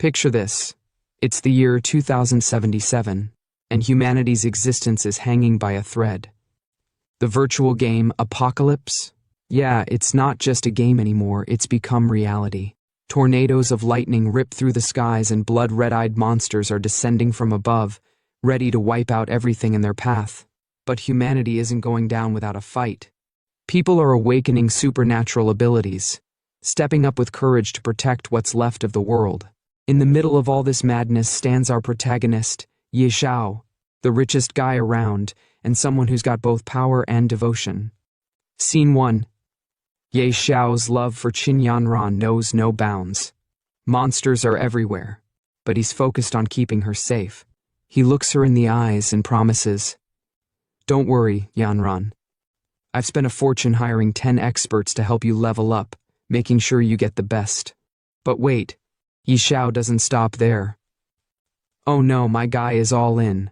Picture this. It's the year 2077, and humanity's existence is hanging by a thread. The virtual game Apocalypse? Yeah, it's not just a game anymore, it's become reality. Tornadoes of lightning rip through the skies and blood red-eyed monsters are descending from above, ready to wipe out everything in their path. But humanity isn't going down without a fight. People are awakening supernatural abilities, stepping up with courage to protect what's left of the world. In the middle of all this madness stands our protagonist, Xiao, the richest guy around, and someone who's got both power and devotion. Scene 1. Xiao's love for Qin Yanran knows no bounds. Monsters are everywhere, but he's focused on keeping her safe. He looks her in the eyes and promises, "Don't worry, Yanran. I've spent a fortune hiring 10 experts to help you level up, making sure you get the best." But wait, Xiao doesn't stop there. Oh no, my guy is all in.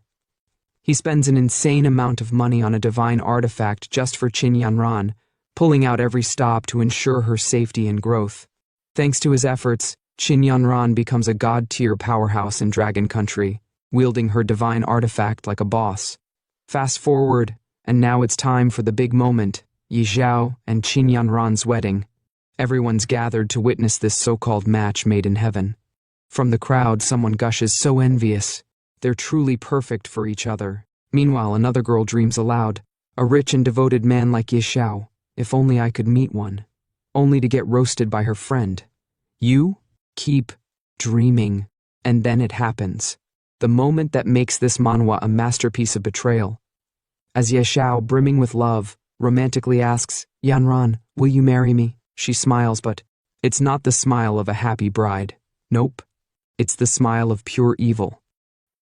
He spends an insane amount of money on a divine artifact just for Qin Yanran, pulling out every stop to ensure her safety and growth. Thanks to his efforts, Qin Yanran becomes a god-tier powerhouse in Dragon Country, wielding her divine artifact like a boss. Fast forward, and now it's time for the big moment, Xiao and Qin Yanran's wedding. Everyone's gathered to witness this so-called match made in heaven. From the crowd, someone gushes, so envious. They're truly perfect for each other. Meanwhile, another girl dreams aloud, a rich and devoted man like Xiao. If only I could meet one. Only to get roasted by her friend. You keep dreaming. And then it happens. The moment that makes this manhwa a masterpiece of betrayal. As Xiao, brimming with love, romantically asks, "Yanran, will you marry me?" She smiles, but it's not the smile of a happy bride. Nope. It's the smile of pure evil.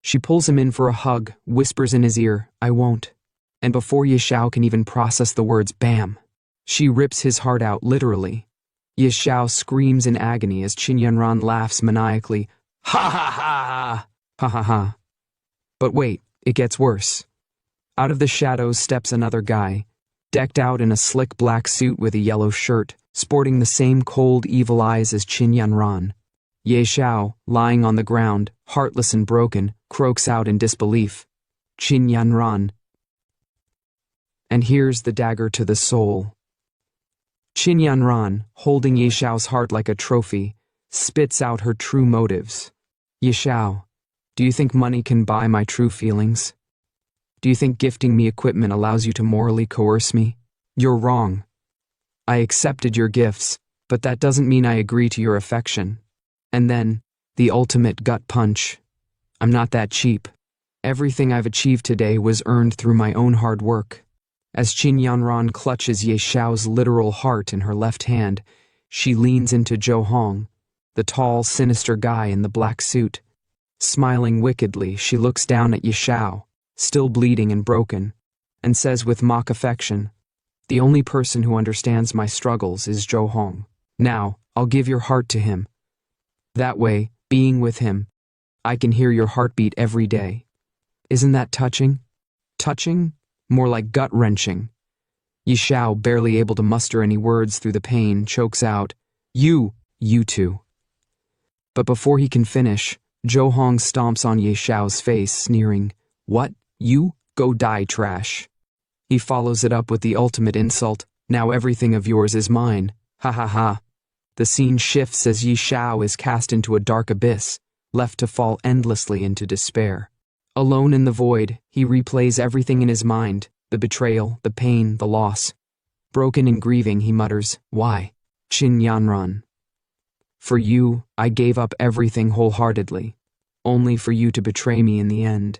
She pulls him in for a hug, whispers in his ear, "I won't." And before Xiao can even process the words, bam! She rips his heart out, literally. Xiao screams in agony as Qin Yanran laughs maniacally, "Ha ha ha! Ha ha ha!" But wait, it gets worse. Out of the shadows steps another guy, decked out in a slick black suit with a yellow shirt, sporting the same cold, evil eyes as Qin Yanran. Xiao, lying on the ground, heartless and broken, croaks out in disbelief, "Qin Yanran." And here's the dagger to the soul. Qin Yanran, holding Xiao's heart like a trophy, spits out her true motives. "Xiao, do you think money can buy my true feelings? Do you think gifting me equipment allows you to morally coerce me? You're wrong. I accepted your gifts, but that doesn't mean I agree to your affection." And then, the ultimate gut punch. "I'm not that cheap. Everything I've achieved today was earned through my own hard work." As Qin Yanran clutches Xiao's literal heart in her left hand, she leans into Zhou Hong, the tall, sinister guy in the black suit. Smiling wickedly, she looks down at Xiao, still bleeding and broken, and says with mock affection, "The only person who understands my struggles is Zhou Hong. Now, I'll give your heart to him. That way, being with him, I can hear your heartbeat every day." Isn't that touching? Touching? More like gut-wrenching. Xiao, barely able to muster any words through the pain, chokes out, You two." But before he can finish, Zhou Hong stomps on Xiao's face, sneering, "What? You? Go die, trash." He follows it up with the ultimate insult, "Now everything of yours is mine. Ha ha ha." The scene shifts as Xiao is cast into a dark abyss, left to fall endlessly into despair. Alone in the void, he replays everything in his mind, the betrayal, the pain, the loss. Broken and grieving, he mutters, "Why? Qin Yanran. For you, I gave up everything wholeheartedly, only for you to betray me in the end."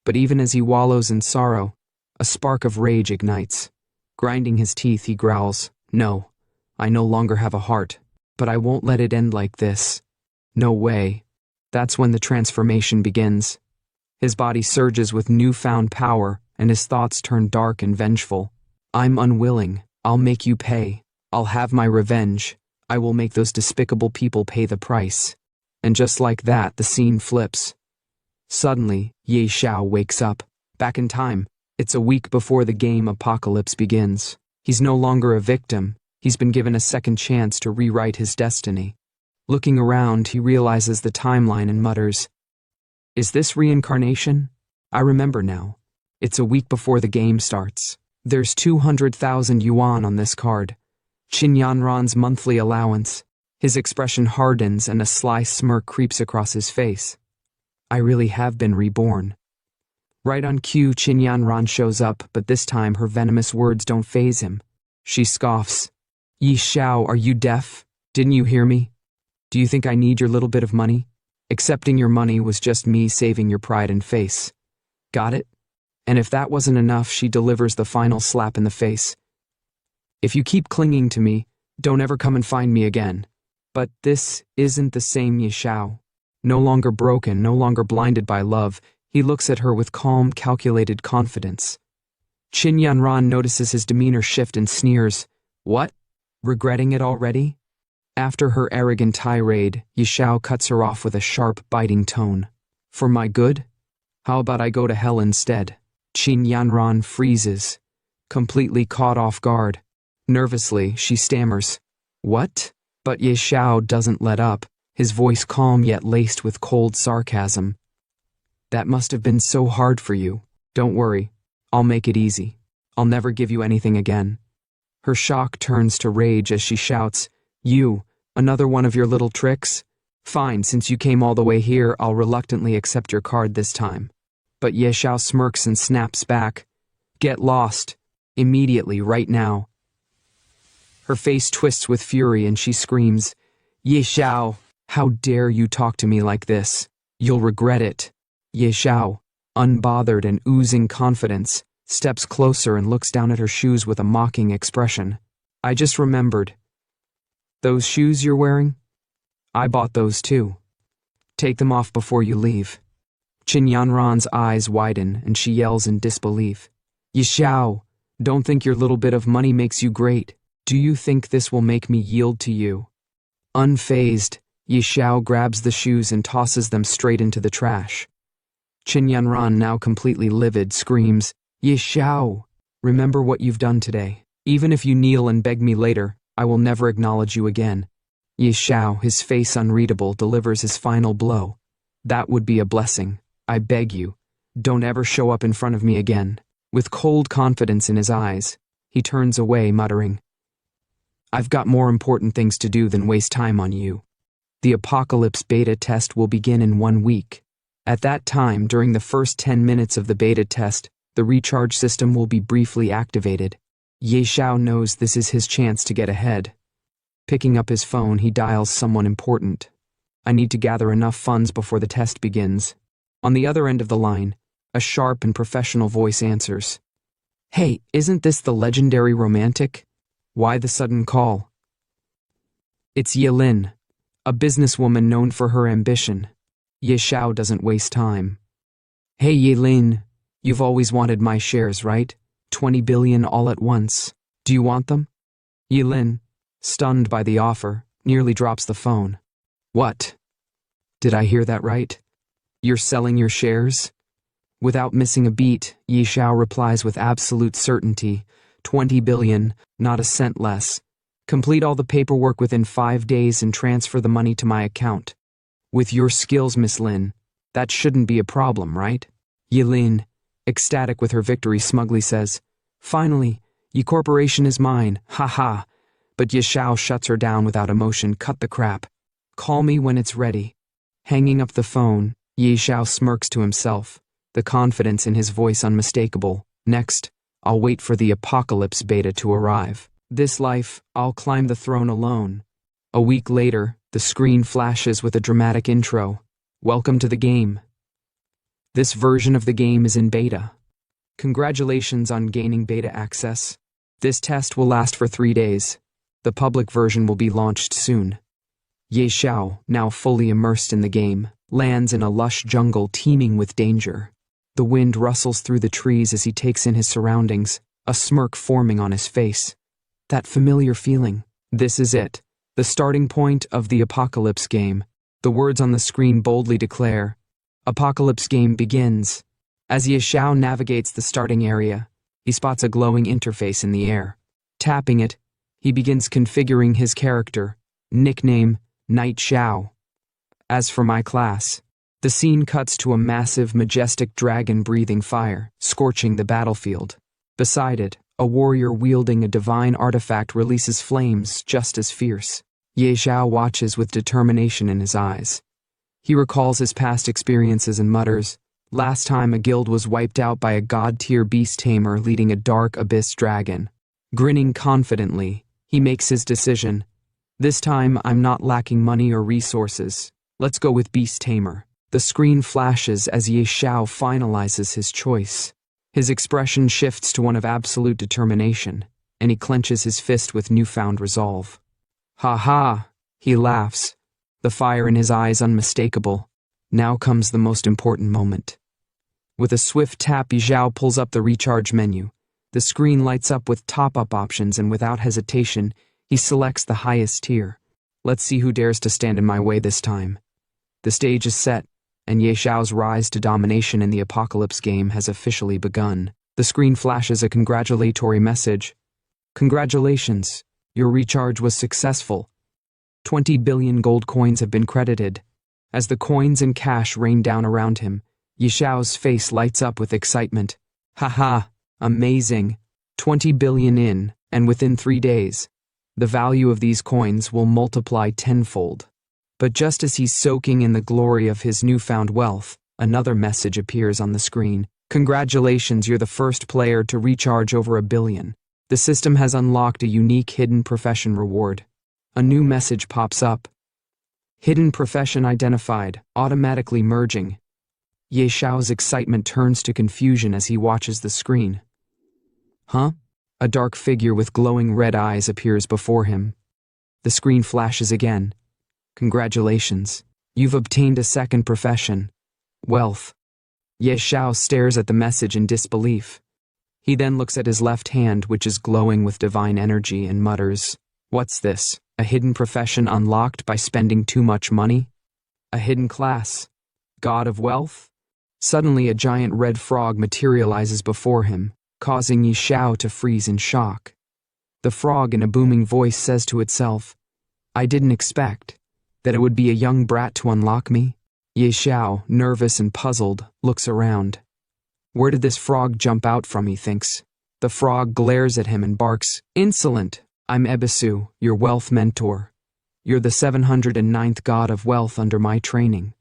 But even as he wallows in sorrow, a spark of rage ignites. Grinding his teeth, he growls, "No, I no longer have a heart, but I won't let it end like this. No way." That's when the transformation begins. His body surges with newfound power, and his thoughts turn dark and vengeful. "I'm unwilling. I'll make you pay. I'll have my revenge. I will make those despicable people pay the price." And just like that, the scene flips. Suddenly, Xiao wakes up. Back in time, it's a week before the game Apocalypse begins. He's no longer a victim. He's been given a second chance to rewrite his destiny. Looking around, he realizes the timeline and mutters, "Is this reincarnation? I remember now. It's a week before the game starts. There's 200,000 yuan on this card. Qin Yanran's monthly allowance." His expression hardens and a sly smirk creeps across his face. I really have been reborn. Right on cue, Qin Yanran shows up, but this time her venomous words don't faze him. She scoffs. "Yi Xiao, are you deaf? Didn't you hear me? Do you think I need your little bit of money? Accepting your money was just me saving your pride and face. Got it?" And if that wasn't enough, she delivers the final slap in the face. "If you keep clinging to me, don't ever come and find me again." But this isn't the same Yi Xiao. No longer broken, no longer blinded by love, he looks at her with calm, calculated confidence. Qin Yanran notices his demeanor shift and sneers. "What? Regretting it already?" After her arrogant tirade, Yi Xiao cuts her off with a sharp, biting tone. "For my good? How about I go to hell instead?" Qin Yanran freezes, completely caught off guard. Nervously, she stammers, "What?" But Yi Xiao doesn't let up, his voice calm yet laced with cold sarcasm. "That must have been so hard for you. Don't worry, I'll make it easy. I'll never give you anything again." Her shock turns to rage as she shouts, "You, another one of your little tricks? Fine, since you came all the way here, I'll reluctantly accept your card this time." But Ye Xiao smirks and snaps back, "Get lost. Immediately, right now." Her face twists with fury and she screams, "Ye Xiao, how dare you talk to me like this? You'll regret it." Ye Xiao, unbothered and oozing confidence, steps closer and looks down at her shoes with a mocking expression. "I just remembered. Those shoes you're wearing? I bought those too. Take them off before you leave." Qin Yanran's eyes widen and she yells in disbelief, "Yi Xiao, don't think your little bit of money makes you great. Do you think this will make me yield to you?" Unfazed, Yi Xiao grabs the shoes and tosses them straight into the trash. Qin Yanran, now completely livid, screams, "Yi Xiao, remember what you've done today. Even if you kneel and beg me later, I will never acknowledge you again." Yi Xiao, his face unreadable, delivers his final blow. "That would be a blessing. I beg you, don't ever show up in front of me again." With cold confidence in his eyes, he turns away, muttering, "I've got more important things to do than waste time on you." The Apocalypse beta test will begin in 1 week. At that time, during the first 10 minutes of the beta test, the recharge system will be briefly activated. Ye Xiao knows this is his chance to get ahead. Picking up his phone, he dials someone important. "I need to gather enough funds before the test begins." On the other end of the line, a sharp and professional voice answers, "Hey, isn't this the legendary romantic? Why the sudden call?" It's Yilin, a businesswoman known for her ambition. Ye Xiao doesn't waste time. "Hey Yilin, you've always wanted my shares, right? 20 billion all at once. Do you want them?" Yilin, stunned by the offer, nearly drops the phone. "What? Did I hear that right? You're selling your shares?" Without missing a beat, Yi Xiao replies with absolute certainty, 20 billion, not a cent less. Complete all the paperwork within 5 days and transfer the money to my account. With your skills, Miss Lin, that shouldn't be a problem, right? Yilin, ecstatic with her victory, smugly says, "Finally, Yi Corporation is mine, ha." But Yi Xiao shuts her down without emotion. "Cut the crap. Call me when it's ready." Hanging up the phone, Yi Xiao smirks to himself, the confidence in his voice unmistakable. "Next, I'll wait for the Apocalypse beta to arrive. This life, I'll climb the throne alone." A week later, the screen flashes with a dramatic intro. "Welcome to the game. This version of the game is in beta. Congratulations on gaining beta access. This test will last for 3 days. The public version will be launched soon." Ye Xiao, now fully immersed in the game, lands in a lush jungle teeming with danger. The wind rustles through the trees as he takes in his surroundings, a smirk forming on his face. That familiar feeling. This is it, the starting point of the Apocalypse game. The words on the screen boldly declare, "Apocalypse game begins." As Ye Xiao navigates the starting area, he spots a glowing interface in the air. Tapping it, he begins configuring his character. Nickname, Knight Xiao. As for my class, the scene cuts to a massive, majestic dragon breathing fire, scorching the battlefield. Beside it, a warrior wielding a divine artifact releases flames just as fierce. Ye Xiao watches with determination in his eyes. He recalls his past experiences and mutters, "Last time a guild was wiped out by a god-tier beast tamer leading a dark abyss dragon." Grinning confidently, he makes his decision. "This time I'm not lacking money or resources. Let's go with beast tamer." The screen flashes as Ye Xiao finalizes his choice. His expression shifts to one of absolute determination, and he clenches his fist with newfound resolve. "Ha ha!" he laughs, the fire in his eyes unmistakable. Now comes the most important moment. With a swift tap, Ye Xiao pulls up the recharge menu. The screen lights up with top-up options, and without hesitation, he selects the highest tier. Let's see who dares to stand in my way this time. The stage is set, and Ye Xiao's rise to domination in the Apocalypse game has officially begun. The screen flashes a congratulatory message. "Congratulations, your recharge was successful. 20 billion gold coins have been credited." As the coins and cash rain down around him, Ye Xiao's face lights up with excitement. "Haha, amazing. 20 billion in, and within 3 days. The value of these coins will multiply tenfold." But just as he's soaking in the glory of his newfound wealth, another message appears on the screen. "Congratulations, you're the first player to recharge over 1 billion. The system has unlocked a unique hidden profession reward." A new message pops up. "Hidden profession identified, automatically merging." Ye Xiao's excitement turns to confusion as he watches the screen. Huh? A dark figure with glowing red eyes appears before him. The screen flashes again. "Congratulations. You've obtained a second profession. Wealth." Ye Xiao stares at the message in disbelief. He then looks at his left hand, which is glowing with divine energy, and mutters, "What's this? A hidden profession unlocked by spending too much money? A hidden class? God of Wealth?" Suddenly a giant red frog materializes before him, causing Ye Xiao to freeze in shock. The frog in a booming voice says to itself, "I didn't expect that it would be a young brat to unlock me." Ye Xiao, nervous and puzzled, looks around. Where did this frog jump out from, he thinks. The frog glares at him and barks, "Insolent! I'm Ebisu, your wealth mentor. You're the 709th god of wealth under my training."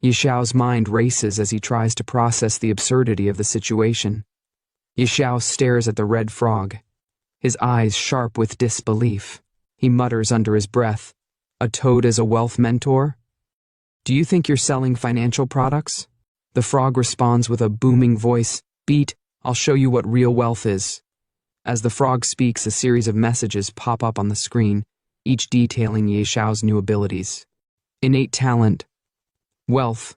Ye Xiao's mind races as he tries to process the absurdity of the situation. Ye Xiao stares at the red frog, his eyes sharp with disbelief. He mutters under his breath, "A toad as a wealth mentor? Do you think you're selling financial products?" The frog responds with a booming voice, "Beat, I'll show you what real wealth is." As the frog speaks, a series of messages pop up on the screen, each detailing Ye Xiao's new abilities. Innate talent. Wealth.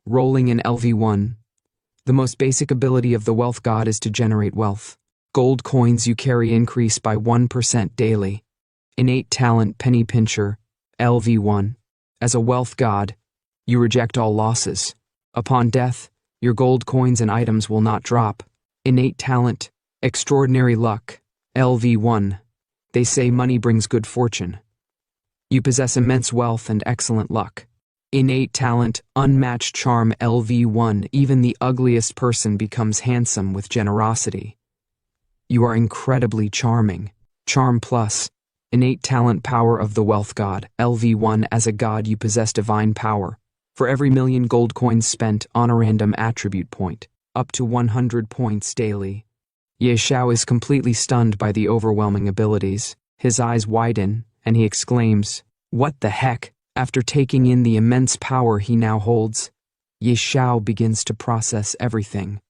Rolling in LV1. The most basic ability of the wealth god is to generate wealth. Gold coins you carry increase by 1% daily. Innate talent penny pincher. LV1. As a wealth god, you reject all losses. Upon death, your gold coins and items will not drop. Innate talent. Extraordinary luck. LV1. They say money brings good fortune. You possess immense wealth and excellent luck. Innate talent, unmatched charm. LV1. Even the ugliest person becomes handsome with generosity. You are incredibly charming. Charm plus. Innate talent power of the wealth god. LV1. As a god you possess divine power. For every 1,000,000 gold coins spent on a random attribute point, up to 100 points daily. Ye Xiao is completely stunned by the overwhelming abilities. His eyes widen, and he exclaims, "What the heck?" After taking in the immense power he now holds, Ye Xiao begins to process everything.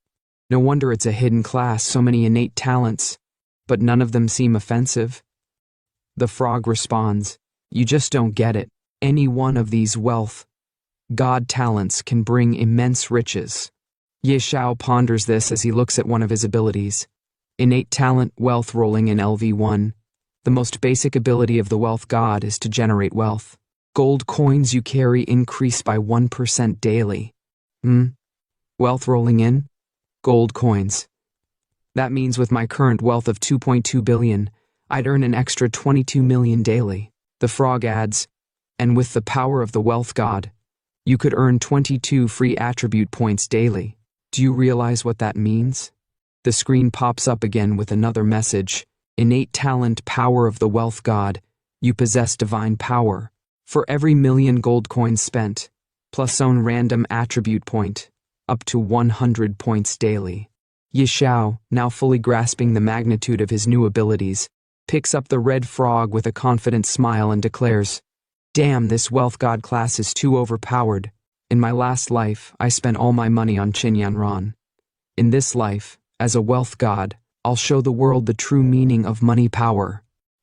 No wonder it's a hidden class, so many innate talents, but none of them seem offensive. The frog responds, "You just don't get it. Any one of these wealth god talents can bring immense riches." Ye Xiao ponders this as he looks at one of his abilities. Innate talent, wealth rolling in LV1. The most basic ability of the wealth god is to generate wealth. Gold coins you carry increase by 1% daily. Wealth rolling in? Gold coins. That means with my current wealth of 2.2 billion, I'd earn an extra 22 million daily. The frog adds, And with the power of the wealth god, you could earn 22 free attribute points daily. Do you realize what that means? The screen pops up again with another message. Innate talent, power of the wealth god. You possess divine power. For every 1,000,000 gold coins spent, plus own random attribute point, up to 100 points daily. Xiao, now fully grasping the magnitude of his new abilities, picks up the red frog with a confident smile and declares, "Damn, this wealth god class is too overpowered. In my last life, I spent all my money on Qinyanran. In this life, as a wealth god, I'll show the world the true meaning of money power."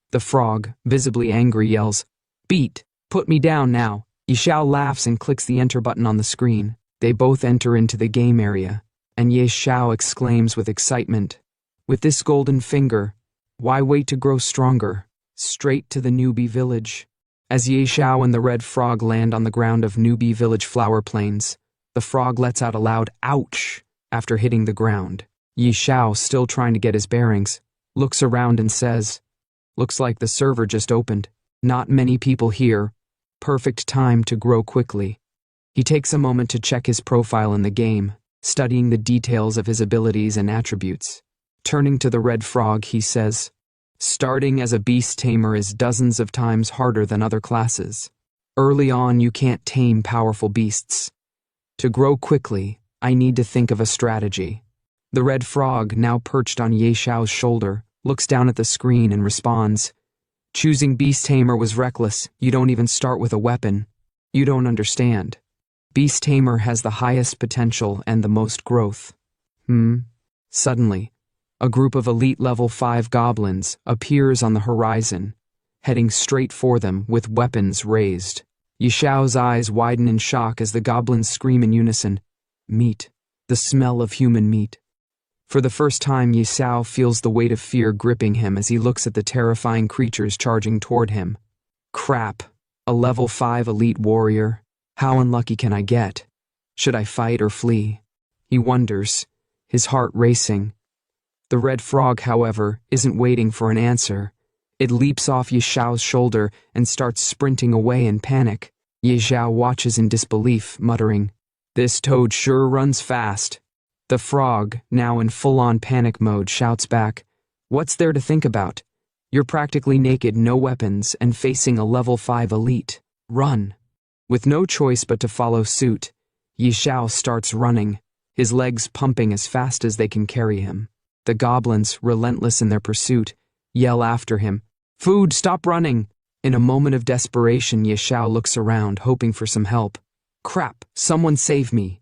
The frog, visibly angry, yells, "Beat! Put me down now." Xiao laughs and clicks the enter button on the screen. They both enter into the game area, and Xiao exclaims with excitement, "With this golden finger, why wait to grow stronger? Straight to the newbie village." As Xiao and the red frog land on the ground of newbie village flower plains, the frog lets out a loud "ouch" after hitting the ground. Xiao, still trying to get his bearings, looks around and says, "Looks like the server just opened. Not many people here. Perfect time to grow quickly." He takes a moment to check his profile in the game, studying the details of his abilities and attributes. Turning to the red frog, he says, "Starting as a beast tamer is dozens of times harder than other classes. Early on, you can't tame powerful beasts. To grow quickly, I need to think of a strategy." The red frog, now perched on Xiao's shoulder, looks down at the screen and responds, "Choosing beast tamer was reckless. You don't even start with a weapon. You don't understand. Beast tamer has the highest potential and the most growth." Suddenly, a group of elite level 5 goblins appears on the horizon, heading straight for them with weapons raised. Xiao's eyes widen in shock as the goblins scream in unison, "Meat, the smell of human meat." For the first time, Xiao feels the weight of fear gripping him as he looks at the terrifying creatures charging toward him. Crap, a level 5 elite warrior. How unlucky can I get? Should I fight or flee? He wonders, his heart racing. The red frog, however, isn't waiting for an answer. It leaps off Xiao's shoulder and starts sprinting away in panic. Xiao watches in disbelief, muttering, "This toad sure runs fast." The frog, now in full-on panic mode, shouts back, "What's there to think about? You're practically naked, no weapons, and facing a level 5 elite. Run." With no choice but to follow suit, Xiao starts running, his legs pumping as fast as they can carry him. The goblins, relentless in their pursuit, yell after him, "Food, stop running!" In a moment of desperation, Xiao looks around, hoping for some help. "Crap, someone save me!"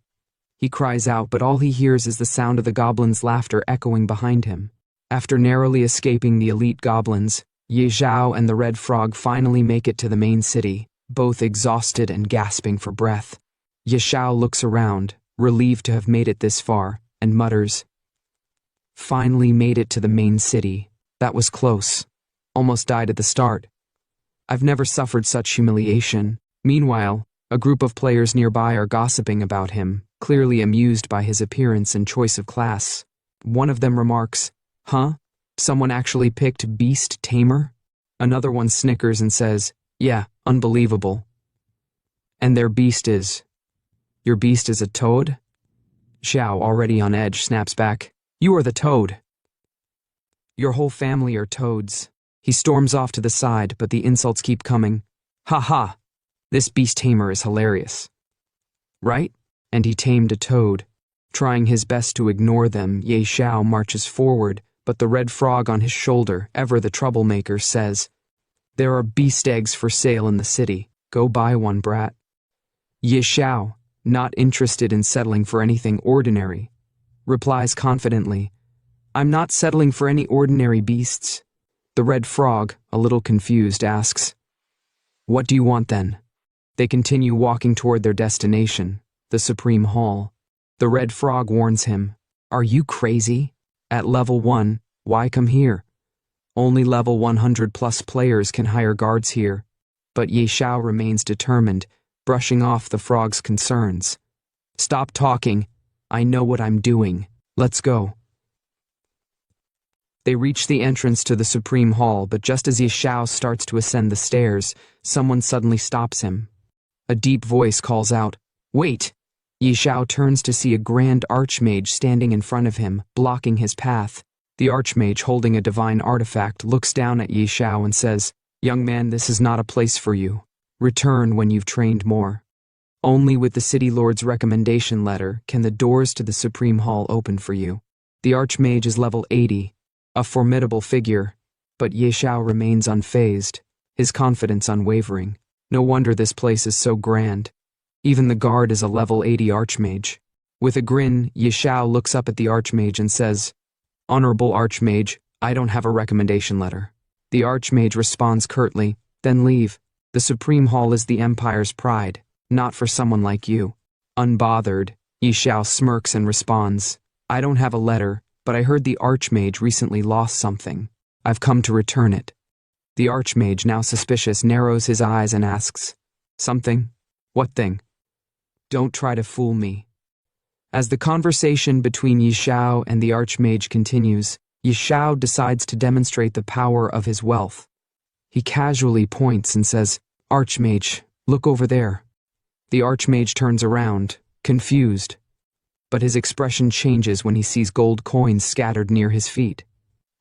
He cries out, but all he hears is the sound of the goblins' laughter echoing behind him. After narrowly escaping the elite goblins, Xiao and the red frog finally make it to the main city, both exhausted and gasping for breath. Xiao looks around, relieved to have made it this far, and mutters, "Finally made it to the main city. That was close. Almost died at the start. I've never suffered such humiliation." Meanwhile, a group of players nearby are gossiping about him, clearly amused by his appearance and choice of class. One of them remarks, "Huh? Someone actually picked Beast Tamer?" Another one snickers and says, "Yeah, unbelievable." "And their beast is... Your beast is a toad?" Xiao, already on edge, snaps back, "You are the toad. Your whole family are toads." He storms off to the side, but the insults keep coming. "Ha ha! This beast tamer is hilarious. Right?" And he tamed a toad. Trying his best to ignore them, Xiao marches forward, but the red frog on his shoulder, ever the troublemaker, says, "There are beast eggs for sale in the city. Go buy one, brat." Xiao, not interested in settling for anything ordinary, replies confidently, "I'm not settling for any ordinary beasts." The red frog, a little confused, asks, "What do you want then?" They continue walking toward their destination, the Supreme Hall. The red frog warns him, "Are you crazy? At level 1, why come here? Only level 100 plus players can hire guards here." But Xiao remains determined, brushing off the frog's concerns. "Stop talking. I know what I'm doing. Let's go." They reach the entrance to the Supreme Hall, but just as Xiao starts to ascend the stairs, someone suddenly stops him. A deep voice calls out, "Wait!" Xiao turns to see a grand archmage standing in front of him, blocking his path. The archmage, holding a divine artifact, looks down at Xiao and says, "Young man, this is not a place for you. Return when you've trained more. Only with the City Lord's recommendation letter can the doors to the Supreme Hall open for you." The archmage is level 80, a formidable figure, but Xiao remains unfazed, his confidence unwavering. No wonder this place is so grand. Even the guard is a level 80 archmage. With a grin, Xiao looks up at the archmage and says, "Honorable archmage, I don't have a recommendation letter." The archmage responds curtly, "Then leave. The Supreme Hall is the Empire's pride, not for someone like you." Unbothered, Xiao smirks and responds, "I don't have a letter, but I heard the archmage recently lost something. I've come to return it." The archmage, now suspicious, narrows his eyes and asks, "Something? What thing? Don't try to fool me." As the conversation between Xiao and the archmage continues, Xiao decides to demonstrate the power of his wealth. He casually points and says, "Archmage, look over there." The archmage turns around, confused, but his expression changes when he sees gold coins scattered near his feet.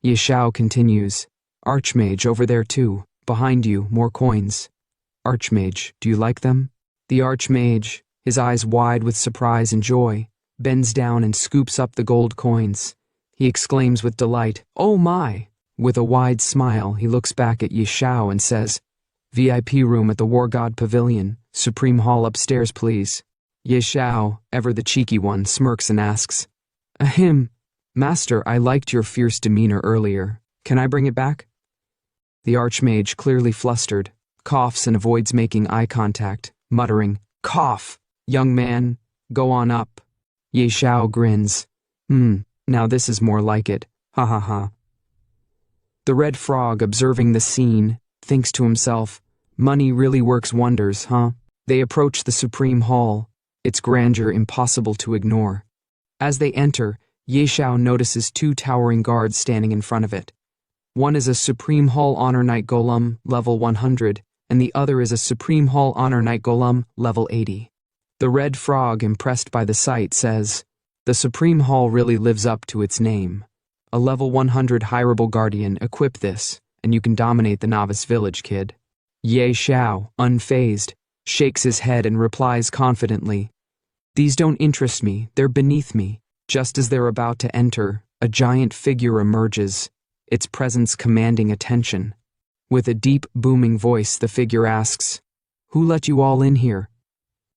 Xiao continues, "Archmage, over there too. Behind you, more coins. Archmage, do you like them?" The archmage, his eyes wide with surprise and joy, bends down and scoops up the gold coins. He exclaims with delight, "Oh my!" With a wide smile, he looks back at Xiao and says, "VIP room at the War God Pavilion, Supreme Hall upstairs, please." Xiao, ever the cheeky one, smirks and asks, "Ahem, Master, I liked your fierce demeanor earlier. Can I bring it back?" The archmage, clearly flustered, coughs and avoids making eye contact, muttering, "Cough! Young man, go on up." Xiao grins. Now this is more like it. Ha ha ha." The red frog, observing the scene, thinks to himself, "Money really works wonders, huh?" They approach the Supreme Hall, its grandeur impossible to ignore. As they enter, Xiao notices two towering guards standing in front of it. One is a Supreme Hall Honor Knight Golem, level 100, and the other is a Supreme Hall Honor Knight Golem, level 80. The red frog, impressed by the sight, says, "The Supreme Hall really lives up to its name. A level 100 hireable guardian, equip this, and you can dominate the novice village, kid." Xiao, unfazed, shakes his head and replies confidently, "These don't interest me, they're beneath me." Just as they're about to enter, a giant figure emerges, its presence commanding attention. With a deep, booming voice, the figure asks, "Who let you all in here?"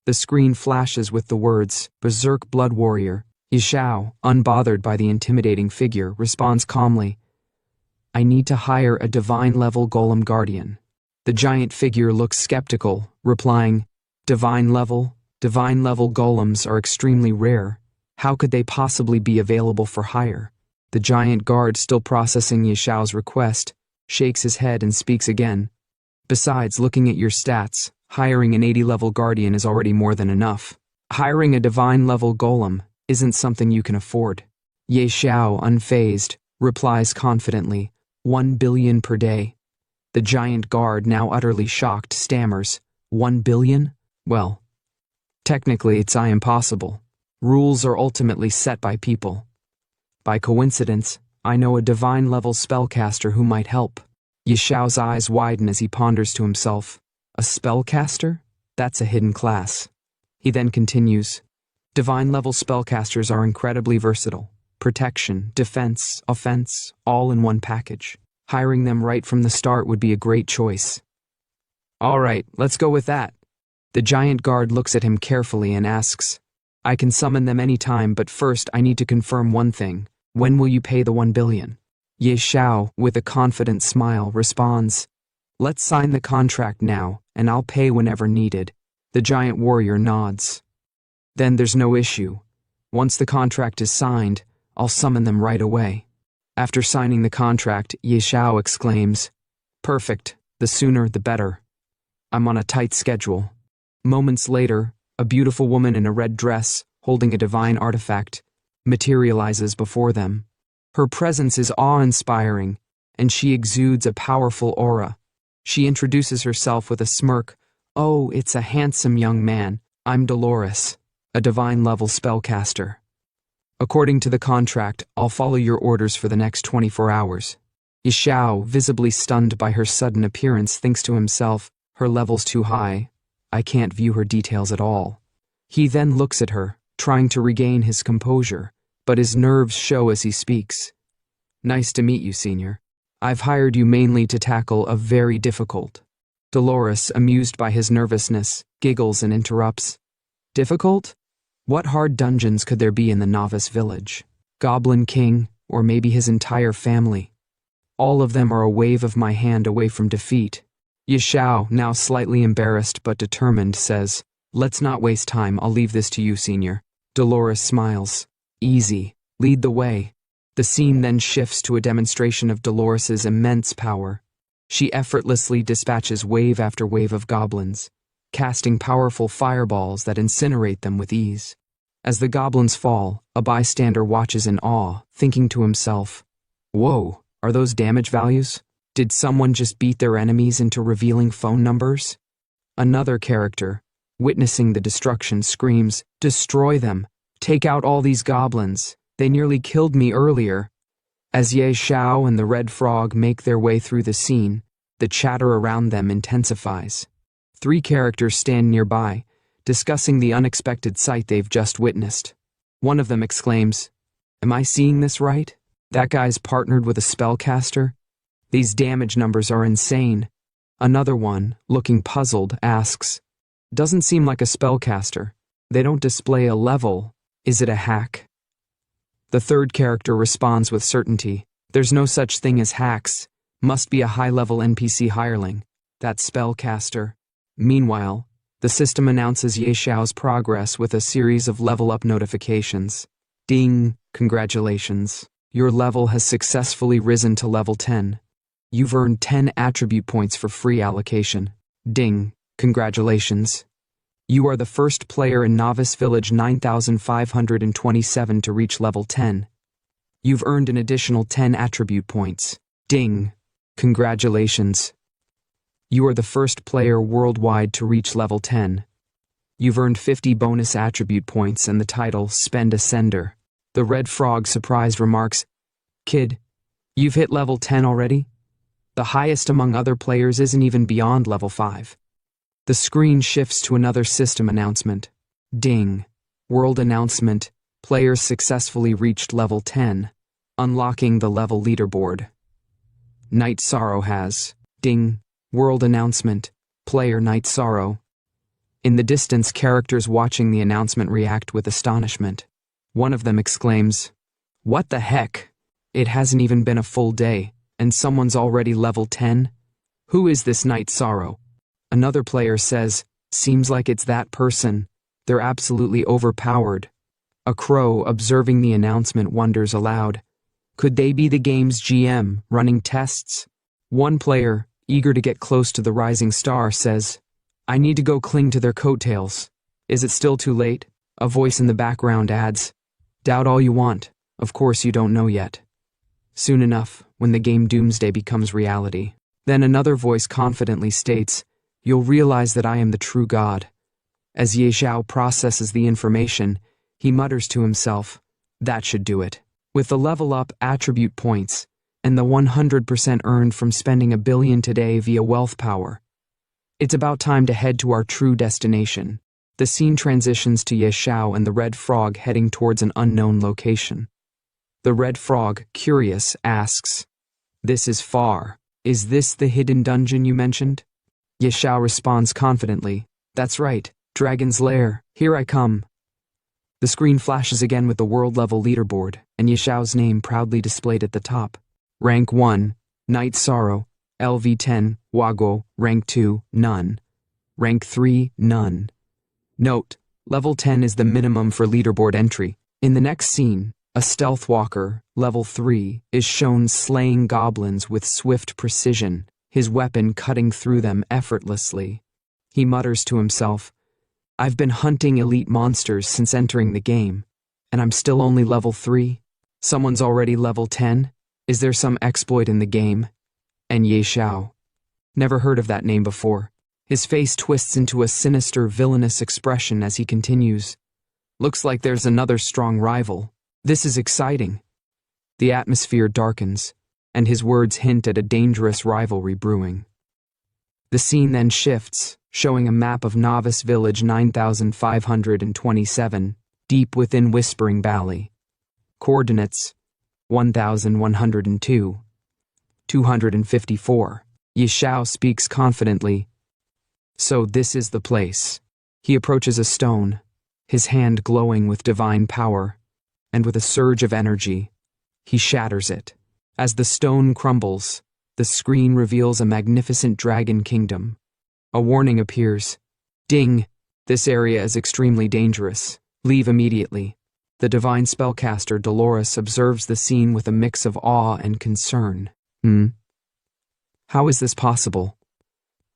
The screen flashes with the words, "Berserk Blood Warrior." Xiao, unbothered by the intimidating figure, responds calmly, "I need to hire a divine-level golem guardian." The giant figure looks skeptical, replying, Divine level golems are extremely rare. How could they possibly be available for hire?" The giant guard, still processing Xiao's request, shakes his head and speaks again. "Besides, looking at your stats, hiring an 80-level guardian is already more than enough. Hiring a divine-level golem isn't something you can afford." Xiao, unfazed, replies confidently, 1 billion per day. The giant guard, now utterly shocked, stammers, 1 billion? Well, technically it's impossible. Rules are ultimately set by people. By coincidence, I know a divine-level spellcaster who might help. Xiao's eyes widen as he ponders to himself, "A spellcaster? That's a hidden class." He then continues, "Divine-level spellcasters are incredibly versatile. Protection, defense, offense, all in one package. Hiring them right from the start would be a great choice." "All right, let's go with that." The giant guard looks at him carefully and asks, "I can summon them any time, but first I need to confirm one thing. When will you pay the 1 billion? Xiao, with a confident smile, responds, "Let's sign the contract now, and I'll pay whenever needed." The giant warrior nods. "Then there's no issue. Once the contract is signed, I'll summon them right away." After signing the contract, Xiao exclaims, "Perfect, the sooner the better. I'm on a tight schedule." Moments later, a beautiful woman in a red dress, holding a divine artifact, materializes before them. Her presence is awe-inspiring, and she exudes a powerful aura. She introduces herself with a smirk. "Oh, it's a handsome young man. I'm Dolores, a divine-level spellcaster. According to the contract, I'll follow your orders for the next 24 hours. Xiao, visibly stunned by her sudden appearance, thinks to himself, her level's too high. I can't view her details at all. He then looks at her, trying to regain his composure, but his nerves show as he speaks. Nice to meet you, Senior. I've hired you mainly to tackle a very difficult. Dolores, amused by his nervousness, giggles and interrupts. Difficult? What hard dungeons could there be in the novice village? Goblin King, or maybe his entire family. All of them are a wave of my hand away from defeat. Xiao, now slightly embarrassed but determined, says, Let's not waste time, I'll leave this to you, Senior. Dolores smiles. Easy. Lead the way. The scene then shifts to a demonstration of Dolores's immense power. She effortlessly dispatches wave after wave of goblins, casting powerful fireballs that incinerate them with ease. As the goblins fall, a bystander watches in awe, thinking to himself, Whoa, are those damage values? Did someone just beat their enemies into revealing phone numbers? Another character, witnessing the destruction, screams, Destroy them! Take out all these goblins! They nearly killed me earlier. As Xiao and the Red Frog make their way through the scene, the chatter around them intensifies. 3 characters stand nearby, discussing the unexpected sight they've just witnessed. One of them exclaims, Am I seeing this right? That guy's partnered with a spellcaster? These damage numbers are insane. Another one, looking puzzled, asks, Doesn't seem like a spellcaster. They don't display a level. Is it a hack? The third character responds with certainty, There's no such thing as hacks. Must be a high-level NPC hireling. That spellcaster. Meanwhile, the system announces Xiao's progress with a series of level-up notifications. Ding! Congratulations. Your level has successfully risen to level 10. You've earned 10 attribute points for free allocation. Ding! Congratulations. You are the first player in Novice Village 9527 to reach level 10. You've earned an additional 10 attribute points. Ding! Congratulations. You are the first player worldwide to reach level 10. You've earned 50 bonus attribute points and the title Spend a Sender. The Red Frog, surprised, remarks, Kid, you've hit level 10 already? The highest among other players isn't even beyond level 5. The screen shifts to another system announcement. Ding! World announcement. Players successfully reached level 10, unlocking the level leaderboard. Night Sorrow has. Ding! World announcement. Player Night Sorrow. In the distance, characters watching the announcement react with astonishment. One of them exclaims, What the heck? It hasn't even been a full day, and someone's already level 10? Who is this Night Sorrow? Another player says, Seems like it's that person. They're absolutely overpowered. A crow, observing the announcement, wonders aloud, Could they be the game's GM, running tests? One player, eager to get close to the rising star, says, I need to go cling to their coattails. Is it still too late? A voice in the background adds, Doubt all you want. Of course you don't know yet. Soon enough, when the game Doomsday becomes reality. Then another voice confidently states, You'll realize that I am the true God. As Xiao processes the information, he mutters to himself, That should do it. With the level-up attribute points, and the 100% earned from spending 1 billion today via wealth power, it's about time to head to our true destination. The scene transitions to Xiao and the Red Frog heading towards an unknown location. The Red Frog, curious, asks, This is far. Is this the hidden dungeon you mentioned? Xiao responds confidently, That's right, Dragon's Lair, here I come. The screen flashes again with the world-level leaderboard, and Xiao's name proudly displayed at the top. Rank 1, Night Sorrow, LV10, Wago, Rank 2, None. Rank 3, None. Note, level 10 is the minimum for leaderboard entry. In the next scene, a stealth walker, level 3, is shown slaying goblins with swift precision, his weapon cutting through them effortlessly. He mutters to himself, I've been hunting elite monsters since entering the game, and I'm still only level 3. Someone's already level 10? Is there some exploit in the game? And Xiao. Never heard of that name before. His face twists into a sinister, villainous expression as he continues. Looks like there's another strong rival. This is exciting. The atmosphere darkens, and his words hint at a dangerous rivalry brewing. The scene then shifts, showing a map of Novice Village 9527, deep within Whispering Valley. Coordinates 1102, 254. Xiao speaks confidently. So this is the place. He approaches a stone, his hand glowing with divine power, and with a surge of energy, he shatters it. As the stone crumbles, the screen reveals a magnificent dragon kingdom. A warning appears. Ding! This area is extremely dangerous. Leave immediately. The divine spellcaster Dolores observes the scene with a mix of awe and concern. How is this possible?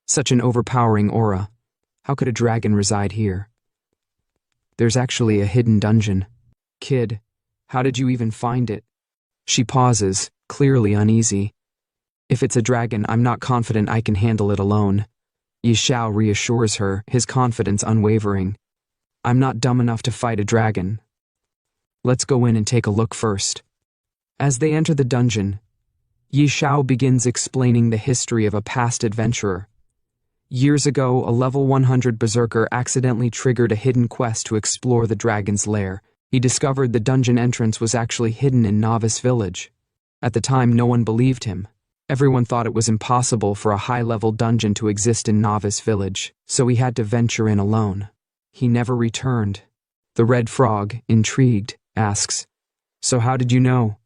Such an overpowering aura. How could a dragon reside here? There's actually a hidden dungeon. Kid, how did you even find it? She pauses, clearly uneasy. If it's a dragon, I'm not confident I can handle it alone. Xiao reassures her, his confidence unwavering. I'm not dumb enough to fight a dragon. Let's go in and take a look first. As they enter the dungeon, Xiao begins explaining the history of a past adventurer. Years ago, a level 100 berserker accidentally triggered a hidden quest to explore the dragon's lair. He discovered the dungeon entrance was actually hidden in Novice Village. At the time, no one believed him. Everyone thought it was impossible for a high-level dungeon to exist in Novice Village, so he had to venture in alone. He never returned. The Red Frog, intrigued, asks, "So how did you know?"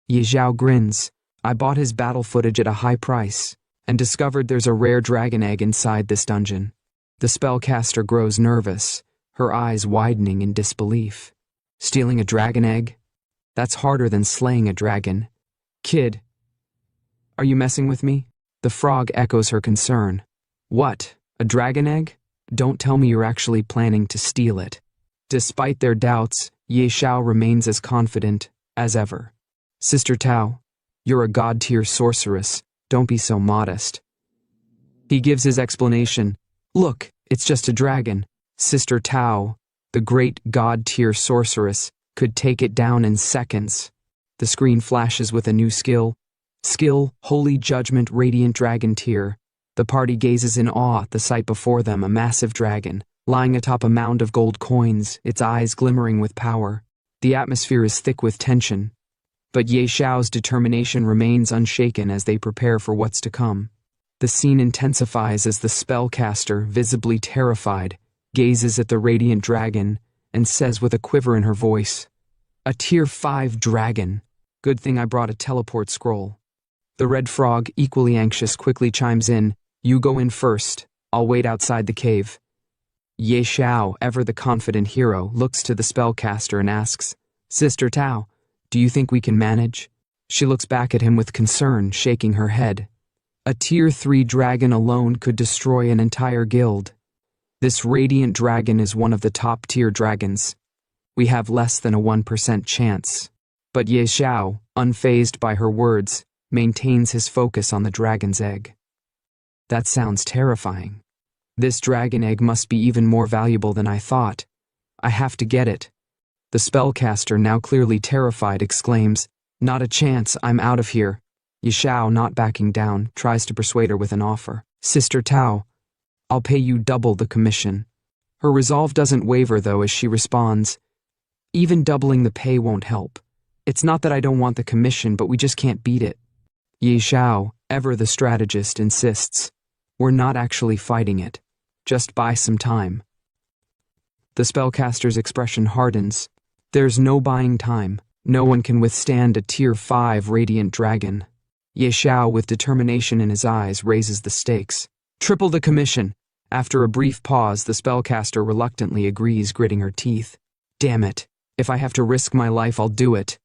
Xiao grins. "I bought his battle footage at a high price, and discovered there's a rare dragon egg inside this dungeon." The spellcaster grows nervous, her eyes widening in disbelief. Stealing a dragon egg? That's harder than slaying a dragon. Kid, are you messing with me? The frog echoes her concern. What? A dragon egg? Don't tell me you're actually planning to steal it. Despite their doubts, Xiao remains as confident as ever. Sister Tao, you're a god-tier sorceress. Don't be so modest. He gives his explanation. Look, it's just a dragon. Sister Tao, the great god-tier sorceress, could take it down in seconds. The screen flashes with a new skill. Skill, Holy Judgment Radiant Dragon Tier. The party gazes in awe at the sight before them, a massive dragon, lying atop a mound of gold coins, its eyes glimmering with power. The atmosphere is thick with tension, but Xiao's determination remains unshaken as they prepare for what's to come. The scene intensifies as the spellcaster, visibly terrified, gazes at the radiant dragon and says with a quiver in her voice, "A tier 5 dragon. Good thing I brought a teleport scroll." The Red Frog, equally anxious, quickly chimes in, "You go in first. I'll wait outside the cave." Xiao, ever the confident hero, looks to the spellcaster and asks, "Sister Tao, do you think we can manage?" She looks back at him with concern, shaking her head. A tier 3 dragon alone could destroy an entire guild. This radiant dragon is one of the top tier dragons. We have less than a 1% chance. But Xiao, unfazed by her words, maintains his focus on the dragon's egg. That sounds terrifying. This dragon egg must be even more valuable than I thought. I have to get it. The spellcaster, now clearly terrified, exclaims, "Not a chance, I'm out of here." Xiao, not backing down, tries to persuade her with an offer. "Sister Tao, I'll pay you double the commission." Her resolve doesn't waver, though, as she responds, "Even doubling the pay won't help. It's not that I don't want the commission, but we just can't beat it." Xiao, ever the strategist, insists, "We're not actually fighting it. Just buy some time." The spellcaster's expression hardens. There's no buying time. No one can withstand a tier 5 radiant dragon. Xiao, with determination in his eyes, raises the stakes. "Triple the commission." After a brief pause, the spellcaster reluctantly agrees, gritting her teeth. "Damn it. If I have to risk my life, I'll do it."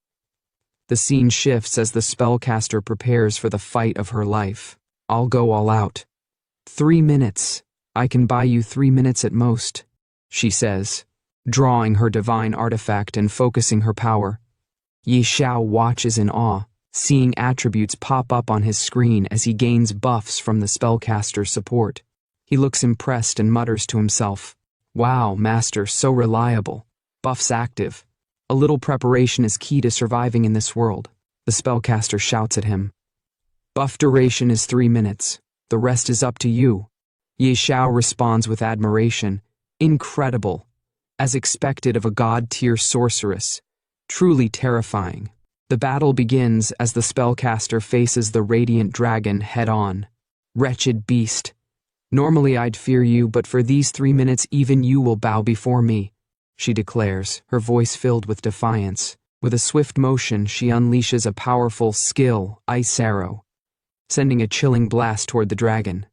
The scene shifts as the spellcaster prepares for the fight of her life. "I'll go all out." 3 minutes. I can buy you 3 minutes at most, she says, drawing her divine artifact and focusing her power. Ye Xiao watches in awe, seeing attributes pop up on his screen as he gains buffs from the spellcaster's support. He looks impressed and mutters to himself, "Wow, master, so reliable. Buffs active. A little preparation is key to surviving in this world." The spellcaster shouts at him. "Buff duration is 3 minutes. The rest is up to you." Ye Xiao responds with admiration. "Incredible. As expected of a god-tier sorceress. Truly terrifying." The battle begins as the spellcaster faces the radiant dragon head-on. "Wretched beast. Normally I'd fear you, but for these 3 minutes even you will bow before me," she declares, her voice filled with defiance. With a swift motion, she unleashes a powerful skill, Ice Arrow, sending a chilling blast toward the dragon.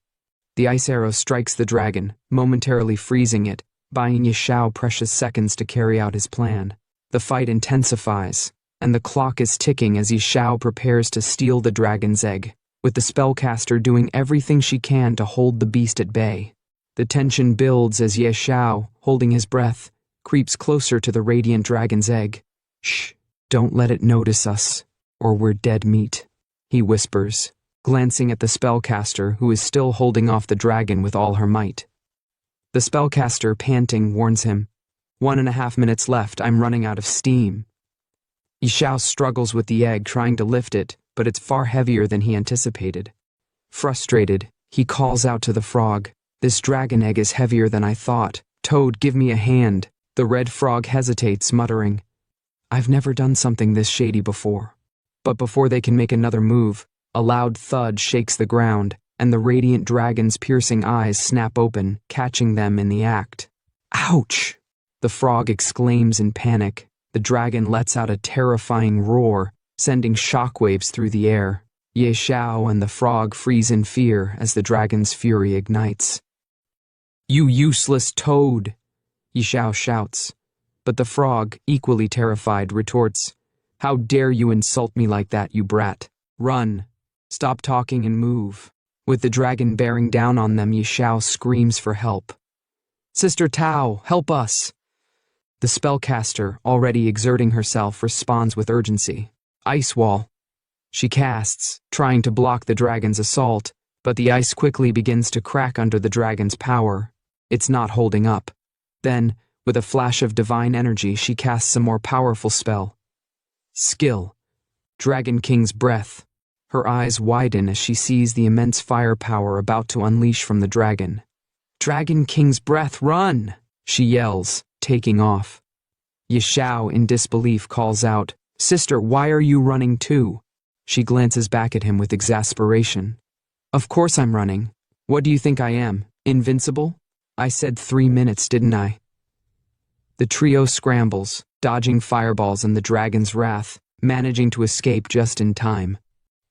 The ice arrow strikes the dragon, momentarily freezing it, buying Ye Xiao precious seconds to carry out his plan. The fight intensifies, and the clock is ticking as Ye Xiao prepares to steal the dragon's egg, with the spellcaster doing everything she can to hold the beast at bay. The tension builds as Ye Xiao, holding his breath, creeps closer to the radiant dragon's egg. "Shh, don't let it notice us, or we're dead meat," he whispers, glancing at the spellcaster who is still holding off the dragon with all her might. The spellcaster, panting, warns him, 1.5 minutes left, I'm running out of steam." Ye Xiao struggles with the egg, trying to lift it, but it's far heavier than he anticipated. Frustrated, he calls out to the frog, "This dragon egg is heavier than I thought. Toad, give me a hand." The red frog hesitates, muttering, "I've never done something this shady before." But before they can make another move, a loud thud shakes the ground, and the radiant dragon's piercing eyes snap open, catching them in the act. "Ouch!" the frog exclaims in panic. The dragon lets out a terrifying roar, sending shockwaves through the air. Ye Xiao and the frog freeze in fear as the dragon's fury ignites. "You useless toad!" Ye Xiao shouts. But the frog, equally terrified, retorts, "How dare you insult me like that, you brat? Run! Stop talking and move." With the dragon bearing down on them, Ye Xiao screams for help. "Sister Tao, help us!" The spellcaster, already exerting herself, responds with urgency. "Ice wall." She casts, trying to block the dragon's assault, but the ice quickly begins to crack under the dragon's power. It's not holding up. Then, with a flash of divine energy, she casts a more powerful spell. Skill. Dragon King's Breath. Her eyes widen as she sees the immense firepower about to unleash from the dragon. "Dragon King's Breath, run!" she yells, taking off. Ye Xiao, in disbelief, calls out, "Sister, why are you running too?" She glances back at him with exasperation. "Of course I'm running. What do you think I am, invincible? I said 3 minutes, didn't I?" The trio scrambles, dodging fireballs and the dragon's wrath, managing to escape just in time.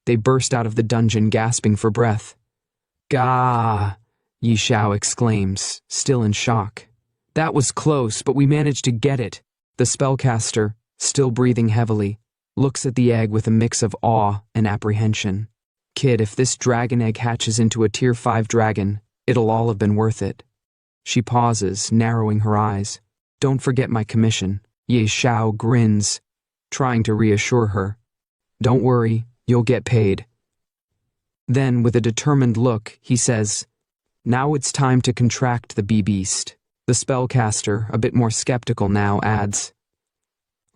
They burst out of the dungeon, gasping for breath. "Gah!" Ye Xiao exclaims, still in shock. "That was close, but we managed to get it." The spellcaster, still breathing heavily, looks at the egg with a mix of awe and apprehension. "Kid, if this dragon egg hatches into a tier 5 dragon, it'll all have been worth it." She pauses, narrowing her eyes. "Don't forget my commission." Ye Xiao grins, trying to reassure her. "Don't worry, you'll get paid." Then, with a determined look, he says, "Now it's time to contract the bee-beast." The spellcaster, a bit more skeptical now, adds,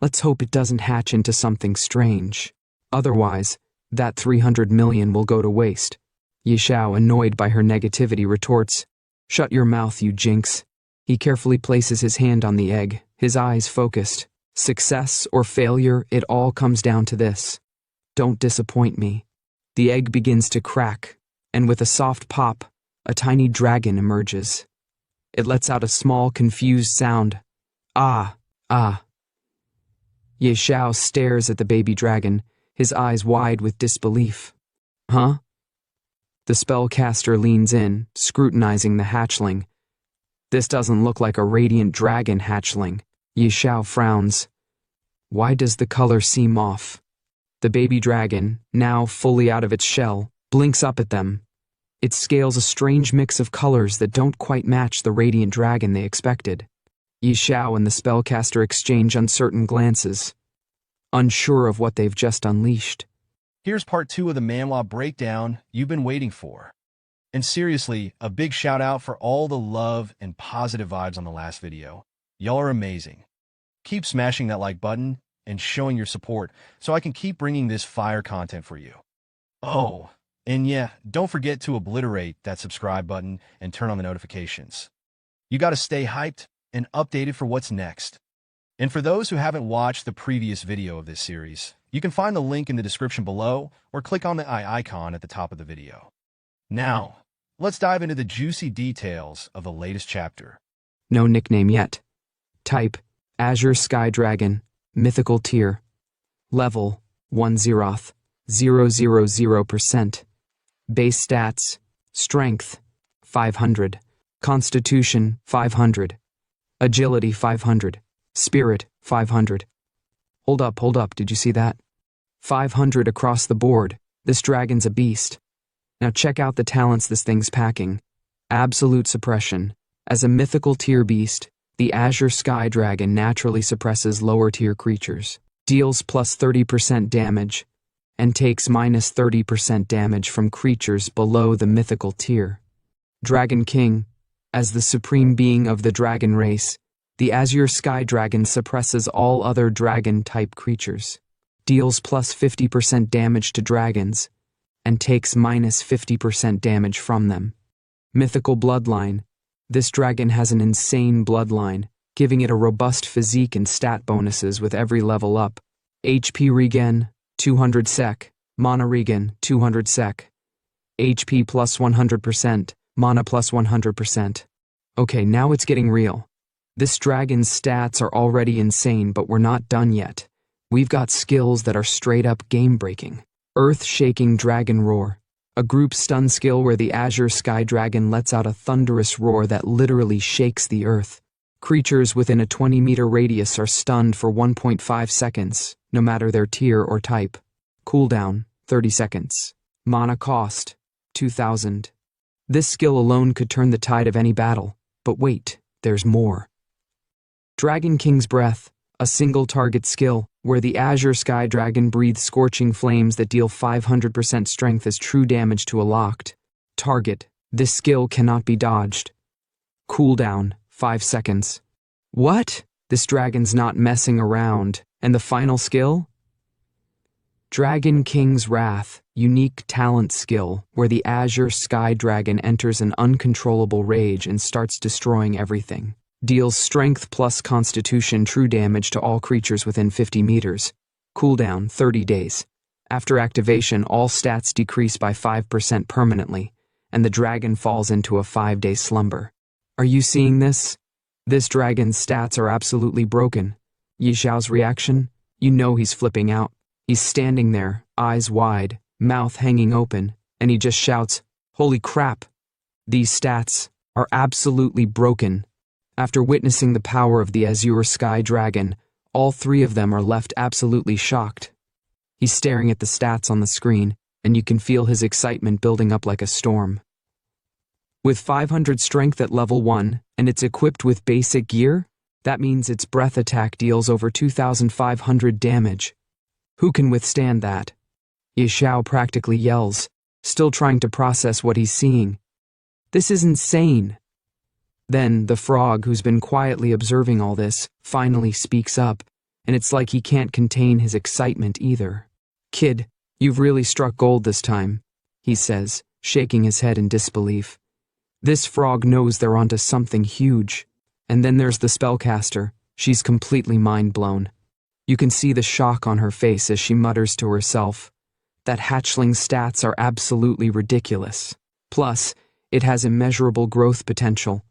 "Let's hope it doesn't hatch into something strange. Otherwise, that 300 million will go to waste." Ye Xiao, annoyed by her negativity, retorts, "Shut your mouth, you jinx." He carefully places his hand on the egg, his eyes focused. Success or failure, it all comes down to this. Don't disappoint me. The egg begins to crack, and with a soft pop, a tiny dragon emerges. It lets out a small, confused sound. "Ah, ah." Ye Xiao stares at the baby dragon, his eyes wide with disbelief. "Huh?" The spellcaster leans in, scrutinizing the hatchling. "This doesn't look like a radiant dragon hatchling." Ye Xiao frowns. "Why does the color seem off?" The baby dragon, now fully out of its shell, blinks up at them. It scales a strange mix of colors that don't quite match the radiant dragon they expected. Ye Xiao and the spellcaster exchange uncertain glances. unsure of what they've just unleashed. Here's part 2 of the manhwa breakdown you've been waiting for. And seriously, a big shout out for all the love and positive vibes on the last video. Y'all are amazing. Keep smashing that like button and showing your support so I can keep bringing this fire content for you. Oh, and yeah, don't forget to obliterate that subscribe button and turn on the notifications. You gotta stay hyped and updated for what's next. And for those who haven't watched the previous video of this series, you can find the link in the description below or click on the eye icon at the top of the video. Now, let's dive into the juicy details of the latest chapter. No nickname yet. Type, Azure Sky Dragon, Mythical Tier. Level, 1 Zeroth, 000%. Base stats, Strength, 500. Constitution, 500. Agility, 500. Spirit, 500. Hold up, did you see that? 500 across the board. This dragon's a beast. Now check out the talents this thing's packing. Absolute suppression. As a mythical tier beast, the Azure Sky Dragon naturally suppresses lower tier creatures, deals plus 30% damage, and takes minus 30% damage from creatures below the mythical tier. Dragon King. As the supreme being of the dragon race, the Azure Sky Dragon suppresses all other dragon-type creatures, deals plus 50% damage to dragons, and takes minus 50% damage from them. Mythical Bloodline. This dragon has an insane bloodline, giving it a robust physique and stat bonuses with every level up. HP regen, 200 sec, mana regen, 200 sec. HP plus 100%, mana plus 100%. Okay, now it's getting real. This dragon's stats are already insane, but we're not done yet. We've got skills that are straight up game-breaking. Earth-shaking Dragon Roar. A group stun skill where the Azure Sky Dragon lets out a thunderous roar that literally shakes the earth. Creatures within a 20-meter radius are stunned for 1.5 seconds, no matter their tier or type. Cooldown, 30 seconds. Mana cost, 2,000. This skill alone could turn the tide of any battle. But wait, there's more. Dragon King's Breath. A single target skill, where the Azure Sky Dragon breathes scorching flames that deal 500% strength as true damage to a locked target. This skill cannot be dodged. Cooldown, 5 seconds. What? This dragon's not messing around. And the final skill? Dragon King's Wrath. Unique talent skill, where the Azure Sky Dragon enters an uncontrollable rage and starts destroying everything. Deals strength plus constitution true damage to all creatures within 50 meters. Cooldown, 30 days. After activation, all stats decrease by 5% permanently, and the dragon falls into a 5-day slumber. Are you seeing this? This dragon's stats are absolutely broken. Xiao's reaction? You know he's flipping out. He's standing there, eyes wide, mouth hanging open, and he just shouts, "Holy crap! These stats are absolutely broken." After witnessing the power of the Azure Sky Dragon, all three of them are left absolutely shocked. He's staring at the stats on the screen, and you can feel his excitement building up like a storm. With 500 strength at level 1, and it's equipped with basic gear, that means its breath attack deals over 2,500 damage. Who can withstand that? Xiao practically yells, still trying to process what he's seeing. This is insane. Then, the frog, who's been quietly observing all this, finally speaks up, and it's like he can't contain his excitement either. "Kid, you've really struck gold this time," he says, shaking his head in disbelief. This frog knows they're onto something huge. And then there's the spellcaster. She's completely mind-blown. You can see the shock on her face as she mutters to herself. That hatchling stats are absolutely ridiculous. Plus, it has immeasurable growth potential.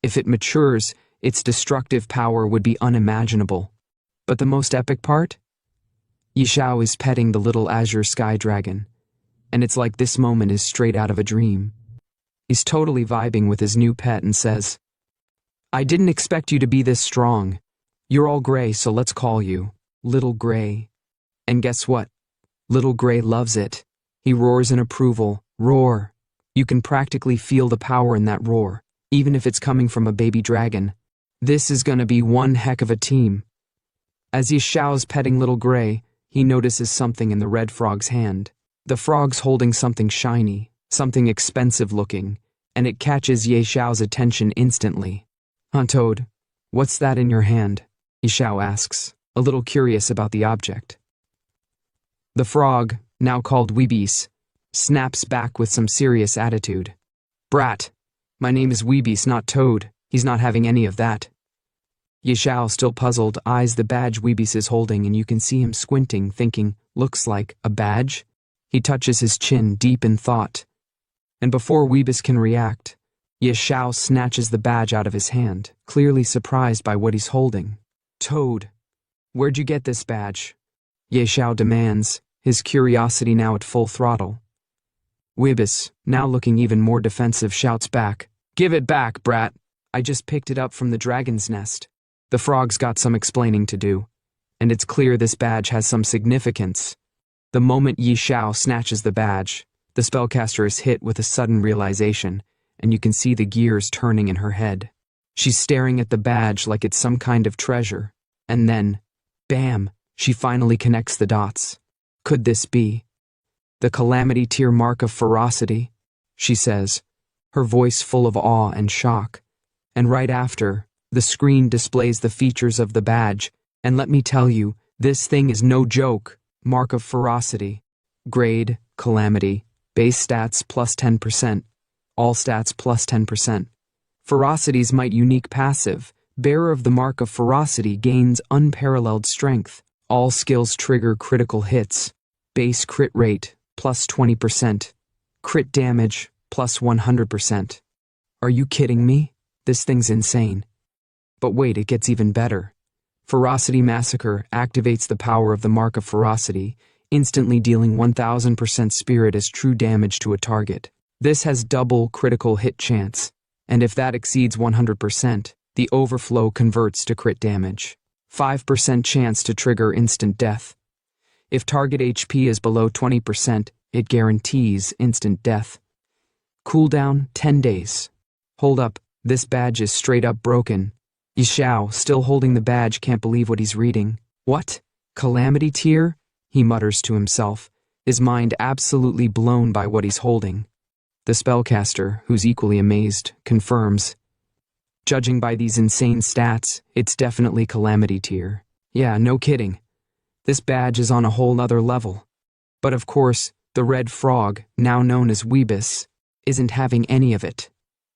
If it matures, its destructive power would be unimaginable. But the most epic part? Xiao is petting the little Azure Sky Dragon, and it's like this moment is straight out of a dream. He's totally vibing with his new pet and says, "I didn't expect you to be this strong. You're all gray, so let's call you Little Gray." And guess what? Little Gray loves it. He roars in approval. Roar. You can practically feel the power in that roar, even if it's coming from a baby dragon. This is gonna be one heck of a team. As Xiao's petting little gray, he notices something in the red frog's hand. The frog's holding something shiny, something expensive looking, and it catches Xiao's attention instantly. "Huh, Toad, what's that in your hand?" Xiao asks, a little curious about the object. The frog, now called Weebis, snaps back with some serious attitude. "Brat, my name is Weebis, not Toad. He's not having any of that." Xiao, still puzzled, eyes the badge Weebis is holding, and you can see him squinting, thinking, looks like a badge? He touches his chin, deep in thought. And before Weebis can react, Xiao snatches the badge out of his hand, clearly surprised by what he's holding. "Toad, where'd you get this badge?" Xiao demands, his curiosity now at full throttle. Weebis, now looking even more defensive, shouts back, "Give it back, brat. I just picked it up from the dragon's nest." The frog's got some explaining to do, and it's clear this badge has some significance. The moment Xiao snatches the badge, the spellcaster is hit with a sudden realization, and you can see the gears turning in her head. She's staring at the badge like it's some kind of treasure, and then, bam, she finally connects the dots. Could this be the Calamity Tier mark of ferocity? She says, her voice full of awe and shock. And right after, the screen displays the features of the badge, and let me tell you, this thing is no joke. Mark of ferocity. Grade, calamity. Base stats plus 10%. All stats plus 10%. Ferocity's might unique passive. Bearer of the mark of ferocity gains unparalleled strength. All skills trigger critical hits. Base crit rate plus 20%. Crit damage plus 100%. Are you kidding me? This thing's insane. But wait, it gets even better. Ferocity Massacre activates the power of the Mark of Ferocity, instantly dealing 1000% spirit as true damage to a target. This has double critical hit chance, and if that exceeds 100%, the overflow converts to crit damage. 5% chance to trigger instant death. If target HP is below 20%, it guarantees instant death. Cooldown 10 days. Hold up, this badge is straight up broken. Xiao, still holding the badge, can't believe what he's reading. What? Calamity Tier? He mutters to himself, his mind absolutely blown by what he's holding. The spellcaster, who's equally amazed, confirms. Judging by these insane stats, it's definitely Calamity Tier. Yeah, no kidding. This badge is on a whole other level. But of course, the red frog, now known as Weebis, isn't having any of it.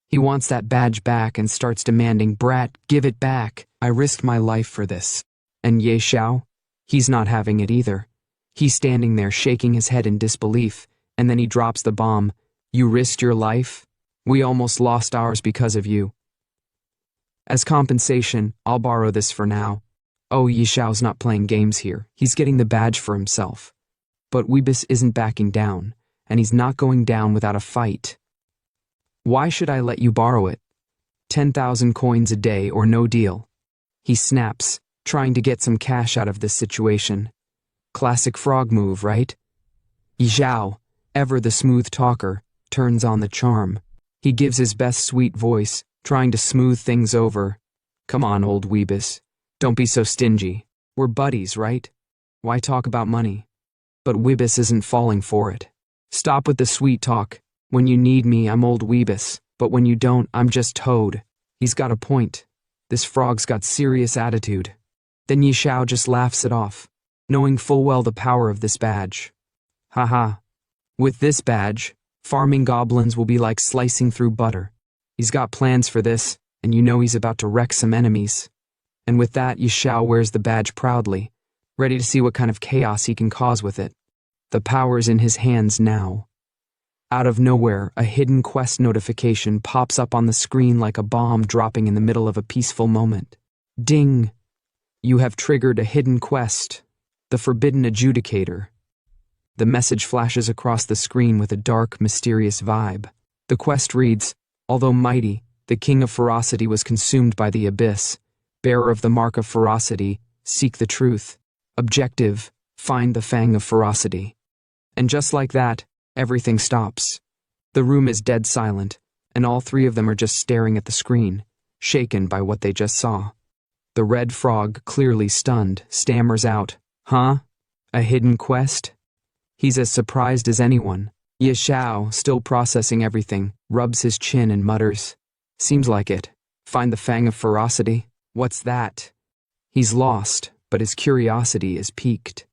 He wants that badge back and starts demanding, "Brat, give it back. I risked my life for this." And Xiao? He's not having it either. He's standing there shaking his head in disbelief, and then he drops the bomb. "You risked your life? We almost lost ours because of you. As compensation, I'll borrow this for now." Oh, Xiao's not playing games here. He's getting the badge for himself. But Weebis isn't backing down, and he's not going down without a fight. "Why should I let you borrow it? 10,000 coins a day or no deal." He snaps, trying to get some cash out of this situation. Classic frog move, right? Xiao, ever the smooth talker, turns on the charm. He gives his best sweet voice, trying to smooth things over. "Come on, old Weebis. Don't be so stingy. We're buddies, right? Why talk about money?" But Weebis isn't falling for it. "Stop with the sweet talk. When you need me, I'm old Weebis, but when you don't, I'm just Toad." He's got a point. This frog's got serious attitude. Then Xiao just laughs it off, knowing full well the power of this badge. Haha. With this badge, farming goblins will be like slicing through butter. He's got plans for this, and you know he's about to wreck some enemies. And with that, Xiao wears the badge proudly, ready to see what kind of chaos he can cause with it. The power's in his hands now. Out of nowhere, a hidden quest notification pops up on the screen like a bomb dropping in the middle of a peaceful moment. Ding! You have triggered a hidden quest, the Forbidden Adjudicator. The message flashes across the screen with a dark, mysterious vibe. The quest reads, "Although mighty, the King of Ferocity was consumed by the abyss. Bearer of the Mark of Ferocity, seek the truth. Objective, find the Fang of Ferocity." And just like that, everything stops. The room is dead silent, and all three of them are just staring at the screen, shaken by what they just saw. The red frog, clearly stunned, stammers out, "Huh? A hidden quest?" He's as surprised as anyone. Xiao, still processing everything, rubs his chin and mutters, "Seems like it. Find the fang of ferocity? What's that?" He's lost, but his curiosity is piqued.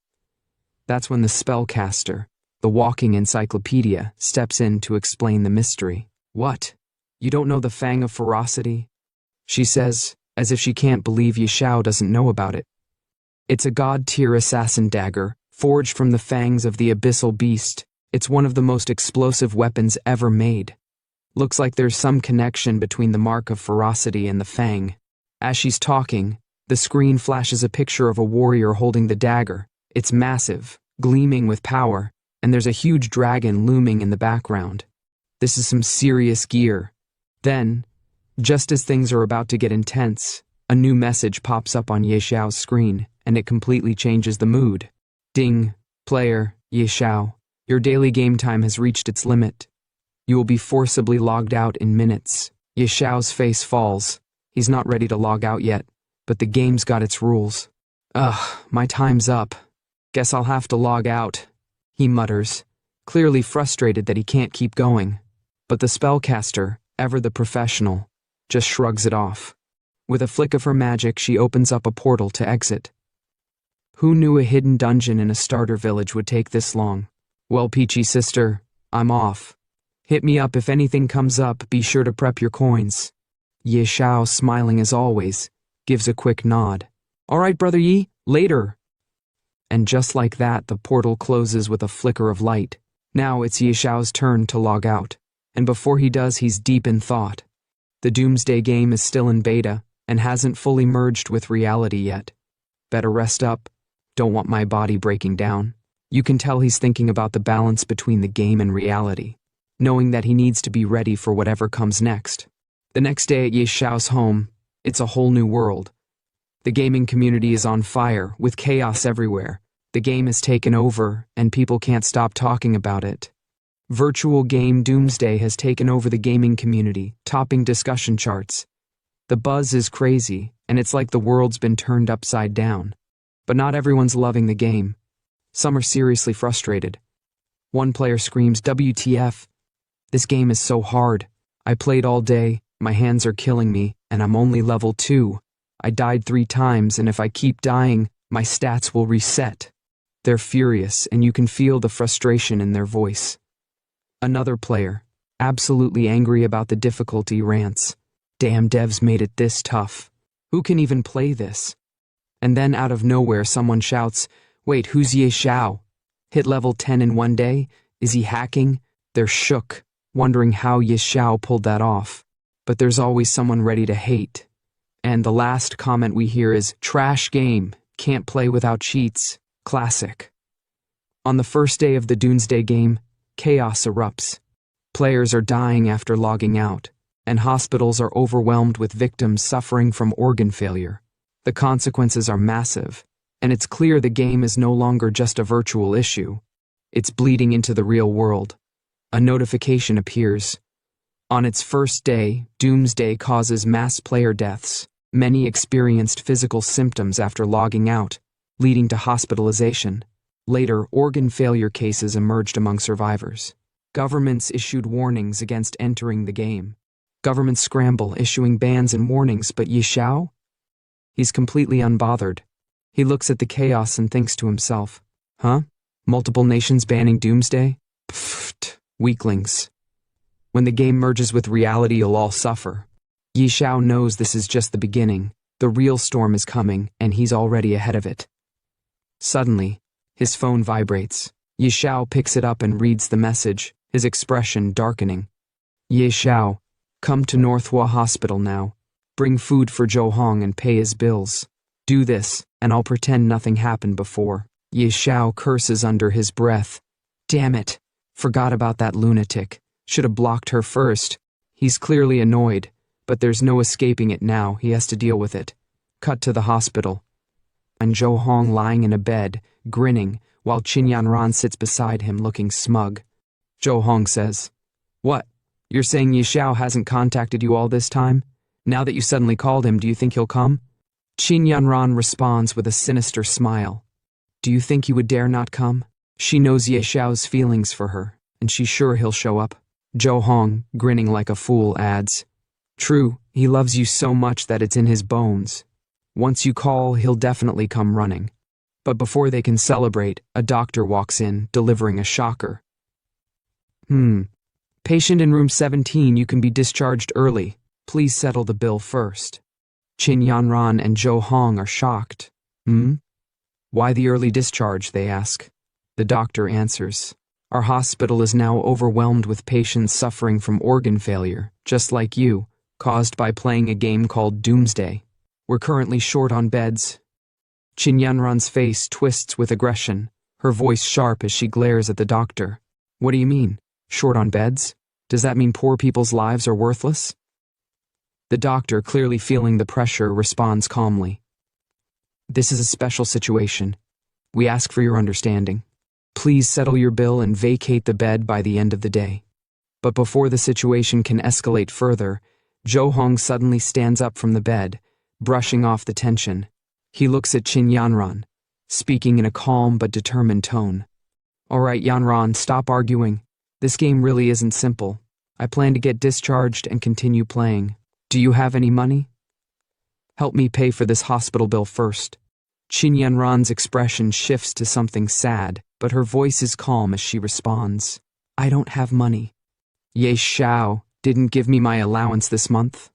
That's when the spellcaster, the walking encyclopedia, steps in to explain the mystery. "What? You don't know the fang of ferocity?" she says, as if she can't believe Xiao doesn't know about it. It's a god-tier assassin dagger, forged from the fangs of the abyssal beast. It's one of the most explosive weapons ever made. Looks like there's some connection between the mark of ferocity and the fang. As she's talking, the screen flashes a picture of a warrior holding the dagger. It's massive, gleaming with power, and there's a huge dragon looming in the background. This is some serious gear. Then, just as things are about to get intense, a new message pops up on Xiao's screen, and it completely changes the mood. "Ding, player, Xiao, your daily game time has reached its limit. You will be forcibly logged out in minutes." Xiao's face falls. He's not ready to log out yet, but the game's got its rules. "Ugh, my time's up. Guess I'll have to log out," he mutters, clearly frustrated that he can't keep going. But the spellcaster, ever the professional, just shrugs it off. With a flick of her magic, she opens up a portal to exit. Who knew a hidden dungeon in a starter village would take this long? "Well, Peachy sister, I'm off. Hit me up if anything comes up, be sure to prep your coins." Xiao, smiling as always, gives a quick nod. "All right, brother Yi, later." And just like that, the portal closes with a flicker of light. Now it's Xiao's turn to log out, and before he does, he's deep in thought. The Doomsday game is still in beta, and hasn't fully merged with reality yet. Better rest up. Don't want my body breaking down. You can tell he's thinking about the balance between the game and reality, knowing that he needs to be ready for whatever comes next. The next day at Xiao's home, it's a whole new world. The gaming community is on fire, with chaos everywhere. The game has taken over, and people can't stop talking about it. Virtual game Doomsday has taken over the gaming community, topping discussion charts. The buzz is crazy, and it's like the world's been turned upside down. But not everyone's loving the game. Some are seriously frustrated. One player screams, "WTF? This game is so hard. I played all day, my hands are killing me, and I'm only level 2. I died 3 times, and if I keep dying, my stats will reset." They're furious, and you can feel the frustration in their voice. Another player, absolutely angry about the difficulty, rants, "Damn devs made it this tough. Who can even play this?" And then out of nowhere someone shouts, "Wait, who's Xiao? Hit level 10 in one day? Is he hacking?" They're shook, wondering how Xiao pulled that off. But there's always someone ready to hate. And the last comment we hear is, "Trash game, can't play without cheats, classic." On the first day of the Doomsday game, chaos erupts. Players are dying after logging out, and hospitals are overwhelmed with victims suffering from organ failure. The consequences are massive, and it's clear the game is no longer just a virtual issue. It's bleeding into the real world. A notification appears. On its first day, Doomsday causes mass player deaths. Many experienced physical symptoms after logging out, leading to hospitalization. Later, organ failure cases emerged among survivors. Governments issued warnings against entering the game. Governments scramble, issuing bans and warnings, but Xiao? He's completely unbothered. He looks at the chaos and thinks to himself, "Huh? Multiple nations banning Doomsday? Pfft, weaklings. When the game merges with reality, you'll all suffer." Xiao knows this is just the beginning. The real storm is coming, and he's already ahead of it. Suddenly, his phone vibrates. Xiao picks it up and reads the message, his expression darkening. "Xiao, come to Manhwa Hospital now. Bring food for Zhou Hong and pay his bills. Do this, and I'll pretend nothing happened before." Xiao curses under his breath. Damn it, forgot about that lunatic. Should have blocked her first. He's clearly annoyed, but there's no escaping it now, he has to deal with it. Cut to the hospital. And Zhou Hong lying in a bed, grinning, while Qin Yanran sits beside him looking smug. Zhou Hong says, "What? You're saying Xiao hasn't contacted you all this time? Now that you suddenly called him, do you think he'll come?" Qin Yanran responds with a sinister smile. Do you think he would dare not come? She knows Ye Xiao's feelings for her, and she's sure he'll show up. Zhou Hong, grinning like a fool, adds, True, he loves you so much that it's in his bones. Once you call, he'll definitely come running. But before they can celebrate, a doctor walks in, delivering a shocker. Patient in room 17, you can be discharged early. Please settle the bill first. Qin Yanran and Zhou Hong are shocked. Why the early discharge, they ask. The doctor answers, Our hospital is now overwhelmed with patients suffering from organ failure, just like you, caused by playing a game called Doomsday. We're currently short on beds. Qin Yanran's face twists with aggression, her voice sharp as she glares at the doctor. What do you mean? Short on beds? Does that mean poor people's lives are worthless? The doctor, clearly feeling the pressure, responds calmly. This is a special situation. We ask for your understanding. Please settle your bill and vacate the bed by the end of the day. But before the situation can escalate further, Zhou Hong suddenly stands up from the bed, brushing off the tension. He looks at Qin Yanran, speaking in a calm but determined tone. All right, Yanran, stop arguing. This game really isn't simple. I plan to get discharged and continue playing. Do you have any money? Help me pay for this hospital bill first. Qin Yanran's expression shifts to something sad, but her voice is calm as she responds. I don't have money. Ye Xiao didn't give me my allowance this month.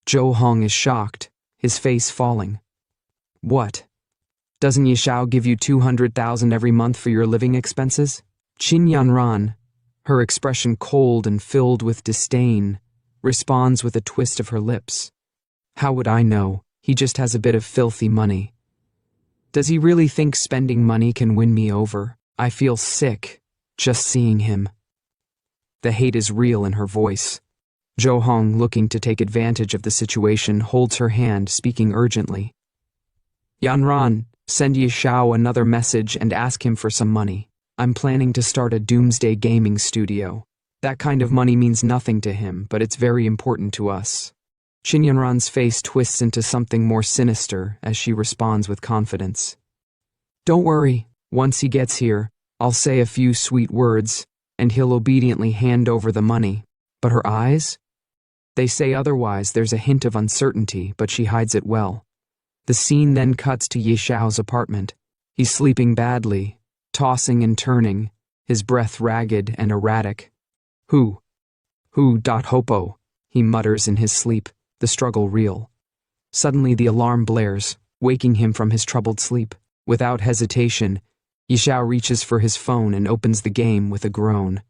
Zhou Hong is shocked, his face falling. What? Doesn't Ye Xiao give you 200,000 every month for your living expenses? Qin Yanran, her expression cold and filled with disdain, responds with a twist of her lips. How would I know? He just has a bit of filthy money. Does he really think spending money can win me over? I feel sick, just seeing him. The hate is real in her voice. Zhou Hong, looking to take advantage of the situation, holds her hand, speaking urgently. Yanran, send Ye Xiao another message and ask him for some money. I'm planning to start a doomsday gaming studio. That kind of money means nothing to him, but it's very important to us. Qin Yanran's face twists into something more sinister as she responds with confidence. Don't worry, once he gets here, I'll say a few sweet words, and he'll obediently hand over the money. But her eyes? They say otherwise. There's a hint of uncertainty, but she hides it well. The scene then cuts to Ye Xiao's apartment. He's sleeping badly, tossing and turning, his breath ragged and erratic. Who? Hopo, he mutters in his sleep, the struggle real. Suddenly the alarm blares, waking him from his troubled sleep. Without hesitation, Ye Xiao reaches for his phone and opens the game with a groan.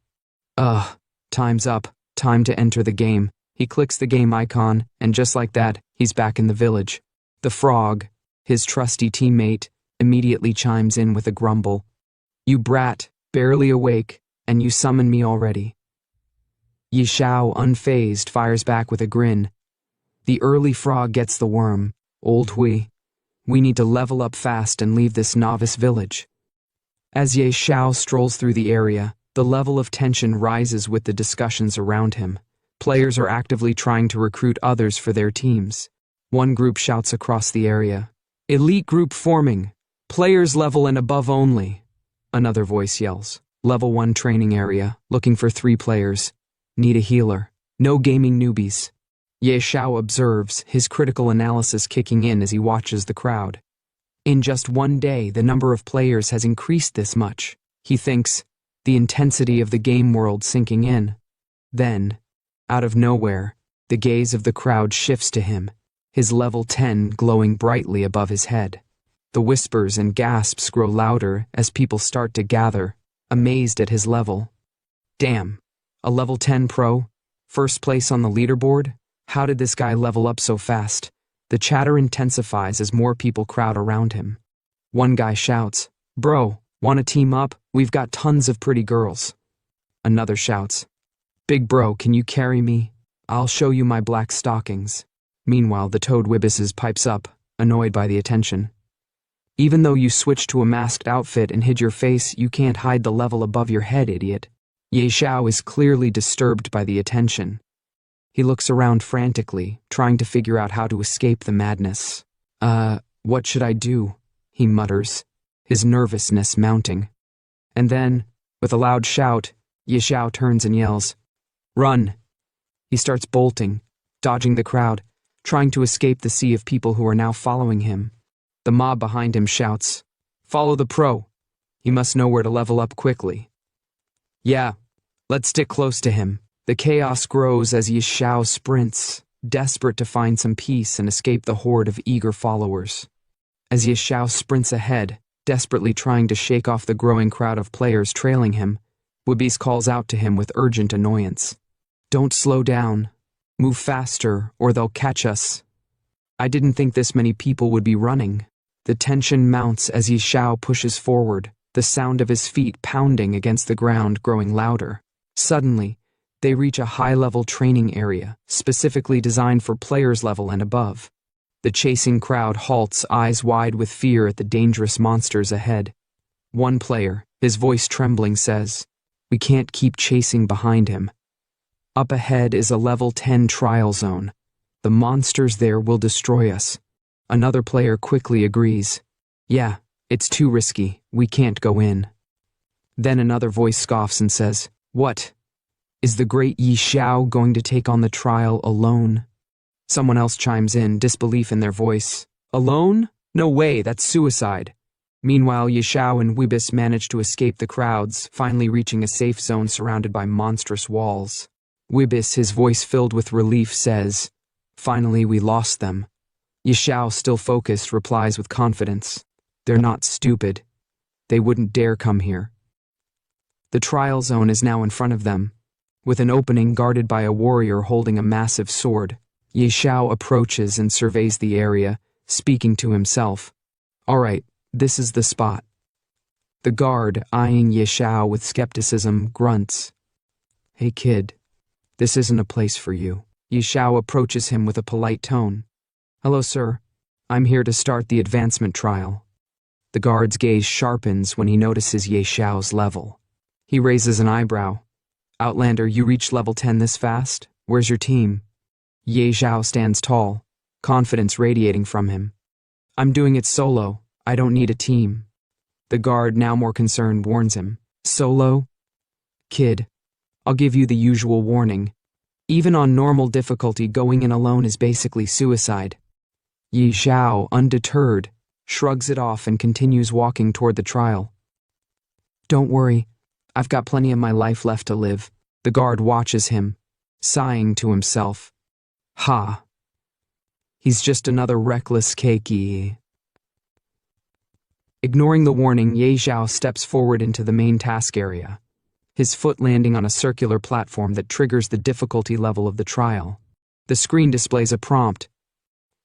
Time's up, time to enter the game. He clicks the game icon, and just like that, he's back in the village. The frog, his trusty teammate, immediately chimes in with a grumble. You brat, barely awake, and you summon me already. Ye Xiao, unfazed, fires back with a grin. The early frog gets the worm. Old Hui. We need to level up fast and leave this novice village. As Ye Xiao strolls through the area, the level of tension rises with the discussions around him. Players are actively trying to recruit others for their teams. One group shouts across the area, Elite group forming. Players level and above only. Another voice yells, Level 1 training area, looking for 3 players. Need a healer. No gaming newbies. Ye Xiao observes, his critical analysis kicking in as he watches the crowd. In just one day, the number of players has increased this much. He thinks, the intensity of the game world sinking in. Then, out of nowhere, the gaze of the crowd shifts to him, his level 10 glowing brightly above his head. The whispers and gasps grow louder as people start to gather, amazed at his level. Damn, a level 10 pro? First place on the leaderboard? How did this guy level up so fast? The chatter intensifies as more people crowd around him. One guy shouts, Bro, wanna team up? We've got tons of pretty girls. Another shouts, Big bro, can you carry me? I'll show you my black stockings. Meanwhile, the Toad Wibbises pipes up, annoyed by the attention. Even though you switched to a masked outfit and hid your face, you can't hide the level above your head, idiot. Ye Xiao is clearly disturbed by the attention. He looks around frantically, trying to figure out how to escape the madness. What should I do? He mutters, his nervousness mounting. And then, with a loud shout, Xiao turns and yells, "Run!" He starts bolting, dodging the crowd, trying to escape the sea of people who are now following him. The mob behind him shouts, "Follow the pro!" He must know where to level up quickly. Yeah, let's stick close to him. The chaos grows as Xiao sprints, desperate to find some peace and escape the horde of eager followers. As Xiao sprints ahead, desperately trying to shake off the growing crowd of players trailing him, Wibis calls out to him with urgent annoyance. "Don't slow down. Move faster, or they'll catch us." I didn't think this many people would be running. The tension mounts as Xiao pushes forward, the sound of his feet pounding against the ground growing louder. Suddenly, they reach a high-level training area, specifically designed for players level and above. The chasing crowd halts, eyes wide with fear at the dangerous monsters ahead. One player, his voice trembling, says, "We can't keep chasing behind him. Up ahead is a level 10 trial zone. The monsters there will destroy us." Another player quickly agrees. "Yeah, it's too risky. We can't go in." Then another voice scoffs and says, "What? Is the great Xiao going to take on the trial alone?" Someone else chimes in, disbelief in their voice. "Alone? No way, that's suicide." Meanwhile, Xiao and Wibis manage to escape the crowds, finally reaching a safe zone surrounded by monstrous walls. Wibis, his voice filled with relief, says, "Finally, we lost them." Xiao, still focused, replies with confidence, "They're not stupid. They wouldn't dare come here." The trial zone is now in front of them, with an opening guarded by a warrior holding a massive sword. Xiao approaches and surveys the area, speaking to himself. "All right, this is the spot." The guard, eyeing Xiao with skepticism, grunts. "Hey kid, this isn't a place for you." Xiao approaches him with a polite tone. "Hello, sir. I'm here to start the advancement trial." The guard's gaze sharpens when he notices Xiao's level. He raises an eyebrow. "Outlander, you reached level 10 this fast? Where's your team?" Xiao stands tall, confidence radiating from him. "I'm doing it solo. I don't need a team." The guard, now more concerned, warns him. "Solo? Kid, I'll give you the usual warning. Even on normal difficulty, going in alone is basically suicide." Xiao, undeterred, shrugs it off and continues walking toward the trial. "Don't worry, I've got plenty of my life left to live." The guard watches him, sighing to himself. Ha! He's just another reckless keiki. Ignoring the warning, Xiao steps forward into the main task area, his foot landing on a circular platform that triggers the difficulty level of the trial. The screen displays a prompt.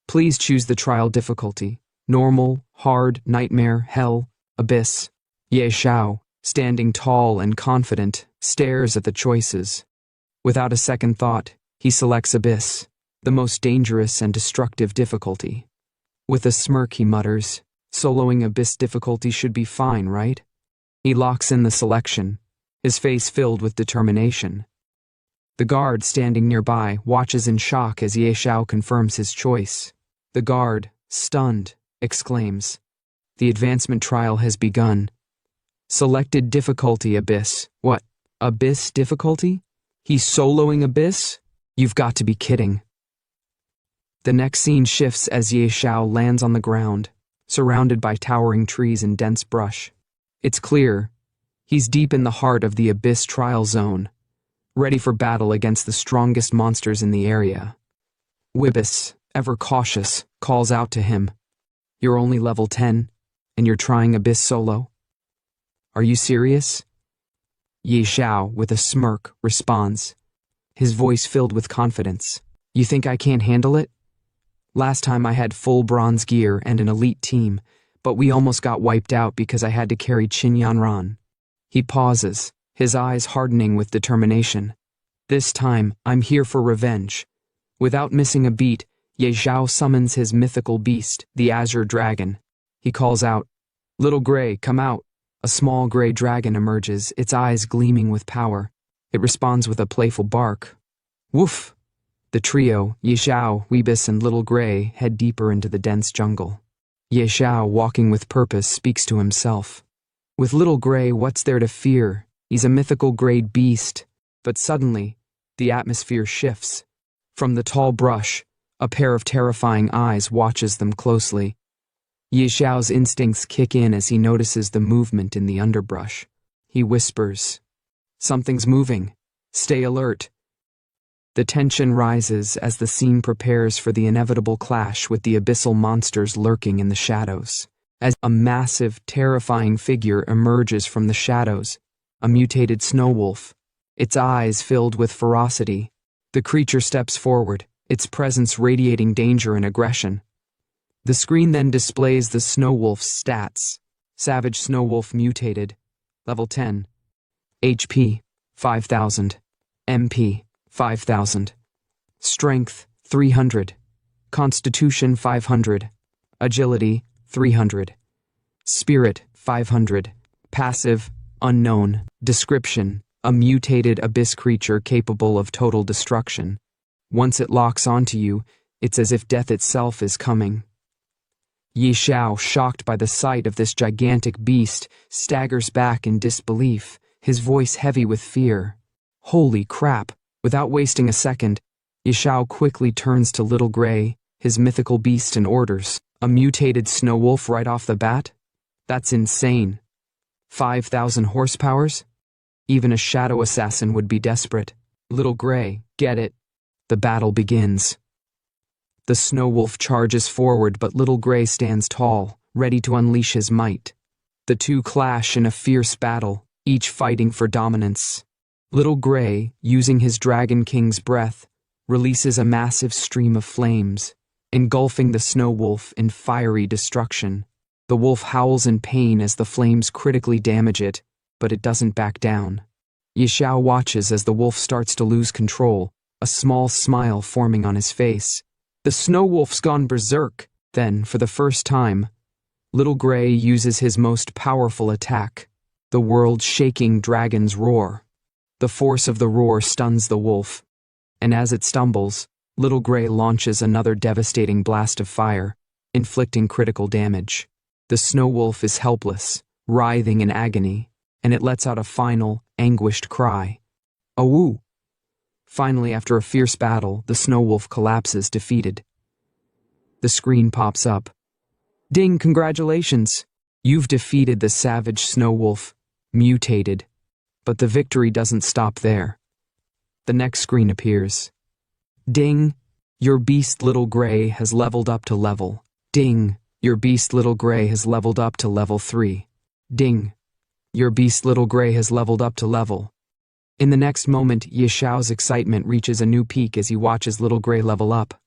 Please choose the trial difficulty: normal, hard, nightmare, hell, abyss. Xiao, standing tall and confident, stares at the choices. Without a second thought, he selects abyss, the most dangerous and destructive difficulty. With a smirk, he mutters, "Soloing abyss difficulty should be fine, right?" He locks in the selection, his face filled with determination. The guard, standing nearby, watches in shock as Xiao confirms his choice. The guard, stunned, exclaims, "The advancement trial has begun. Selected difficulty abyss." "What? Abyss difficulty? He's soloing abyss? You've got to be kidding." The next scene shifts as Xiao lands on the ground, surrounded by towering trees and dense brush. It's clear he's deep in the heart of the abyss trial zone, ready for battle against the strongest monsters in the area. Wibis, ever cautious, calls out to him, "You're only level 10, and you're trying abyss solo? Are you serious?" Xiao, with a smirk, responds, his voice filled with confidence. "You think I can't handle it? Last time I had full bronze gear and an elite team, but we almost got wiped out because I had to carry Qin Yanran." He pauses, his eyes hardening with determination. "This time, I'm here for revenge." Without missing a beat, Xiao summons his mythical beast, the Azure Dragon. He calls out, "Little Gray, come out." A small gray dragon emerges, its eyes gleaming with power. It responds with a playful bark. Woof! The trio, Xiao, Weebus, and Little Gray, head deeper into the dense jungle. Xiao, walking with purpose, speaks to himself. With Little Gray, what's there to fear? He's a mythical grade beast. But suddenly, the atmosphere shifts. From the tall brush, a pair of terrifying eyes watches them closely. Xiao's instincts kick in as he notices the movement in the underbrush. He whispers, "Something's moving. Stay alert." The tension rises as the scene prepares for the inevitable clash with the abyssal monsters lurking in the shadows. As a massive, terrifying figure emerges from the shadows, a mutated snow wolf, its eyes filled with ferocity, the creature steps forward, its presence radiating danger and aggression. The screen then displays the snow wolf's stats. Savage snow wolf mutated, level 10, HP 5000, MP 5000, Strength 300, Constitution 500, Agility 300, Spirit 500, Passive unknown, Description: a mutated abyss creature capable of total destruction. Once it locks onto you, it's as if death itself is coming. Xiao, shocked by the sight of this gigantic beast, staggers back in disbelief, his voice heavy with fear. Holy crap! Without wasting a second, Xiao quickly turns to Little Gray, his mythical beast, and orders, "A mutated snow wolf right off the bat? That's insane. 5,000 horsepowers? Even a shadow assassin would be desperate. Little Gray, get it." The battle begins. The snow wolf charges forward, but Little Gray stands tall, ready to unleash his might. The two clash in a fierce battle, each fighting for dominance. Little Gray, using his Dragon King's breath, releases a massive stream of flames, engulfing the snow wolf in fiery destruction. The wolf howls in pain as the flames critically damage it, but it doesn't back down. Xiao watches as the wolf starts to lose control, a small smile forming on his face. The snow wolf's gone berserk. Then, for the first time, Little Gray uses his most powerful attack, the world-shaking dragon's roar. The force of the roar stuns the wolf, and as it stumbles, Little Gray launches another devastating blast of fire, inflicting critical damage. The snow wolf is helpless, writhing in agony, and it lets out a final, anguished cry. "Awoo!" Finally, after a fierce battle, the snow wolf collapses, defeated. The screen pops up. "Ding, congratulations! You've defeated the savage snow wolf, mutated." But the victory doesn't stop there. The next screen appears. "Ding, your beast Little Gray has leveled up to level. Ding, your beast Little Gray has leveled up to level 3. Ding, your beast Little Gray has leveled up to level." In the next moment, Xiao's excitement reaches a new peak as he watches Little Gray level up.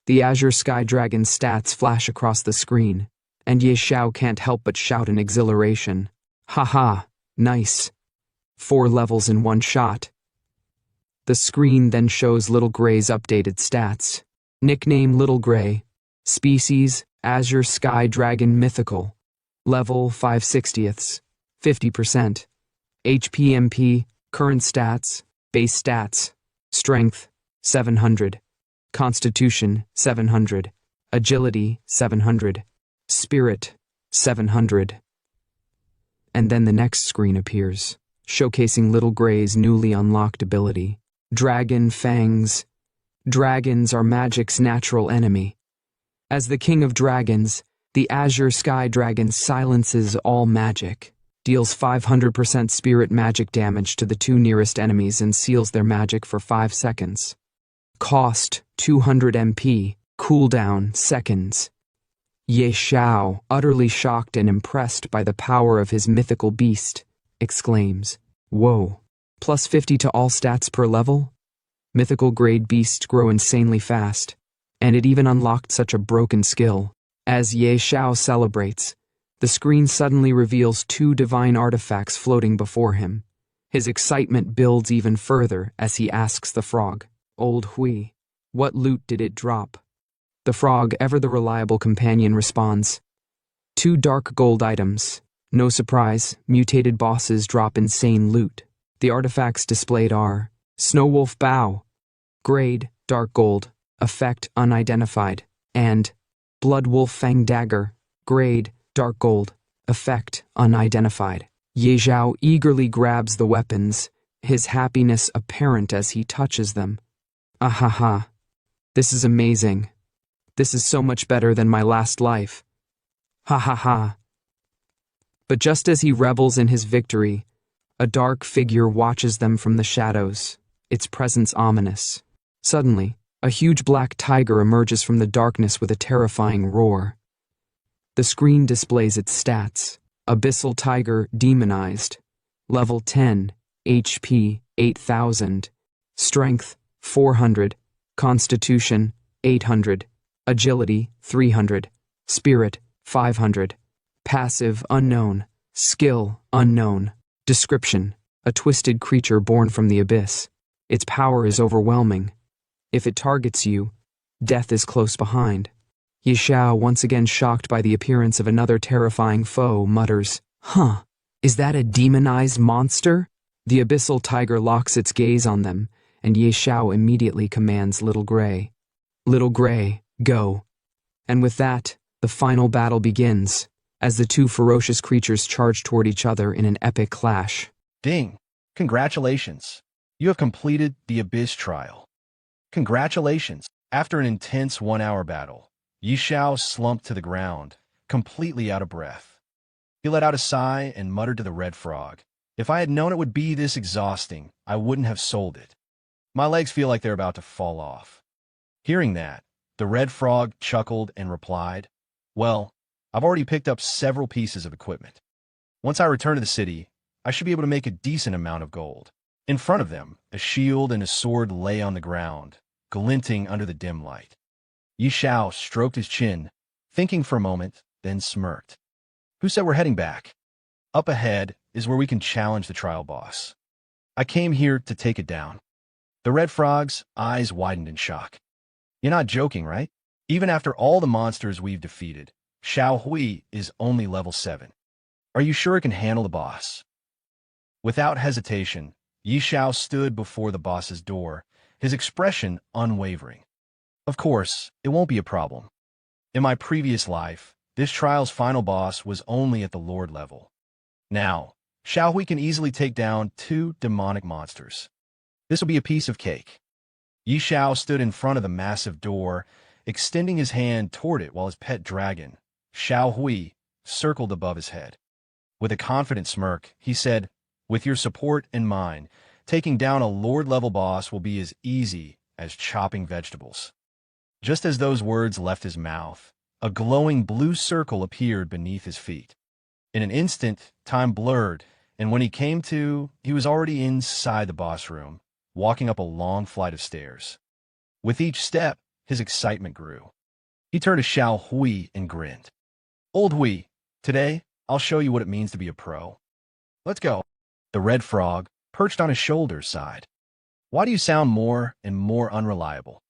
The Azure Sky Dragon's stats flash across the screen, and Xiao can't help but shout in exhilaration. "Haha, nice. 4 levels in one shot." The screen then shows Little Gray's updated stats. Nickname Little Gray. Species Azure Sky Dragon Mythical. Level 5/60ths, 50%. HP/MP, current stats, base stats. Strength 700. Constitution 700. Agility 700. Spirit 700. And then the next screen appears, showcasing Little Gray's newly unlocked ability, Dragon Fangs. Dragons are magic's natural enemy. As the king of dragons, the Azure Sky Dragon silences all magic, deals 500% spirit magic damage to the 2 nearest enemies, and seals their magic for 5 seconds. Cost 200 MP, cooldown seconds. Xiao, utterly shocked and impressed by the power of his mythical beast, exclaims, "Whoa, plus 50 to all stats per level? Mythical grade beasts grow insanely fast, and it even unlocked such a broken skill." As Xiao celebrates, the screen suddenly reveals 2 divine artifacts floating before him. His excitement builds even further as he asks the frog, "Old Hui, what loot did it drop?" The frog, ever the reliable companion, responds, 2 dark gold items. No surprise, mutated bosses drop insane loot. The artifacts displayed are Snow Wolf Bow, grade dark gold, effect unidentified, and Blood Wolf Fang Dagger, grade, dark gold, effect unidentified. Ye Xiao eagerly grabs the weapons, his happiness apparent as he touches them. Ahaha. This is amazing. This is so much better than my last life. Ha ha ha. But just as he revels in his victory, a dark figure watches them from the shadows, its presence ominous. Suddenly, a huge black tiger emerges from the darkness with a terrifying roar. The screen displays its stats. Abyssal Tiger Demonized. Level 10, HP 8000, Strength 400, Constitution 800, Agility 300, Spirit 500, Passive Unknown, Skill Unknown. Description: a twisted creature born from the abyss. Its power is overwhelming. If it targets you, death is close behind. Ye Xiao, once again shocked by the appearance of another terrifying foe, mutters, "Huh, is that a demonized monster?" The abyssal tiger locks its gaze on them, and Ye Xiao immediately commands Little Gray. "Little Gray, go." And with that, the final battle begins, as the two ferocious creatures charge toward each other in an epic clash. Ding! Congratulations! You have completed the Abyss trial. Congratulations! After an intense 1-hour battle, Yi Xiao slumped to the ground, completely out of breath. He let out a sigh and muttered to the red frog, "If I had known it would be this exhausting, I wouldn't have sold it. My legs feel like they're about to fall off." Hearing that, the red frog chuckled and replied, "Well, I've already picked up several pieces of equipment. Once I return to the city, I should be able to make a decent amount of gold." In front of them, a shield and a sword lay on the ground, glinting under the dim light. Yi Xiao stroked his chin, thinking for a moment, then smirked. "Who said we're heading back? Up ahead is where we can challenge the trial boss. I came here to take it down." The red frog's eyes widened in shock. "You're not joking, right? Even after all the monsters we've defeated, Xiao Hui is only level 7. Are you sure it can handle the boss?" Without hesitation, Yi Xiao stood before the boss's door, his expression unwavering. "Of course, it won't be a problem. In my previous life, this trial's final boss was only at the Lord level. Now, Xiao Hui can easily take down 2 demonic monsters. This will be a piece of cake." Yi Xiao stood in front of the massive door, extending his hand toward it while his pet dragon, Xiao Hui, circled above his head. With a confident smirk, he said, "With your support and mine, taking down a Lord-level boss will be as easy as chopping vegetables." Just as those words left his mouth, a glowing blue circle appeared beneath his feet. In an instant, time blurred, and when he came to, he was already inside the boss room, walking up a long flight of stairs. With each step, his excitement grew. He turned to Xiao Hui and grinned. "Old Hui, today, I'll show you what it means to be a pro. Let's go." The red frog, perched on his shoulder, sighed. "Why do you sound more and more unreliable?"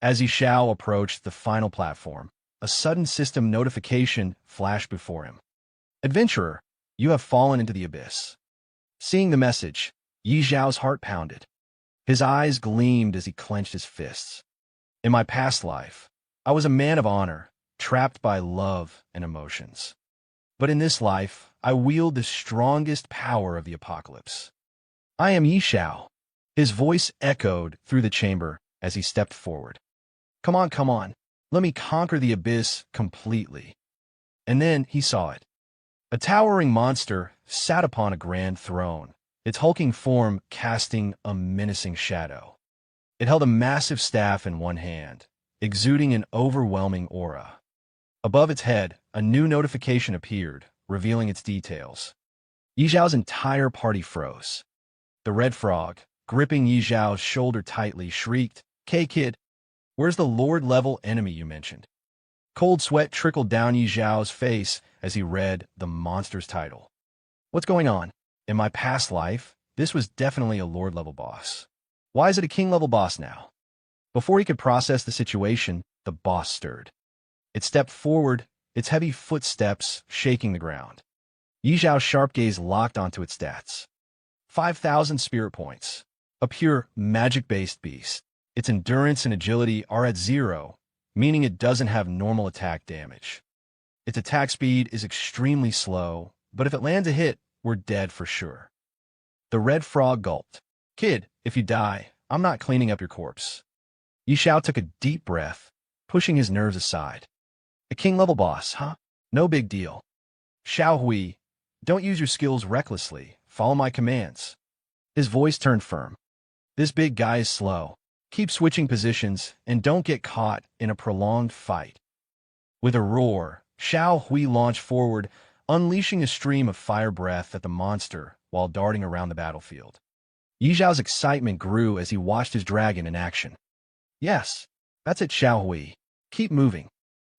As Yi Xiao approached the final platform, a sudden system notification flashed before him. "Adventurer, you have fallen into the abyss." Seeing the message, Yi Xiao's heart pounded. His eyes gleamed as he clenched his fists. "In my past life, I was a man of honor, trapped by love and emotions. But in this life, I wield the strongest power of the apocalypse. I am Yi Xiao." His voice echoed through the chamber as he stepped forward. Come on, let me conquer the abyss completely." And then he saw it. A towering monster sat upon a grand throne, its hulking form casting a menacing shadow. It held a massive staff in one hand, exuding an overwhelming aura. Above its head, a new notification appeared, revealing its details. Yi Xiao's entire party froze. The red frog, gripping Yi Xiao's shoulder tightly, shrieked, "Kid, where's the Lord-level enemy you mentioned?" Cold sweat trickled down Yi Xiao's face as he read the monster's title. "What's going on? In my past life, this was definitely a Lord-level boss. Why is it a King-level boss now?" Before he could process the situation, the boss stirred. It stepped forward, its heavy footsteps shaking the ground. Yi Xiao's sharp gaze locked onto its stats. 5,000 spirit points. A pure, magic-based beast. Its endurance and agility are at 0, meaning it doesn't have normal attack damage. Its attack speed is extremely slow, but if it lands a hit, we're dead for sure. The red frog gulped. Kid, if you die, I'm not cleaning up your corpse. Xiao took a deep breath, pushing his nerves aside. A king-level boss, huh? No big deal. Xiao Hui, don't use your skills recklessly. Follow my commands. His voice turned firm. This big guy is slow. Keep switching positions and don't get caught in a prolonged fight. With a roar, Xiao Hui launched forward, unleashing a stream of fire breath at the monster while darting around the battlefield. Yi Xiao's excitement grew as he watched his dragon in action. Yes, that's it, Xiao Hui. Keep moving.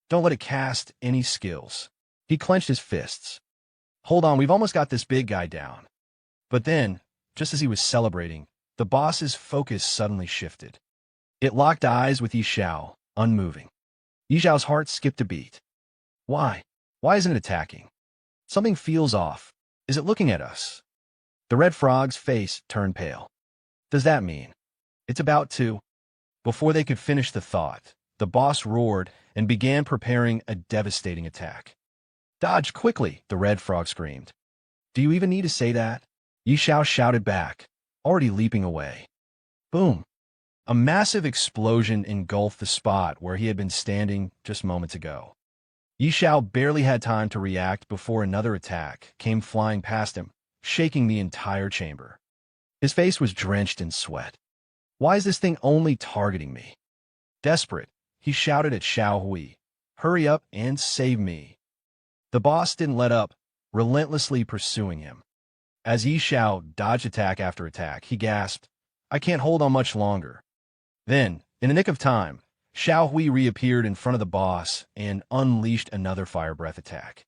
Don't let it cast any skills. He clenched his fists. Hold on, we've almost got this big guy down. But then, just as he was celebrating, the boss's focus suddenly shifted. It locked eyes with Yi Xiao, unmoving. Yi Xiao's heart skipped a beat. Why? Why isn't it attacking? Something feels off. Is it looking at us? The red frog's face turned pale. Does that mean it's about to? Before they could finish the thought, the boss roared and began preparing a devastating attack. Dodge quickly, the red frog screamed. Do you even need to say that? Yi Xiao shouted back, already leaping away. Boom! A massive explosion engulfed the spot where he had been standing just moments ago. Yi Xiao barely had time to react before another attack came flying past him, shaking the entire chamber. His face was drenched in sweat. Why is this thing only targeting me? Desperate, he shouted at Xiao Hui. Hurry up and save me. The boss didn't let up, relentlessly pursuing him. As Yi Xiao dodged attack after attack, he gasped, I can't hold on much longer. Then, in the nick of time, Xiao Hui reappeared in front of the boss and unleashed another fire breath attack.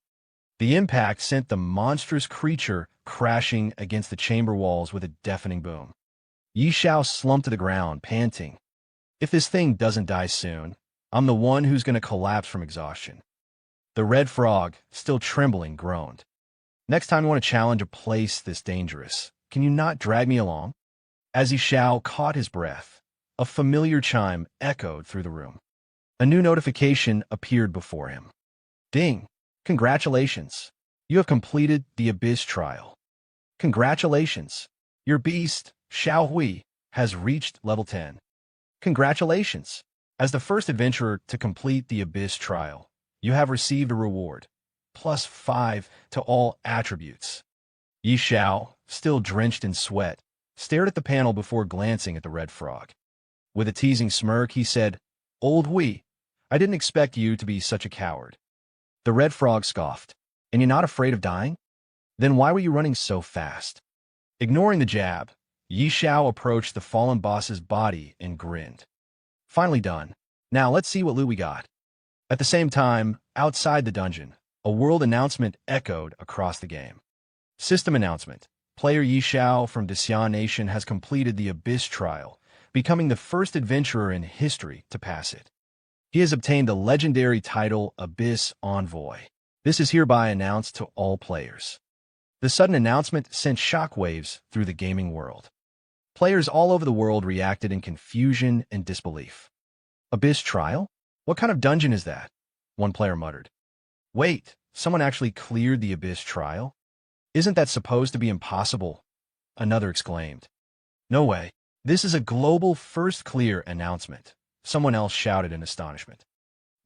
The impact sent the monstrous creature crashing against the chamber walls with a deafening boom. Yi Xiao slumped to the ground, panting. If this thing doesn't die soon, I'm the one who's going to collapse from exhaustion. The red frog, still trembling, groaned. Next time you want to challenge a place this dangerous, can you not drag me along? As Yi Xiao caught his breath, a familiar chime echoed through the room. A new notification appeared before him. Ding! Congratulations! You have completed the Abyss trial. Congratulations! Your beast, Xiao Hui, has reached level 10. Congratulations! As the first adventurer to complete the Abyss trial, you have received a reward, +5 to all attributes. Yi Xiao, still drenched in sweat, stared at the panel before glancing at the red frog. With a teasing smirk, he said, Old Hui, I didn't expect you to be such a coward. The red frog scoffed. And you're not afraid of dying? Then why were you running so fast? Ignoring the jab, Yi Xiao approached the fallen boss's body and grinned. Finally done. Now let's see what loot we got. At the same time, outside the dungeon, a world announcement echoed across the game. System announcement. Player Yi Xiao from the Xiao Nation has completed the Abyss trial, becoming the first adventurer in history to pass it. He has obtained the legendary title Abyss Envoy. This is hereby announced to all players. The sudden announcement sent shockwaves through the gaming world. Players all over the world reacted in confusion and disbelief. Abyss trial? What kind of dungeon is that? One player muttered. Wait, someone actually cleared the Abyss trial? Isn't that supposed to be impossible? Another exclaimed. No way. This is a global first clear announcement, someone else shouted in astonishment.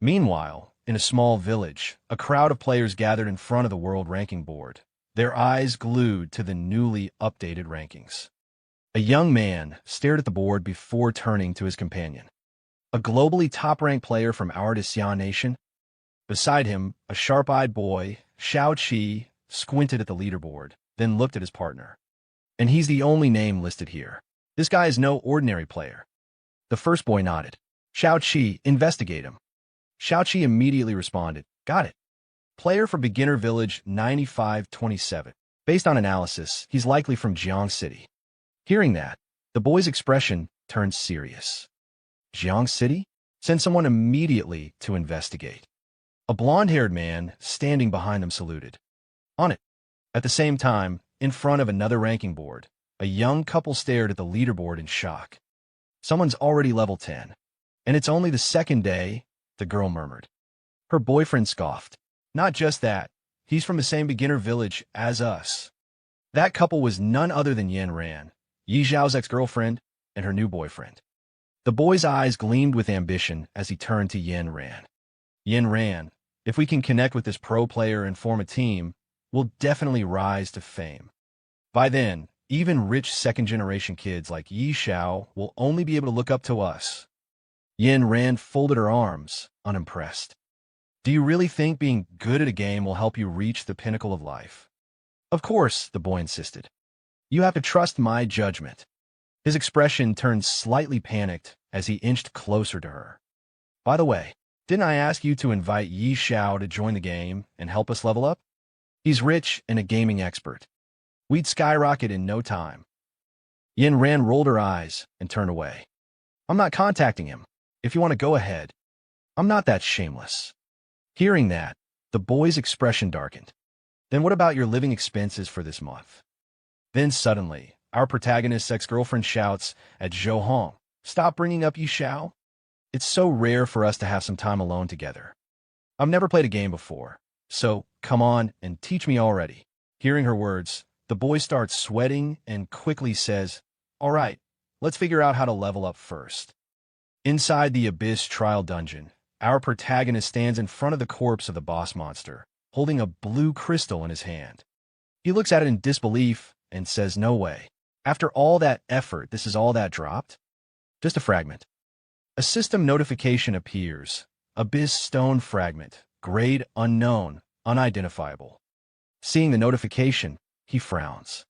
Meanwhile, in a small village, a crowd of players gathered in front of the world ranking board, their eyes glued to the newly updated rankings. A young man stared at the board before turning to his companion. A globally top-ranked player from our Xiao Nation? Beside him, a sharp-eyed boy, Xiao Qi, squinted at the leaderboard, then looked at his partner. And he's the only name listed here. This guy is no ordinary player. The first boy nodded. Xiao Qi, investigate him. Xiao Qi immediately responded, got it. Player for Beginner Village 9527. Based on analysis, he's likely from Jiang City. Hearing that, the boy's expression turned serious. Jiang City? Send someone immediately to investigate. A blonde-haired man standing behind them saluted. On it. At the same time, in front of another ranking board, a young couple stared at the leaderboard in shock. Someone's already level 10. And it's only the second day, the girl murmured. Her boyfriend scoffed. Not just that, he's from the same beginner village as us. That couple was none other than Yin Ran, Yi Zhao's ex-girlfriend, and her new boyfriend. The boy's eyes gleamed with ambition as he turned to Yin Ran. Yin Ran, if we can connect with this pro player and form a team, we'll definitely rise to fame. By then, even rich second-generation kids like Yi Xiao will only be able to look up to us. Yin Ran folded her arms, unimpressed. Do you really think being good at a game will help you reach the pinnacle of life? Of course, the boy insisted. You have to trust my judgment. His expression turned slightly panicked as he inched closer to her. By the way, didn't I ask you to invite Yi Xiao to join the game and help us level up? He's rich and a gaming expert. We'd skyrocket in no time. Yin Ran rolled her eyes and turned away. I'm not contacting him. If you want to go ahead. I'm not that shameless. Hearing that, the boy's expression darkened. Then what about your living expenses for this month? Then suddenly, our protagonist's ex-girlfriend shouts at Zhou Hong, stop bringing up Yi Xiao. It's so rare for us to have some time alone together. I've never played a game before, so come on and teach me already. Hearing her words, the boy starts sweating and quickly says, all right, let's figure out how to level up first. Inside the Abyss trial dungeon, our protagonist stands in front of the corpse of the boss monster, holding a blue crystal in his hand. He looks at it in disbelief and says, no way. After all that effort, this is all that dropped? Just a fragment. A system notification appears. Abyss stone fragment. Grade unknown, unidentifiable. Seeing the notification, he frowns.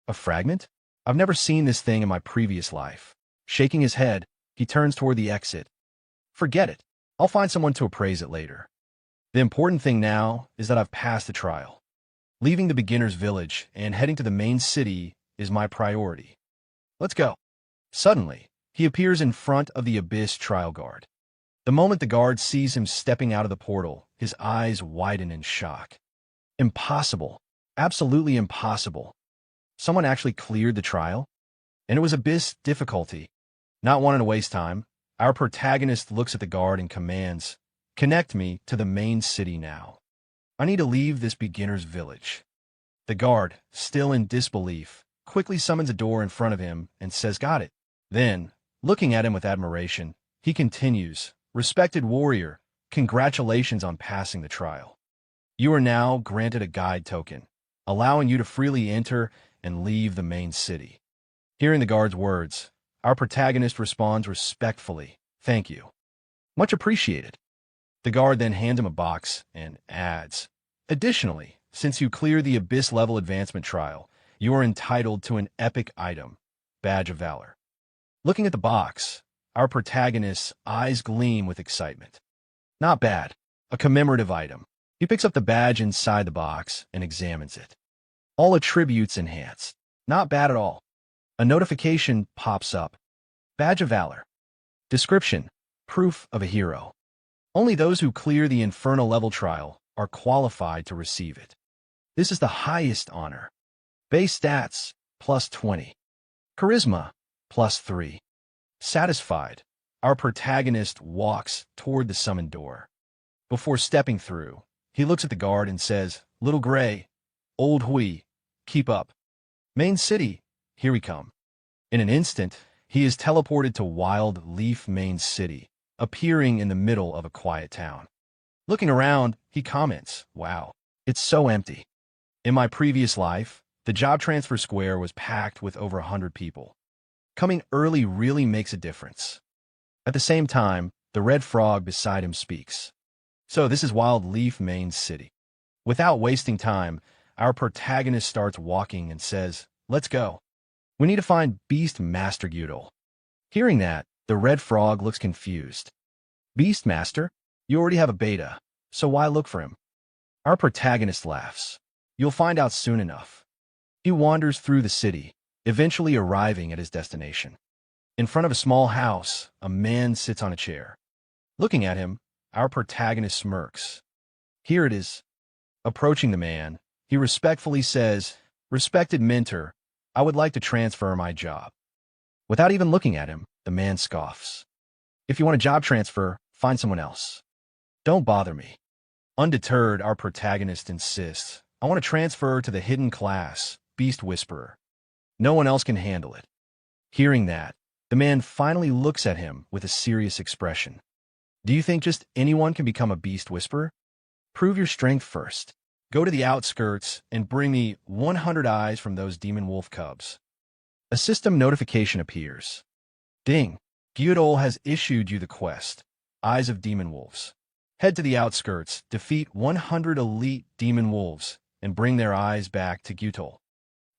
A fragment? I've never seen this thing in my previous life. Shaking his head, he turns toward the exit. Forget it. I'll find someone to appraise it later. The important thing now is that I've passed the trial. Leaving the beginner's village and heading to the main city is my priority. Let's go. Suddenly, he appears in front of the Abyss trial guard. The moment the guard sees him stepping out of the portal, his eyes widen in shock. Impossible. Absolutely impossible. Someone actually cleared the trial? And it was Abyss difficulty. Not wanting to waste time, our protagonist looks at the guard and commands, connect me to the main city now. I need to leave this beginner's village. The guard, still in disbelief, quickly summons a door in front of him and says, got it. Then, looking at him with admiration, he continues, respected warrior, congratulations on passing the trial. You are now granted a guide token, allowing you to freely enter and leave the main city. Hearing the guard's words, our protagonist responds respectfully, thank you. Much appreciated. The guard then hands him a box and adds, additionally, since you clear the Abyss level advancement trial, you are entitled to an epic item, Badge of Valor. Looking at the box, our protagonist's eyes gleam with excitement. Not bad, a commemorative item. He picks up the badge inside the box and examines it. All attributes enhanced. Not bad at all. A notification pops up. Badge of Valor. Description: proof of a hero. Only those who clear the Infernal level trial are qualified to receive it. This is the highest honor. Base stats, plus 20. Charisma, plus 3. Satisfied, our protagonist walks toward the summoned door. Before stepping through, he looks at the guard and says, Little Gray, Old Hui, keep up. Main city, here we come. In an instant, he is teleported to Wild Leaf Main City, appearing in the middle of a quiet town. Looking around, he comments, wow, it's so empty. In my previous life, the job transfer square was packed with over 100 people. Coming early really makes a difference. At the same time, the red frog beside him speaks. So this is Wild Leaf Main City. Without wasting time, our protagonist starts walking and says, let's go. We need to find Beast Master Gyudol. Hearing that, the red frog looks confused. Beast Master? You already have a beta, so why look for him? Our protagonist laughs. You'll find out soon enough. He wanders through the city, eventually arriving at his destination. In front of a small house, a man sits on a chair. Looking at him, our protagonist smirks. Here it is. Approaching the man, he respectfully says, Respected mentor, I would like to transfer my job. Without even looking at him, the man scoffs. If you want a job transfer, find someone else. Don't bother me. Undeterred, our protagonist insists, I want to transfer to the hidden class, Beast Whisperer. No one else can handle it. Hearing that, the man finally looks at him with a serious expression. Do you think just anyone can become a Beast Whisperer? Prove your strength first. Go to the outskirts and bring me 100 eyes from those demon wolf cubs. A system notification appears. Ding! Gyudol has issued you the quest, Eyes of Demon Wolves. Head to the outskirts, defeat 100 elite demon wolves, and bring their eyes back to Gyudol.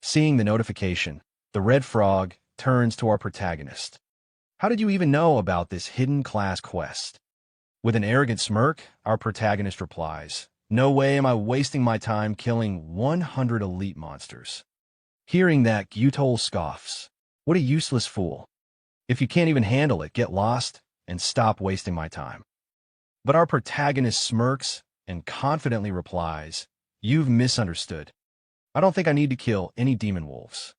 Seeing the notification, the red frog turns to our protagonist. How did you even know about this hidden class quest? With an arrogant smirk, our protagonist replies, No way am I wasting my time killing 100 elite monsters. Hearing that, Gyudol scoffs. What a useless fool. If you can't even handle it, get lost and stop wasting my time. But our protagonist smirks and confidently replies, You've misunderstood. I don't think I need to kill any demon wolves.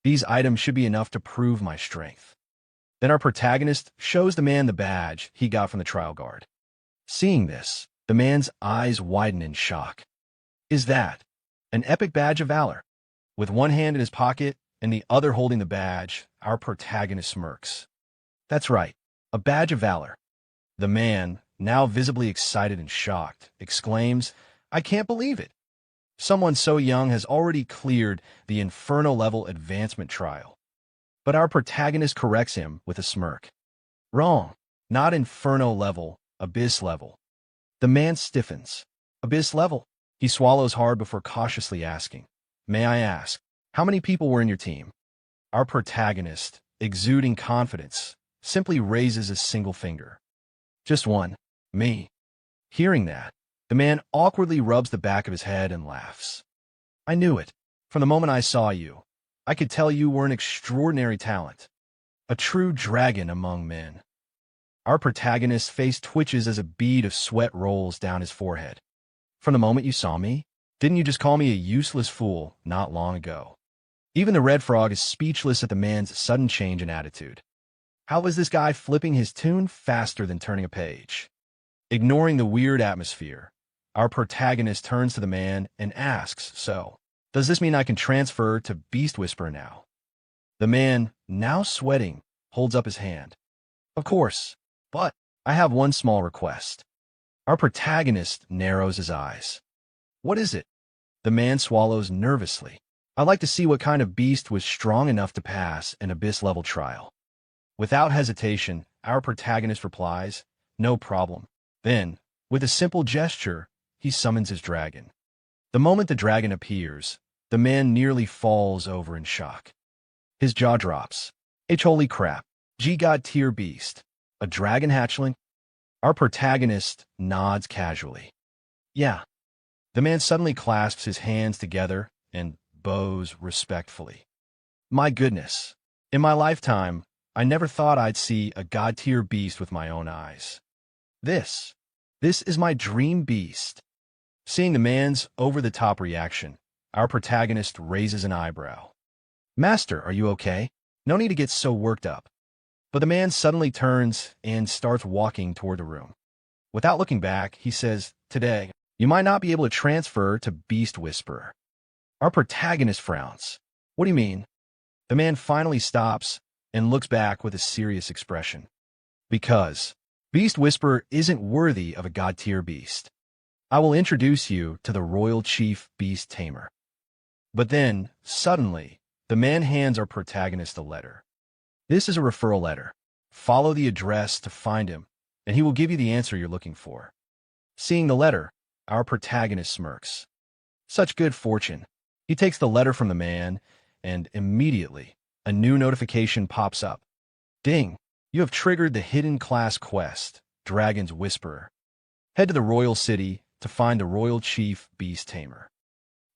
These items should be enough to prove my strength. Then our protagonist shows the man the badge he got from the trial guard. Seeing this, the man's eyes widen in shock. Is that an epic badge of valor? With one hand in his pocket and the other holding the badge, our protagonist smirks. That's right, a badge of valor. The man, now visibly excited and shocked, exclaims, I can't believe it. Someone so young has already cleared the Inferno-level advancement trial. But our protagonist corrects him with a smirk. Wrong. Not Inferno-level, Abyss-level. The man stiffens. Abyss-level? He swallows hard before cautiously asking, May I ask, how many people were in your team? Our protagonist, exuding confidence, simply raises a single finger. Just one. Me. Hearing that, the man awkwardly rubs the back of his head and laughs. I knew it. From the moment I saw you, I could tell you were an extraordinary talent. A true dragon among men. Our protagonist's face twitches as a bead of sweat rolls down his forehead. From the moment you saw me, didn't you just call me a useless fool not long ago? Even the red frog is speechless at the man's sudden change in attitude. How was this guy flipping his tune faster than turning a page? Ignoring the weird atmosphere, our protagonist turns to the man and asks, So, does this mean I can transfer to Beast Whisperer now? The man, now sweating, holds up his hand. Of course, but I have one small request. Our protagonist narrows his eyes. What is it? The man swallows nervously. I'd like to see what kind of beast was strong enough to pass an Abyss-level trial. Without hesitation, our protagonist replies, No problem. Then, with a simple gesture, he summons his dragon. The moment the dragon appears, the man nearly falls over in shock. His jaw drops. Holy crap. G-God tier beast. A dragon hatchling? Our protagonist nods casually. Yeah. The man suddenly clasps his hands together and bows respectfully. My goodness. In my lifetime, I never thought I'd see a god-tier beast with my own eyes. This is my dream beast. Seeing the man's over-the-top reaction, our protagonist raises an eyebrow. Master, are you okay? No need to get so worked up. But the man suddenly turns and starts walking toward the room. Without looking back, he says, Today, you might not be able to transfer to Beast Whisperer. Our protagonist frowns. What do you mean? The man finally stops and looks back with a serious expression. Because Beast Whisperer isn't worthy of a god-tier beast. I will introduce you to the Royal Chief Beast Tamer. But then, suddenly, the man hands our protagonist a letter. This is a referral letter. Follow the address to find him, and he will give you the answer you're looking for. Seeing the letter, our protagonist smirks. Such good fortune. He takes the letter from the man, and immediately, a new notification pops up. Ding! You have triggered the hidden class quest, Dragon's Whisperer. Head to the royal city to find the Royal Chief Beast Tamer.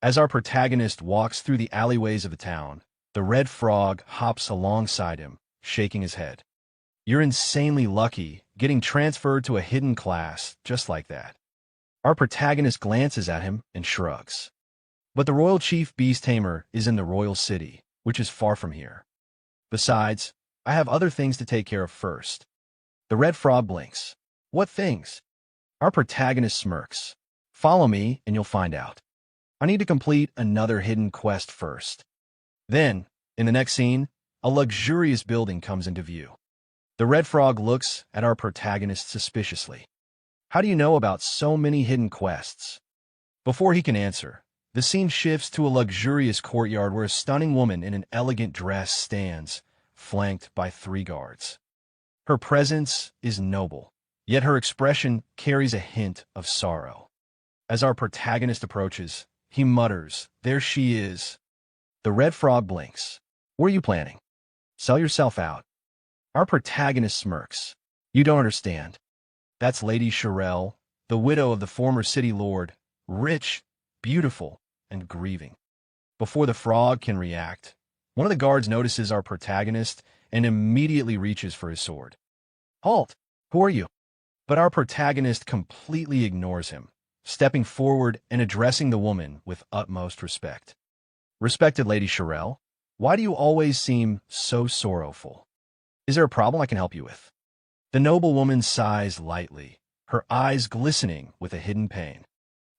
As our protagonist walks through the alleyways of the town, the red frog hops alongside him, shaking his head. You're insanely lucky, getting transferred to a hidden class just like that. Our protagonist glances at him and shrugs. But the Royal Chief Beast Tamer is in the royal city, which is far from here. Besides, I have other things to take care of first. The red frog blinks. What things? Our protagonist smirks. Follow me and you'll find out. I need to complete another hidden quest first. Then, in the next scene, a luxurious building comes into view. The red frog looks at our protagonist suspiciously. How do you know about so many hidden quests? Before he can answer, the scene shifts to a luxurious courtyard where a stunning woman in an elegant dress stands, flanked by 3 guards. Her presence is noble, yet her expression carries a hint of sorrow. As our protagonist approaches, he mutters, "There she is." The red frog blinks. "What are you planning? Sell yourself out." Our protagonist smirks. "You don't understand. That's Lady Xiao, the widow of the former city lord, rich, beautiful, and grieving." Before the frog can react, one of the guards notices our protagonist and immediately reaches for his sword. "Halt! Who are you?" But our protagonist completely ignores him, stepping forward and addressing the woman with utmost respect. "Respected Lady Xiao, why do you always seem so sorrowful? Is there a problem I can help you with?" The noble woman sighs lightly, her eyes glistening with a hidden pain.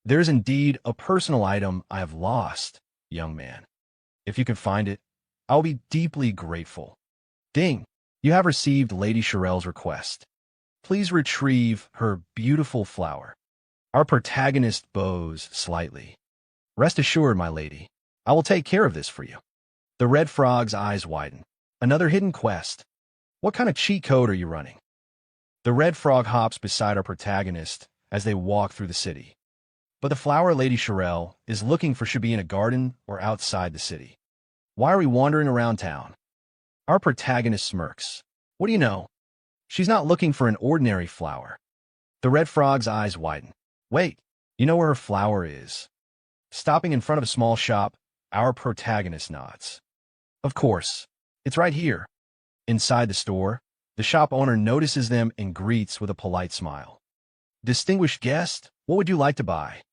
"There is indeed a personal item I have lost, young man. If you can find it, I will be deeply grateful." Ding! You have received Lady Xiao's request. Please retrieve her beautiful flower. Our protagonist bows slightly. "Rest assured, my lady, I will take care of this for you." The red frog's eyes widen. "Another hidden quest? What kind of cheat code are you running?" The red frog hops beside our protagonist as they walk through the city. But the flower Lady Xiao is looking for should be in a garden or outside the city. "Why are we wandering around town?" Our protagonist smirks. "What do you know? She's not looking for an ordinary flower." The red frog's eyes widen. "Wait, you know where her flower is?" Stopping in front of a small shop, our protagonist nods. "Of course, it's right here." Inside the store, the shop owner notices them and greets with a polite smile. "Distinguished guest, what would you like to buy?"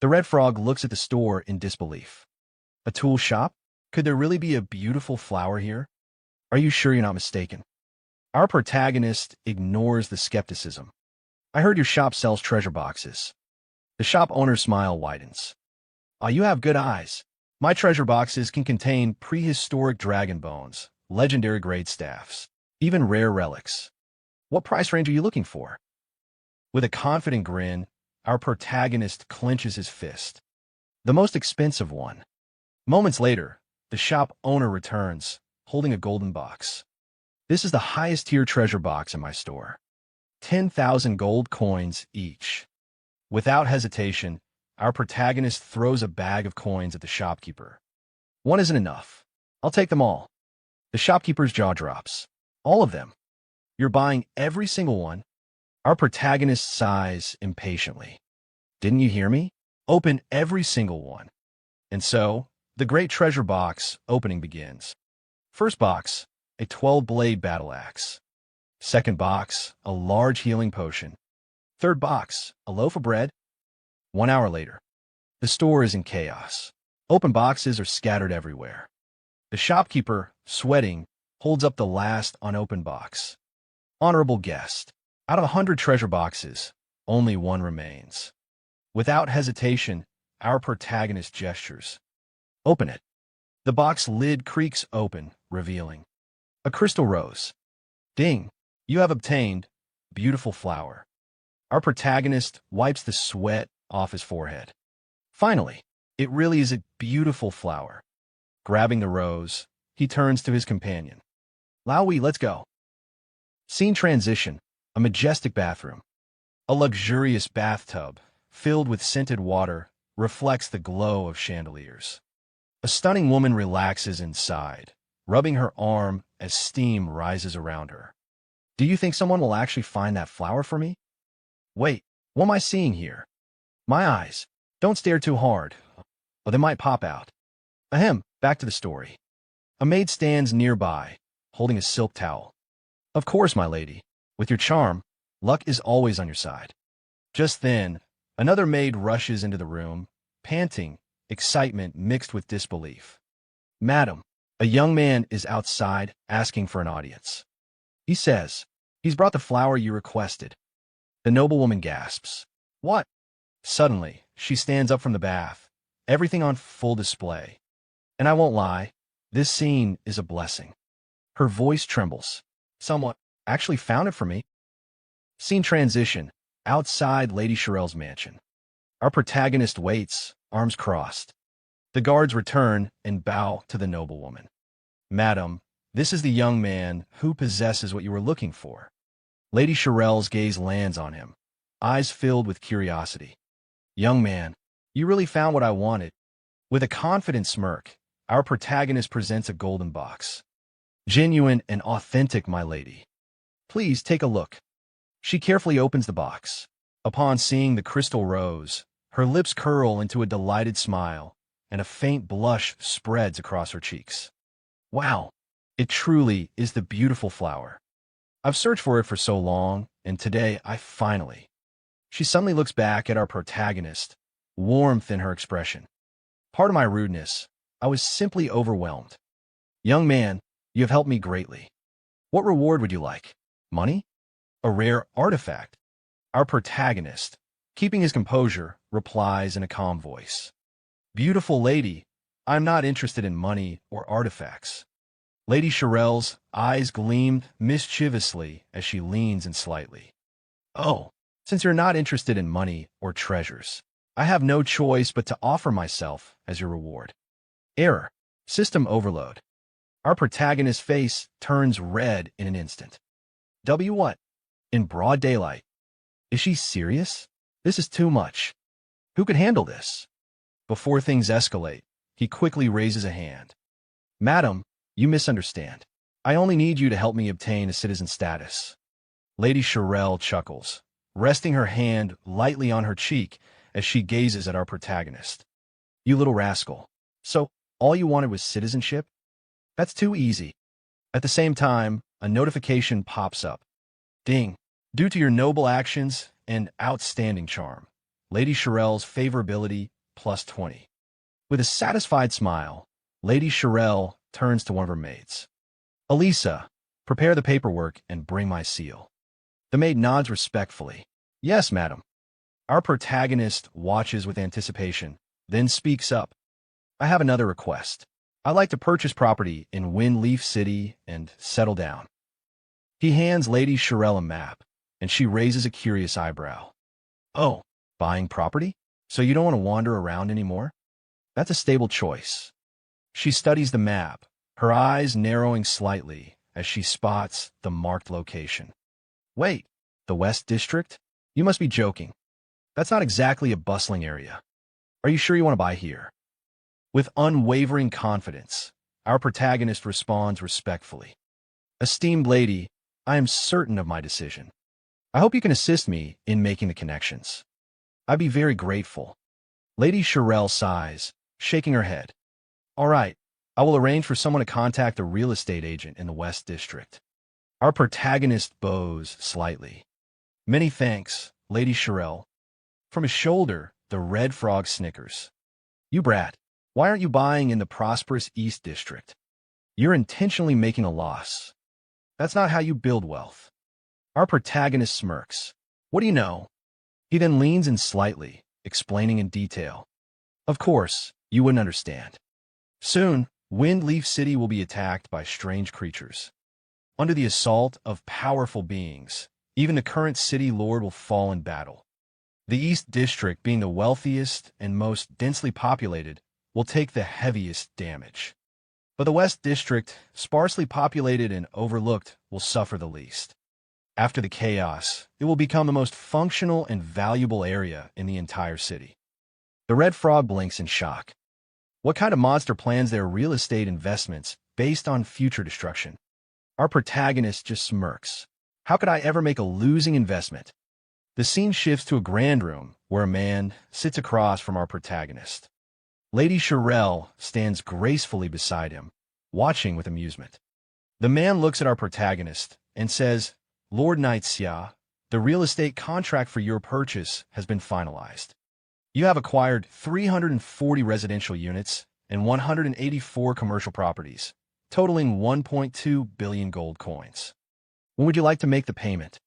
The red frog looks at the store in disbelief. "A tool shop? Could there really be a beautiful flower here? Are you sure you're not mistaken?" Our protagonist ignores the skepticism. "I heard your shop sells treasure boxes." The shop owner's smile widens. "Ah, you have good eyes. My treasure boxes can contain prehistoric dragon bones, legendary grade staffs, even rare relics. What price range are you looking for?" With a confident grin, our protagonist clenches his fist. "The most expensive one." Moments later, the shop owner returns, holding a golden box. "This is the highest tier treasure box in my store. 10,000 gold coins each." Without hesitation, our protagonist throws a bag of coins at the shopkeeper. "One isn't enough. I'll take them all." The shopkeeper's jaw drops. "All of them? You're buying every single one?" Our protagonist sighs impatiently. "Didn't you hear me? Open every single one." And so, the great treasure box opening begins. First box, a 12-blade battle axe. Second box, a large healing potion. Third box, a loaf of bread. 1 hour later, the store is in chaos. Open boxes are scattered everywhere. The shopkeeper, sweating, holds up the last unopened box. "Honorable guest, out of 100 treasure boxes, only one remains." Without hesitation, our protagonist gestures. "Open it." The box lid creaks open, revealing a crystal rose. Ding! You have obtained beautiful flower. Our protagonist wipes the sweat off his forehead. Finally, it really is a beautiful flower. Grabbing the rose, he turns to his companion. "Laowi, let's go." Scene transition, a majestic bathroom. A luxurious bathtub, filled with scented water, reflects the glow of chandeliers. A stunning woman relaxes inside, rubbing her arm as steam rises around her. "Do you think someone will actually find that flower for me?" "Wait, what am I seeing here?" "My eyes. Don't stare too hard, or they might pop out." Ahem, back to the story. A maid stands nearby, holding a silk towel. "Of course, my lady. With your charm, luck is always on your side." Just then, another maid rushes into the room, panting, excitement mixed with disbelief. "Madam, A young man is outside asking for an audience. He says, "He's brought the flower you requested." The noblewoman gasps. "What?" Suddenly, she stands up from the bath, everything on full display. And I won't lie, this scene is a blessing. Her voice trembles. "Someone actually found it for me." Scene transition, outside Lady Shirel's mansion. Our protagonist waits, arms crossed. The guards return and bow to the noblewoman. "Madam, this is the young man who possesses what you were looking for." Lady Shirel's gaze lands on him, eyes filled with curiosity. "Young man, you really found what I wanted." With a confident smirk, our protagonist presents a golden box. "Genuine and authentic, my lady. Please take a look." She carefully opens the box. Upon seeing the crystal rose, her lips curl into a delighted smile, and a faint blush spreads across her cheeks. "Wow, it truly is the beautiful flower. I've searched for it for so long, and today I finally..." She suddenly looks back at our protagonist, warmth in her expression. "Pardon my rudeness, I was simply overwhelmed." "Young man, you have helped me greatly. What reward would you like? Money? A rare artifact?" Our protagonist, keeping his composure, replies in a calm voice. "Beautiful lady, I'm not interested in money or artifacts." Lady Shirel's eyes gleamed mischievously as she leans in slightly. "Oh, since you're not interested in money or treasures, I have no choice but to offer myself as your reward." Error. System overload. Our protagonist's face turns red in an instant. What? In broad daylight. Is she serious? This is too much. Who could handle this? Before things escalate, he quickly raises a hand. "Madam, you misunderstand. I only need you to help me obtain a citizen status." Lady Shirel chuckles, resting her hand lightly on her cheek as she gazes at our protagonist. "You little rascal. So, all you wanted was citizenship? That's too easy." At the same time, a notification pops up. Ding. "Due to your noble actions and outstanding charm, Lady Shirel's favorability +20. With a satisfied smile, Lady Shirel turns to one of her maids. "Elisa, prepare the paperwork and bring my seal." The maid nods respectfully. "Yes, madam." Our protagonist watches with anticipation, then speaks up. "I have another request. I'd like to purchase property in Windleaf City and settle down." He hands Lady Shirel a map, and she raises a curious eyebrow. "Oh, buying property? So you don't want to wander around anymore? That's a stable choice." She studies the map, her eyes narrowing slightly as she spots the marked location. "Wait, the West District? You must be joking. That's not exactly a bustling area. Are you sure you want to buy here?" With unwavering confidence, our protagonist responds respectfully. "Esteemed lady, I am certain of my decision. I hope you can assist me in making the connections. I'd be very grateful." Lady Shirel sighs, shaking her head. "All right, I will arrange for someone to contact a real estate agent in the West District." Our protagonist bows slightly. "Many thanks, Lady Shirel." From his shoulder, the red frog snickers. "You brat, why aren't you buying in the prosperous East District? You're intentionally making a loss. That's not how you build wealth." Our protagonist smirks. "What do you know?" He then leans in slightly, explaining in detail. "Of course, you wouldn't understand. Soon, Windleaf City will be attacked by strange creatures. Under the assault of powerful beings, even the current city lord will fall in battle. The East District, being the wealthiest and most densely populated, will take the heaviest damage. But the West District, sparsely populated and overlooked, will suffer the least. After the chaos, it will become the most functional and valuable area in the entire city." The red frog blinks in shock. What kind of monster plans their real estate investments based on future destruction? Our protagonist just smirks. "How could I ever make a losing investment?" The scene shifts to a grand room where a man sits across from our protagonist. Lady Shirel stands gracefully beside him, watching with amusement. The man looks at our protagonist and says, "Lord Knight Xiao, the real estate contract for your purchase has been finalized. You have acquired 340 residential units and 184 commercial properties, totaling 1.2 billion gold coins. When would you like to make the payment?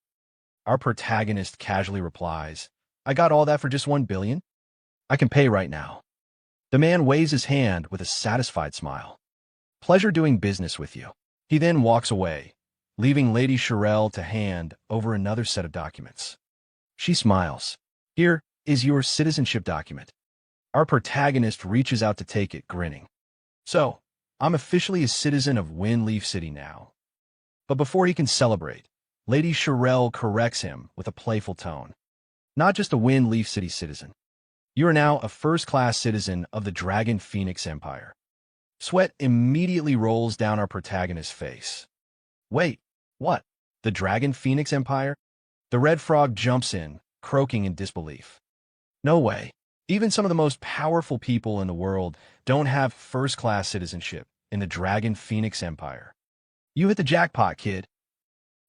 Our protagonist casually replies, I got all that for just 1 billion? I can pay right now. The man waves his hand with a satisfied smile. Pleasure doing business with you. He then walks away, leaving Lady Shirelle to hand over another set of documents. She smiles. Here is your citizenship document. Our protagonist reaches out to take it, grinning. So, I'm officially a citizen of Windleaf City now. But before he can celebrate, Lady Shirelle corrects him with a playful tone. Not just a Windleaf City citizen. You are now a first-class citizen of the Dragon Phoenix Empire. Sweat immediately rolls down our protagonist's face. Wait, what? The Dragon Phoenix Empire? The red frog jumps in, croaking in disbelief. No way. Even some of the most powerful people in the world don't have first-class citizenship in the Dragon Phoenix Empire. You hit the jackpot, kid.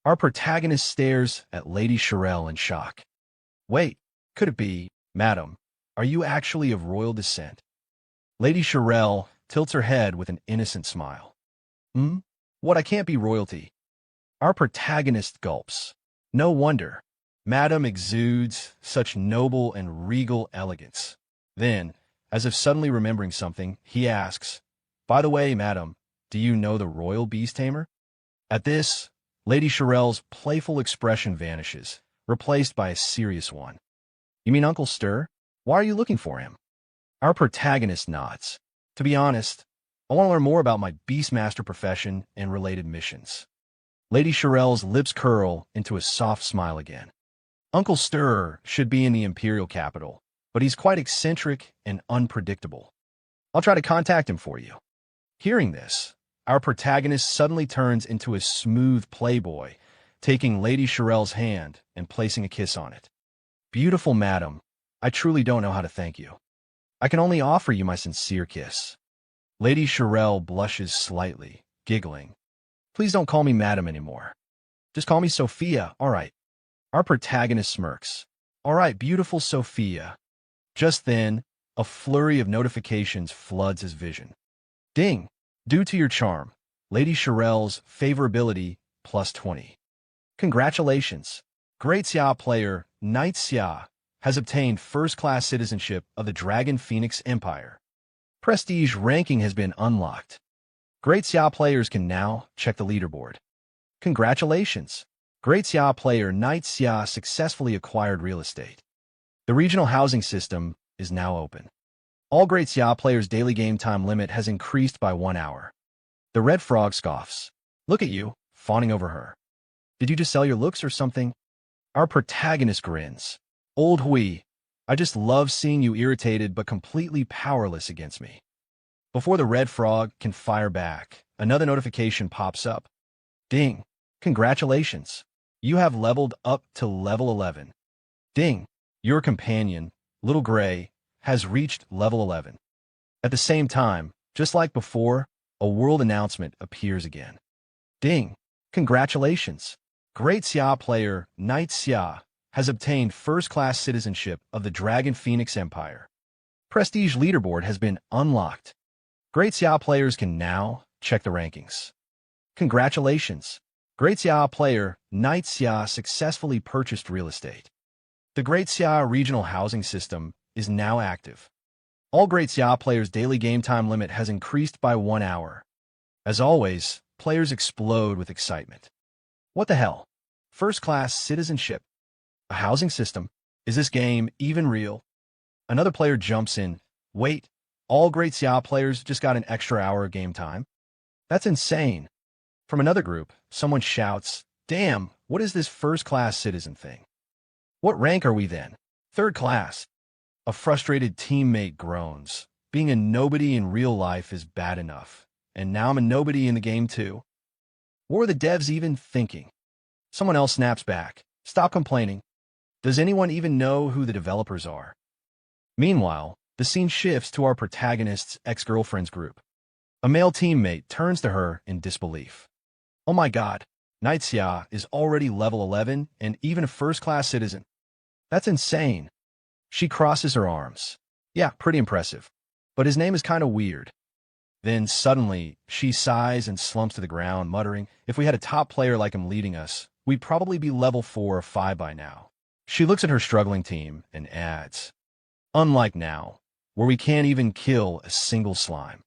Our protagonist stares at Lady Shirelle in shock. Wait, could it be, madam, are you actually of royal descent? Lady Shirelle tilts her head with an innocent smile. What, I can't be royalty? Our protagonist gulps. No wonder. Madam exudes such noble and regal elegance. Then, as if suddenly remembering something, he asks, By the way, madam, do you know the royal beast tamer? At this, Lady Shirelle's playful expression vanishes, replaced by a serious one. You mean Uncle Stir? Why are you looking for him? Our protagonist nods. To be honest, I want to learn more about my Beastmaster profession and related missions. Lady Shirelle's lips curl into a soft smile again. Uncle Stir should be in the Imperial capital, but he's quite eccentric and unpredictable. I'll try to contact him for you. Hearing this, our protagonist suddenly turns into a smooth playboy, taking Lady Shirelle's hand and placing a kiss on it. Beautiful madam, I truly don't know how to thank you. I can only offer you my sincere kiss. Lady Shirelle blushes slightly, giggling. Please don't call me madam anymore. Just call me Sophia, all right. Our protagonist smirks. All right, beautiful Sophia. Just then, a flurry of notifications floods his vision. Ding! Due to your charm, Lady Shirelle's favorability plus 20. Congratulations! Great Xiao player, Knight Xiao, has obtained first-class citizenship of the Dragon Phoenix Empire. Prestige ranking has been unlocked. Great Xiao players can now check the leaderboard. Congratulations! Great Xiao player Knight Xiao successfully acquired real estate. The regional housing system is now open. All Great Xiao players' daily game time limit has increased by 1 hour. The red frog scoffs. Look at you, fawning over her. Did you just sell your looks or something? Our protagonist grins. Old Hui, I just love seeing you irritated but completely powerless against me. Before the red frog can fire back, another notification pops up. Ding! Congratulations! You have leveled up to level 11. Ding! Your companion, Little Gray, has reached level 11. At the same time, just like before, a world announcement appears again. Ding! Congratulations! Great Xiao player, Knight Xiao, has obtained first-class citizenship of the Dragon Phoenix Empire. Prestige leaderboard has been unlocked. Great Xiao players can now check the rankings. Congratulations! Great Xiao player, Knight Xiao successfully purchased real estate. The Great Xiao regional housing system is now active. All Great Xiao players' daily game time limit has increased by 1 hour. As always, players explode with excitement. What the hell? First-class citizenship? A housing system? Is this game even real? Another player jumps in. Wait, all Great Xiao players just got an extra hour of game time? That's insane. From another group, someone shouts, Damn, what is this first-class citizen thing? What rank are we then? Third class. A frustrated teammate groans. Being a nobody in real life is bad enough, and now I'm a nobody in the game too. What were the devs even thinking? Someone else snaps back. Stop complaining. Does anyone even know who the developers are? Meanwhile, the scene shifts to our protagonist's ex-girlfriend's group. A male teammate turns to her in disbelief. Oh my god, Knight Xiao is already level 11 and even a first-class citizen. That's insane. She crosses her arms. Yeah, pretty impressive. But his name is kind of weird. Then suddenly, she sighs and slumps to the ground, muttering, "If we had a top player like him leading us, we'd probably be level 4 or 5 by now." She looks at her struggling team and adds, "Unlike now, where we can't even kill a single slime."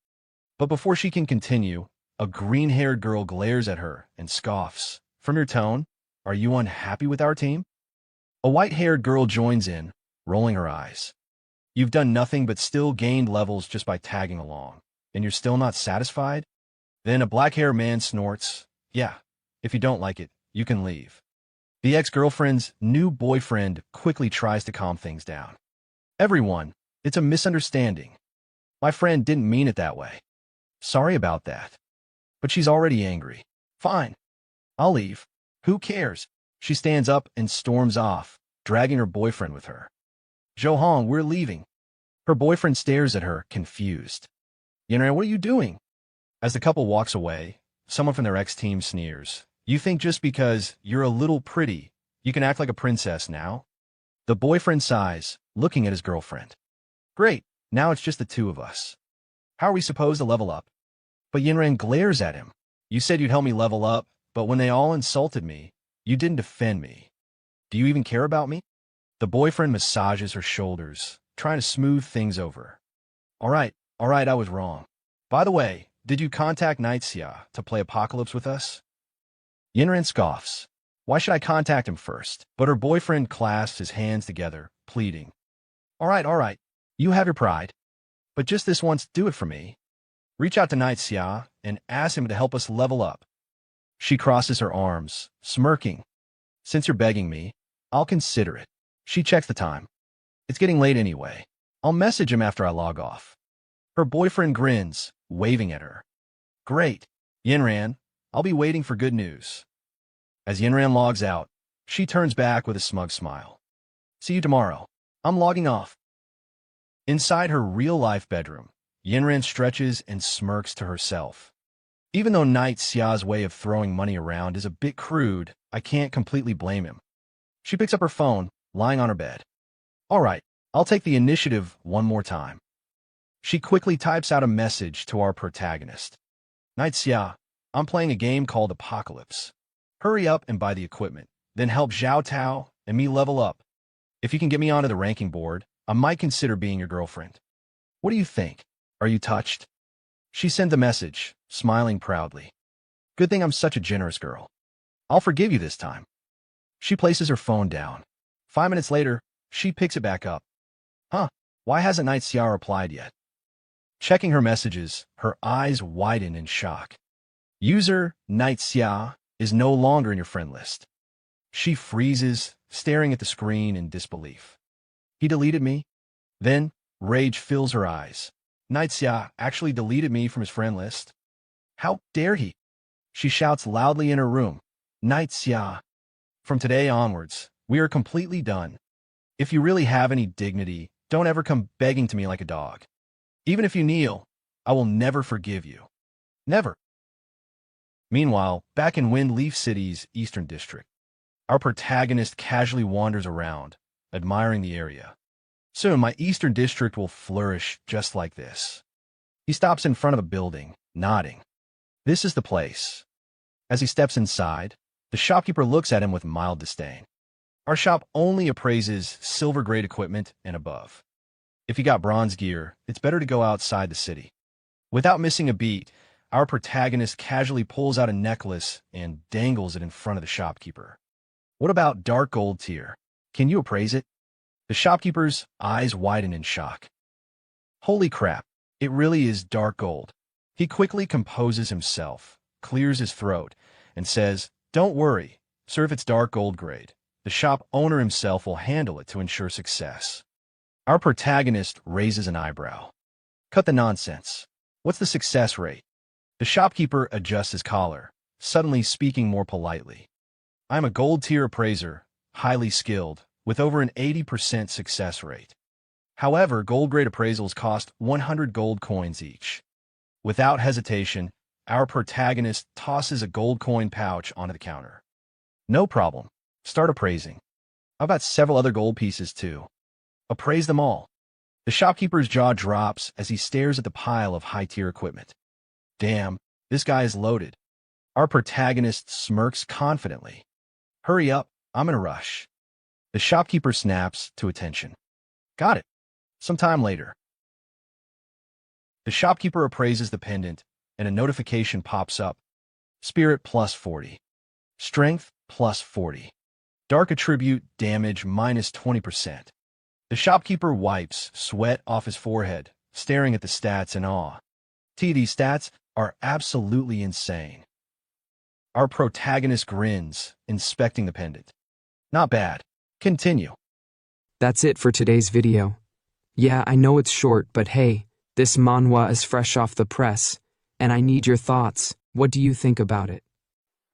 But before she can continue, a green-haired girl glares at her and scoffs. "From your tone, are you unhappy with our team?" A white-haired girl joins in, rolling her eyes. "You've done nothing but still gained levels just by tagging along, and you're still not satisfied?" Then a black-haired man snorts, "Yeah, if you don't like it, you can leave." The ex-girlfriend's new boyfriend quickly tries to calm things down. "Everyone, it's a misunderstanding. My friend didn't mean it that way. Sorry about that." But she's already angry. "Fine. I'll leave. Who cares?" She stands up and storms off, dragging her boyfriend with her. "Johan, we're leaving." Her boyfriend stares at her, confused. "Yinran, what are you doing?" As the couple walks away, someone from their ex-team sneers. "You think just because you're a little pretty, you can act like a princess now?" The boyfriend sighs, looking at his girlfriend. "Great, now it's just the two of us. How are we supposed to level up?" But Yinran glares at him. "You said you'd help me level up, but when they all insulted me, you didn't defend me. Do you even care about me?" The boyfriend massages her shoulders, trying to smooth things over. All right, I was wrong. By the way, did you contact Xiao to play Apocalypse with us?" Yinran scoffs. "Why should I contact him first?" But her boyfriend clasps his hands together, pleading. All right, you have your pride. But just this once, do it for me. Reach out to Xiao and ask him to help us level up." She crosses her arms, smirking. "Since you're begging me, I'll consider it." She checks the time. "It's getting late anyway. I'll message him after I log off." Her boyfriend grins, waving at her. "Great. Yinran, I'll be waiting for good news." As Yinran logs out, she turns back with a smug smile. "See you tomorrow. I'm logging off." Inside her real-life bedroom, Yinran stretches and smirks to herself. Even though Xiao's way of throwing money around is a bit crude, I can't completely blame him. She picks up her phone, lying on her bed. "All right, I'll take the initiative one more time." She quickly types out a message to our protagonist. "Xiao, I'm playing a game called Apocalypse. Hurry up and buy the equipment, then help Xiao Tao and me level up. If you can get me onto the ranking board, I might consider being your girlfriend. What do you think? Are you touched?" She sent the message, smiling proudly. "Good thing I'm such a generous girl. I'll forgive you this time." She places her phone down. 5 minutes later, she picks it back up. "Huh, why hasn't Xiao replied yet?" Checking her messages, her eyes widen in shock. User Xiao is no longer in your friend list. She freezes, staring at the screen in disbelief. "He deleted me?" Then, rage fills her eyes. Xiao actually deleted me from his friend list? How dare he? She shouts loudly in her room. "Xiao, from today onwards, we are completely done. If you really have any dignity, don't ever come begging to me like a dog. Even if you kneel, I will never forgive you. Never." Meanwhile, back in Wind Leaf City's Eastern District, our protagonist casually wanders around, admiring the area. Soon, my Eastern District will flourish just like this. He stops in front of a building, nodding. This is the place. As he steps inside, the shopkeeper looks at him with mild disdain. Our shop only appraises silver-grade equipment and above. If you got bronze gear, it's better to go outside the city. Without missing a beat, our protagonist casually pulls out a necklace and dangles it in front of the shopkeeper. "What about dark gold tier? Can you appraise it?" The shopkeeper's eyes widen in shock. "Holy crap, it really is dark gold." He quickly composes himself, clears his throat, and says, "Don't worry, sir, if it's dark gold grade, the shop owner himself will handle it to ensure success." Our protagonist raises an eyebrow. "Cut the nonsense. What's the success rate?" The shopkeeper adjusts his collar, suddenly speaking more politely. "I'm a gold tier appraiser, highly skilled, with over an 80% success rate. However, gold grade appraisals cost 100 gold coins each." Without hesitation, our protagonist tosses a gold coin pouch onto the counter. "No problem. Start appraising. I've got several other gold pieces too. Appraise them all." The shopkeeper's jaw drops as he stares at the pile of high-tier equipment. Damn, this guy is loaded. Our protagonist smirks confidently. Hurry up, I'm in a rush. The shopkeeper snaps to attention. Got it. Sometime later. The shopkeeper appraises the pendant, and a notification pops up. Spirit plus 40. Strength plus 40. Dark attribute damage minus 20%. The shopkeeper wipes sweat off his forehead, staring at the stats in awe. These stats are absolutely insane. Our protagonist grins, inspecting the pendant. Not bad. Continue. That's it for today's video. Yeah, I know it's short, but hey, this manhwa is fresh off the press, and I need your thoughts. What do you think about it?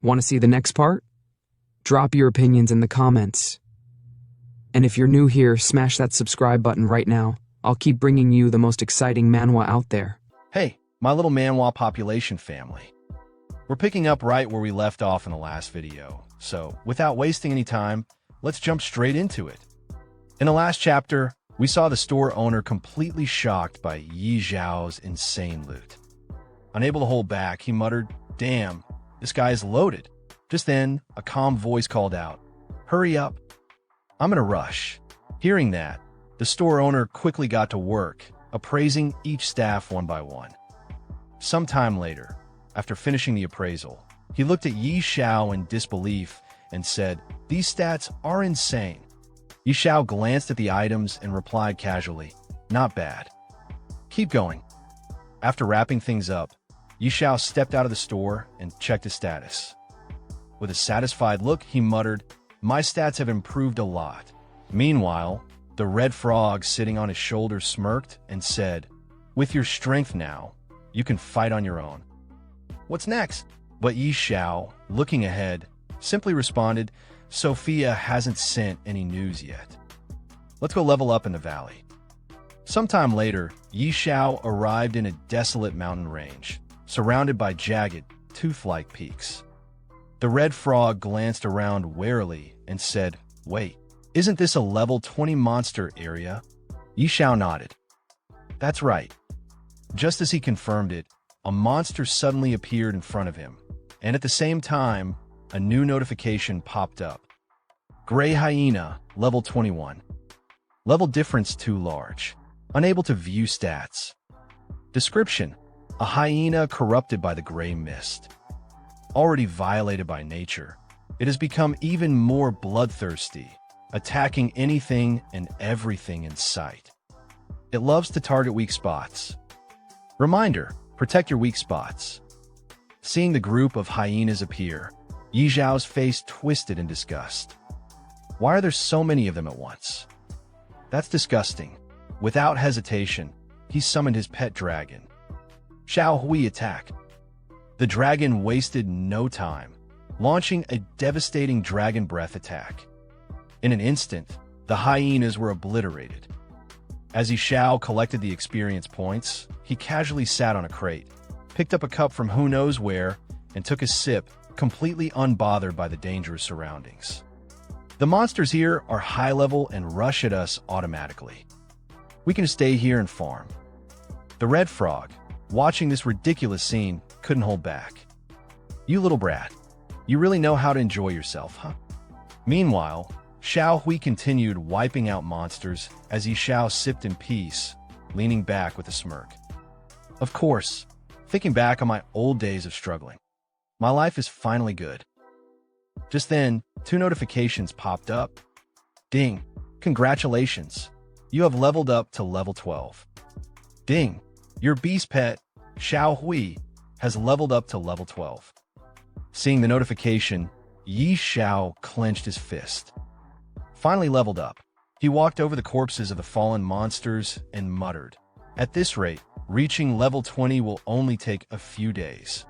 Want to see the next part? Drop your opinions in the comments. And if you're new here, smash that subscribe button right now. I'll keep bringing you the most exciting manhwa out there. Hey, my little manhwa population family. We're picking up right where we left off in the last video, so without wasting any time, let's jump straight into it. In the last chapter, we saw the store owner completely shocked by Yi Xiao's insane loot. Unable to hold back, he muttered, "Damn, this guy is loaded." Just then, a calm voice called out, "Hurry up, I'm in a rush." Hearing that, the store owner quickly got to work, appraising each staff one by one. Sometime later, after finishing the appraisal, he looked at Yi Xiao in disbelief and said, "These stats are insane." Yi Xiao glanced at the items and replied casually, "Not bad. Keep going." After wrapping things up, Yi Xiao stepped out of the store and checked his status. With a satisfied look, he muttered, "My stats have improved a lot." Meanwhile, the red frog sitting on his shoulder smirked and said, "With your strength now, you can fight on your own. What's next?" But Yi Xiao, looking ahead, simply responded, "Sophia hasn't sent any news yet. Let's go level up in the valley." Sometime later, Yi Xiao arrived in a desolate mountain range, surrounded by jagged, tooth-like peaks. The red frog glanced around warily and said, "Wait, isn't this a level 20 monster area?" Yi Xiao nodded. "That's right." Just as he confirmed it, a monster suddenly appeared in front of him, and at the same time, a new notification popped up. Gray Hyena, level 21. Level difference too large. Unable to view stats. Description: a hyena corrupted by the gray mist. Already violated by nature, it has become even more bloodthirsty, attacking anything and everything in sight. It loves to target weak spots. Reminder: protect your weak spots. Seeing the group of hyenas appear, Yi Xiao's face twisted in disgust. Why are there so many of them at once? That's disgusting. Without hesitation, he summoned his pet dragon. Xiao Hui attack. The dragon wasted no time, launching a devastating dragon breath attack. In an instant, the hyenas were obliterated. As Yi Xiao collected the experience points, he casually sat on a crate, picked up a cup from who knows where, and took a sip, completely unbothered by the dangerous surroundings. The monsters here are high level and rush at us automatically. We can stay here and farm. The red frog, watching this ridiculous scene, couldn't hold back. "You little brat, you really know how to enjoy yourself, huh?" Meanwhile, Xiao Hui continued wiping out monsters as Yi Xiao sipped in peace, leaning back with a smirk. "Of course, thinking back on my old days of struggling. My life is finally good." Just then, 2 notifications popped up. Ding! Congratulations! You have leveled up to level 12. Ding! Your beast pet, Xiao Hui, has leveled up to level 12. Seeing the notification, Yi Xiao clenched his fist. Finally leveled up, he walked over the corpses of the fallen monsters and muttered, "At this rate, reaching level 20 will only take a few days."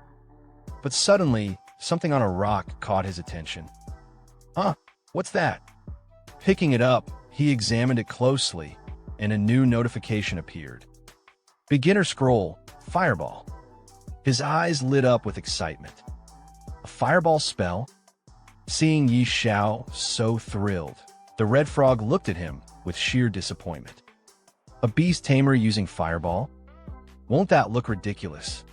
But suddenly, something on a rock caught his attention. "Huh, what's that?" Picking it up, he examined it closely, and a new notification appeared. Beginner scroll, Fireball. His eyes lit up with excitement. A fireball spell? Seeing Yi Xiao so thrilled, the red frog looked at him with sheer disappointment. A beast tamer using fireball? Won't that look ridiculous?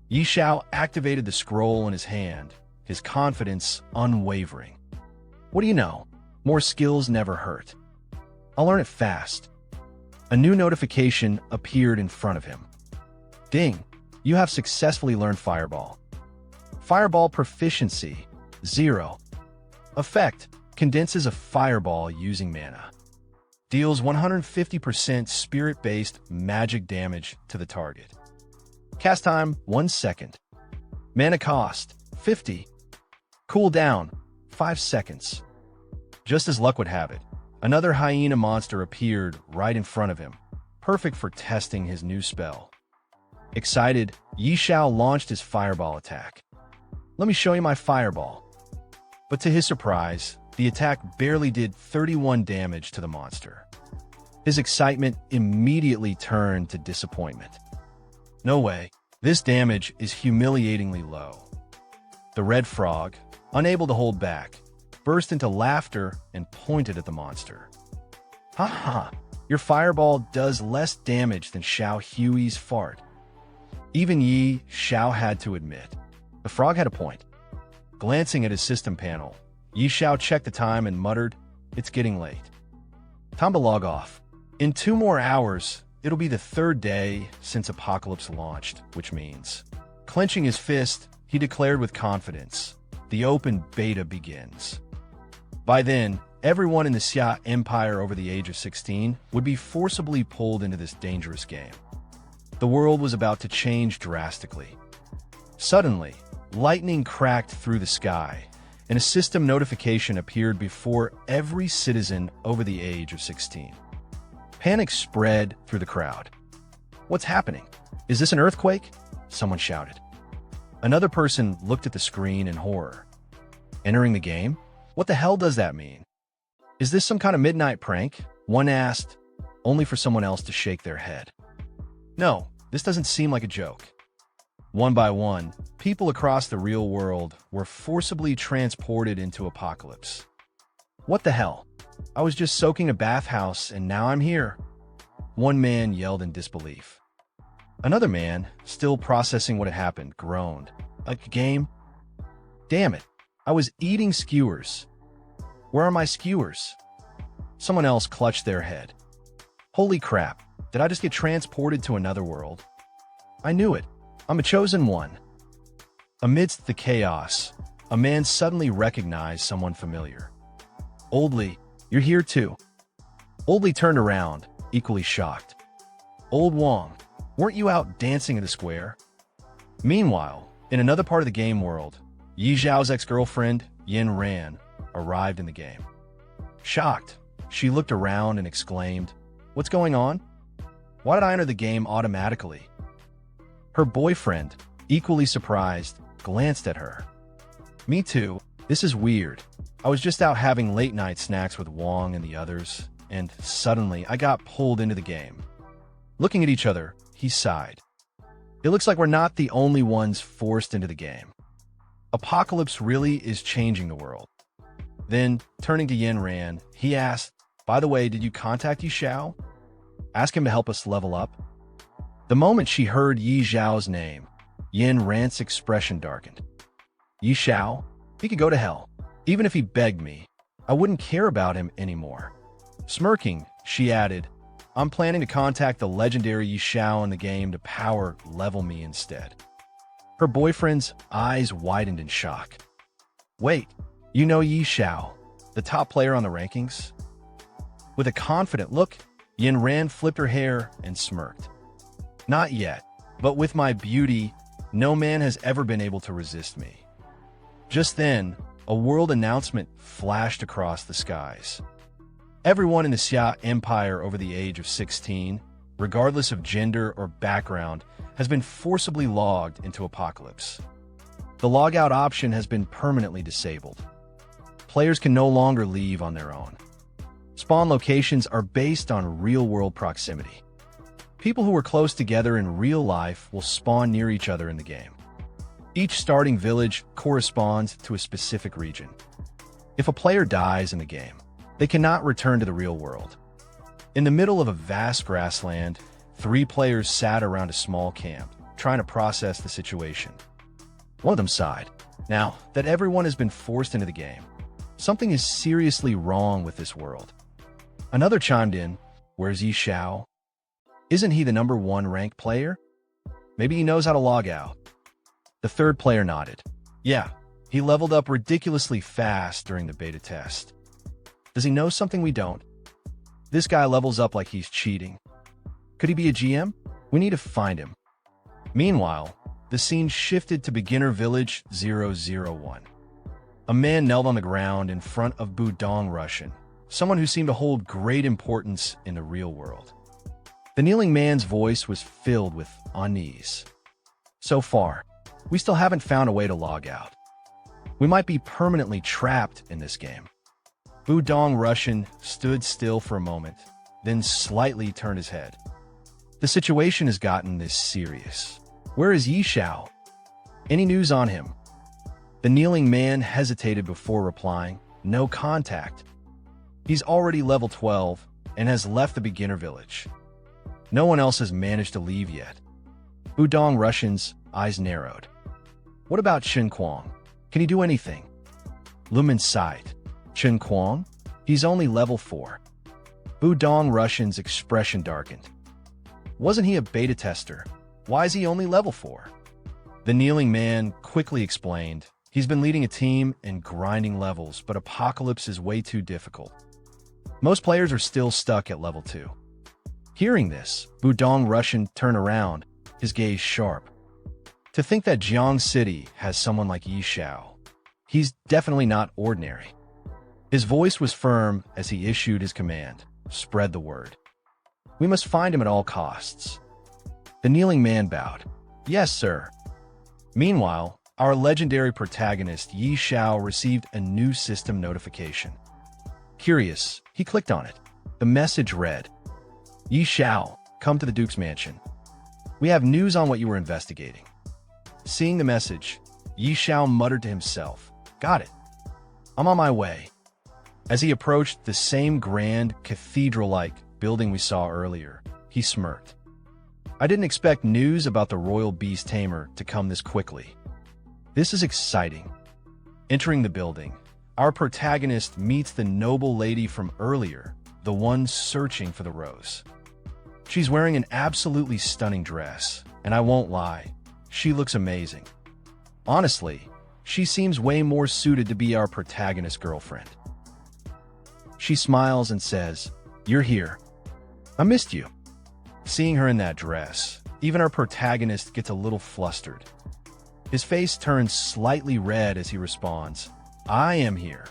Yi Xiao activated the scroll in his hand, his confidence unwavering. What do you know? More skills never hurt. I'll learn it fast. A new notification appeared in front of him. Ding! You have successfully learned Fireball. Fireball proficiency, 0. Effect: condenses a fireball using mana. Deals 150% spirit-based magic damage to the target. Cast time, 1 second. Mana cost, 50. Cooldown, 5 seconds. Just as luck would have it, another hyena monster appeared right in front of him, perfect for testing his new spell. Excited, Yi Xiao launched his fireball attack. Let me show you my fireball. But to his surprise, the attack barely did 31 damage to the monster. His excitement immediately turned to disappointment. No way, this damage is humiliatingly low. The red frog, unable to hold back, burst into laughter and pointed at the monster. Ha ha, your fireball does less damage than Xiao Hui's fart. Even Yi Xiao had to admit, the frog had a point. Glancing at his system panel, Yi Xiao checked the time and muttered, "It's getting late. Time to log off. In 2 more hours, it'll be the 3rd day since Apocalypse launched, which means..." Clenching his fist, he declared with confidence, "The open beta begins." By then, everyone in the Xia Empire over the age of 16 would be forcibly pulled into this dangerous game. The world was about to change drastically. Suddenly, lightning cracked through the sky, and a system notification appeared before every citizen over the age of 16. Panic spread through the crowd. "What's happening? Is this an earthquake?" someone shouted. Another person looked at the screen in horror. "Entering the game? What the hell does that mean? Is this some kind of midnight prank?" one asked, only for someone else to shake their head. "No, this doesn't seem like a joke." One by one, people across the real world were forcibly transported into Apocalypse. "What the hell? I was just soaking a bathhouse and now I'm here," one man yelled in disbelief. Another man, still processing what had happened, groaned. "A game? Damn it, I was eating skewers. Where are my skewers?" Someone else clutched their head. "Holy crap, did I just get transported to another world? I knew it. I'm a chosen one." Amidst the chaos, a man suddenly recognized someone familiar. "Old Li, you're here too." Old Li turned around, equally shocked. "Old Wong, weren't you out dancing in the square?" Meanwhile, in another part of the game world, Yi Xiao's ex-girlfriend, Yin Ran, arrived in the game. Shocked, she looked around and exclaimed, "What's going on? Why did I enter the game automatically?" Her boyfriend, equally surprised, glanced at her. "Me too. This is weird. I was just out having late-night snacks with Wong and the others, and suddenly I got pulled into the game." Looking at each other, he sighed. "It looks like we're not the only ones forced into the game. Apocalypse really is changing the world." Then, turning to Yin Ran, he asked, "By the way, did you contact Yi Xiao? Ask him to help us level up?" The moment she heard Yi Xiao's name, Yin Ran's expression darkened. "Yi Xiao? He could go to hell. Even if he begged me, I wouldn't care about him anymore." Smirking, she added, "I'm planning to contact the legendary Yi Xiao in the game to power level me instead." Her boyfriend's eyes widened in shock. "Wait, you know Yi Xiao, the top player on the rankings?" With a confident look, Yin Ran flipped her hair and smirked. "Not yet, but with my beauty, no man has ever been able to resist me." Just then, a world announcement flashed across the skies. Everyone in the Xia Empire over the age of 16, regardless of gender or background, has been forcibly logged into Apocalypse. The logout option has been permanently disabled. Players can no longer leave on their own. Spawn locations are based on real-world proximity. People who are close together in real life will spawn near each other in the game. Each starting village corresponds to a specific region. If a player dies in the game, they cannot return to the real world. In the middle of a vast grassland, 3 players sat around a small camp, trying to process the situation. One of them sighed. Now that everyone has been forced into the game, something is seriously wrong with this world. Another chimed in, "Where's Xiao? Isn't he the #1 ranked player? Maybe he knows how to log out." The third player nodded. "Yeah, he leveled up ridiculously fast during the beta test. Does he know something we don't? This guy levels up like he's cheating. Could he be a GM? We need to find him." Meanwhile, the scene shifted to Beginner Village 001. A man knelt on the ground in front of Budong Russian, someone who seemed to hold great importance in the real world. The kneeling man's voice was filled with unease. "So far, we still haven't found a way to log out. We might be permanently trapped in this game." Budong Russian stood still for a moment, then slightly turned his head. "The situation has gotten this serious. Where is Xiao? Any news on him?" The kneeling man hesitated before replying, "No contact. He's already level 12 and has left the beginner village. No one else has managed to leave yet." Budong Russian's eyes narrowed. "What about Chen Kuang? Can he do anything?" Lumen sighed. "Chen Kuang? He's only level 4. Budong Russian's expression darkened. "Wasn't he a beta tester? Why is he only level 4? The kneeling man quickly explained, "He's been leading a team and grinding levels, but Apocalypse is way too difficult. Most players are still stuck at level 2. Hearing this, Budong Russian turned around, his gaze sharp. "To think that Jiang City has someone like Xiao. He's definitely not ordinary." His voice was firm as he issued his command, "Spread the word. We must find him at all costs." The kneeling man bowed. "Yes, sir." Meanwhile, our legendary protagonist Xiao received a new system notification. Curious, he clicked on it. The message read, "Xiao, come to the Duke's mansion. We have news on what you were investigating." Seeing the message, Xiao muttered to himself, "Got it. I'm on my way." As he approached the same grand, cathedral-like building we saw earlier, he smirked. "I didn't expect news about the royal beast tamer to come this quickly. This is exciting." Entering the building, our protagonist meets the noble lady from earlier, the one searching for the rose. She's wearing an absolutely stunning dress, and I won't lie, she looks amazing. Honestly, she seems way more suited to be our protagonist's girlfriend. She smiles and says, "You're here. I missed you." Seeing her in that dress, even our protagonist gets a little flustered. His face turns slightly red as he responds, "I am here."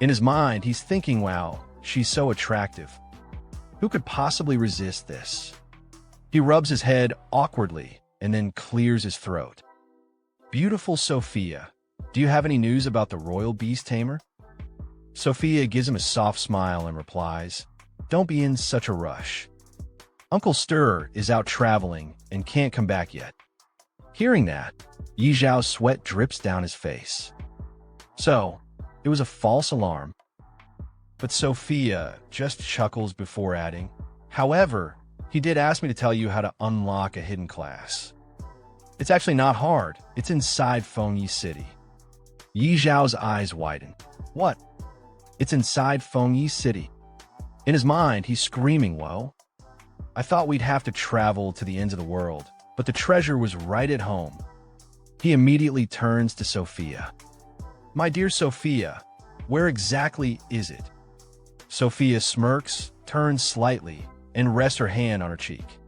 In his mind, he's thinking, wow, she's so attractive. Who could possibly resist this? He rubs his head awkwardly and then clears his throat. "Beautiful Sophia, do you have any news about the royal beast tamer?" Sophia gives him a soft smile and replies, "Don't be in such a rush. Uncle Stir is out traveling and can't come back yet." Hearing that, Yixiao's sweat drips down his face. So, it was a false alarm. But Sophia just chuckles before adding, "However, he did ask me to tell you how to unlock a hidden class. It's actually not hard. It's inside Fengyi City." Yixiao's eyes widen. "What? It's inside Fengyi City?" In his mind, he's screaming, "Whoa. I thought we'd have to travel to the ends of the world, but the treasure was right at home." He immediately turns to Sophia. "My dear Sophia, where exactly is it?" Sophia smirks, turns slightly, and rests her hand on her cheek.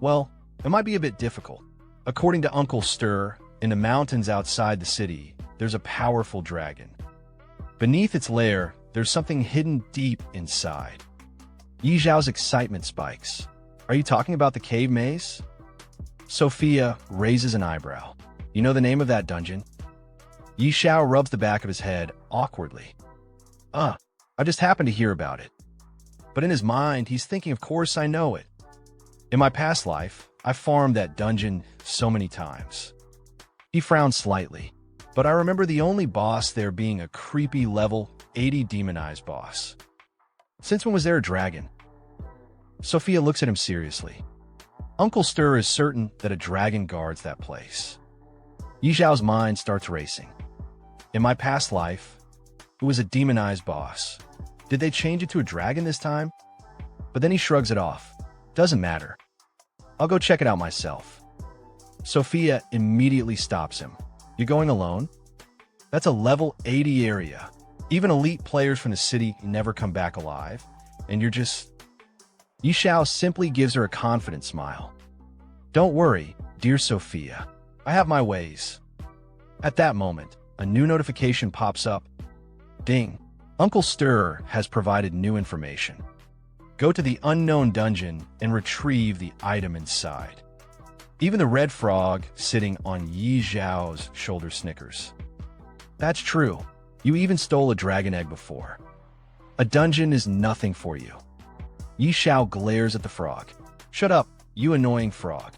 "Well, it might be a bit difficult. According to Uncle Stir, in the mountains outside the city, there's a powerful dragon. Beneath its lair, there's something hidden deep inside." Yixiao's excitement spikes. "Are you talking about the cave maze?" Sophia raises an eyebrow. "You know the name of that dungeon?" Yixiao rubs the back of his head awkwardly. I just happened to hear about it." But in his mind, he's thinking, of course I know it. In my past life, I farmed that dungeon so many times. He frowned slightly, but I remember the only boss there being a creepy level 80 demonized boss. Since when was there a dragon? Sophia looks at him seriously. Uncle Stir is certain that a dragon guards that place. Yi Xiao's mind starts racing. In my past life, it was a demonized boss. Did they change it to a dragon this time? But then he shrugs it off. Doesn't matter. I'll go check it out myself. Sophia immediately stops him. You're going alone? That's a level 80 area. Even elite players from the city never come back alive. And you're just... Yi Xiao simply gives her a confident smile. Don't worry, dear Sophia. I have my ways. At that moment, a new notification pops up. Ding. Uncle Stir has provided new information. Go to the unknown dungeon and retrieve the item inside. Even the red frog sitting on Yi Xiao's shoulder snickers. That's true. You even stole a dragon egg before. A dungeon is nothing for you. Yi Xiao glares at the frog. Shut up, you annoying frog.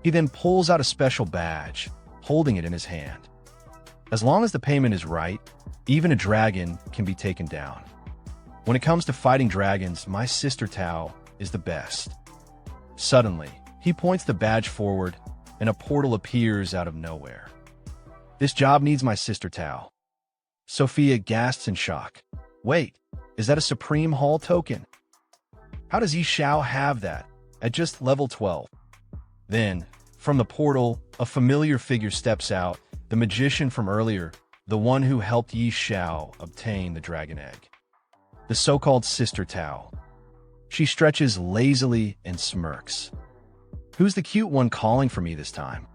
He then pulls out a special badge, holding it in his hand. As long as the payment is right, even a dragon can be taken down. When it comes to fighting dragons, my sister Tao is the best. Suddenly, he points the badge forward, and a portal appears out of nowhere. This job needs my sister Tao. Sophia gasps in shock. Wait, is that a Supreme Hall token? How does Yi Xiao have that at just level 12? Then, from the portal, a familiar figure steps out, the magician from earlier, the one who helped Yi Xiao obtain the dragon egg. The so-called Sister Tao. She stretches lazily and smirks. Who's the cute one calling for me this time?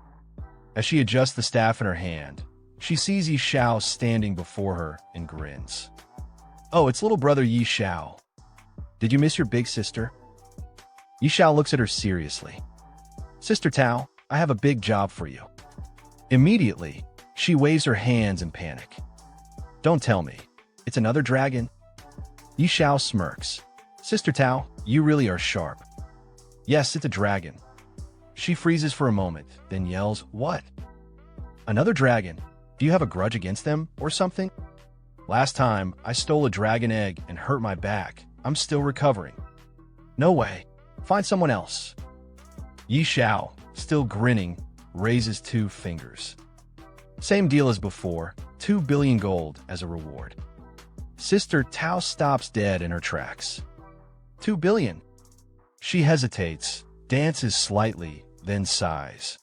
As she adjusts the staff in her hand, she sees Yi Xiao standing before her and grins. Oh, it's little brother Yi Xiao. Did you miss your big sister? Yi Xiao looks at her seriously. Sister Tao, I have a big job for you. Immediately, she waves her hands in panic. Don't tell me. It's another dragon? Yi Xiao smirks. Sister Tao, you really are sharp. Yes, it's a dragon. She freezes for a moment, then yells, What? Another dragon? Do you have a grudge against them or something? Last time, I stole a dragon egg and hurt my back. I'm still recovering. No way. Find someone else. Yi Xiao, still grinning, raises 2 fingers. Same deal as before, 2 billion gold as a reward. Sister Tao stops dead in her tracks. 2 billion. She hesitates, dances slightly, then sighs.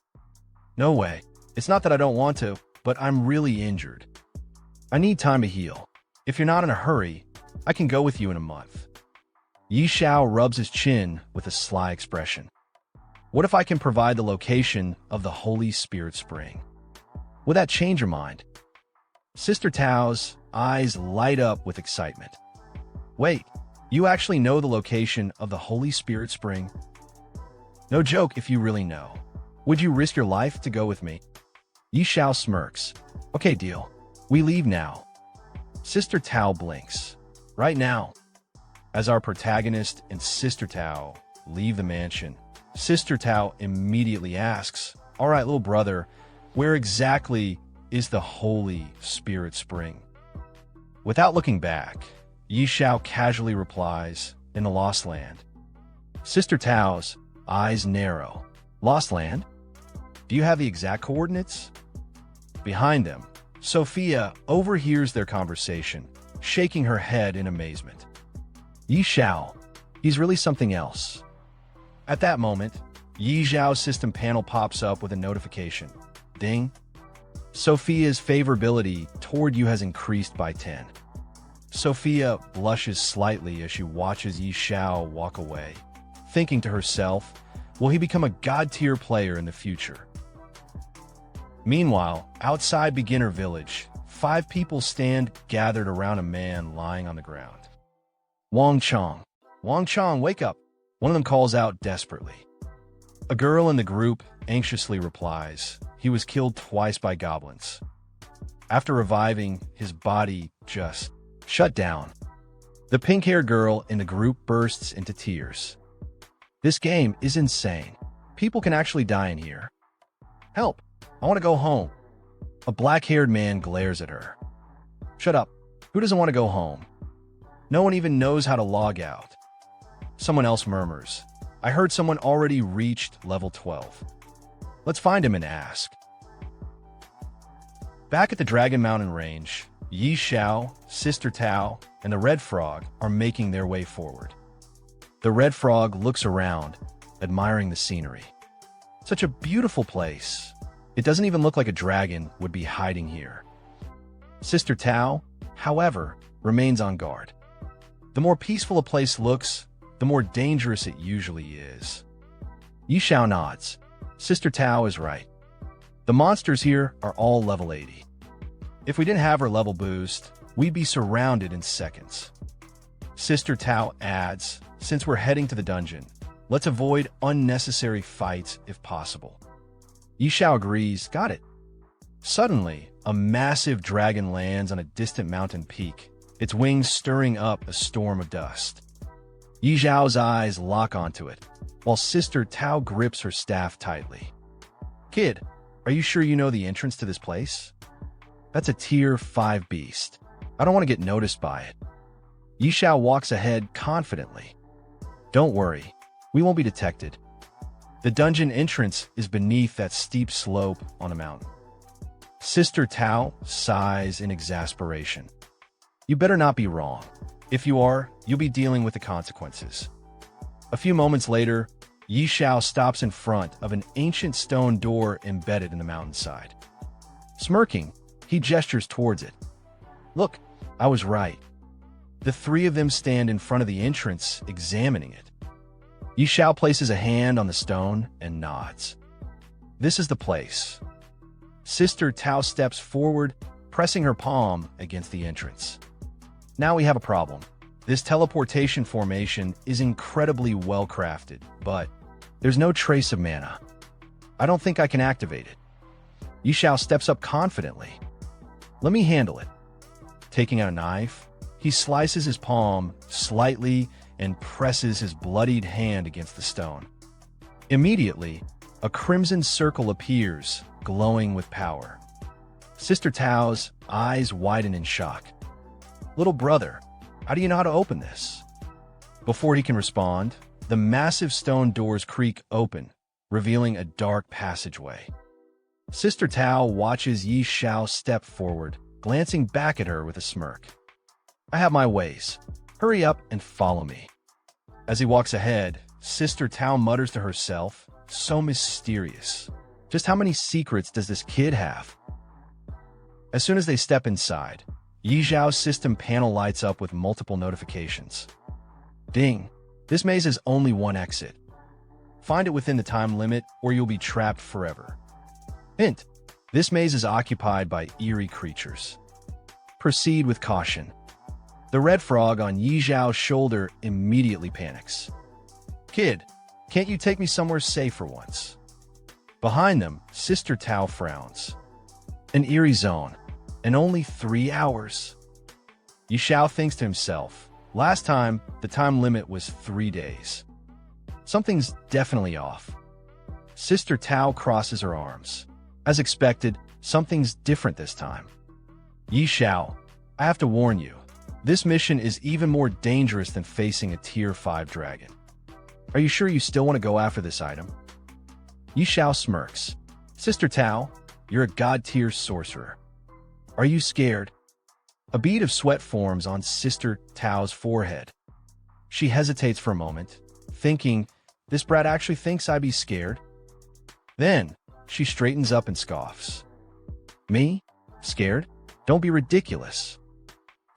No way. It's not that I don't want to, but I'm really injured. I need time to heal. If you're not in a hurry, I can go with you in a month. Yi Xiao rubs his chin with a sly expression. What if I can provide the location of the Holy Spirit Spring? Will that change your mind? Sister Tao's eyes light up with excitement. Wait, you actually know the location of the Holy Spirit Spring? No joke if you really know. Would you risk your life to go with me? Yi Xiao smirks. Okay, deal. We leave now. Sister Tao blinks. Right now. As our protagonist and Sister Tao leave the mansion, Sister Tao immediately asks, All right, little brother, where exactly is the Holy Spirit Spring? Without looking back, Yi Xiao casually replies, In the Lost Land. Sister Tao's eyes narrow. Lost Land? Do you have the exact coordinates? Behind them, Sophia overhears their conversation, shaking her head in amazement. Yi Xiao, he's really something else. At that moment, Yi Xiao's system panel pops up with a notification. Ding. Sophia's favorability toward you has increased by 10. Sophia blushes slightly as she watches Yi Xiao walk away, thinking to herself, will he become a god-tier player in the future? Meanwhile, outside Beginner Village, 5 people stand gathered around a man lying on the ground. Wang Chong. Wang Chong, wake up! One of them calls out desperately. A girl in the group anxiously replies, he was killed twice by goblins. After reviving, his body just shut down. The pink-haired girl in the group bursts into tears. This game is insane. People can actually die in here. Help! I want to go home. A black-haired man glares at her. Shut up. Who doesn't want to go home? No one even knows how to log out. Someone else murmurs. I heard someone already reached level 12. Let's find him and ask. Back at the Dragon Mountain Range, Xiao, Sister Tao, and the Red Frog are making their way forward. The Red Frog looks around, admiring the scenery. Such a beautiful place. It doesn't even look like a dragon would be hiding here. Sister Tao, however, remains on guard. The more peaceful a place looks, the more dangerous it usually is. Xiao nods. Sister Tao is right. The monsters here are all level 80. If we didn't have her level boost, we'd be surrounded in seconds. Sister Tao adds, since we're heading to the dungeon, let's avoid unnecessary fights if possible. Xiao agrees, got it. Suddenly, a massive dragon lands on a distant mountain peak, its wings stirring up a storm of dust. Xiao's eyes lock onto it, while Sister Tao grips her staff tightly. Kid, are you sure you know the entrance to this place? That's a tier 5 beast. I don't want to get noticed by it. Xiao walks ahead confidently. Don't worry, we won't be detected. The dungeon entrance is beneath that steep slope on a mountain. Sister Tao sighs in exasperation. You better not be wrong. If you are, you'll be dealing with the consequences. A few moments later, Xiao stops in front of an ancient stone door embedded in the mountainside. Smirking, he gestures towards it. Look, I was right. The three of them stand in front of the entrance, examining it. Xiao places a hand on the stone and nods. This is the place. Sister Tao steps forward, pressing her palm against the entrance. Now we have a problem. This teleportation formation is incredibly well crafted, but there's no trace of mana. I don't think I can activate it. Xiao steps up confidently. Let me handle it. Taking out a knife, he slices his palm slightly and presses his bloodied hand against the stone. Immediately, a crimson circle appears, glowing with power. Sister Tao's eyes widen in shock. Little brother, how do you know how to open this? Before he can respond, the massive stone doors creak open, revealing a dark passageway. Sister Tao watches Xiao step forward, glancing back at her with a smirk. I have my ways. Hurry up and follow me. As he walks ahead, Sister Tao mutters to herself, so mysterious. Just how many secrets does this kid have? As soon as they step inside, Xiao's system panel lights up with multiple notifications. Ding! This maze has only one exit. Find it within the time limit or you'll be trapped forever. Hint! This maze is occupied by eerie creatures. Proceed with caution. The red frog on Xiao's shoulder immediately panics. Kid, can't you take me somewhere safe for once? Behind them, Sister Tao frowns. An eerie zone, and only 3 hours. Xiao thinks to himself, last time, the time limit was 3 days. Something's definitely off. Sister Tao crosses her arms. As expected, something's different this time. Xiao, I have to warn you, this mission is even more dangerous than facing a tier 5 dragon. Are you sure you still want to go after this item? Xiao smirks. Sister Tao, you're a god-tier sorcerer. Are you scared? A bead of sweat forms on Sister Tao's forehead. She hesitates for a moment, thinking, this brat actually thinks I'd be scared? Then, she straightens up and scoffs. Me? Scared? Don't be ridiculous.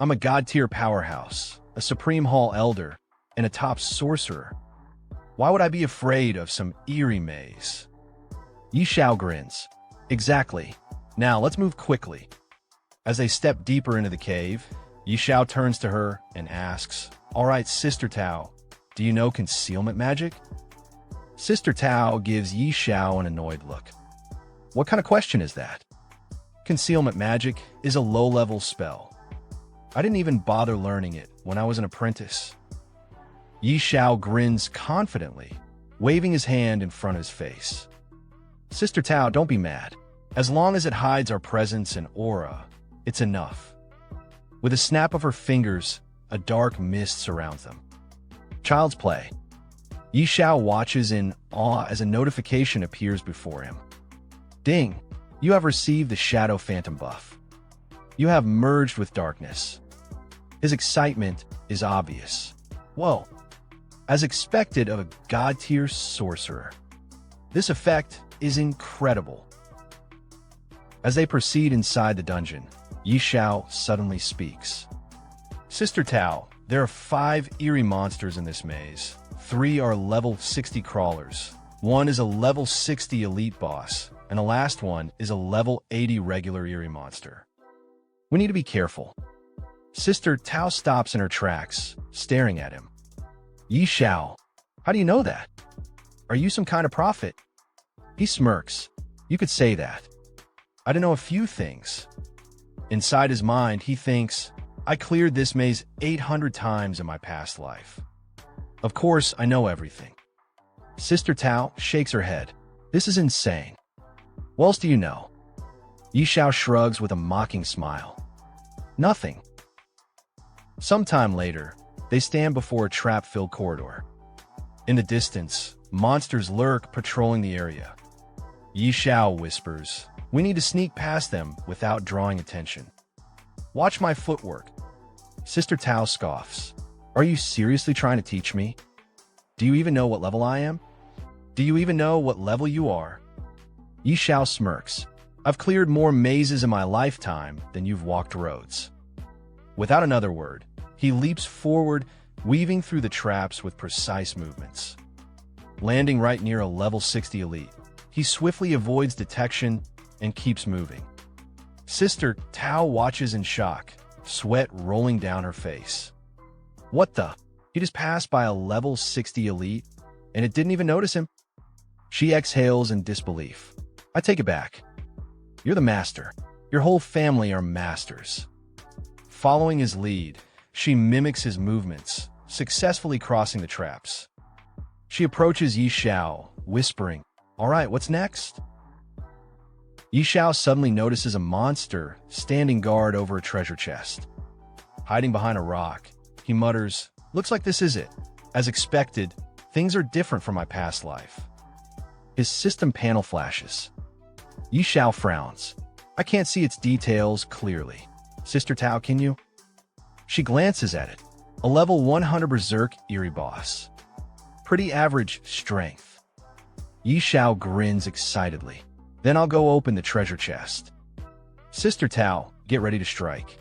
I'm a god-tier powerhouse, a Supreme Hall Elder, and a top sorcerer. Why would I be afraid of some eerie maze? Xiao grins. Exactly. Now, let's move quickly. As they step deeper into the cave, Xiao turns to her and asks, all right, Sister Tao, do you know concealment magic? Sister Tao gives Xiao an annoyed look. What kind of question is that? Concealment magic is a low-level spell. I didn't even bother learning it when I was an apprentice. Xiao grins confidently, waving his hand in front of his face. Sister Tao, don't be mad. As long as it hides our presence and aura, it's enough. With a snap of her fingers, a dark mist surrounds them. Child's play. Yi Xiao watches in awe as a notification appears before him. Ding! You have received the Shadow Phantom buff. You have merged with darkness. His excitement is obvious. Whoa! As expected of a god-tier sorcerer. This effect is incredible. As they proceed inside the dungeon, Yi Xiao suddenly speaks. Sister Tao, there are 5 eerie monsters in this maze. 3 are level 60 crawlers. 1 is a level 60 elite boss, and the last one is a level 80 regular eerie monster. We need to be careful. Sister Tao stops in her tracks, staring at him. Yi Xiao, how do you know that? Are you some kind of prophet? He smirks. You could say that. I don't know a few things. Inside his mind, he thinks, I cleared this maze 800 times in my past life. Of course, I know everything. Sister Tao shakes her head. This is insane. What else do you know? Yi Xiao shrugs with a mocking smile. Nothing. Sometime later, they stand before a trap-filled corridor. In the distance, monsters lurk patrolling the area. Yi Xiao whispers, we need to sneak past them without drawing attention. Watch my footwork. Sister Tao scoffs. Are you seriously trying to teach me? Do you even know what level I am? Do you even know what level you are? Yi Xiao smirks. I've cleared more mazes in my lifetime than you've walked roads. Without another word, he leaps forward, weaving through the traps with precise movements. Landing right near a level 60 elite, he swiftly avoids detection and keeps moving. Sister Tao watches in shock, sweat rolling down her face. What the? He just passed by a level 60 elite, and it didn't even notice him? She exhales in disbelief. I take it back. You're the master. Your whole family are masters. Following his lead, she mimics his movements, successfully crossing the traps. She approaches Yi Xiao, whispering, all right, what's next? Yi Xiao suddenly notices a monster standing guard over a treasure chest. Hiding behind a rock, he mutters, looks like this is it. As expected, things are different from my past life. His system panel flashes. Yi Xiao frowns. I can't see its details clearly. Sister Tao, can you? She glances at it. A level 100 Berserk Eerie boss. Pretty average strength. Yi Xiao grins excitedly. Then I'll go open the treasure chest. Sister Tao, get ready to strike.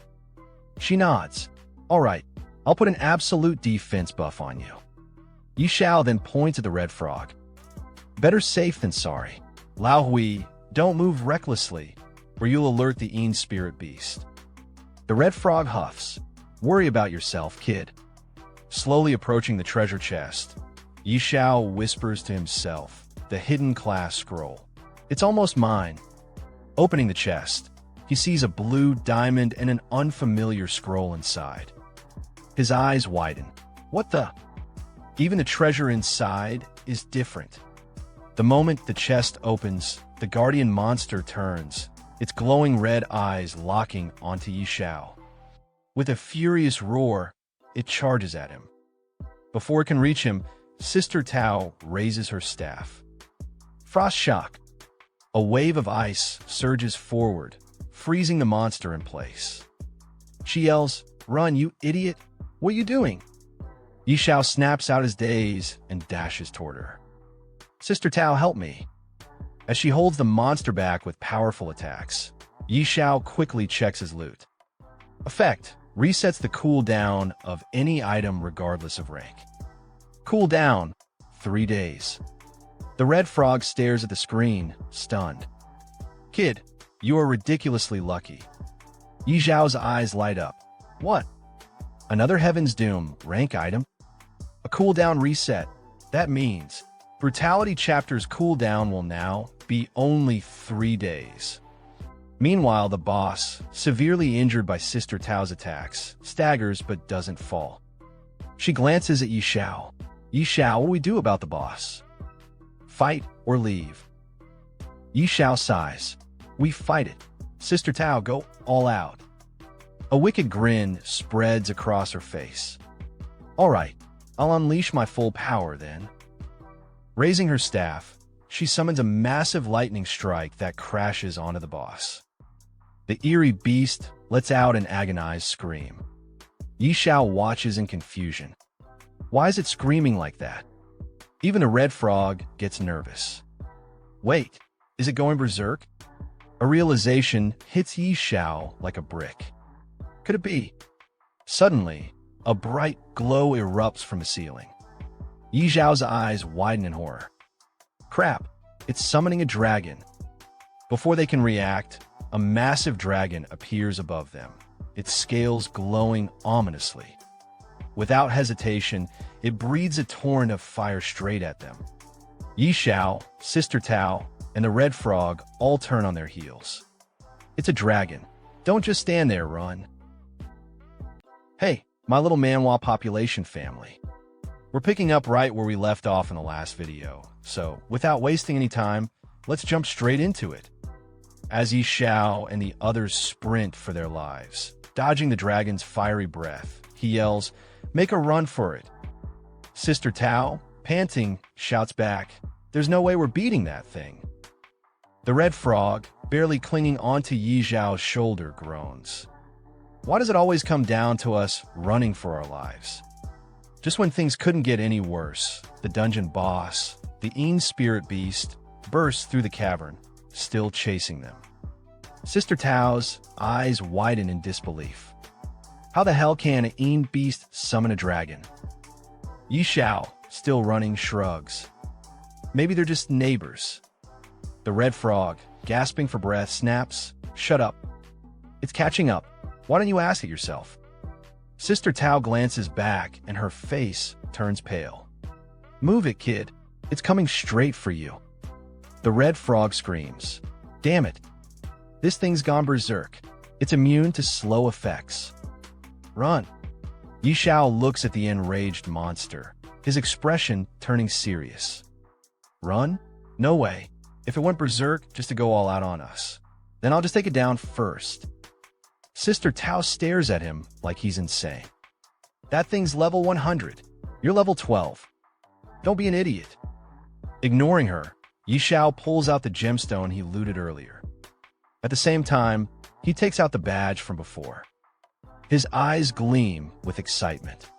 She nods. All right, I'll put an absolute defense buff on you. Yi Xiao then points at the red frog. Better safe than sorry. Lao Hui, don't move recklessly, or you'll alert the Een Spirit Beast. The red frog huffs. Worry about yourself, kid. Slowly approaching the treasure chest, Yi Xiao whispers to himself, the hidden class scroll. It's almost mine. Opening the chest, he sees a blue diamond and an unfamiliar scroll inside. His eyes widen. What the? Even the treasure inside is different. The moment the chest opens, the guardian monster turns, its glowing red eyes locking onto Yi Xiao. With a furious roar, it charges at him. Before it can reach him, Sister Tao raises her staff. Frost shock. A wave of ice surges forward, freezing the monster in place. She yells, "Run, you idiot! What are you doing?" Yi Xiao snaps out his daze and dashes toward her. Sister Tao, help me. As she holds the monster back with powerful attacks, Yi Xiao quickly checks his loot. Effect: resets the cooldown of any item regardless of rank. Cooldown: 3 days. The red frog stares at the screen, stunned. Kid, you are ridiculously lucky. Yi Xiao's eyes light up. What? Another Heaven's Doom rank item? A cooldown reset. That means Brutality Chapter's cooldown will now be only 3 days. Meanwhile, the boss, severely injured by Sister Tao's attacks, staggers but doesn't fall. She glances at Yi Xiao. Yi Xiao, what do we do about the boss? Fight or leave? Yi Xiao sighs. We fight it. Sister Tao, go all out. A wicked grin spreads across her face. All right, I'll unleash my full power then. Raising her staff, she summons a massive lightning strike that crashes onto the boss. The eerie beast lets out an agonized scream. Xiao watches in confusion. Why is it screaming like that? Even the red frog gets nervous. Wait, is it going berserk? A realization hits Xiao like a brick. Could it be? Suddenly, a bright glow erupts from the ceiling. Xiao's eyes widen in horror. Crap, it's summoning a dragon. Before they can react, a massive dragon appears above them, its scales glowing ominously. Without hesitation, it breathes a torrent of fire straight at them. Xiao, Sister Tao, and the red frog all turn on their heels. It's a dragon. Don't just stand there, run. Hey, my little manhwa population family. We're picking up right where we left off in the last video, so without wasting any time, let's jump straight into it. As Xiao and the others sprint for their lives, dodging the dragon's fiery breath, he yells, "Make a run for it." Sister Tao, panting, shouts back, "There's no way we're beating that thing." The red frog, barely clinging onto Xiao's shoulder, groans. Why does it always come down to us running for our lives? Just when things couldn't get any worse, the dungeon boss, the Een spirit beast, bursts through the cavern, still chasing them. Sister Tao's eyes widen in disbelief. How the hell can an Een beast summon a dragon? Xiao, still running, shrugs. Maybe they're just neighbors. The red frog, gasping for breath, snaps, "Shut up. It's catching up. Why don't you ask it yourself?" Sister Tao glances back and her face turns pale. "Move it, kid. It's coming straight for you." The red frog screams. "Damn it. This thing's gone berserk. It's immune to slow effects. Run." Xiao looks at the enraged monster, his expression turning serious. "Run? No way. If it went berserk just to go all out on us, then I'll just take it down first." Sister Tao stares at him like he's insane. "That thing's level 100. You're level 12. Don't be an idiot." Ignoring her, Xiao pulls out the gemstone he looted earlier. At the same time, he takes out the badge from before. His eyes gleam with excitement.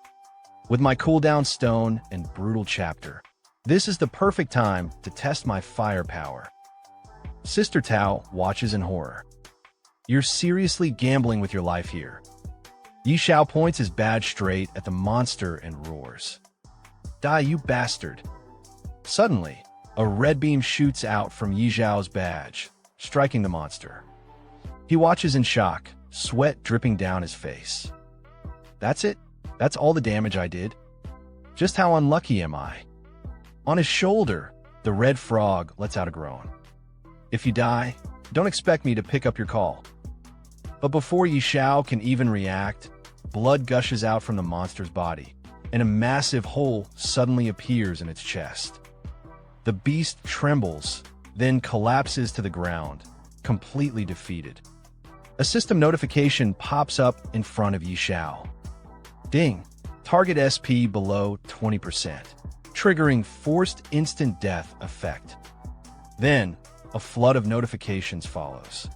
"With my cooldown stone and brutal chapter, this is the perfect time to test my firepower." Sister Tao watches in horror. "You're seriously gambling with your life here." Xiao points his badge straight at the monster and roars, "Die, you bastard." Suddenly, a red beam shoots out from Xiao's badge, striking the monster. He watches in shock, sweat dripping down his face. "That's it? That's all the damage I did? Just how unlucky am I?" On his shoulder, the red frog lets out a groan. "If you die, don't expect me to pick up your call." But before Xiao can even react, blood gushes out from the monster's body, and a massive hole suddenly appears in its chest. The beast trembles, then collapses to the ground, completely defeated. A system notification pops up in front of Xiao. Ding! Target SP below 20%, triggering forced instant death effect. Then, a flood of notifications follows.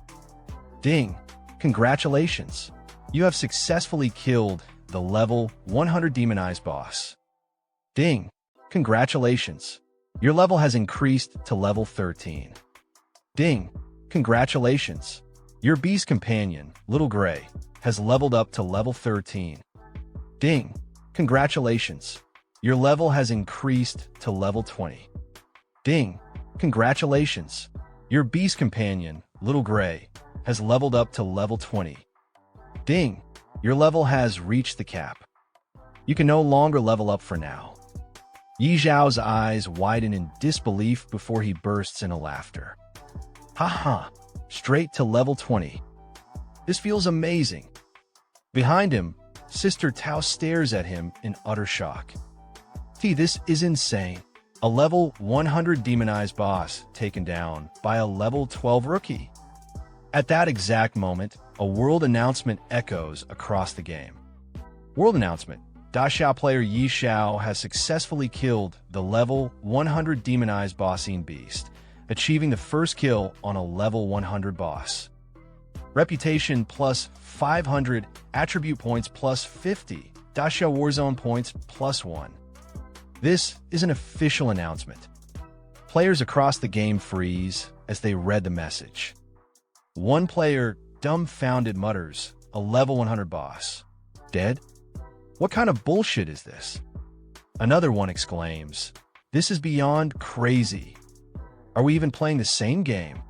Ding! Congratulations! You have successfully killed the level 100 demonized boss. Ding! Congratulations! Your level has increased to level 13. Ding! Congratulations! Your beast companion, Little Gray, has leveled up to level 13. Ding! Congratulations! Your level has increased to level 20. Ding! Congratulations! Your beast companion, Little Gray, has leveled up to level 20. Ding! Your level has reached the cap. You can no longer level up for now. Xiao's eyes widen in disbelief before he bursts into laughter. Haha, straight to level 20. This feels amazing. Behind him, Sister Tao stares at him in utter shock. This is insane. A level 100 demonized boss taken down by a level 12 rookie. At that exact moment, a world announcement echoes across the game. World announcement. Xiao player Xiao has successfully killed the level 100 demonized bossine beast, achieving the first kill on a level 100 boss. Reputation plus 500, attribute points plus 50, Xiao Warzone points plus 1. This is an official announcement. Players across the game freeze as they read the message. One player, dumbfounded, mutters, a level 100 boss. Dead? What kind of bullshit is this? Another one exclaims, this is beyond crazy. Are we even playing the same game?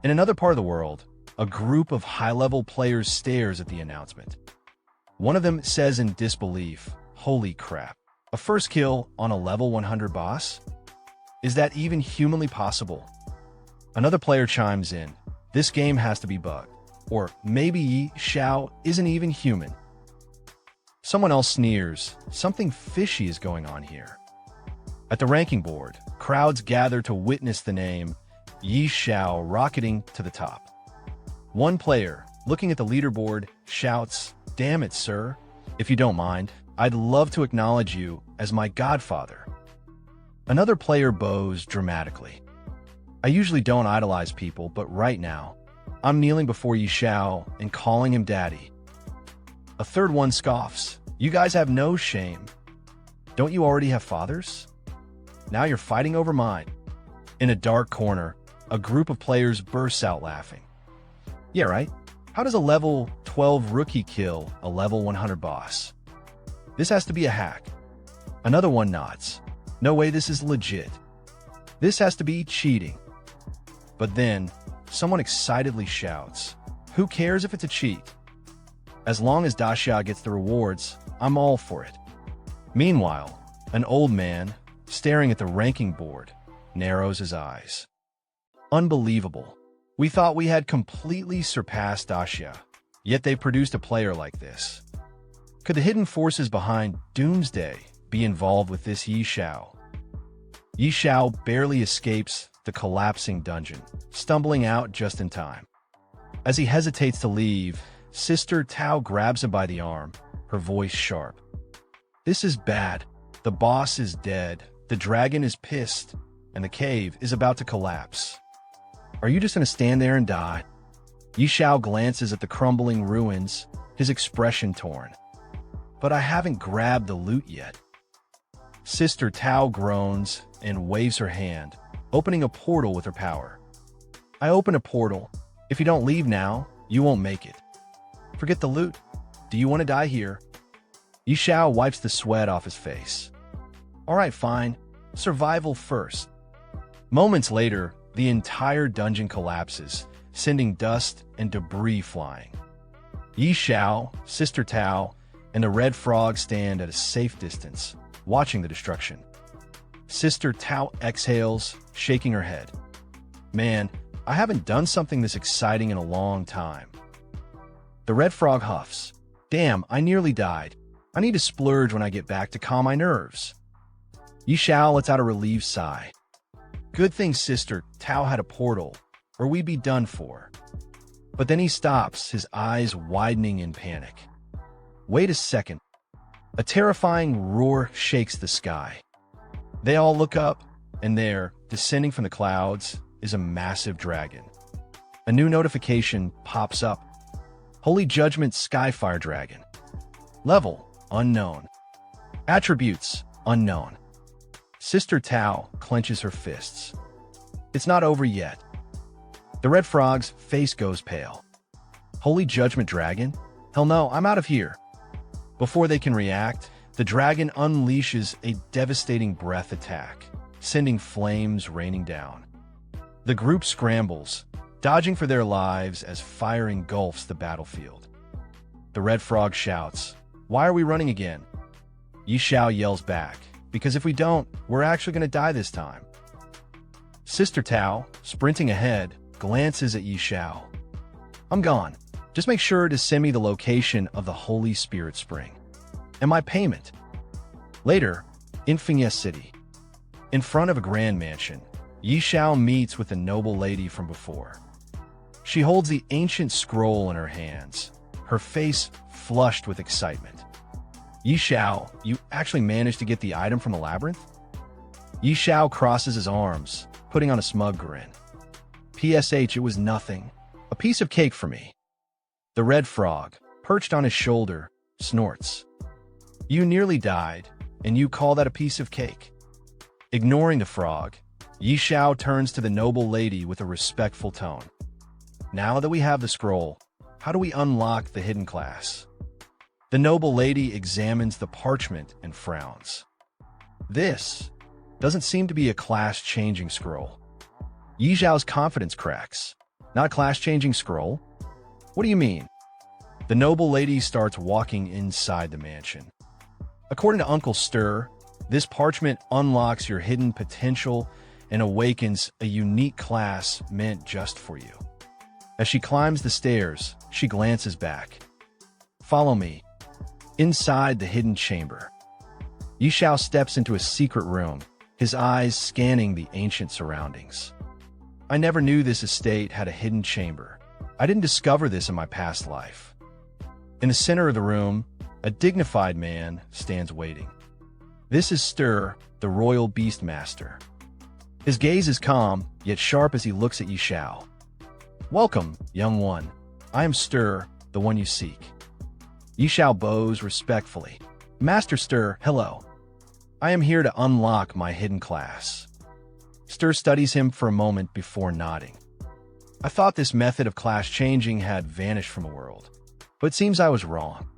In another part of the world, a group of high-level players stares at the announcement. One of them says in disbelief, holy crap, a first kill on a level 100 boss? Is that even humanly possible? Another player chimes in, this game has to be bugged. Or maybe Xiao isn't even human. Someone else sneers, something fishy is going on here. At the ranking board, crowds gather to witness the name Xiao rocketing to the top. One player, looking at the leaderboard, shouts, damn it, sir. If you don't mind, I'd love to acknowledge you as my godfather. Another player bows dramatically. I usually don't idolize people, but right now, I'm kneeling before Xiao and calling him daddy. A third one scoffs, you guys have no shame. Don't you already have fathers? Now you're fighting over mine. In a dark corner, a group of players bursts out laughing. Yeah, right? How does a level 12 rookie kill a level 100 boss? This has to be a hack. Another one nods. No way, this is legit. This has to be cheating. But then, someone excitedly shouts, who cares if it's a cheat? As long as Xiao gets the rewards, I'm all for it. Meanwhile, an old man, staring at the ranking board, narrows his eyes. Unbelievable. We thought we had completely surpassed Xiao, yet they produced a player like this. Could the hidden forces behind Doomsday be involved with this Xiao? Xiao barely escapes the collapsing dungeon, stumbling out just in time. As he hesitates to leave, Sister Tao grabs him by the arm, her voice sharp. This is bad. The boss is dead, the dragon is pissed, and the cave is about to collapse. Are you just gonna stand there and die? Xiao glances at the crumbling ruins, his expression torn. But I haven't grabbed the loot yet. Sister Tao groans and waves her hand, opening a portal with her power. I open a portal. If you don't leave now, you won't make it. Forget the loot. Do you want to die here? Xiao wipes the sweat off his face. All right, fine. Survival first. Moments later, the entire dungeon collapses, sending dust and debris flying. Xiao, Sister Tao, and the Red Frog stand at a safe distance, watching the destruction. Sister Tao exhales, shaking her head. Man, I haven't done something this exciting in a long time. The Red Frog huffs. Damn, I nearly died. I need to splurge when I get back to calm my nerves. Xiao lets out a relieved sigh. Good thing Sister Tao had a portal, or we'd be done for. But then he stops, his eyes widening in panic. Wait a second. A terrifying roar shakes the sky. They all look up, and there, descending from the clouds, is a massive dragon. A new notification pops up. Holy Judgment Skyfire Dragon. Level, unknown. Attributes, unknown. Sister Tao clenches her fists. It's not over yet. The Red Frog's face goes pale. Holy Judgment Dragon? Hell no, I'm out of here. Before they can react, the dragon unleashes a devastating breath attack, sending flames raining down. The group scrambles, dodging for their lives as fire engulfs the battlefield. The Red Frog shouts, "Why are we running again?" Xiao yells back, "Because if we don't, we're actually going to die this time." Sister Tao, sprinting ahead, glances at Xiao. "I'm gone. Just make sure to send me the location of the Holy Spirit Spring. And my payment." Later, in Fiancée City, in front of a grand mansion, Xiao meets with the noble lady from before. She holds the ancient scroll in her hands, her face flushed with excitement. Yi Xiao, you actually managed to get the item from the labyrinth? Yi Xiao crosses his arms, putting on a smug grin. PSH, it was nothing. A piece of cake for me. The red frog, perched on his shoulder, snorts. You nearly died, and you call that a piece of cake? Ignoring the frog, Yi Xiao turns to the noble lady with a respectful tone. Now that we have the scroll, how do we unlock the hidden class? The noble lady examines the parchment and frowns. This doesn't seem to be a class-changing scroll. Yi Xiao's confidence cracks. Not a class-changing scroll? What do you mean? The noble lady starts walking inside the mansion. According to Uncle Stir, this parchment unlocks your hidden potential and awakens a unique class meant just for you. As she climbs the stairs, she glances back. Follow me. Inside the hidden chamber, Yi Xiao steps into a secret room, his eyes scanning the ancient surroundings. I never knew this estate had a hidden chamber. I didn't discover this in my past life. In the center of the room, a dignified man stands waiting. This is Stir, the royal beast master. His gaze is calm, yet sharp as he looks at Yi Xiao. Welcome, young one. I am Stir, the one you seek. Yi Xiao bows respectfully. Master Stir, hello. I am here to unlock my hidden class. Stir studies him for a moment before nodding. I thought this method of class changing had vanished from the world, but it seems I was wrong.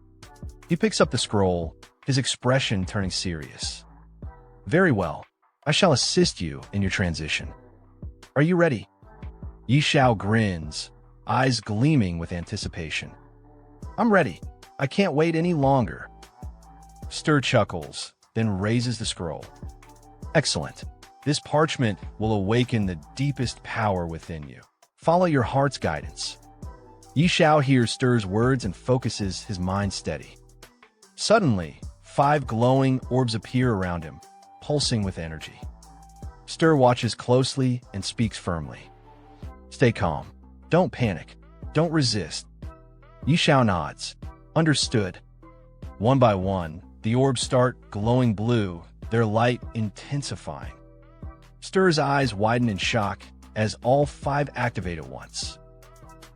He picks up the scroll, his expression turning serious. Very well. I shall assist you in your transition. Are you ready? Yi Xiao grins, eyes gleaming with anticipation. I'm ready. I can't wait any longer. Stir chuckles, then raises the scroll. Excellent. This parchment will awaken the deepest power within you. Follow your heart's guidance. Yi Xiao hears Stir's words and focuses his mind steady. Suddenly, 5 glowing orbs appear around him, pulsing with energy. Stir watches closely and speaks firmly. Stay calm. Don't panic. Don't resist. Yi Xiao nods. Understood. One by one, the orbs start glowing blue, their light intensifying. Stir's eyes widen in shock as all 5 activate at once.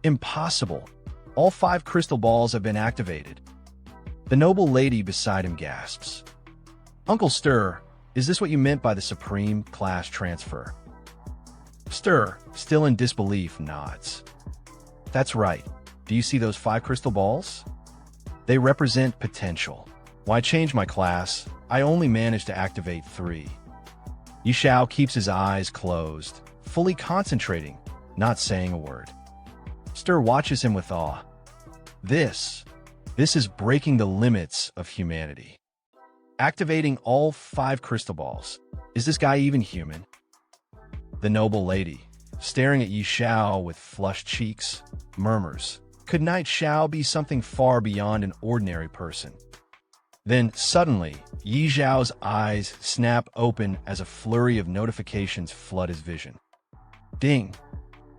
Impossible. All 5 crystal balls have been activated. The noble lady beside him gasps. Uncle Stir, is this what you meant by the supreme class transfer? Stir, still in disbelief, nods. That's right. Do you see those 5 crystal balls? They represent potential. Why change my class? I only managed to activate 3. Yi Xiao keeps his eyes closed, fully concentrating, not saying a word. Stir watches him with awe. This is breaking the limits of humanity. Activating all 5 crystal balls. Is this guy even human? The noble lady, staring at Yi Xiao with flushed cheeks, murmurs, could Knight Xiao be something far beyond an ordinary person? Then, suddenly, Yi Xiao's eyes snap open as a flurry of notifications flood his vision. Ding!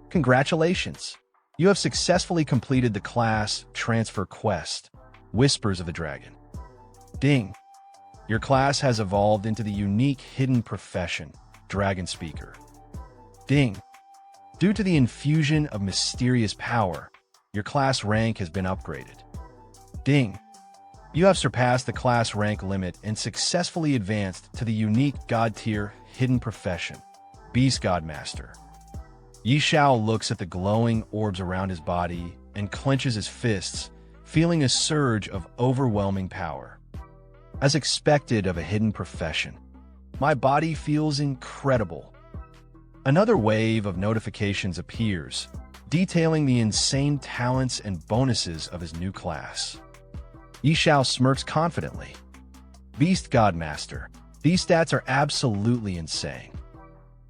Congratulations! You have successfully completed the class transfer quest, Whispers of the Dragon. Ding! Your class has evolved into the unique hidden profession, Dragon Speaker. Ding! Due to the infusion of mysterious power, your class rank has been upgraded. Ding! You have surpassed the class rank limit and successfully advanced to the unique God-tier hidden profession, Beast God Master. Yi Xiao looks at the glowing orbs around his body and clenches his fists, feeling a surge of overwhelming power. As expected of a hidden profession, my body feels incredible. Another wave of notifications appears, detailing the insane talents and bonuses of his new class. Yi Xiao smirks confidently. Beast God Master, these stats are absolutely insane.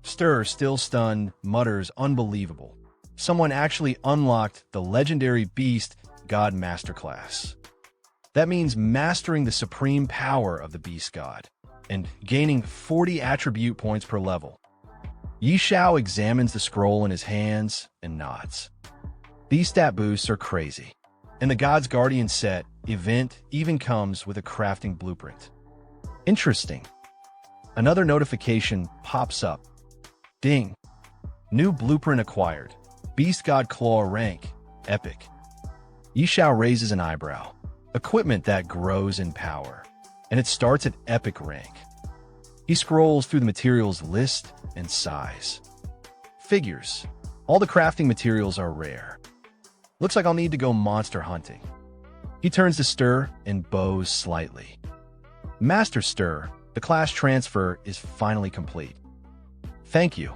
Stir, still stunned, mutters, unbelievable. Someone actually unlocked the legendary Beast God Master class. That means mastering the supreme power of the Beast God and gaining 40 attribute points per level. Yi Xiao examines the scroll in his hands and nods. These stat boosts are crazy. And the God's Guardian set event even comes with a crafting blueprint. Interesting. Another notification pops up. Ding. New blueprint acquired. Beast God Claw rank. Epic. Xiao raises an eyebrow. Equipment that grows in power. And it starts at epic rank. He scrolls through the materials list and sighs. Figures. All the crafting materials are rare. Looks like I'll need to go monster hunting. He turns to Stir and bows slightly. Master Stir, the class transfer is finally complete. Thank you.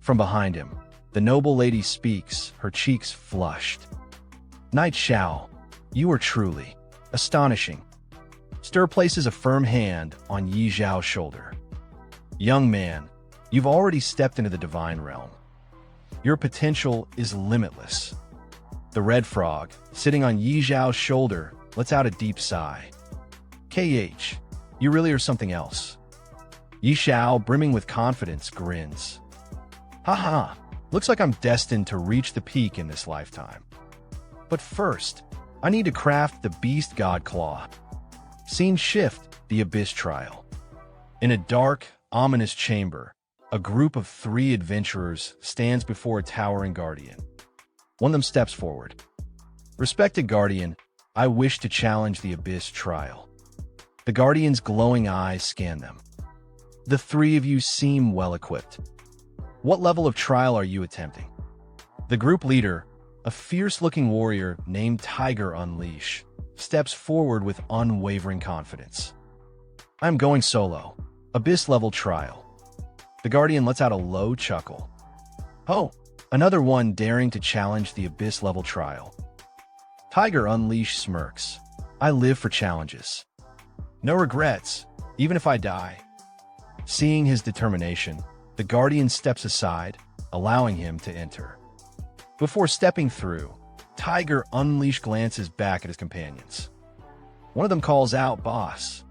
From behind him, the noble lady speaks, her cheeks flushed. Knight Xiao, you are truly astonishing. Stir places a firm hand on Yi Zhao's shoulder. Young man, you've already stepped into the divine realm. Your potential is limitless. The red frog, sitting on Yi Zhao's shoulder, lets out a deep sigh. KH, you really are something else. Yi Xiao, brimming with confidence, grins. Haha, looks like I'm destined to reach the peak in this lifetime. But first, I need to craft the Beast God Claw. Scene shift, the Abyss Trial. In a dark, ominous chamber, a group of 3 adventurers stands before a towering guardian. One of them steps forward. Respected Guardian, I wish to challenge the Abyss Trial. The Guardian's glowing eyes scan them. The 3 of you seem well-equipped. What level of trial are you attempting? The group leader, a fierce-looking warrior named Tiger Unleash, steps forward with unwavering confidence. I'm going solo. Abyss-level trial. The Guardian lets out a low chuckle. Oh, another one daring to challenge the Abyss-level trial. Tiger Unleash smirks. I live for challenges. No regrets, even if I die. Seeing his determination, the Guardian steps aside, allowing him to enter. Before stepping through, Tiger Unleash glances back at his companions. One of them calls out, Boss.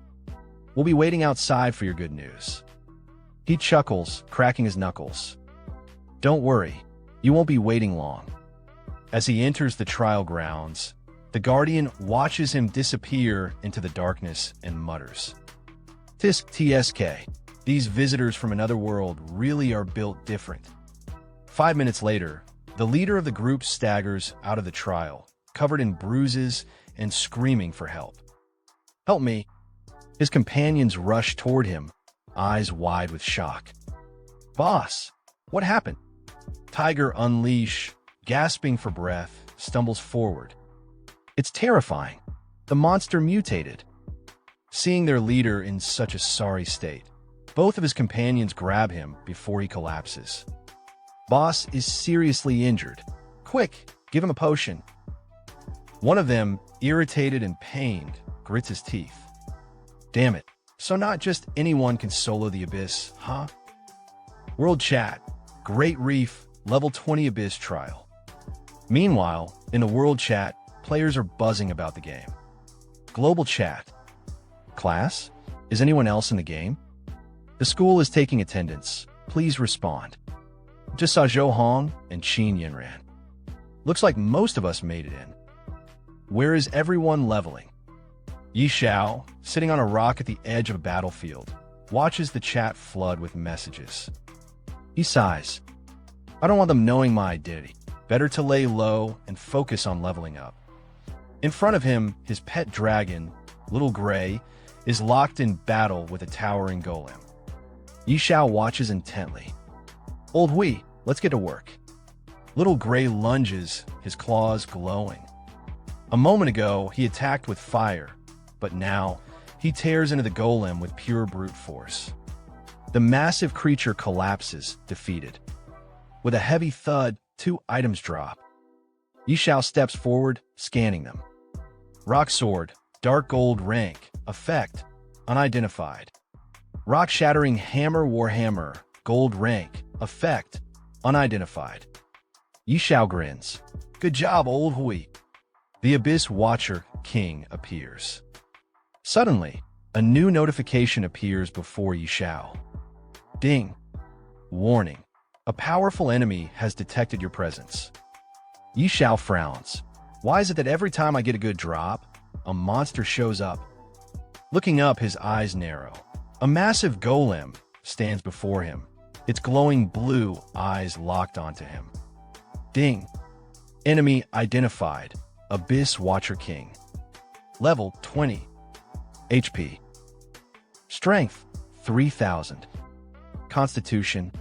We'll be waiting outside for your good news. He chuckles, cracking his knuckles. Don't worry, you won't be waiting long. As he enters the trial grounds, the Guardian watches him disappear into the darkness and mutters. Tisk TSK, these visitors from another world really are built different. 5 minutes later, the leader of the group staggers out of the trial, covered in bruises and screaming for help. Help me. His companions rush toward him, eyes wide with shock. Boss, what happened? Tiger Unleash, gasping for breath, stumbles forward. It's terrifying. The monster mutated. Seeing their leader in such a sorry state, both of his companions grab him before he collapses. Boss is seriously injured. Quick, give him a potion. One of them, irritated and pained, grits his teeth. Damn it. So not just anyone can solo the Abyss, huh? World Chat, Great Reef, Level 20 Abyss Trial. Meanwhile, in the World Chat, players are buzzing about the game. Global Chat. Class? Is anyone else in the game? The school is taking attendance. Please respond. Just saw Zhou Hong and Qin Yinran. Looks like most of us made it in. Where is everyone leveling? Yi Xiao, sitting on a rock at the edge of a battlefield, watches the chat flood with messages. He sighs. I don't want them knowing my identity. Better to lay low and focus on leveling up. In front of him, his pet dragon, Little Gray, is locked in battle with a towering golem. Yi Xiao watches intently. Old Hui, let's get to work. Little Gray lunges, his claws glowing. A moment ago, he attacked with fire, but now he tears into the golem with pure brute force. The massive creature collapses, defeated. With a heavy thud, 2 items drop. Yi Xiao steps forward, scanning them. Rock Sword, Dark Gold rank, effect, unidentified. Rock-shattering Hammer Warhammer, gold rank, effect, unidentified. Yi Xiao grins. Good job, Old Hui. The Abyss Watcher King appears. Suddenly, a new notification appears before Yi Xiao. Ding. Warning. A powerful enemy has detected your presence. Yi Xiao frowns. Why is it that every time I get a good drop, a monster shows up? Looking up, his eyes narrow. A massive golem stands before him, its glowing blue eyes locked onto him. Ding. Enemy identified. Abyss Watcher King. Level 20. HP. Strength 3000. Constitution.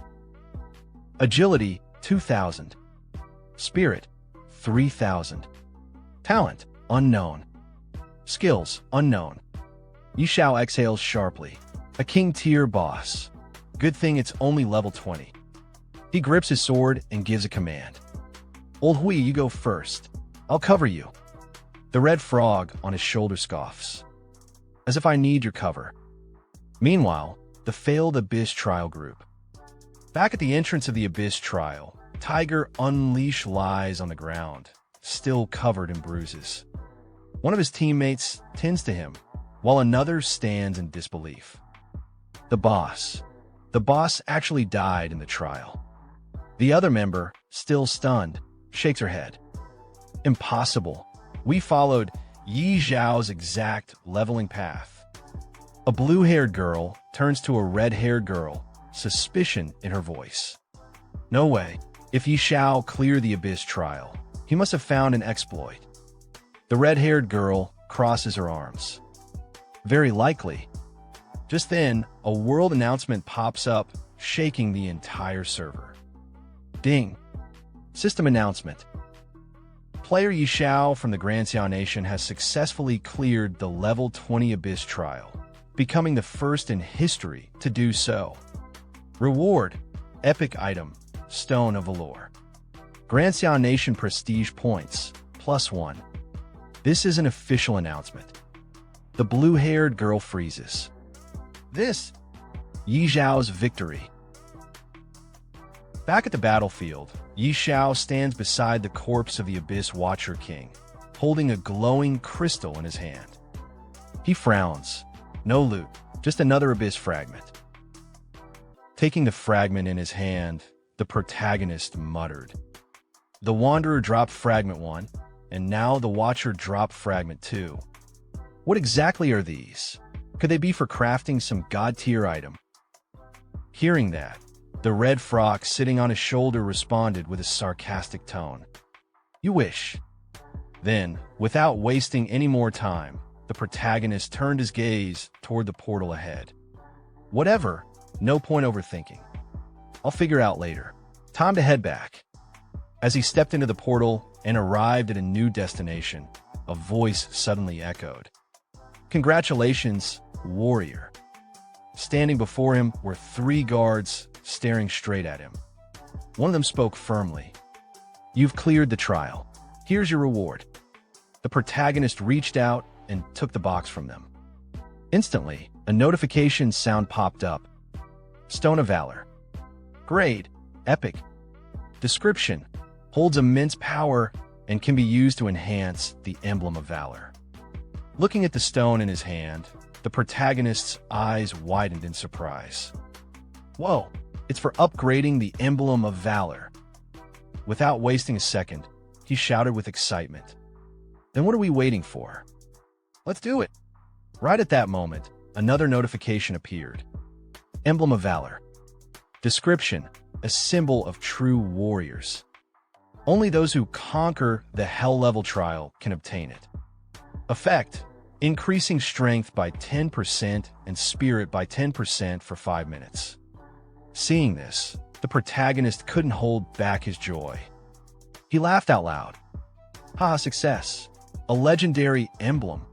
Agility 2000. Spirit 3000. Talent unknown. Skills unknown. Xiao exhales sharply. A king tier boss. Good thing it's only level 20. He grips his sword and gives a command. Old Hui, you go first. I'll cover you. The red frog on his shoulder scoffs. As if I need your cover. Meanwhile, the failed Abyss trial group. Back at the entrance of the Abyss trial, Tiger Unleash lies on the ground, still covered in bruises. One of his teammates tends to him, while another stands in disbelief. The boss. The boss actually died in the trial. The other member, still stunned, shakes her head. Impossible. We followed Yi Zhao's exact leveling path. A blue-haired girl turns to a red-haired girl, suspicion in her voice. No way. If Yi Zhao cleared the Abyss trial, he must have found an exploit. The red-haired girl crosses her arms. Very likely. Just then, a world announcement pops up, shaking the entire server. Ding. System announcement. Player Yi Zhao from the Grand Xiao Nation has successfully cleared the level 20 Abyss trial, becoming the first in history to do so. Reward. Epic item. Stone of Valor. Grand Xiao Nation prestige points. +1. This is an official announcement. The blue-haired girl freezes. This. Yi Zhao's victory. Back at the battlefield, Yi Zhao stands beside the corpse of the Abyss Watcher King, holding a glowing crystal in his hand. He frowns. No loot, just another Abyss fragment. Taking the fragment in his hand, the protagonist muttered. The Wanderer dropped Fragment 1, and now the Watcher dropped Fragment 2. What exactly are these? Could they be for crafting some god-tier item? Hearing that, the red frog sitting on his shoulder responded with a sarcastic tone. You wish. Then, without wasting any more time, the protagonist turned his gaze toward the portal ahead. Whatever, no point overthinking. I'll figure out later. Time to head back. As he stepped into the portal and arrived at a new destination, a voice suddenly echoed. Congratulations, warrior. Standing before him were 3 guards staring straight at him. One of them spoke firmly. You've cleared the trial. Here's your reward. The protagonist reached out and took the box from them. Instantly, a notification sound popped up. Stone of Valor. Grade. Epic. Description. Holds immense power and can be used to enhance the Emblem of Valor. Looking at the stone in his hand, the protagonist's eyes widened in surprise. Whoa, it's for upgrading the Emblem of Valor. Without wasting a second, he shouted with excitement. Then what are we waiting for? Let's do it. Right at that moment, another notification appeared. Emblem of Valor. Description. A symbol of true warriors. Only those who conquer the Hell level trial can obtain it. Effect. Increasing strength by 10% and spirit by 10% for 5 minutes. Seeing this, the protagonist couldn't hold back his joy. He laughed out loud. Haha, success. A legendary emblem.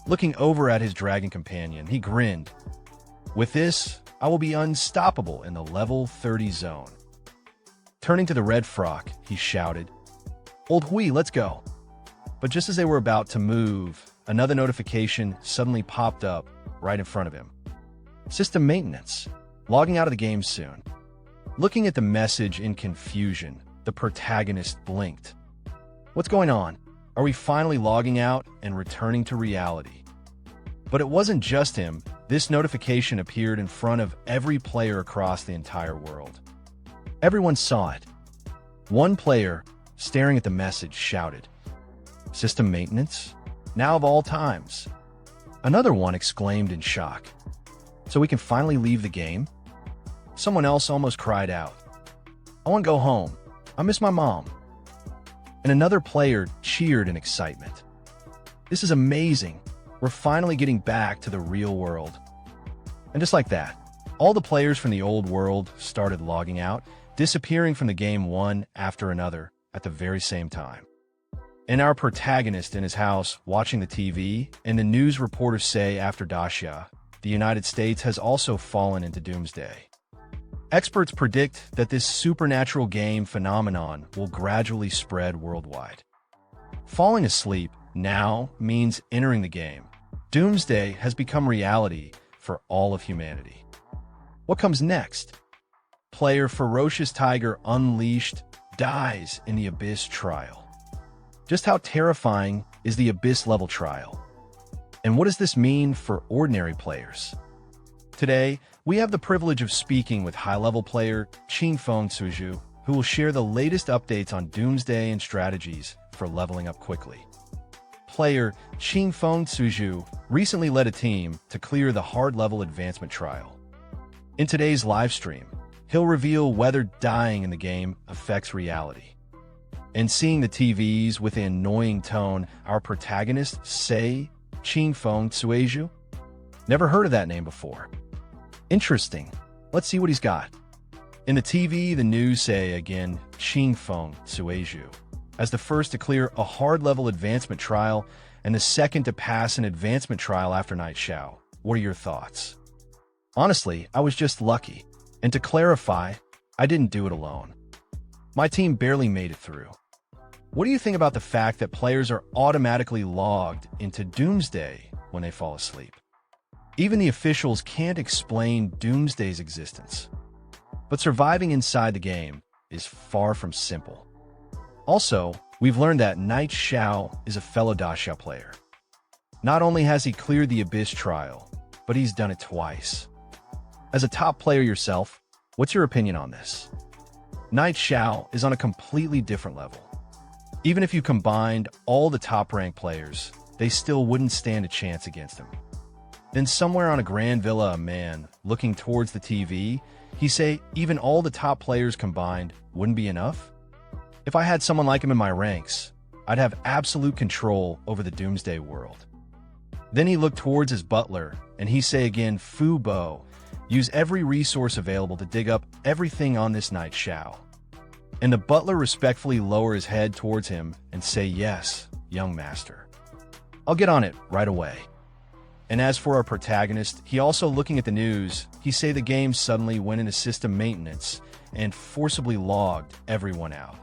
Looking over at his dragon companion, he grinned. With this, I will be unstoppable in the level 30 zone. Turning to the red frog, he shouted, Old Hui, let's go. But just as they were about to move, another notification suddenly popped up right in front of him. System maintenance. Logging out of the game soon. Looking at the message in confusion, the protagonist blinked. What's going on? Are we finally logging out and returning to reality? But it wasn't just him. This notification appeared in front of every player across the entire world. Everyone saw it. One player, staring at the message, shouted, System maintenance? Now of all times. Another one exclaimed in shock. So we can finally leave the game? Someone else almost cried out. I want to go home. I miss my mom. And another player cheered in excitement. This is amazing. We're finally getting back to the real world. And just like that, all the players from the old world started logging out, disappearing from the game one after another at the very same time. And our protagonist in his house watching the TV, and the news reporters say after Dacia, the United States has also fallen into doomsday. Experts predict that this supernatural game phenomenon will gradually spread worldwide. Falling asleep now means entering the game. Doomsday has become reality for all of humanity. What comes next? Player Ferocious Tiger Unleashed dies in the Abyss trial. Just how terrifying is the Abyss level trial? And what does this mean for ordinary players? Today, we have the privilege of speaking with high-level player Qingfeng Suju, who will share the latest updates on Doomsday and strategies for leveling up quickly. Player Qingfeng Suju recently led a team to clear the hard-level advancement trial. In today's livestream, he'll reveal whether dying in the game affects reality. And seeing the TVs with an annoying tone, our protagonist say Qingfeng Suju? Never heard of that name before. Interesting. Let's see what he's got. In the TV, the news say again Qingfeng Suju as the first to clear a hard-level advancement trial and the second to pass an advancement trial after Night Xiao. What are your thoughts? Honestly, I was just lucky. And to clarify, I didn't do it alone. My team barely made it through. What do you think about the fact that players are automatically logged into Doomsday when they fall asleep? Even the officials can't explain Doomsday's existence. But surviving inside the game is far from simple. Also, we've learned that Night Xiao is a fellow Dacia player. Not only has he cleared the Abyss trial, but he's done it twice. As a top player yourself, what's your opinion on this? Night Xiao is on a completely different level. Even if you combined all the top-ranked players, they still wouldn't stand a chance against him. Then somewhere on a grand villa, a man, looking towards the TV, he say even all the top players combined wouldn't be enough? If I had someone like him in my ranks, I'd have absolute control over the Doomsday world. Then he looked towards his butler, and he say again, Fu Bo, use every resource available to dig up everything on this Night Xiao. And the butler respectfully lower his head towards him and say, yes, young master. I'll get on it right away. And as for our protagonist, he also looking at the news, he say the game suddenly went into system maintenance and forcibly logged everyone out.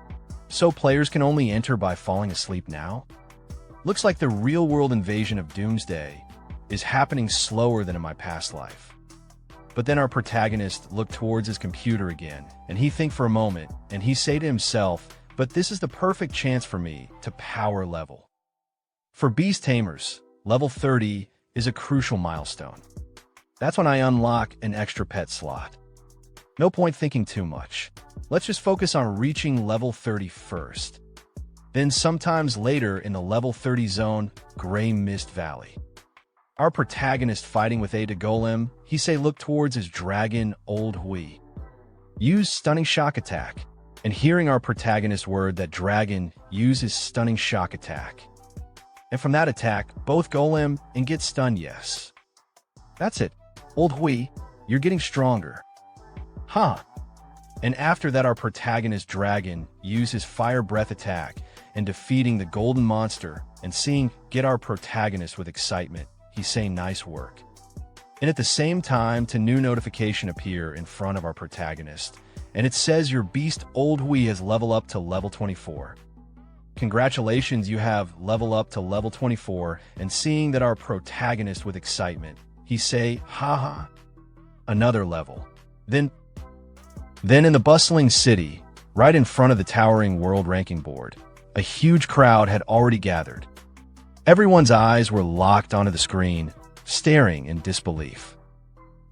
So players can only enter by falling asleep now? Looks like the real-world invasion of Doomsday is happening slower than in my past life. But then our protagonist looked towards his computer again, and he think for a moment, and he say to himself, but this is the perfect chance for me to power level. For Beast Tamers, level 30 is a crucial milestone. That's when I unlock an extra pet slot. No point thinking too much. Let's just focus on reaching level 30 first. Then sometimes later in the level 30 zone, Grey Mist Valley. Our protagonist fighting with Ada Golem, he say look towards his dragon Old Hui. Use Stunning Shock Attack, and hearing our protagonist word that dragon uses Stunning Shock Attack. And from that attack, both Golem and get stunned, yes. That's it. Old Hui, you're getting stronger. Huh. And after that our protagonist dragon uses Fire Breath Attack and defeating the golden monster and seeing get our protagonist with excitement. He's saying nice work. And at the same time, a new notification appear in front of our protagonist, and it says your beast Old Hui has leveled up to level 24. Congratulations, you have leveled up to level 24, and seeing that our protagonist with excitement, he say, haha, another level. Then in the bustling city, right in front of the towering world ranking board, a huge crowd had already gathered. Everyone's eyes were locked onto the screen, staring in disbelief.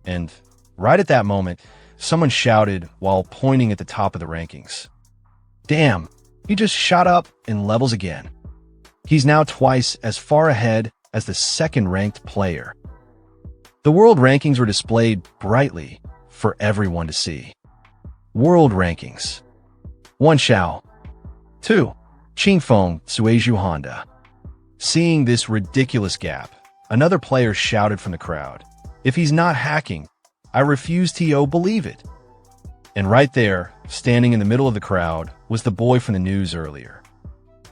And right at that moment, someone shouted while pointing at the top of the rankings. Damn, he just shot up in levels again. He's now twice as far ahead as the second-ranked player. The world rankings were displayed brightly for everyone to see. World rankings. 1. Xiao. 2. Qingfeng Suizhu Honda. Seeing this ridiculous gap, another player shouted from the crowd, "If he's not hacking, I refuse to believe it." And right there, standing in the middle of the crowd, was the boy from the news earlier.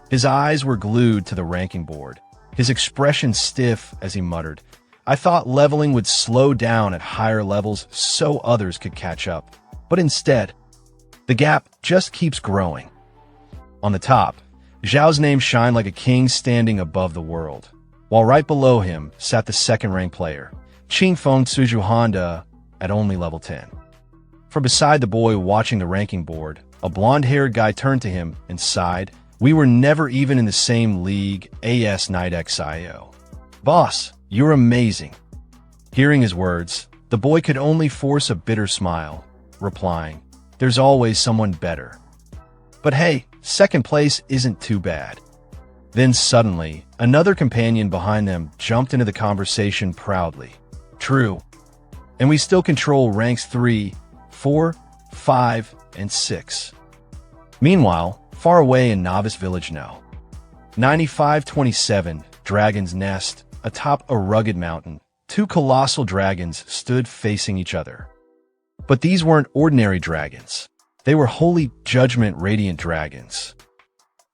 His eyes were glued to the ranking board, his expression stiff as he muttered, "I thought leveling would slow down at higher levels so others could catch up. But instead, the gap just keeps growing." On the top, Xiao's name shined like a king standing above the world, while right below him sat the second-ranked player, Qingfeng Suizhu Honda, at only level 10. From beside the boy watching the ranking board, a blonde-haired guy turned to him and sighed, "We were never even in the same league, AS Night XIO. Boss, you're amazing." Hearing his words, the boy could only force a bitter smile, replying, "There's always someone better. But hey, second place isn't too bad." Then suddenly, another companion behind them jumped into the conversation proudly. "True. And we still control ranks 3, 4, 5, and 6. Meanwhile, far away in Novice Village now, 9527, Dragon's Nest, atop a rugged mountain, two colossal dragons stood facing each other. But these weren't ordinary dragons. They were holy judgment radiant dragons.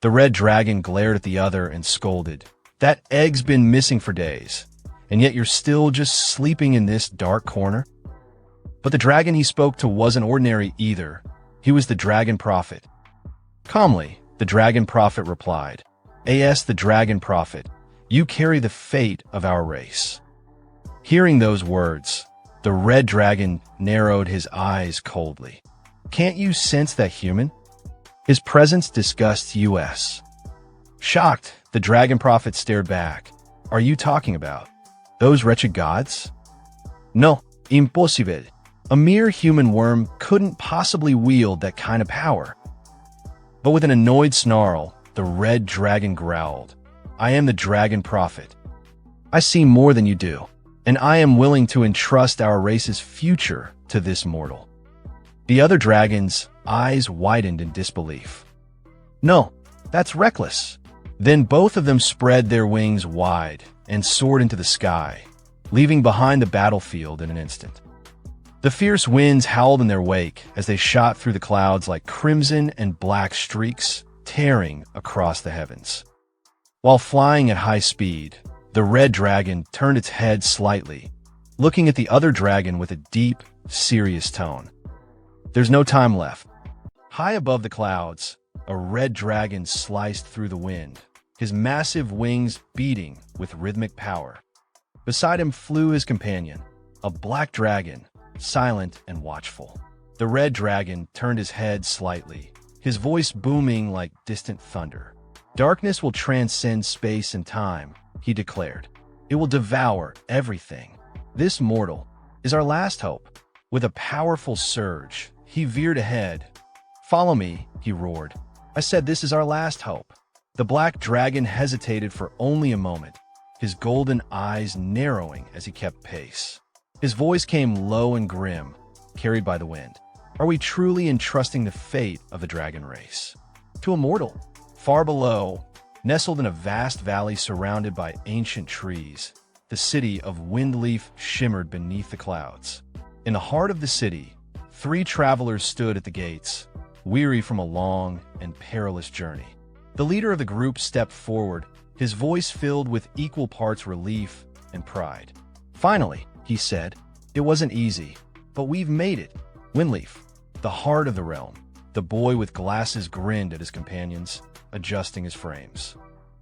The red dragon glared at the other and scolded, "That egg's been missing for days, and yet you're still just sleeping in this dark corner?" But the dragon he spoke to wasn't ordinary either. He was the Dragon Prophet. Calmly, the Dragon Prophet replied, "As the Dragon Prophet, you carry the fate of our race." Hearing those words, the red dragon narrowed his eyes coldly. "Can't you sense that human?" His presence disgusts us. Shocked, the Dragon Prophet stared back. "Are you talking about those wretched gods?" "No, impossible. A mere human worm couldn't possibly wield that kind of power." But with an annoyed snarl, the red dragon growled, "I am the Dragon Prophet. I see more than you do, and I am willing to entrust our race's future to this mortal." The other dragon's eyes widened in disbelief. "No, that's reckless." Then both of them spread their wings wide and soared into the sky, leaving behind the battlefield in an instant. The fierce winds howled in their wake as they shot through the clouds like crimson and black streaks, tearing across the heavens. While flying at high speed, the red dragon turned its head slightly, looking at the other dragon with a deep, serious tone. "There's no time left." High above the clouds, a red dragon sliced through the wind, his massive wings beating with rhythmic power. Beside him flew his companion, a black dragon, silent and watchful. The red dragon turned his head slightly, his voice booming like distant thunder. "Darkness will transcend space and time," he declared. "It will devour everything. This mortal is our last hope." With a powerful surge, he veered ahead. "Follow me," he roared. "I said this is our last hope." The black dragon hesitated for only a moment, his golden eyes narrowing as he kept pace. His voice came low and grim, carried by the wind. "Are we truly entrusting the fate of the dragon race to a mortal?" Far below, nestled in a vast valley surrounded by ancient trees, the city of Windleaf shimmered beneath the clouds. In the heart of the city, 3 travelers stood at the gates, weary from a long and perilous journey. The leader of the group stepped forward, his voice filled with equal parts relief and pride. "Finally," he said, "it wasn't easy, but we've made it. Windleaf, the heart of the realm." The boy with glasses grinned at his companions, adjusting his frames.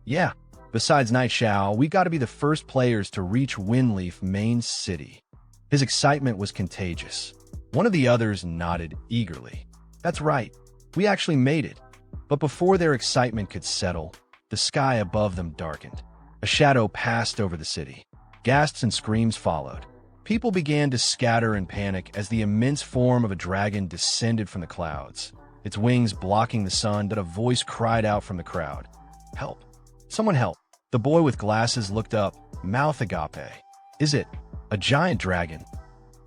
"Yeah, besides Night Xiao, we got to be the first players to reach Windleaf main city." His excitement was contagious. One of the others nodded eagerly. "That's right, we actually made it." But before their excitement could settle, the sky above them darkened. A shadow passed over the city. Gasps and screams followed. People began to scatter in panic as the immense form of a dragon descended from the clouds, its wings blocking the sun, but a voice cried out from the crowd, "Help! Someone help. The boy with glasses looked up, mouth agape. Is it a giant dragon?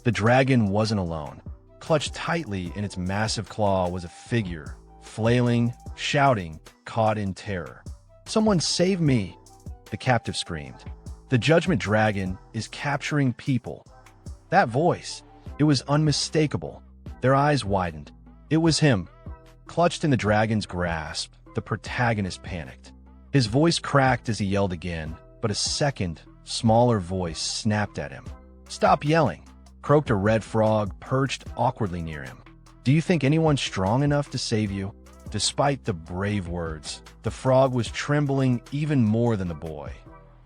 The dragon wasn't alone. Clutched tightly in its massive claw was a figure, flailing, shouting, caught in terror. Someone save me! The captive screamed. The judgment dragon is capturing people. That voice, it was unmistakable. Their eyes widened. It was him. Clutched in the dragon's grasp, the protagonist panicked. His voice cracked as he yelled again, but a second, smaller voice snapped at him. Stop yelling, croaked a red frog perched awkwardly near him. Do you think anyone's strong enough to save you? Despite the brave words, the frog was trembling even more than the boy.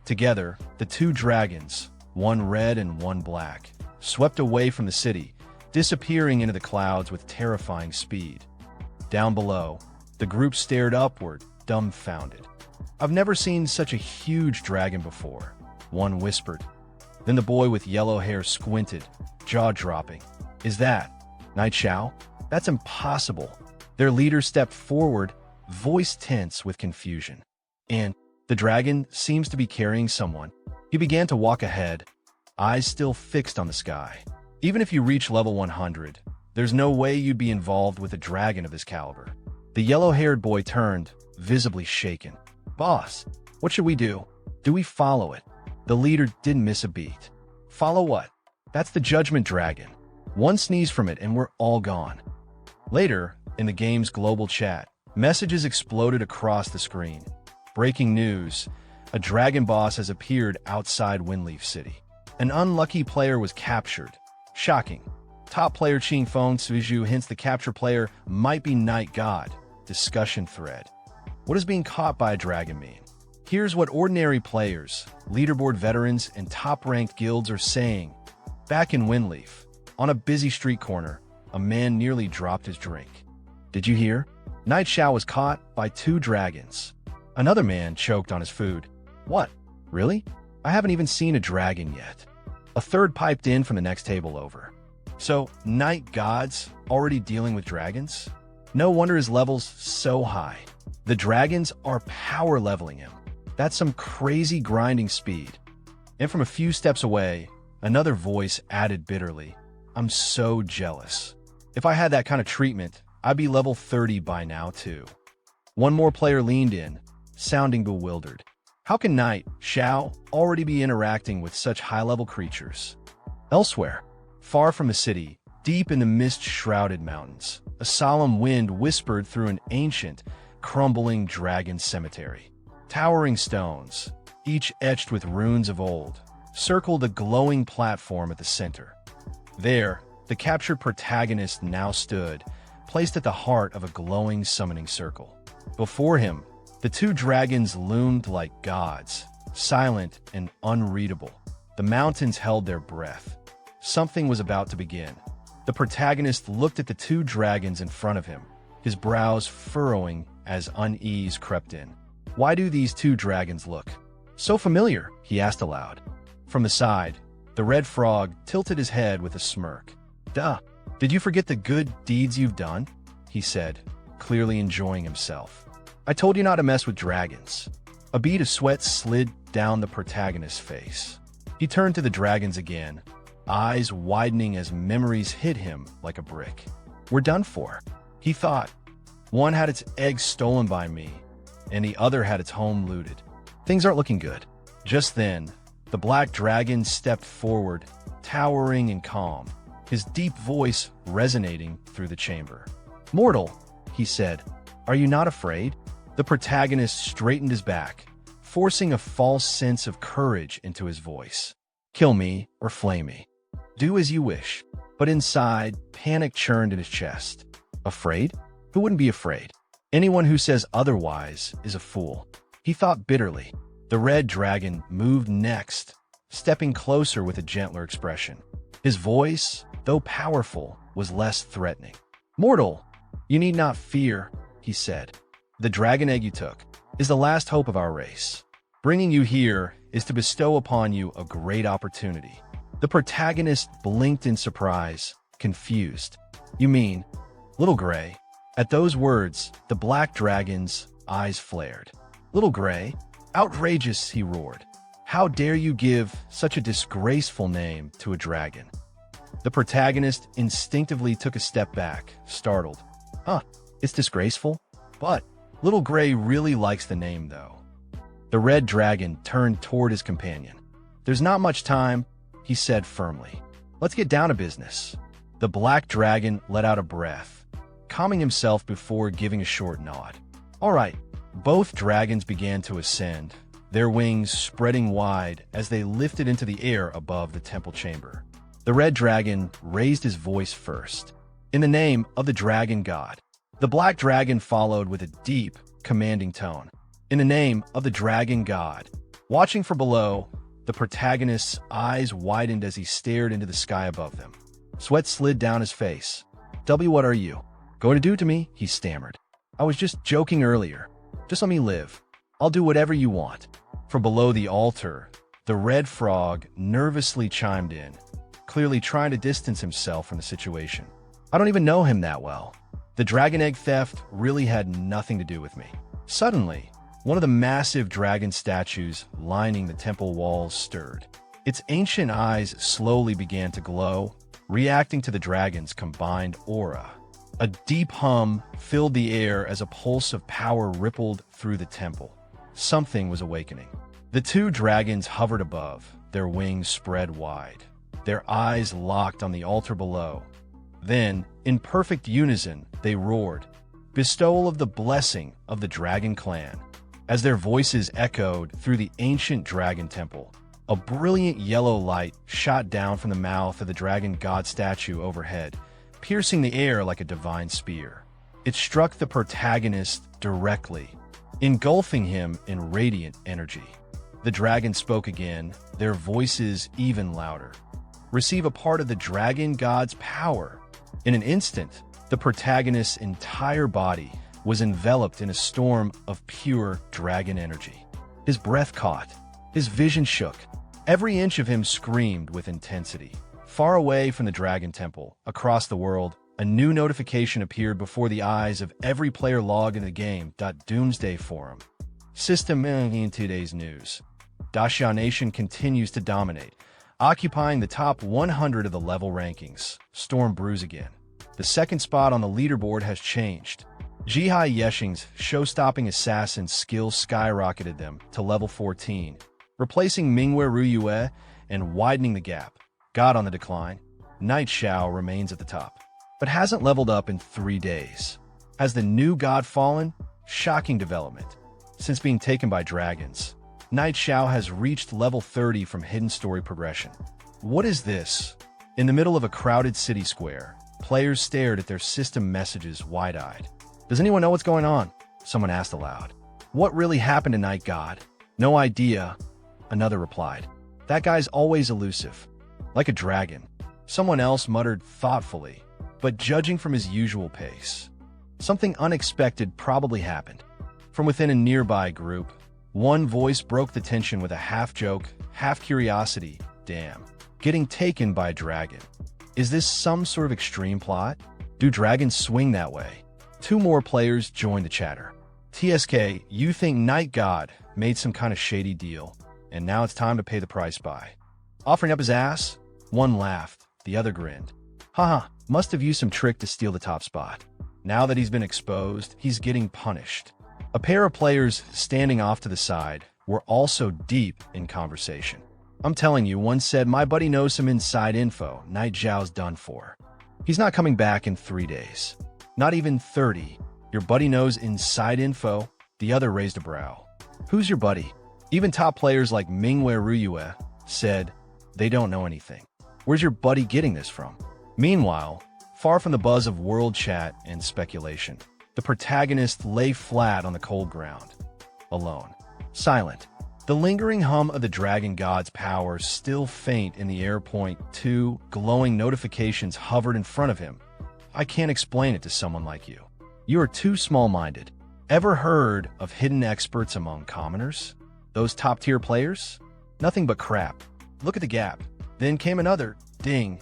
Together, the two dragons, one red and one black, swept away from the city, disappearing into the clouds with terrifying speed. Down below, the group stared upward, dumbfounded. I've never seen such a huge dragon before, one whispered. Then the boy with yellow hair squinted, jaw-dropping. Is that Knight Xiao? That's impossible. Their leader stepped forward, voice tense with confusion. And the dragon seems to be carrying someone. He began to walk ahead, eyes still fixed on the sky. Even if you reach level 100, there's no way you'd be involved with a dragon of this caliber. The yellow-haired boy turned, visibly shaken. Boss, what should we do? Do we follow it? The leader didn't miss a beat. Follow what? That's the judgment dragon. One sneeze from it and we're all gone. Later, in the game's global chat, messages exploded across the screen. Breaking news, a dragon boss has appeared outside Windleaf City. An unlucky player was captured. Shocking. Top player Ching Feng Suiju hints the captured player might be Night God. Discussion thread. What does being caught by a dragon mean? Here's what ordinary players, leaderboard veterans, and top-ranked guilds are saying. Back in Windleaf, on a busy street corner, a man nearly dropped his drink. Did you hear? Knight Xiao was caught by two dragons. Another man choked on his food. What? Really? I haven't even seen a dragon yet. A third piped in from the next table over. So, Night God's already dealing with dragons? No wonder his level's so high. The dragons are power leveling him. That's some crazy grinding speed. And from a few steps away, another voice added bitterly, I'm so jealous. If I had that kind of treatment, I'd be level 30 by now too. One more player leaned in, sounding bewildered. How can Knight Xiao already be interacting with such high-level creatures? Elsewhere, far from the city, deep in the mist-shrouded mountains, a solemn wind whispered through an ancient, crumbling dragon cemetery. Towering stones, each etched with runes of old, circled a glowing platform at the center. There, the captured protagonist now stood, placed at the heart of a glowing summoning circle. Before him, the two dragons loomed like gods, silent and unreadable. The mountains held their breath. Something was about to begin. The protagonist looked at the two dragons in front of him, his brows furrowing as unease crept in. Why do these two dragons look so familiar? He asked aloud. From the side, the red frog tilted his head with a smirk. Duh, did you forget the good deeds you've done? He said, clearly enjoying himself. I told you not to mess with dragons. A bead of sweat slid down the protagonist's face. He turned to the dragons again, eyes widening as memories hit him like a brick. We're done for, he thought. One had its eggs stolen by me, and the other had its home looted. Things aren't looking good. Just then, the black dragon stepped forward, towering and calm, his deep voice resonating through the chamber. Mortal, he said, are you not afraid? The protagonist straightened his back, forcing a false sense of courage into his voice. Kill me or flay me. Do as you wish. But inside, panic churned in his chest. Afraid? Who wouldn't be afraid? Anyone who says otherwise is a fool. He thought bitterly. The red dragon moved next, stepping closer with a gentler expression. His voice, though powerful, was less threatening. Mortal, you need not fear, he said. The dragon egg you took is the last hope of our race. Bringing you here is to bestow upon you a great opportunity. The protagonist blinked in surprise, confused. You mean, Little Gray? At those words, the black dragon's eyes flared. Little Gray? Outrageous, he roared. How dare you give such a disgraceful name to a dragon? The protagonist instinctively took a step back, startled. Huh, it's disgraceful? But Little Gray really likes the name, though. The red dragon turned toward his companion. There's not much time, he said firmly. Let's get down to business. The black dragon let out a breath, calming himself before giving a short nod. All right, both dragons began to ascend, their wings spreading wide as they lifted into the air above the temple chamber. The red dragon raised his voice first. In the name of the dragon god. The black dragon followed with a deep, commanding tone. In the name of the dragon god. Watching from below, the protagonist's eyes widened as he stared into the sky above them. Sweat slid down his face. What are you going to do to me? He stammered. I was just joking earlier. Just let me live. I'll do whatever you want. From below the altar, the red frog nervously chimed in, clearly trying to distance himself from the situation. I don't even know him that well. The dragon egg theft really had nothing to do with me. Suddenly, one of the massive dragon statues lining the temple walls stirred. Its ancient eyes slowly began to glow, reacting to the dragon's combined aura. A deep hum filled the air as a pulse of power rippled through the temple. Something was awakening. The two dragons hovered above, their wings spread wide, their eyes locked on the altar below. Then, in perfect unison, they roared, bestowal of the blessing of the dragon clan. As their voices echoed through the ancient dragon temple, a brilliant yellow light shot down from the mouth of the dragon god statue overhead, piercing the air like a divine spear. It struck the protagonist directly, engulfing him in radiant energy. The dragon spoke again, their voices even louder. Receive a part of the dragon god's power. In an instant, the protagonist's entire body was enveloped in a storm of pure dragon energy. His breath caught, his vision shook. Every inch of him screamed with intensity. Far away from the dragon temple, across the world, a new notification appeared before the eyes of every player logged in the game. Doomsday Forum. System in today's news. Xiao Nation continues to dominate, occupying the top 100 of the level rankings. Storm brews again. The second spot on the leaderboard has changed. Jihai Yeshing's show-stopping assassin skills skyrocketed them to level 14, replacing Mingwe Ruyue and widening the gap. God on the decline. Knight Xiao remains at the top, but hasn't leveled up in 3 days. Has the new god fallen? Shocking development. Since being taken by dragons, Knight Xiao has reached level 30 from hidden story progression. What is this? In the middle of a crowded city square, players stared at their system messages wide-eyed. Does anyone know what's going on? Someone asked aloud. What really happened to Knight God? No idea, another replied. That guy's always elusive, like a dragon. Someone else muttered thoughtfully, but judging from his usual pace. Something unexpected probably happened. From within a nearby group, one voice broke the tension with a half-joke, half-curiosity. Damn. Getting taken by a dragon. Is this some sort of extreme plot? Do dragons swing that way? 2 more players joined the chatter. TSK, you think Knight God made some kind of shady deal, and now it's time to pay the price by offering up his ass? One laughed, the other grinned. Haha, must have used some trick to steal the top spot. Now that he's been exposed, he's getting punished. A pair of players standing off to the side were also deep in conversation. I'm telling you, one said, my buddy knows some inside info. Knight Zhao's done for. He's not coming back in 3 days. Not even 30. Your buddy knows inside info? The other raised a brow. Who's your buddy? Even top players like Mingwe Ruyue said they don't know anything. Where's your buddy getting this from? Meanwhile, far from the buzz of world chat and speculation, the protagonist lay flat on the cold ground, alone, silent. The lingering hum of the dragon god's power still faint in the air. 2 glowing notifications hovered in front of him. I can't explain it to someone like you. You are too small-minded. Ever heard of hidden experts among commoners? Those top-tier players? Nothing but crap. Look at the gap. Then came another ding.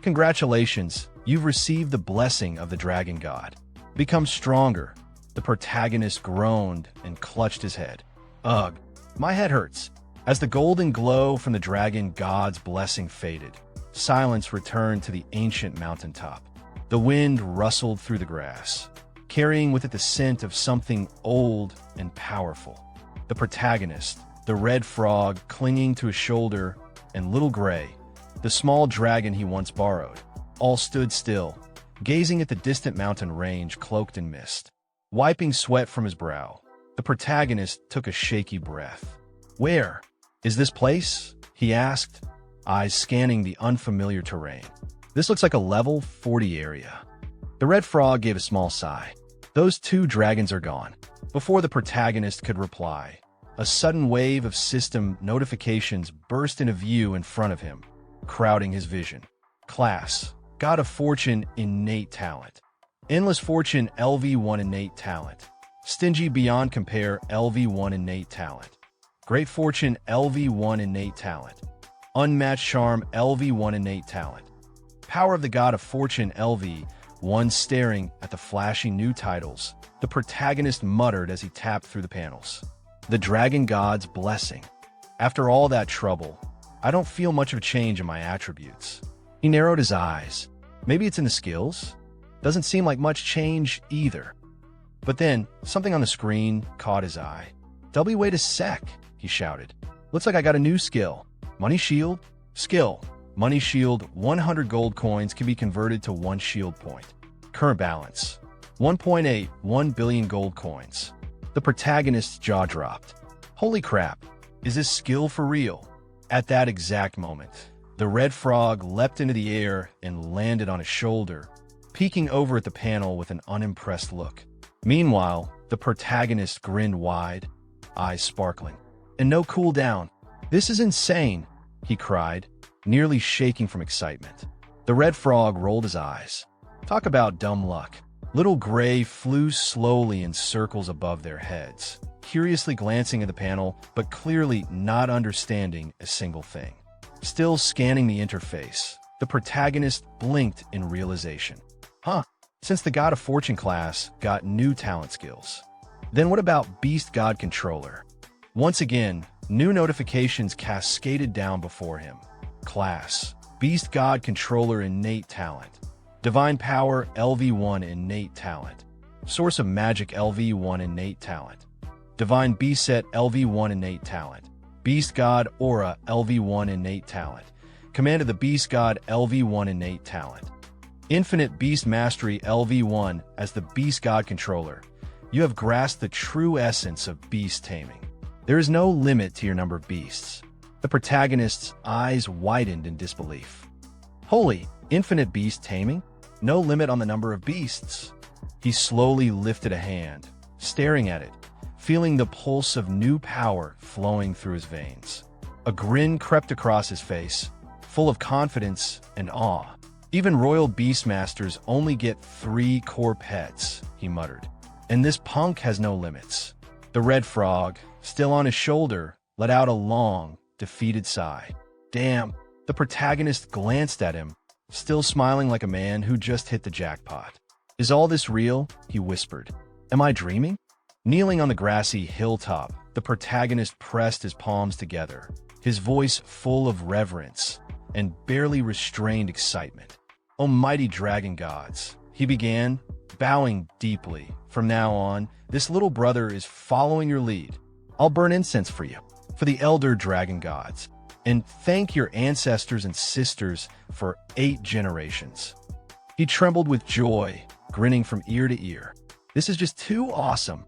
Congratulations, you've received the blessing of the dragon god. Become stronger. The protagonist groaned and clutched his head. Ugh, my head hurts. As the golden glow from the dragon god's blessing faded, silence returned to the ancient mountaintop. The wind rustled through the grass, carrying with it the scent of something old and powerful. The protagonist, the red frog clinging to his shoulder, and Little Gray, the small dragon he once borrowed, all stood still, gazing at the distant mountain range cloaked in mist. Wiping sweat from his brow, the protagonist took a shaky breath. "Where is this place?" he asked, eyes scanning the unfamiliar terrain. "This looks like a level 40 area." The red frog gave a small sigh. "Those two dragons are gone." Before the protagonist could reply, a sudden wave of system notifications burst into view in front of him, crowding his vision. Class: God of Fortune, innate talent. Endless Fortune, LV1 innate talent. Stingy beyond compare, LV1 innate talent. Great Fortune, LV1 innate talent. Unmatched Charm, LV1 innate talent. Power of the God of Fortune, LV1. Staring at the flashy new titles, the protagonist muttered as he tapped through the panels. The Dragon God's Blessing. After all that trouble, I don't feel much of a change in my attributes. He narrowed his eyes. Maybe it's in the skills? Doesn't seem like much change either. But then, something on the screen caught his eye. "Wait a sec," he shouted. "Looks like I got a new skill. Money Shield? Skill. Money Shield, 100 gold coins can be converted to 1 shield point. Current balance, 1.81 billion gold coins." The protagonist's jaw dropped. Holy crap, is this skill for real? At that exact moment, the red frog leapt into the air and landed on his shoulder, peeking over at the panel with an unimpressed look. Meanwhile, the protagonist grinned wide, eyes sparkling. "And no cooldown. This is insane," he cried, nearly shaking from excitement. The red frog rolled his eyes. Talk about dumb luck. Little Gray flew slowly in circles above their heads, curiously glancing at the panel, but clearly not understanding a single thing. Still scanning the interface, the protagonist blinked in realization. Huh, since the God of Fortune class got new talent skills. Then what about Beast God Controller? Once again, new notifications cascaded down before him. Class: Beast God Controller innate talent. Divine Power LV1 innate talent. Source of Magic LV1 innate talent. Divine Beast Set LV1 innate talent. Beast God Aura LV1 innate talent. Command of the Beast God LV1 innate talent. Infinite Beast Mastery LV1. As the Beast God Controller, you have grasped the true essence of beast taming. There is no limit to your number of beasts. The protagonist's eyes widened in disbelief. Holy, infinite beast taming? No limit on the number of beasts. He slowly lifted a hand, staring at it, feeling the pulse of new power flowing through his veins. A grin crept across his face, full of confidence and awe. "Even royal beastmasters only get 3 core pets," he muttered. "And this punk has no limits." The red frog, still on his shoulder, let out a long, defeated sigh. Damn. The protagonist glanced at him, still smiling like a man who just hit the jackpot. "Is all this real?" he whispered. "Am I dreaming?" Kneeling on the grassy hilltop, the protagonist pressed his palms together, his voice full of reverence and barely restrained excitement. "Almighty dragon gods," he began, bowing deeply. "From now on, this little brother is following your lead. I'll burn incense for you, for the elder dragon gods, and thank your ancestors and sisters for 8 generations." He trembled with joy, grinning from ear to ear. "This is just too awesome."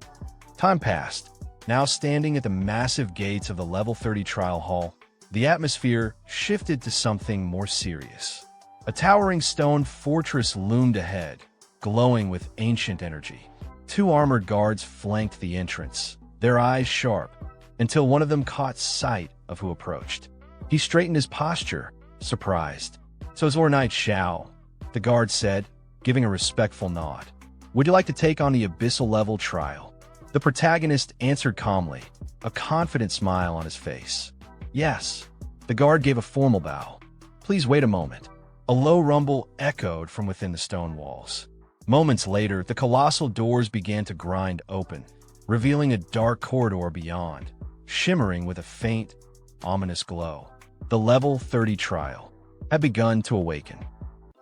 Time passed. Now standing at the massive gates of the level 30 trial hall, the atmosphere shifted to something more serious. A towering stone fortress loomed ahead, glowing with ancient energy. 2 armored guards flanked the entrance, their eyes sharp, until one of them caught sight of who approached. He straightened his posture, surprised. "So it's Lord Knight Xiao," the guard said, giving a respectful nod. "Would you like to take on the abyssal level trial?" The protagonist answered calmly, a confident smile on his face. "Yes." The guard gave a formal bow. "Please wait a moment." A low rumble echoed from within the stone walls. Moments later, the colossal doors began to grind open, revealing a dark corridor beyond. shimmering with a faint, ominous glow. The level 30 trial had begun to awaken.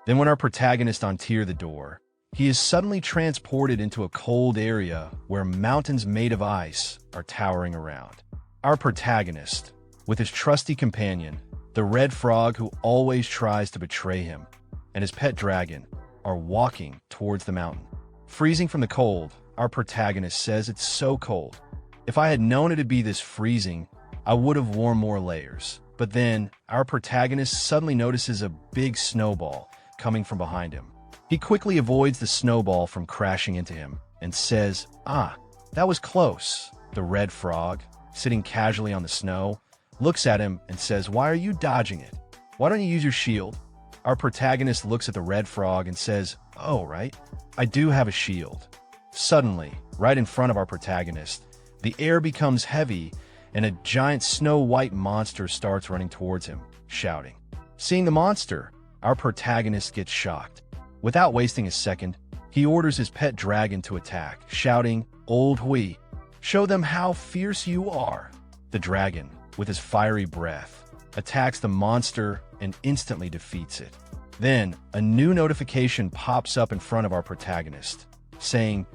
Then when our protagonist untears the door, he is suddenly transported into a cold area where mountains made of ice are towering around. Our protagonist, with his trusty companion, the red frog who always tries to betray him, and his pet dragon, are walking towards the mountain. Freezing from the cold, our protagonist says it's so cold. If I had known it'd be this freezing, I would have worn more layers. But then, our protagonist suddenly notices a big snowball coming from behind him. He quickly avoids the snowball from crashing into him and says, "Ah, that was close." The red frog, sitting casually on the snow, looks at him and says, "Why are you dodging it? Why don't you use your shield?" Our protagonist looks at the red frog and says, "Oh, right, I do have a shield." Suddenly, right in front of our protagonist, the air becomes heavy and a giant snow-white monster starts running towards him, shouting. Seeing the monster, our protagonist gets shocked. Without wasting a second, he orders his pet dragon to attack, shouting, "Old Hui, show them how fierce you are." The dragon, with his fiery breath, attacks the monster and instantly defeats it. Then, a new notification pops up in front of our protagonist, saying,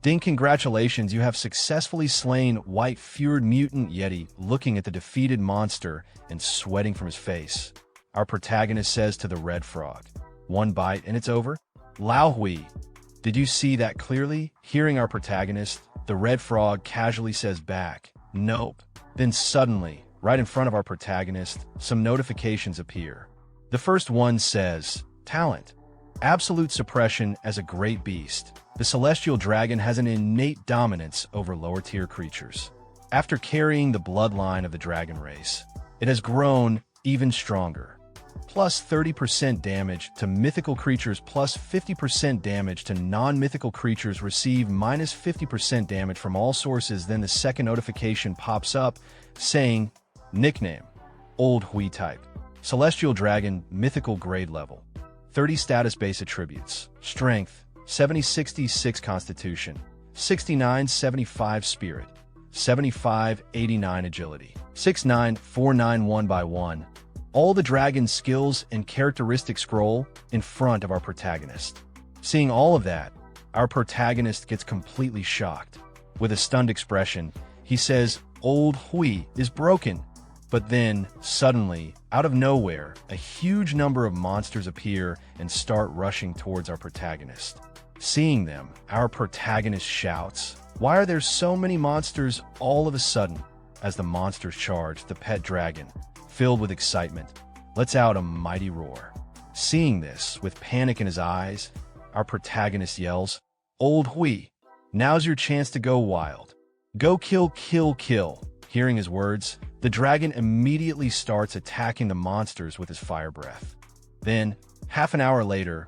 "Ding, congratulations, you have successfully slain white-furred mutant Yeti." Looking at the defeated monster and sweating from his face, our protagonist says to the red frog, "One bite and it's over?" "Lao Hui, did you see that clearly?" Hearing our protagonist, the red frog casually says back, "Nope." Then suddenly, right in front of our protagonist, some notifications appear. The first one says, "Talent. Absolute suppression as a great beast. The celestial dragon has an innate dominance over lower-tier creatures. After carrying the bloodline of the dragon race, it has grown even stronger. Plus 30% damage to mythical creatures, plus 50% damage to non-mythical creatures. Receive minus 50% damage from all sources." Then the second notification pops up, saying, "Nickname, Old Hui type. Celestial dragon, mythical grade level. 30 status base attributes. Strength, 70-66 constitution, 69-75 spirit, 75-89 agility, 6-9-4-9 1x1. All the dragon's skills and characteristics scroll in front of our protagonist. Seeing all of that, our protagonist gets completely shocked. With a stunned expression, he says, "Old Hui is broken." But then, suddenly, out of nowhere, a huge number of monsters appear and start rushing towards our protagonist. Seeing them, our protagonist shouts, "Why are there so many monsters all of a sudden?" As the monsters charge, the pet dragon, filled with excitement, lets out a mighty roar. Seeing this, with panic in his eyes, our protagonist yells, "Old Hui, now's your chance to go wild. Go kill, kill, kill." Hearing his words, the dragon immediately starts attacking the monsters with his fire breath. Then, half an hour later,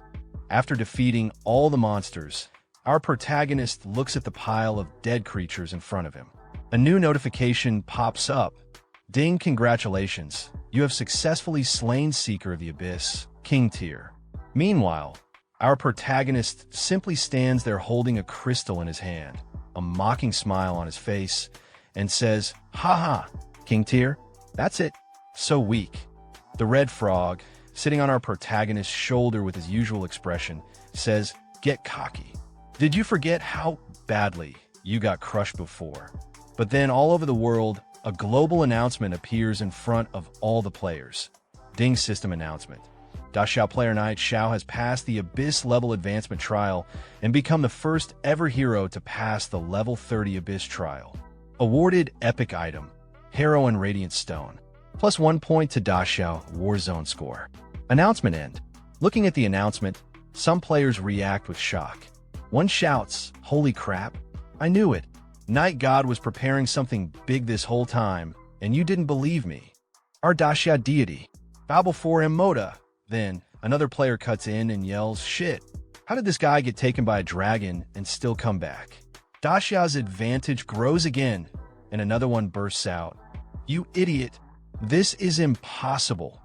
after defeating all the monsters, our protagonist looks at the pile of dead creatures in front of him. A new notification pops up. "Ding, congratulations, you have successfully slain Seeker of the Abyss, King Tier." Meanwhile, our protagonist simply stands there holding a crystal in his hand, a mocking smile on his face, and says, "Haha, King Tier, that's it. So weak." The red frog, sitting on our protagonist's shoulder with his usual expression, says, "Get cocky. Did you forget how badly you got crushed before?" But then all over the world, a global announcement appears in front of all the players. Ding, system announcement. Xiao player knight Xiao has passed the Abyss level advancement trial and become the first ever hero to pass the level 30 Abyss trial. Awarded epic item, Heroine Radiant Stone. Plus 1 point to Xiao Warzone score. Announcement end. Looking at the announcement, some players react with shock. One shouts, "Holy crap, I knew it. Night God was preparing something big this whole time, and you didn't believe me. Our Xiao deity. Bow before him, Moda." Then, another player cuts in and yells, "Shit, how did this guy get taken by a dragon and still come back?" Xiao's advantage grows again, and another one bursts out, "You idiot, this is impossible."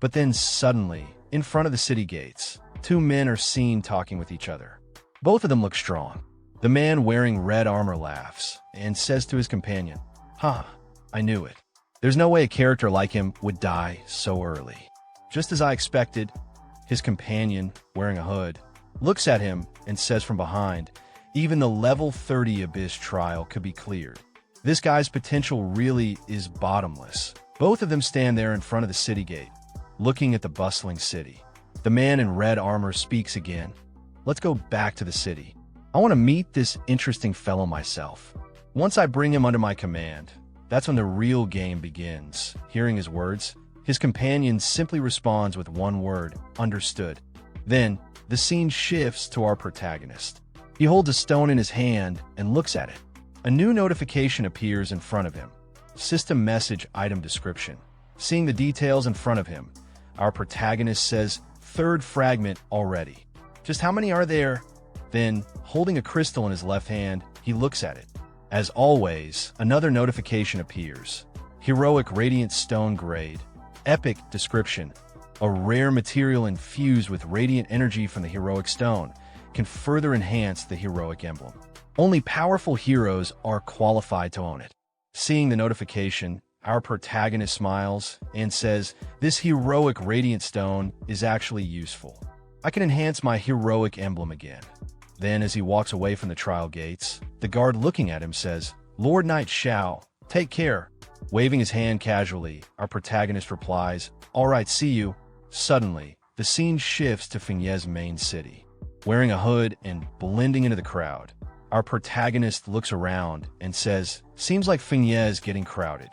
But then suddenly, in front of the city gates, two men are seen talking with each other. Both of them look strong. The man wearing red armor laughs and says to his companion, "Huh, I knew it. There's no way a character like him would die so early. Just as I expected, his companion, wearing a hood, looks at him and says from behind, even the level 30 Abyss trial could be cleared. This guy's potential really is bottomless. Both of them stand there in front of the city gate, looking at the bustling city. The man in red armor speaks again. Let's go back to the city. I want to meet this interesting fellow myself. Once I bring him under my command, that's when the real game begins. Hearing his words, his companion simply responds with one word, understood. Then, the scene shifts to our protagonist. He holds a stone in his hand and looks at it. A new notification appears in front of him. System message item description. Seeing the details in front of him, our protagonist says, third fragment already. Just how many are there? Then, holding a crystal in his left hand, he looks at it. As always, another notification appears. Heroic Radiant Stone Grade. Epic description. A rare material infused with radiant energy from the heroic stone can further enhance the heroic emblem. Only powerful heroes are qualified to own it. Seeing the notification, our protagonist smiles and says, this heroic radiant stone is actually useful. I can enhance my heroic emblem again. Then, as he walks away from the trial gates, the guard looking at him says, Lord Knight Xiao, take care. Waving his hand casually, our protagonist replies, all right, see you. Suddenly, the scene shifts to Fengye's main city. Wearing a hood and blending into the crowd, our protagonist looks around and says, seems like Fengye is getting crowded.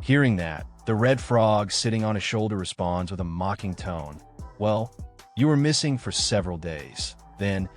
Hearing that, the red frog sitting on his shoulder responds with a mocking tone, well, you were missing for several days. Then,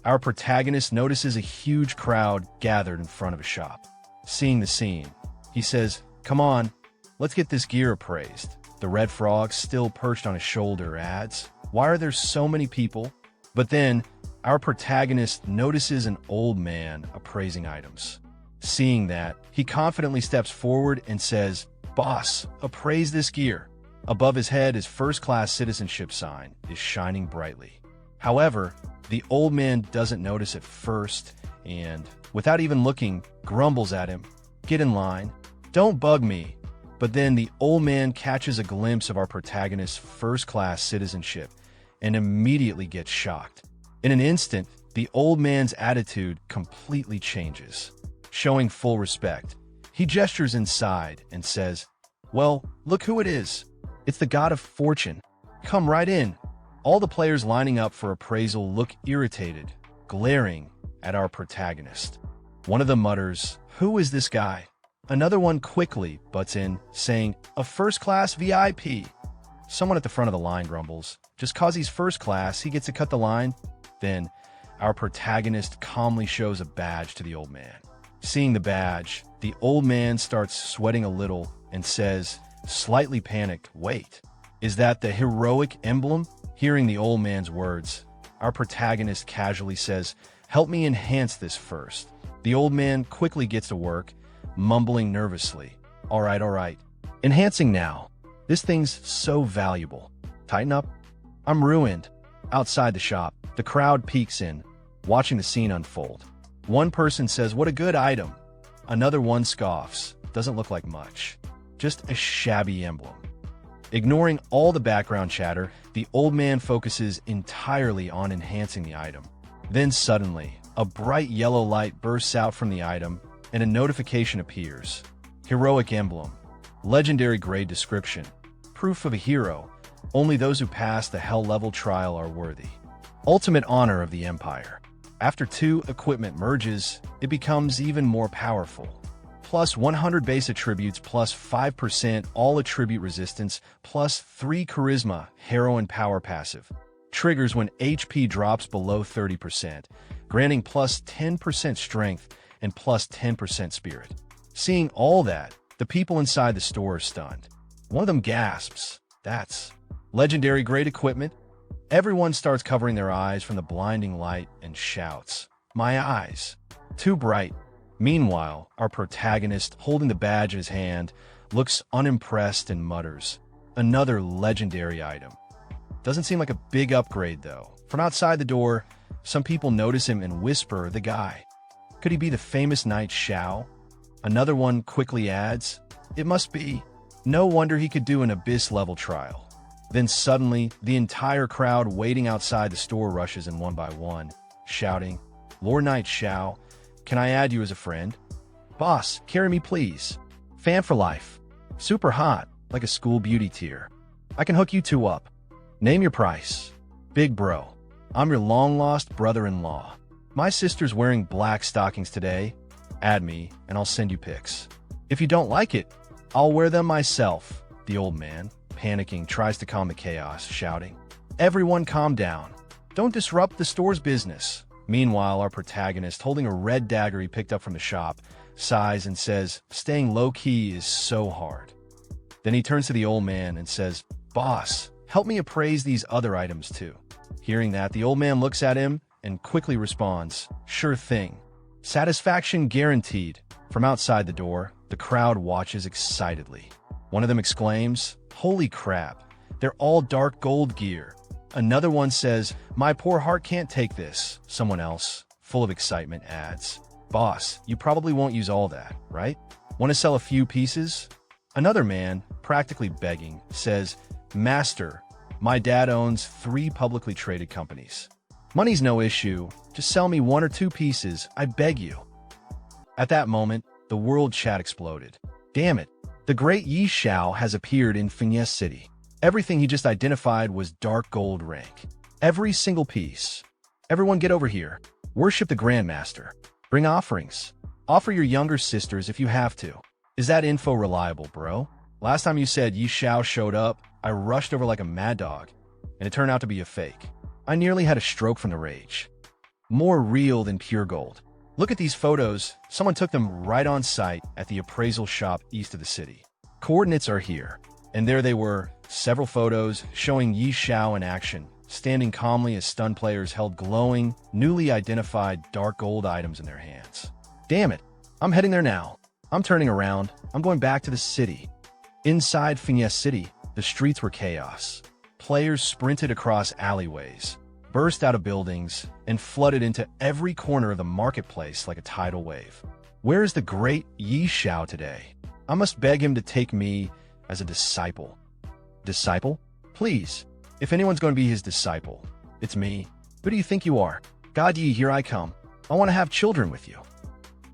our protagonist notices a huge crowd gathered in front of a shop. Seeing the scene, he says, come on, let's get this gear appraised. The red frog, still perched on his shoulder, adds, why are there so many people? But then, our protagonist notices an old man appraising items. Seeing that, he confidently steps forward and says, boss, appraise this gear. Above his head, his first-class citizenship sign is shining brightly. However, the old man doesn't notice at first and, without even looking, grumbles at him, get in line, don't bug me. But then the old man catches a glimpse of our protagonist's first-class citizenship and immediately gets shocked. In an instant, the old man's attitude completely changes. Showing full respect, he gestures inside and says, well, look who it is. It's the god of fortune. Come right in. All the players lining up for appraisal look irritated, glaring at our protagonist. One of them mutters, who is this guy? Another one quickly butts in, saying, a first-class VIP. Someone at the front of the line grumbles, just cause he's first class, he gets to cut the line. Then, our protagonist calmly shows a badge to the old man. Seeing the badge, the old man starts sweating a little and says, slightly panicked, wait, is that the heroic emblem? Hearing the old man's words, our protagonist casually says, help me enhance this first. The old man quickly gets to work, mumbling nervously, all right, enhancing now. This thing's so valuable. Tighten up. I'm ruined. Outside the shop, the crowd peeks in, watching the scene unfold. One person says, what a good item. Another one scoffs, doesn't look like much. Just a shabby emblem. Ignoring all the background chatter, the old man focuses entirely on enhancing the item. Then suddenly, a bright yellow light bursts out from the item, and a notification appears. Heroic emblem. Legendary grade description. Proof of a hero. Only those who pass the hell level trial are worthy. Ultimate honor of the Empire. After 2 equipment merges, it becomes even more powerful. Plus 100 base attributes, plus 5% all attribute resistance, plus 3 charisma, heroine power passive. Triggers when HP drops below 30%, granting plus 10% strength and plus 10% spirit. Seeing all that, the people inside the store are stunned. One of them gasps, that's legendary grade equipment. Everyone starts covering their eyes from the blinding light and shouts, my eyes, too bright. Meanwhile, our protagonist, holding the badge in his hand, looks unimpressed and mutters, another legendary item. Doesn't seem like a big upgrade though. From outside the door, some people notice him and whisper, the guy. Could he be the famous knight Xiao? Another one quickly adds, It must be. No wonder he could do an abyss-level trial. Then suddenly, the entire crowd waiting outside the store rushes in one by one, shouting, "Lord Knight Xiao, can I add you as a friend? Boss, carry me please. Fan for life. Super hot, like a school beauty tier. I can hook you two up. Name your price. Big bro. I'm your long-lost brother-in-law. My sister's wearing black stockings today. Add me, and I'll send you pics. If you don't like it, I'll wear them myself." The old man, panicking, tries to calm the chaos, shouting, "Everyone calm down. Don't disrupt the store's business." Meanwhile, our protagonist, holding a red dagger he picked up from the shop, sighs and says, "Staying low-key is so hard." Then he turns to the old man and says, "Boss, help me appraise these other items too." Hearing that, the old man looks at him and quickly responds, "Sure thing. Satisfaction guaranteed." From outside the door, the crowd watches excitedly. One of them exclaims, "Holy crap, they're all dark gold gear." Another one says, "My poor heart can't take this." Someone else, full of excitement, adds, "Boss, you probably won't use all that, right? Want to sell a few pieces?" Another man, practically begging, says, "Master, my dad owns 3 publicly traded companies. Money's no issue. Just sell me 1 or 2 pieces, I beg you." At that moment, the world chat exploded. Damn it, the great Yi Xiao has appeared in Fiancée City. Everything he just identified was dark gold rank. Every single piece. Everyone get over here. Worship the Grandmaster. Bring offerings. Offer your younger sisters if you have to. Is that info reliable, bro? Last time you said Yi Xiao showed up, I rushed over like a mad dog, and it turned out to be a fake. I nearly had a stroke from the rage. More real than pure gold. Look at these photos. Someone took them right on site at the appraisal shop east of the city. Coordinates are here. And there they were, several photos showing Yi Xiao in action, standing calmly as stunned players held glowing, newly identified dark gold items in their hands. Damn it, I'm heading there now. I'm turning around. I'm going back to the city. Inside Fiancée City, the streets were chaos. Players sprinted across alleyways, burst out of buildings, and flooded into every corner of the marketplace like a tidal wave. Where is the great Yi Xiao today? I must beg him to take me as a disciple. Disciple? Please. If anyone's going to be his disciple, it's me. Who do you think you are? God Yi, here I come. I want to have children with you.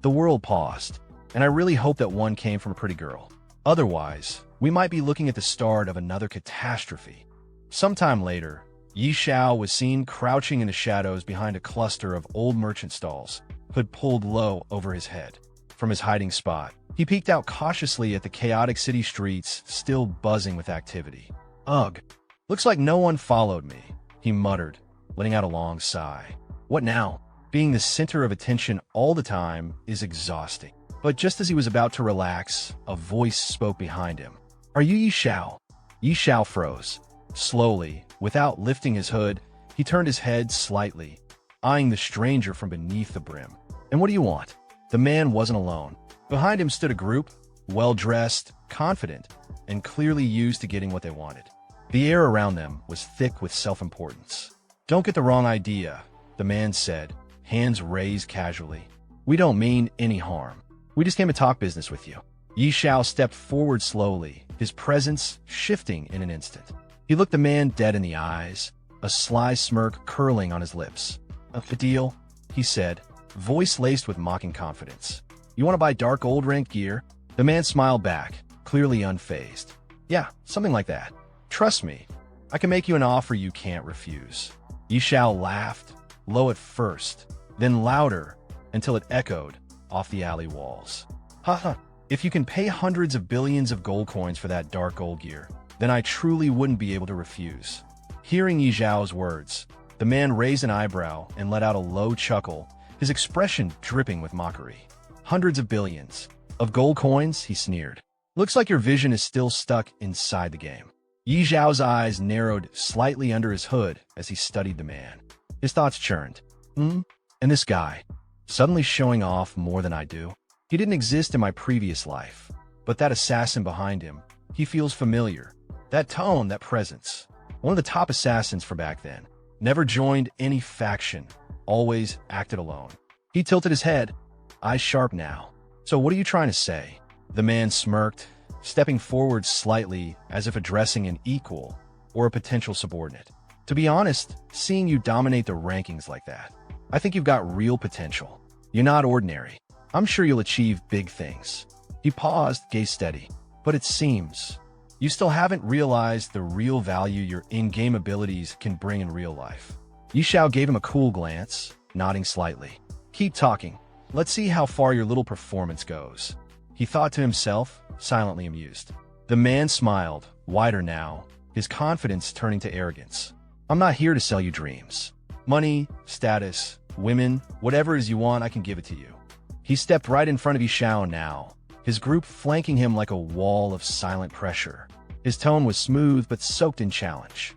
The world paused, and I really hope that one came from a pretty girl. Otherwise, we might be looking at the start of another catastrophe. Sometime later, Yi Xiao was seen crouching in the shadows behind a cluster of old merchant stalls, hood pulled low over his head. From his hiding spot, he peeked out cautiously at the chaotic city streets, still buzzing with activity. "Ugh, looks like no one followed me," he muttered, letting out a long sigh. What now? Being the center of attention all the time is exhausting. But just as he was about to relax, a voice spoke behind him. "Are you Yi Xiao?" Yi Xiao froze. Slowly, without lifting his hood, he turned his head slightly, eyeing the stranger from beneath the brim. "And what do you want?" The man wasn't alone. Behind him stood a group, well-dressed, confident, and clearly used to getting what they wanted. The air around them was thick with self-importance. "Don't get the wrong idea," the man said, hands raised casually. "We don't mean any harm. We just came to talk business with you." Yi Xiao stepped forward slowly, his presence shifting in an instant. He looked the man dead in the eyes, a sly smirk curling on his lips. "A deal," he said, voice laced with mocking confidence. "You want to buy dark gold rank gear?" The man smiled back, clearly unfazed. "Yeah, something like that. Trust me, I can make you an offer you can't refuse." Yi Xiao laughed, low at first, then louder, until it echoed off the alley walls. "Haha, if you can pay hundreds of billions of gold coins for that dark gold gear, then I truly wouldn't be able to refuse." Hearing Yi Xiao's words, the man raised an eyebrow and let out a low chuckle, his expression dripping with mockery. "Hundreds of billions of gold coins?" he sneered. "Looks like your vision is still stuck inside the game." Yi Xiao's eyes narrowed slightly under his hood as he studied the man. His thoughts churned. And this guy, suddenly showing off more than I do? He didn't exist in my previous life, but that assassin behind him, he feels familiar. That tone, that presence. One of the top assassins for back then. Never joined any faction, always acted alone. He tilted his head, eyes sharp now. "So what are you trying to say?" The man smirked, stepping forward slightly as if addressing an equal or a potential subordinate. To be honest, seeing you dominate the rankings like that, I think you've got real potential. You're not ordinary. I'm sure you'll achieve big things. He paused, gaze steady. But it seems you still haven't realized the real value your in-game abilities can bring in real life. Xiao gave him a cool glance, nodding slightly. Keep talking. Let's see how far your little performance goes. He thought to himself, silently amused. The man smiled, wider now, his confidence turning to arrogance. I'm not here to sell you dreams. Money, status, women, whatever it is you want, I can give it to you. He stepped right in front of Xiao now, his group flanking him like a wall of silent pressure. His tone was smooth but soaked in challenge.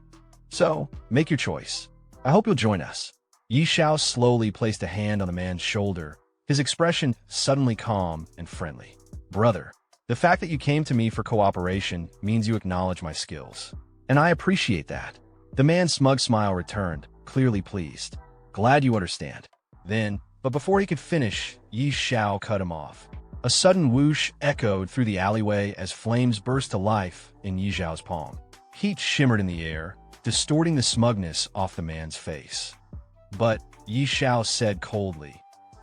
So, make your choice. I hope you'll join us. Xiao slowly placed a hand on the man's shoulder, his expression suddenly calm and friendly. Brother, the fact that you came to me for cooperation means you acknowledge my skills. And I appreciate that. The man's smug smile returned, clearly pleased. Glad you understand. But before he could finish, Xiao cut him off. A sudden whoosh echoed through the alleyway as flames burst to life in Xiao's palm. Heat shimmered in the air, distorting the smugness off the man's face. But, Xiao said coldly,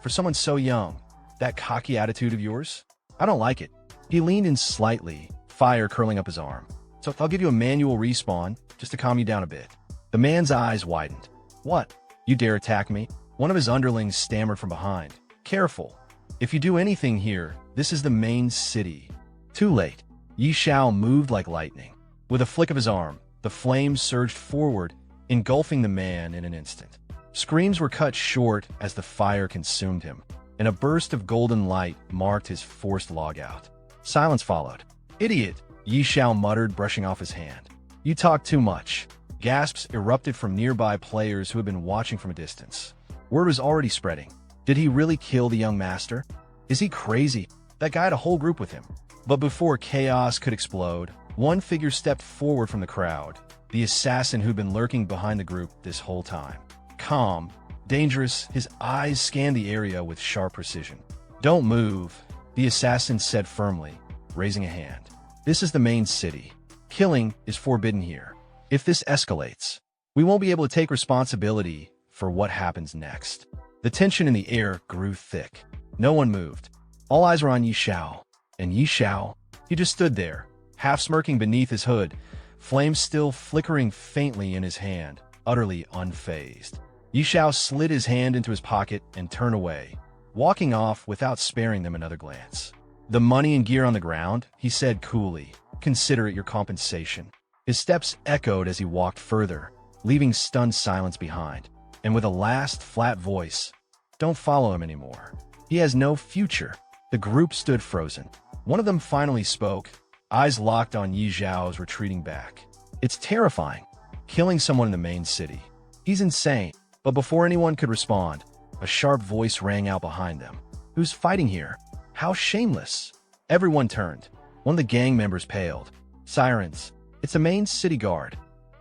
for someone so young, that cocky attitude of yours? I don't like it. He leaned in slightly, fire curling up his arm. So I'll give you a manual respawn, just to calm you down a bit. The man's eyes widened. What? You dare attack me? One of his underlings stammered from behind. Careful. If you do anything here, this is the main city. Too late. Xiao moved like lightning. With a flick of his arm, the flames surged forward, engulfing the man in an instant. Screams were cut short as the fire consumed him, and a burst of golden light marked his forced logout. Silence followed. Idiot, Xiao muttered, brushing off his hand. You talk too much. Gasps erupted from nearby players who had been watching from a distance. Word was already spreading. Did he really kill the young master? Is he crazy? That guy had a whole group with him. But before chaos could explode, one figure stepped forward from the crowd, the assassin who'd been lurking behind the group this whole time. Calm, dangerous, his eyes scanned the area with sharp precision. Don't move, the assassin said firmly, raising a hand. This is the main city. Killing is forbidden here. If this escalates, we won't be able to take responsibility for what happens next. The tension in the air grew thick. No one moved. All eyes were on Xiao. And Xiao, he just stood there, half smirking beneath his hood, flames still flickering faintly in his hand, utterly unfazed. Xiao slid his hand into his pocket and turned away, walking off without sparing them another glance. The money and gear on the ground, he said coolly. Consider it your compensation. His steps echoed as he walked further, leaving stunned silence behind. And with a last flat voice, don't follow him anymore. He has no future. The group stood frozen. One of them finally spoke, eyes locked on Xiao's retreating back. It's terrifying, killing someone in the main city. He's insane. But before anyone could respond, a sharp voice rang out behind them. Who's fighting here? How shameless. Everyone turned. One of the gang members paled. Sirens. It's the main city guard.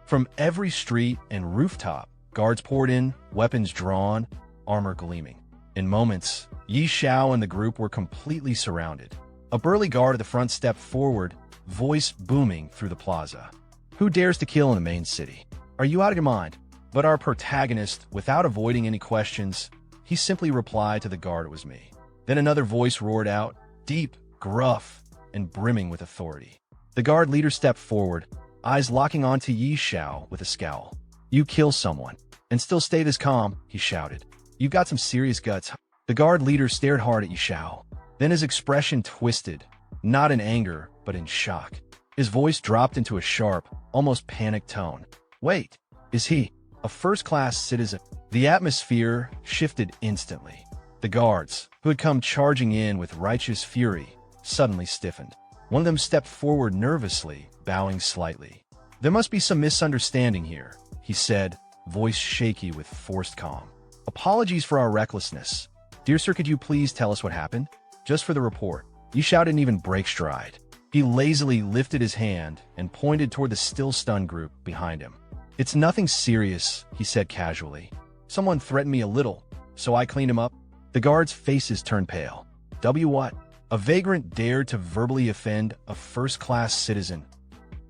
From every street and rooftop, guards poured in, weapons drawn, armor gleaming. In moments, Xiao and the group were completely surrounded. A burly guard at the front stepped forward, voice booming through the plaza. Who dares to kill in the main city? Are you out of your mind? But our protagonist, without avoiding any questions, he simply replied to the guard it was me. Then another voice roared out, deep, gruff, and brimming with authority. The guard leader stepped forward, eyes locking onto Xiao with a scowl. You kill someone, and still stay this calm, he shouted. You've got some serious guts. The guard leader stared hard at Xiao. Then his expression twisted, not in anger, but in shock. His voice dropped into a sharp, almost panicked tone. Wait, is he a first-class citizen? The atmosphere shifted instantly. The guards, who had come charging in with righteous fury, suddenly stiffened. One of them stepped forward nervously, bowing slightly. There must be some misunderstanding here, he said, voice shaky with forced calm. Apologies for our recklessness. Dear sir, could you please tell us what happened? Just for the report. Xiao didn't even break stride. He lazily lifted his hand and pointed toward the still stunned group behind him. It's nothing serious, he said casually. Someone threatened me a little, so I cleaned him up. The guards' faces turned pale. What? A vagrant dared to verbally offend a first-class citizen.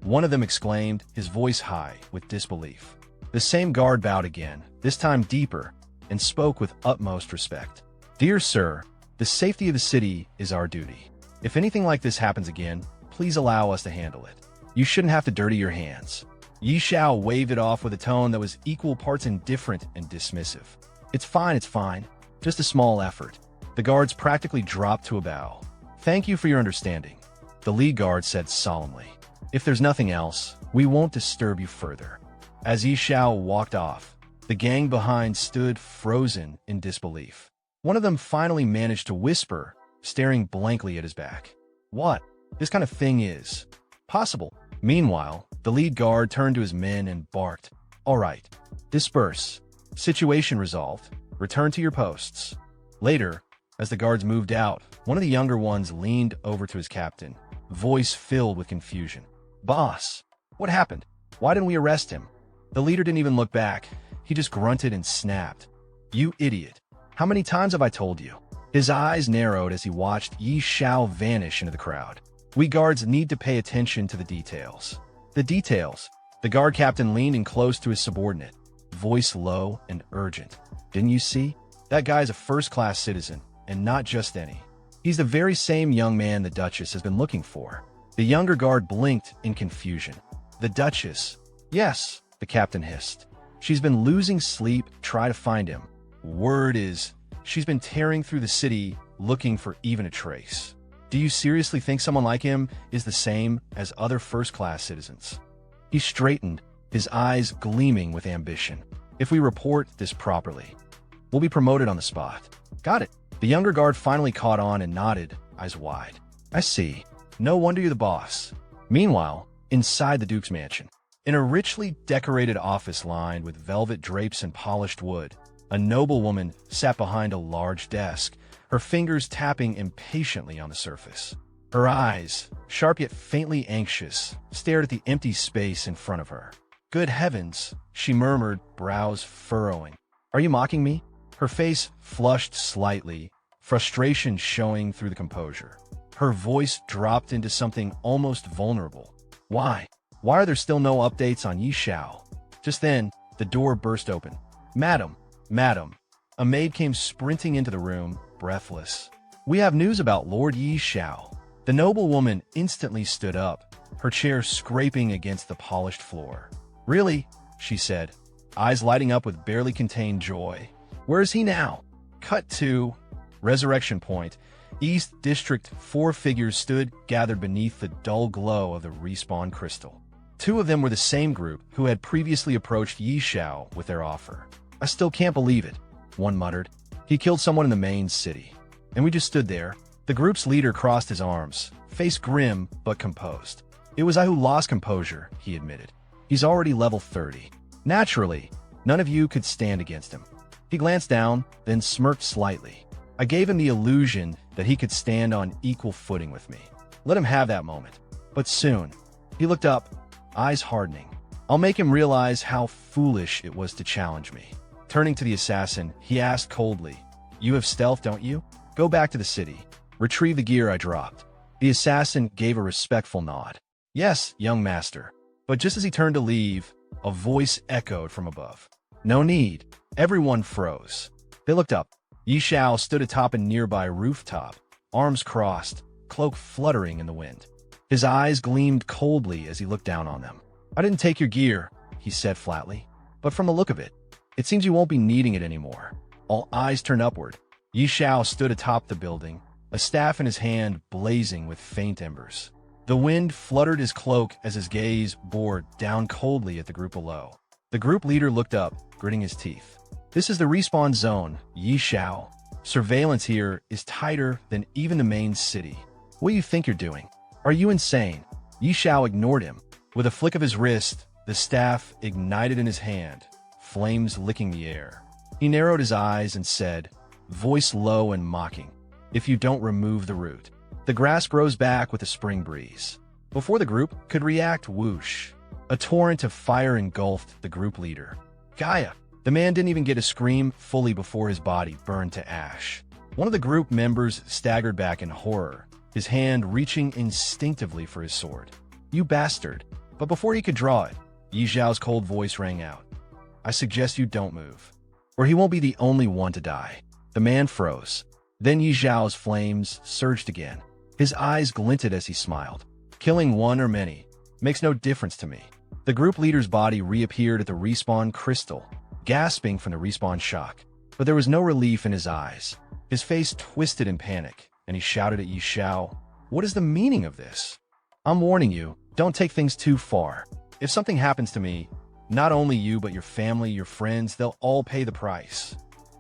One of them exclaimed, his voice high with disbelief. The same guard bowed again, this time deeper, and spoke with utmost respect. Dear sir, the safety of the city is our duty. If anything like this happens again, please allow us to handle it. You shouldn't have to dirty your hands. Xiao waved it off with a tone that was equal parts indifferent and dismissive. It's fine. Just a small effort. The guards practically dropped to a bow. Thank you for your understanding, the lead guard said solemnly. If there's nothing else, we won't disturb you further. As Xiao walked off, the gang behind stood frozen in disbelief. One of them finally managed to whisper, staring blankly at his back. What? This kind of thing is possible. Meanwhile, the lead guard turned to his men and barked, "All right, disperse. Situation resolved. Return to your posts." Later, as the guards moved out, one of the younger ones leaned over to his captain, voice filled with confusion. "Boss, what happened? Why didn't we arrest him?" The leader didn't even look back. He just grunted and snapped. "You idiot. How many times have I told you?" His eyes narrowed as he watched Xiao vanish into the crowd. We guards need to pay attention to the details. The details. The guard captain leaned in close to his subordinate, voice low and urgent. "Didn't you see? That guy's a first-class citizen, and not just any. He's the very same young man the Duchess has been looking for." The younger guard blinked in confusion. "The Duchess?" "Yes," the captain hissed. "She's been losing sleep, try to find him. Word is, she's been tearing through the city looking for even a trace. Do you seriously think someone like him is the same as other first-class citizens?" He straightened, his eyes gleaming with ambition. "If we report this properly, we'll be promoted on the spot." "Got it." The younger guard finally caught on and nodded, eyes wide. "I see. No wonder you're the boss." Meanwhile, inside the Duke's mansion, in a richly decorated office lined with velvet drapes and polished wood, a noblewoman sat behind a large desk, her fingers tapping impatiently on the surface. Her eyes, sharp yet faintly anxious, stared at the empty space in front of her. "Good heavens," she murmured, brows furrowing. "Are you mocking me?" Her face flushed slightly, frustration showing through the composure. Her voice dropped into something almost vulnerable. Why are there still no updates on Xiao?" Just then, the door burst open. Madam. A maid came sprinting into the room, breathless. "We have news about Lord Xiao." The noblewoman instantly stood up, her chair scraping against the polished floor. "Really?" she said, eyes lighting up with barely contained joy. "Where is he now?" Cut to Resurrection Point, East District. 4 figures stood gathered beneath the dull glow of the respawn crystal. 2 of them were the same group who had previously approached Xiao with their offer. "I still can't believe it," one muttered. "He killed someone in the main city, and we just stood there." The group's leader crossed his arms, face grim but composed. "It was I who lost composure," he admitted. "He's already level 30. Naturally, none of you could stand against him." He glanced down, then smirked slightly. "I gave him the illusion that he could stand on equal footing with me. Let him have that moment. But soon," he looked up, eyes hardening, "I'll make him realize how foolish it was to challenge me." Turning to the assassin, he asked coldly, "You have stealth, don't you? Go back to the city. Retrieve the gear I dropped." The assassin gave a respectful nod. "Yes, young master." But just as he turned to leave, a voice echoed from above. "No need." Everyone froze. They looked up. Xiao stood atop a nearby rooftop, arms crossed, cloak fluttering in the wind. His eyes gleamed coldly as he looked down on them. "I didn't take your gear," he said flatly. "But from the look of it, it seems you won't be needing it anymore." All eyes turned upward. Xiao stood atop the building, a staff in his hand blazing with faint embers. The wind fluttered his cloak as his gaze bored down coldly at the group below. The group leader looked up, gritting his teeth. "This is the respawn zone, Xiao. Surveillance here is tighter than even the main city. What do you think you're doing? Are you insane?" Xiao ignored him. With a flick of his wrist, the staff ignited in his hand, flames licking the air. He narrowed his eyes and said, voice low and mocking, "If you don't remove the root, the grass grows back with a spring breeze." Before the group could react, whoosh, a torrent of fire engulfed the group leader. "Gaia!" The man didn't even get a scream fully before his body burned to ash. One of the group members staggered back in horror, his hand reaching instinctively for his sword. "You bastard!" But before he could draw it, Yi Xiao's cold voice rang out. "I suggest you don't move, or he won't be the only one to die." The man froze. Then Yi Xiao's flames surged again. His eyes glinted as he smiled. "Killing one or many makes no difference to me." The group leader's body reappeared at the respawn crystal, gasping from the respawn shock. But there was no relief in his eyes. His face twisted in panic, and he shouted at Yi Xiao, "What is the meaning of this? I'm warning you, don't take things too far. If something happens to me, not only you but your family, your friends, they'll all pay the price."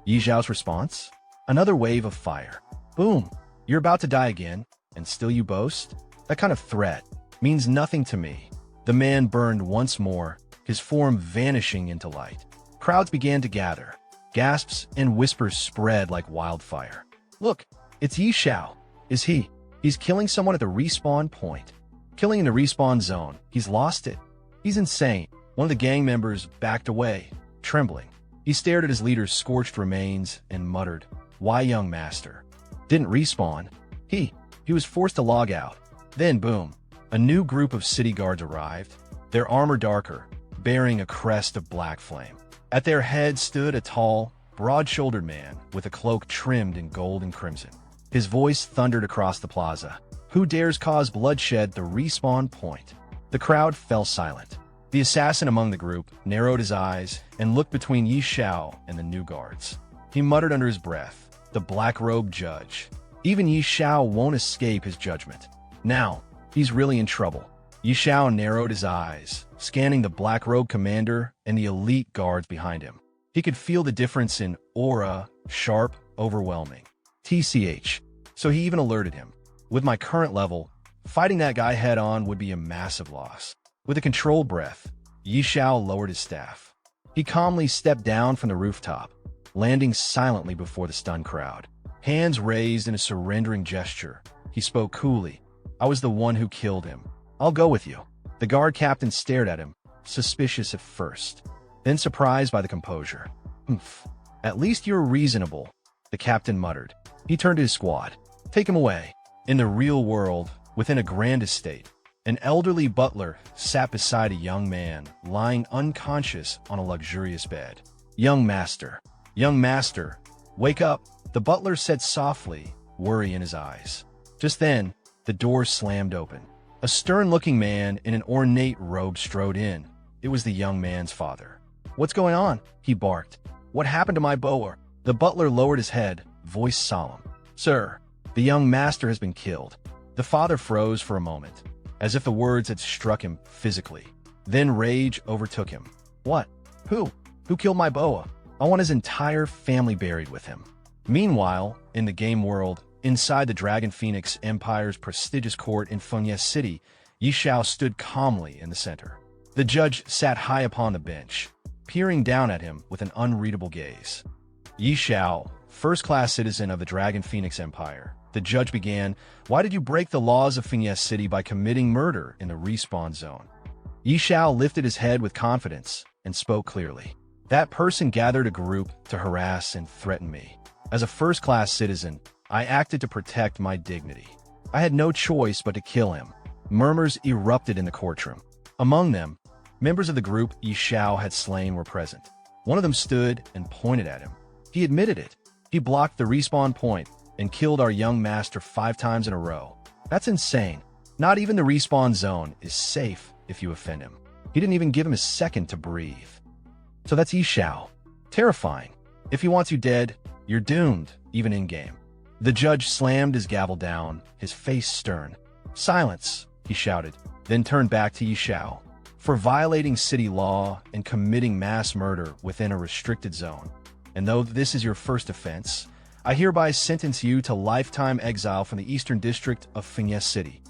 Yi Xiao's response? Another wave of fire. "Boom! You're about to die again, and still you boast? That kind of threat means nothing to me." The man burned once more, his form vanishing into light. Crowds began to gather. Gasps and whispers spread like wildfire. "Look, it's Yi Xiao. Is he? He's killing someone at the respawn point. Killing in the respawn zone. He's lost it. He's insane." One of the gang members backed away, trembling. He stared at his leader's scorched remains and muttered, "Why, young master? Didn't respawn. He was forced to log out." Then boom, a new group of city guards arrived, their armor darker, bearing a crest of black flame. At their head stood a tall, broad-shouldered man with a cloak trimmed in gold and crimson. His voice thundered across the plaza. "Who dares cause bloodshed at the respawn point?" The crowd fell silent. The assassin among the group narrowed his eyes and looked between Yi Xiao and the new guards. He muttered under his breath, "The black-robed judge. Even Yi Xiao won't escape his judgment. Now, he's really in trouble." Yi Xiao narrowed his eyes, scanning the black-robed commander and the elite guards behind him. He could feel the difference in aura, sharp, overwhelming. TCH. So he even alerted him. "With my current level, fighting that guy head-on would be a massive loss." With a controlled breath, Yi Xiao lowered his staff. He calmly stepped down from the rooftop, landing silently before the stunned crowd. Hands raised in a surrendering gesture, he spoke coolly. "I was the one who killed him. I'll go with you." The guard captain stared at him, suspicious at first, then surprised by the composure. "Humph. At least you're reasonable," the captain muttered. He turned to his squad. "Take him away." In the real world, within a grand estate, an elderly butler sat beside a young man lying unconscious on a luxurious bed. Young master, wake up," the butler said softly, worry in his eyes. Just then, the door slammed open. A stern-looking man in an ornate robe strode in. It was the young man's father. "What's going on?" he barked. "What happened to my boa?" The butler lowered his head, voice solemn. "Sir, the young master has been killed." The father froze for a moment, as if the words had struck him physically. Then rage overtook him. "What? Who? Who killed my boa? I want his entire family buried with him." Meanwhile, in the game world, inside the Dragon Phoenix Empire's prestigious court in Funya City, Yi Xiao stood calmly in the center. The judge sat high upon the bench, peering down at him with an unreadable gaze. "Yi Xiao, first-class citizen of the Dragon Phoenix Empire," the judge began, "why did you break the laws of Funya City by committing murder in the respawn zone?" Yi Xiao lifted his head with confidence and spoke clearly. "That person gathered a group to harass and threaten me. As a first-class citizen, I acted to protect my dignity. I had no choice but to kill him." Murmurs erupted in the courtroom. Among them, members of the group Yi Xiao had slain were present. One of them stood and pointed at him. He admitted it. "He blocked the respawn point and killed our young master 5 times in a row. That's insane. Not even the respawn zone is safe if you offend him. He didn't even give him a second to breathe." So that's Yi Xiao. Terrifying. If he wants you dead, you're doomed, even in-game. The judge slammed his gavel down, his face stern. "Silence," he shouted, then turned back to Yi Xiao. "For violating city law and committing mass murder within a restricted zone, and though this is your first offense, I hereby sentence you to lifetime exile from the Eastern District of Funya City."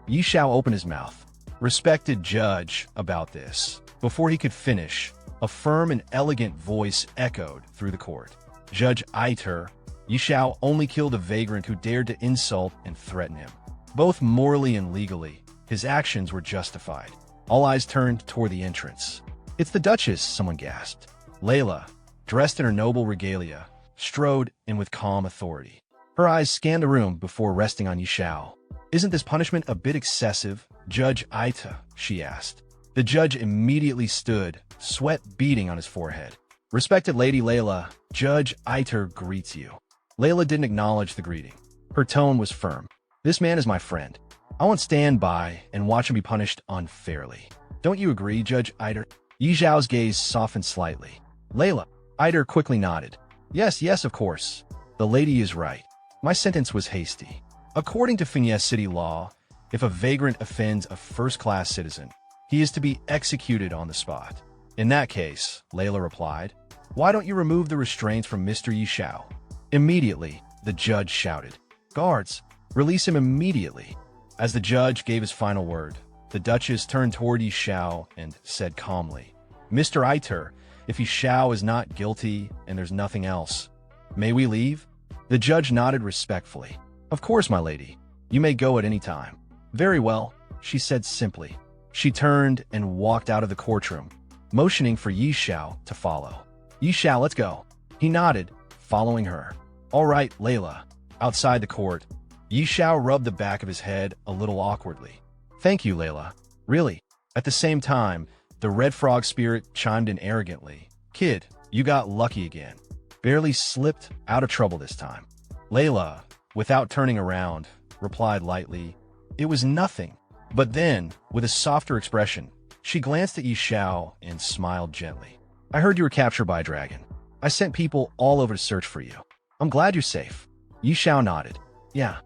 Yi Xiao opened his mouth. "Respected judge," about this. Before he could finish, a firm and elegant voice echoed through the court. "Judge Aiter, Yi Xiao only killed a vagrant who dared to insult and threaten him. Both morally and legally, his actions were justified." All eyes turned toward the entrance. "It's the Duchess," someone gasped. Layla, dressed in her noble regalia, strode in with calm authority. Her eyes scanned the room before resting on Yi Xiao. Isn't this punishment a bit excessive, Judge Aita? She asked. The judge immediately stood, sweat beading on his forehead. Respected Lady Layla, Judge Aiter greets you. Layla didn't acknowledge the greeting. Her tone was firm. This man is my friend. I won't stand by and watch him be punished unfairly. Don't you agree, Judge Aiter? Yi Zhao's gaze softened slightly. Layla. Aiter quickly nodded. Yes, of course. The lady is right. My sentence was hasty. According to Fiancée city law, if a vagrant offends a first-class citizen, he is to be executed on the spot. In that case, Layla replied, why don't you remove the restraints from Mr. Yi Xiao? Immediately, the judge shouted, guards, release him immediately. As the judge gave his final word, the Duchess turned toward Yi Xiao and said calmly, Mr. Aiter, if Yi Xiao is not guilty and there's nothing else, may we leave? The judge nodded respectfully. Of course, my lady. You may go at any time. Very well, she said simply. She turned and walked out of the courtroom, motioning for Yi Xiao to follow. Yi Xiao, let's go. He nodded, following her. All right, Layla. Outside the court, Yi Xiao rubbed the back of his head a little awkwardly. Thank you, Layla. Really. At the same time, the red frog spirit chimed in arrogantly. Kid, you got lucky again. Barely slipped out of trouble this time. Layla, without turning around, replied lightly, it was nothing. But then, with a softer expression, she glanced at Yi Xiao and smiled gently. I heard you were captured by a dragon. I sent people all over to search for you. I'm glad you're safe. Yi Xiao nodded. Yeah,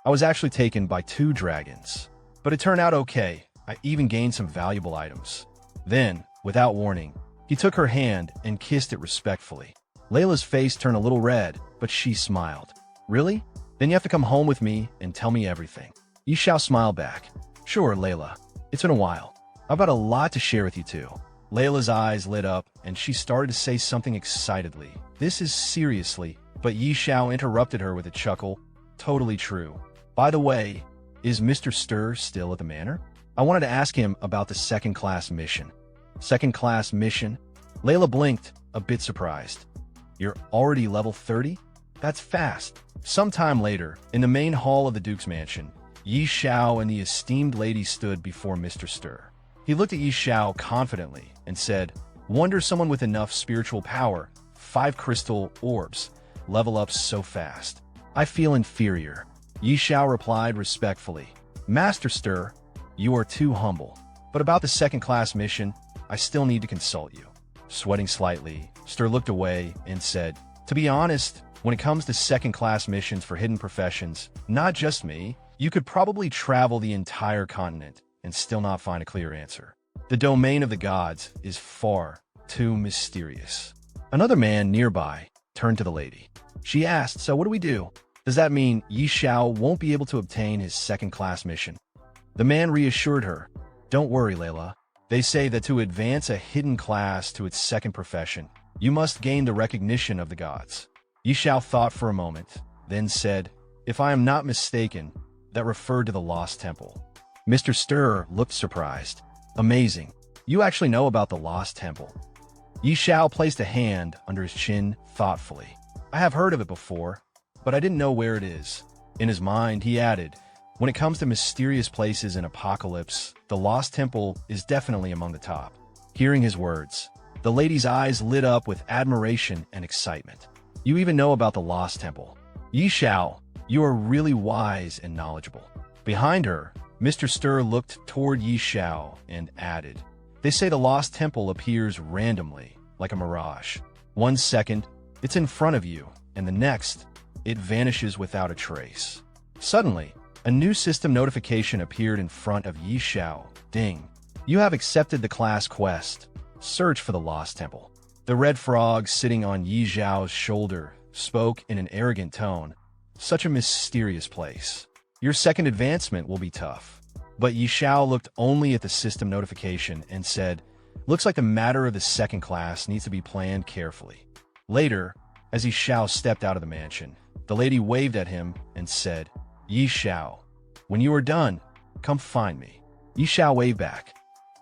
I was actually taken by 2 dragons. But it turned out okay. I even gained some valuable items. Then, without warning, he took her hand and kissed it respectfully. Layla's face turned a little red, but she smiled. Really? Then you have to come home with me and tell me everything. Yi Xiao smiled back. Sure, Layla. It's been a while. I've got a lot to share with you too. Layla's eyes lit up and she started to say something excitedly. This is seriously, but Yi Xiao interrupted her with a chuckle. Totally true. By the way, is Mr. Stir still at the manor? I wanted to ask him about the second-class mission. Second-class mission? Layla blinked, a bit surprised. You're already level 30? That's fast. Sometime later, in the main hall of the Duke's mansion, Yi Xiao and the esteemed lady stood before Mr. Stir. He looked at Yi Xiao confidently and said, wonder someone with enough spiritual power, 5 crystal orbs, level up so fast. I feel inferior. Yi Xiao replied respectfully. Master Stir, you are too humble. But about the second-class mission, I still need to consult you. Sweating slightly, Stir looked away and said, to be honest, when it comes to second-class missions for hidden professions, not just me, you could probably travel the entire continent and still not find a clear answer. The domain of the gods is far too mysterious. Another man nearby turned to the lady. She asked, so what do we do? Does that mean Yi Xiao won't be able to obtain his second-class mission? The man reassured her, don't worry, Layla. They say that to advance a hidden class to its second profession, you must gain the recognition of the gods. Yi Xiao thought for a moment, then said, if I am not mistaken, that referred to the Lost Temple. Mr. Stir looked surprised. Amazing. You actually know about the Lost Temple. Yi Xiao placed a hand under his chin thoughtfully. I have heard of it before, but I didn't know where it is. In his mind, he added, when it comes to mysterious places in Apocalypse, the Lost Temple is definitely among the top. Hearing his words, the lady's eyes lit up with admiration and excitement. You even know about the Lost Temple. Yi Xiao, you are really wise and knowledgeable. Behind her, Mr. Stir looked toward Yi Xiao and added, they say the Lost Temple appears randomly, like a mirage. 1 second, it's in front of you, and the next, it vanishes without a trace. Suddenly, a new system notification appeared in front of Yi Xiao. Ding. You have accepted the class quest. Search for the Lost Temple. The red frog sitting on Yi Xiao's shoulder spoke in an arrogant tone. Such a mysterious place. Your second advancement will be tough. But Yi Xiao looked only at the system notification and said, looks like the matter of the second class needs to be planned carefully. Later, as Yi Xiao stepped out of the mansion, the lady waved at him and said, Yi Xiao, when you are done, come find me. Yi Xiao waved back.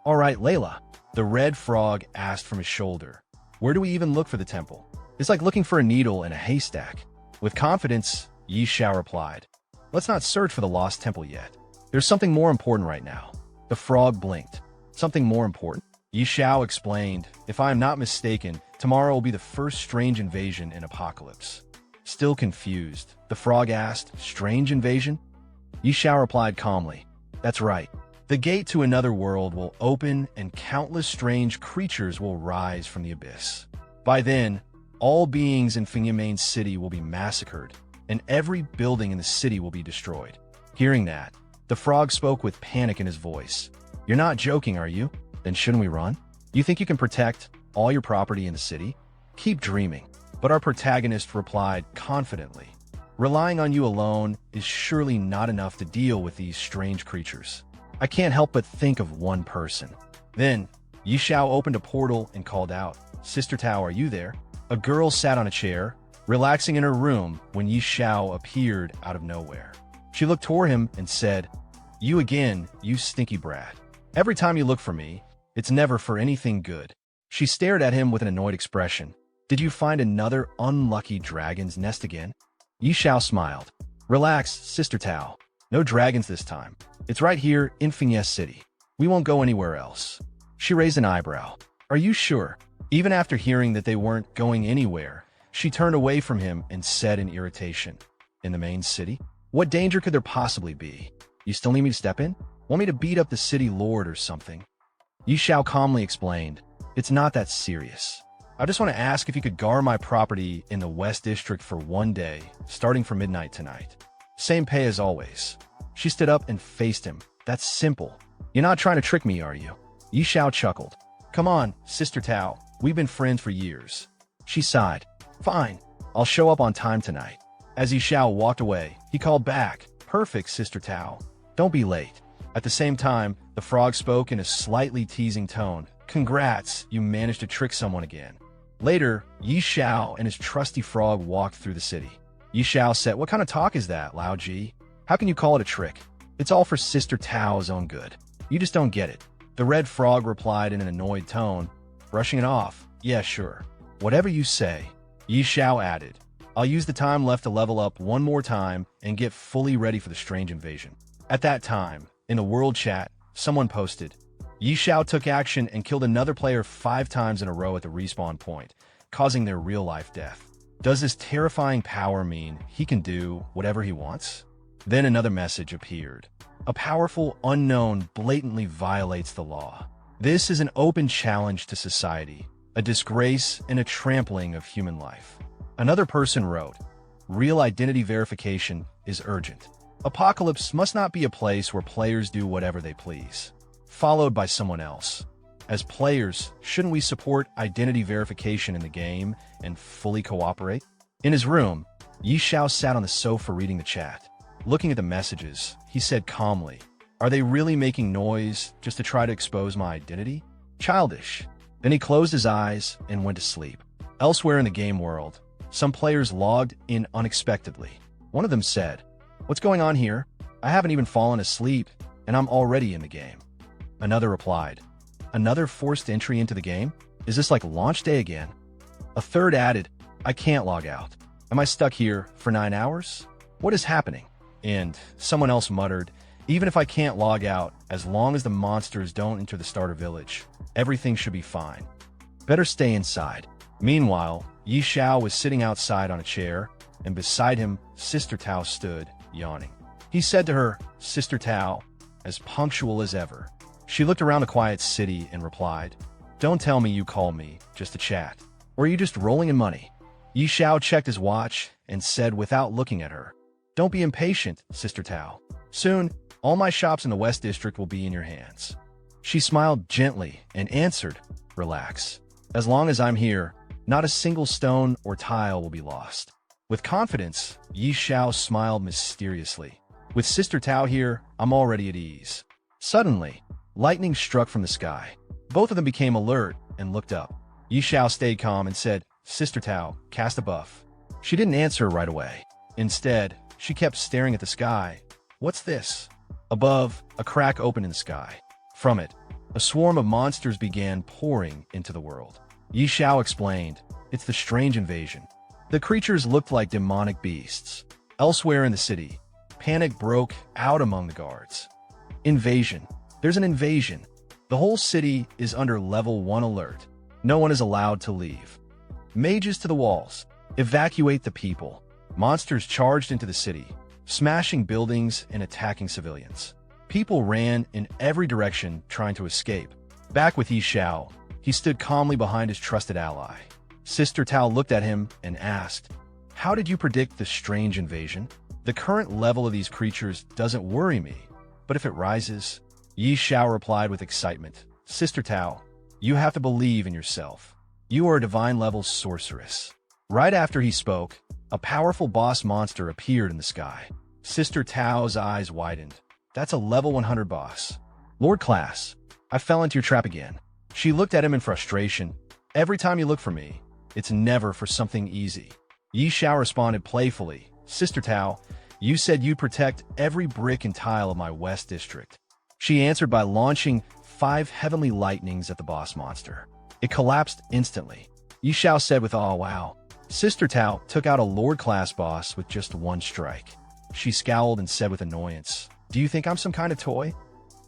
All right, Layla. The red frog asked from his shoulder, where do we even look for the temple? It's like looking for a needle in a haystack. With confidence, Yi Xiao replied, Let's not search for the lost temple yet. There's something more important right now. The frog blinked. Something more important? Xiao explained, if I am not mistaken, tomorrow will be the first strange invasion in Apocalypse. Still confused, the frog asked, strange invasion? Xiao replied calmly, that's right. The gate to another world will open and countless strange creatures will rise from the abyss. By then, all beings in Main City will be massacred, and every building in the city will be destroyed. Hearing that, the frog spoke with panic in his voice. You're not joking, are you? Then shouldn't we run? You think you can protect all your property in the city? Keep dreaming. But our protagonist replied confidently, relying on you alone is surely not enough to deal with these strange creatures. I can't help but think of one person. Then, Xiao opened a portal and called out, Sister Tao, are you there? A girl sat on a chair, relaxing in her room when Xiao appeared out of nowhere. She looked toward him and said, you again, you stinky brat. Every time you look for me, it's never for anything good. She stared at him with an annoyed expression. Did you find another unlucky dragon's nest again? Xiao smiled. Relax, Sister Tao. No dragons this time. It's right here in Finesse City. We won't go anywhere else. She raised an eyebrow. Are you sure? Even after hearing that they weren't going anywhere, she turned away from him and said in irritation, in the main city? What danger could there possibly be? You still need me to step in? Want me to beat up the city lord or something? Xiao calmly explained, it's not that serious. I just want to ask if you could guard my property in the West District for one day, starting from midnight tonight. Same pay as always. She stood up and faced him. That's simple. You're not trying to trick me, are you? Xiao chuckled. Come on, Sister Tao. We've been friends for years. She sighed. Fine. I'll show up on time tonight. As Xiao walked away, he called back. Perfect, Sister Tao. Don't be late. At the same time, the frog spoke in a slightly teasing tone. Congrats, you managed to trick someone again. Later, Xiao and his trusty frog walked through the city. Xiao said, what kind of talk is that, Lao Ji? How can you call it a trick? It's all for Sister Tao's own good. You just don't get it. The red frog replied in an annoyed tone, brushing it off. Yeah, sure. Whatever you say. Xiao added, I'll use the time left to level up one more time and get fully ready for the strange invasion. At that time, in the world chat, someone posted, Xiao took action and killed another player 5 times in a row at the respawn point, causing their real-life death. Does this terrifying power mean he can do whatever he wants? Then another message appeared. A powerful unknown blatantly violates the law. This is an open challenge to society, a disgrace and a trampling of human life. Another person wrote, real identity verification is urgent. Apocalypse must not be a place where players do whatever they please. Followed by someone else. As players, shouldn't we support identity verification in the game and fully cooperate? In his room, Xiao sat on the sofa reading the chat. Looking at the messages, he said calmly, are they really making noise just to try to expose my identity? Childish. Then he closed his eyes and went to sleep. Elsewhere in the game world, some players logged in unexpectedly. One of them said, what's going on here? I haven't even fallen asleep, and I'm already in the game. Another replied, another forced entry into the game? Is this like launch day again? A third added, I can't log out. Am I stuck here for 9 hours? What is happening? And someone else muttered, even if I can't log out, as long as the monsters don't enter the starter village, everything should be fine. Better stay inside. Meanwhile, Xiao was sitting outside on a chair, and beside him, Sister Tao stood, yawning. He said to her, Sister Tao, as punctual as ever. She looked around the quiet city and replied, don't tell me you called me just to chat. Or are you just rolling in money? Xiao checked his watch and said without looking at her, don't be impatient, Sister Tao. Soon, all my shops in the West District will be in your hands. She smiled gently and answered, relax. As long as I'm here, not a single stone or tile will be lost. With confidence, Xiao smiled mysteriously. With Sister Tao here, I'm already at ease. Suddenly, lightning struck from the sky. Both of them became alert and looked up. Xiao stayed calm and said, Sister Tao, cast a buff. She didn't answer right away. Instead, she kept staring at the sky. What's this? Above, a crack opened in the sky. From it, a swarm of monsters began pouring into the world. Xiao explained, it's the strange invasion. The creatures looked like demonic beasts. Elsewhere in the city, Panic broke out among the guards. Invasion. There's an invasion. The whole city is under level 1 alert. No one is allowed to leave. Mages to the walls. Evacuate the people. Monsters charged into the city, smashing buildings and attacking civilians. People ran in every direction trying to escape. Back with Xiao, he stood calmly behind his trusted ally. Sister Tao looked at him and asked, "How did you predict this strange invasion? The current level of these creatures doesn't worry me, but if it rises..." Xiao replied with excitement, "Sister Tao, you have to believe in yourself. You are a divine-level sorceress." Right after he spoke, a powerful boss monster appeared in the sky. Sister Tao's eyes widened. "That's a level 100 boss. Lord Class, I fell into your trap again." She looked at him in frustration. "Every time you look for me, it's never for something easy." Xiao responded playfully, "Sister Tao, you said you'd protect every brick and tile of my West District." She answered by launching 5 heavenly lightnings at the boss monster. It collapsed instantly. Xiao said with awe, "Wow." Sister Tao took out a Lord-class boss with just 1 strike. She scowled and said with annoyance, "Do you think I'm some kind of toy?"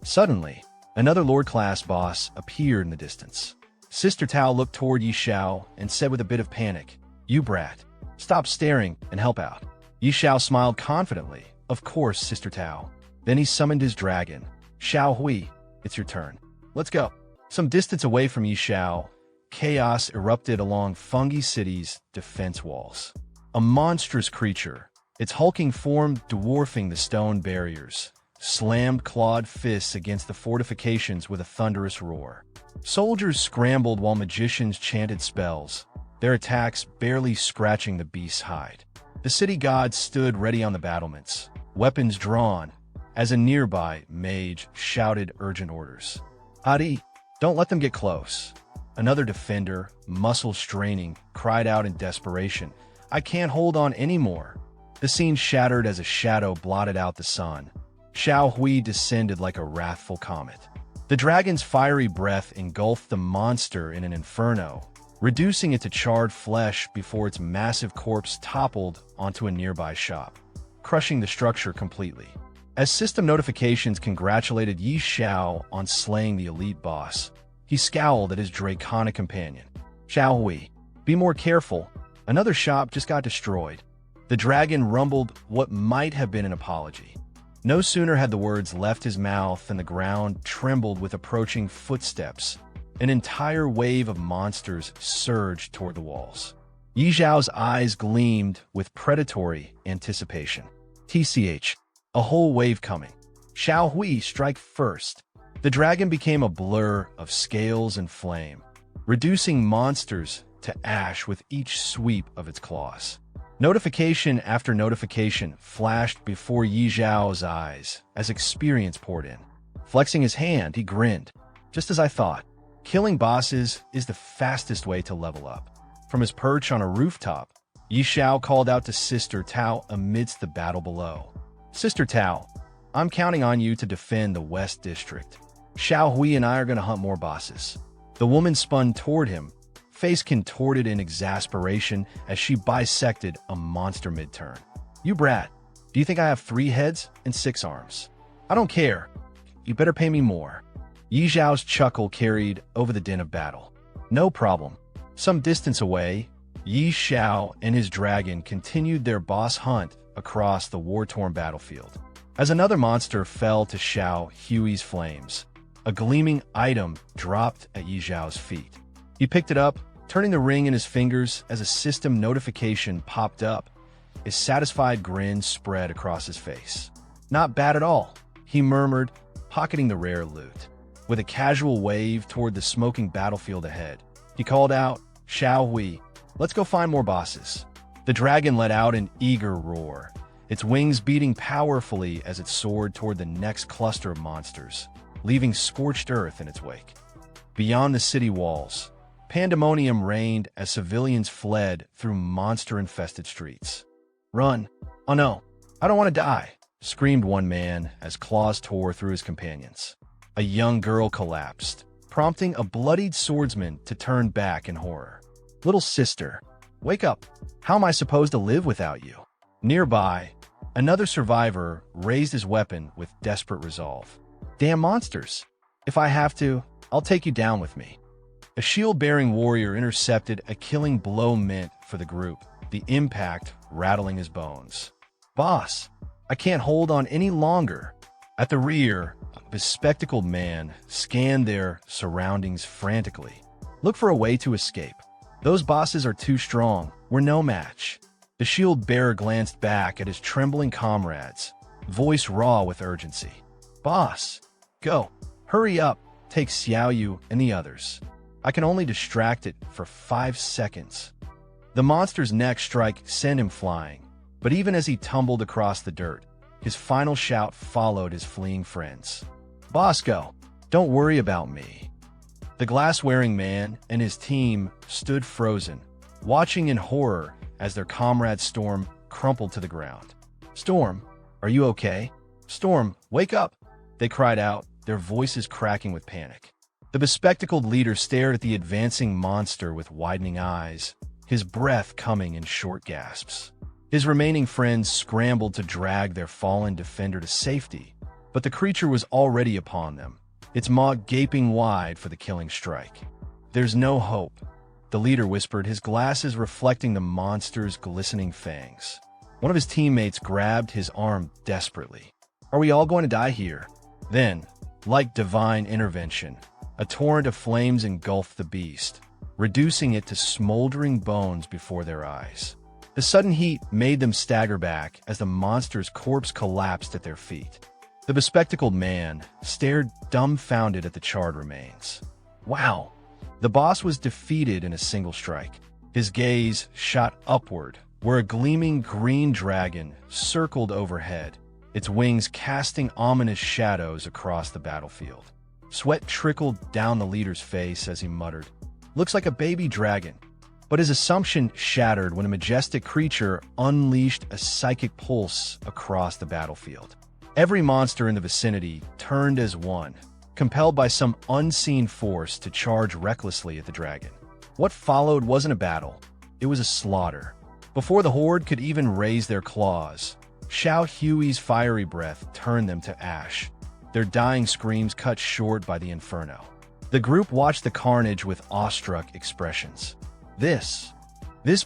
Suddenly, another Lord-class boss appeared in the distance. Sister Tao looked toward Xiao and said with a bit of panic, "You brat, stop staring and help out." Xiao smiled confidently, "Of course, Sister Tao." Then he summoned his dragon. "Xiao Hui, it's your turn. Let's go." Some distance away from Xiao, chaos erupted along Fungi City's defense walls. A monstrous creature, its hulking form dwarfing the stone barriers, slammed clawed fists against the fortifications with a thunderous roar. Soldiers scrambled while magicians chanted spells, their attacks barely scratching the beast's hide. The city gods stood ready on the battlements, weapons drawn, as a nearby mage shouted urgent orders. "Adi, don't let them get close." Another defender, muscles straining, cried out in desperation, "I can't hold on anymore." The scene shattered as a shadow blotted out the sun. Xiao Hui descended like a wrathful comet. The dragon's fiery breath engulfed the monster in an inferno, reducing it to charred flesh before its massive corpse toppled onto a nearby shop, crushing the structure completely. As system notifications congratulated Xiao on slaying the elite boss, he scowled at his draconic companion. "Xiao Hui, be more careful. Another shop just got destroyed." The dragon rumbled what might have been an apology. No sooner had the words left his mouth than the ground trembled with approaching footsteps. An entire wave of monsters surged toward the walls. Xiao's eyes gleamed with predatory anticipation. TCH, a whole wave coming. Xiao Hui, strike first. The dragon became a blur of scales and flame, reducing monsters to ash with each sweep of its claws. Notification after notification flashed before Xiao's eyes as experience poured in. Flexing his hand, he grinned. "Just as I thought. Killing bosses is the fastest way to level up." From his perch on a rooftop, Xiao called out to Sister Tao amidst the battle below. "Sister Tao, I'm counting on you to defend the West District. Xiao Hui and I are going to hunt more bosses." The woman spun toward him, face contorted in exasperation as she bisected a monster mid-turn. "You brat, do you think I have 3 heads and 6 arms? I don't care. You better pay me more." Xiao's chuckle carried over the din of battle. "No problem." Some distance away, Xiao and his dragon continued their boss hunt across the war-torn battlefield. As another monster fell to Xiao Hui's flames, a gleaming item dropped at Xiao's feet. He picked it up, turning the ring in his fingers as a system notification popped up. A satisfied grin spread across his face. "Not bad at all," he murmured, pocketing the rare loot. With a casual wave toward the smoking battlefield ahead, he called out, "Xiao Hui, let's go find more bosses." The dragon let out an eager roar, its wings beating powerfully as it soared toward the next cluster of monsters, leaving scorched earth in its wake. Beyond the city walls, pandemonium reigned as civilians fled through monster-infested streets. "Run! Oh no, I don't want to die!" screamed one man as claws tore through his companions. A young girl collapsed, prompting a bloodied swordsman to turn back in horror. "Little sister, wake up! How am I supposed to live without you?" Nearby, Another survivor raised his weapon with desperate resolve. Damn monsters! If I have to, I'll take you down with me. A shield-bearing warrior intercepted a killing blow meant for the group, the impact rattling his bones. Boss, I can't hold on any longer. At the rear, a bespectacled man scanned their surroundings frantically. Look for a way to escape. Those bosses are too strong. We're no match. The shield-bearer glanced back at his trembling comrades, voice raw with urgency. Boss, go. Hurry up. Take Xiao and the others. I can only distract it for 5 seconds. The monster's next strike sent him flying, but even as he tumbled across the dirt, his final shout followed his fleeing friends. Boss, go. Don't worry about me. The glass-wearing man and his team stood frozen, watching in horror as their comrade Storm crumpled to the ground. Storm, are you okay? Storm, wake up! They cried out, their voices cracking with panic. The bespectacled leader stared at the advancing monster with widening eyes, his breath coming in short gasps. His remaining friends scrambled to drag their fallen defender to safety, but the creature was already upon them, its maw gaping wide for the killing strike. There's no hope, the leader whispered, his glasses reflecting the monster's glistening fangs. One of his teammates grabbed his arm desperately. Are we all going to die here? Then, like divine intervention, a torrent of flames engulfed the beast, reducing it to smoldering bones before their eyes. The sudden heat made them stagger back as the monster's corpse collapsed at their feet. The bespectacled man stared dumbfounded at the charred remains. Wow! The boss was defeated in a single strike. His gaze shot upward, where a gleaming green dragon circled overhead, its wings casting ominous shadows across the battlefield. Sweat trickled down the leader's face as he muttered, "Looks like a baby dragon." But his assumption shattered when a majestic creature unleashed a psychic pulse across the battlefield. Every monster in the vicinity turned as one, compelled by some unseen force to charge recklessly at the dragon. What followed wasn't a battle, it was a slaughter. Before the horde could even raise their claws, Xiao Hui's fiery breath turned them to ash, their dying screams cut short by the inferno. The group watched the carnage with awestruck expressions. This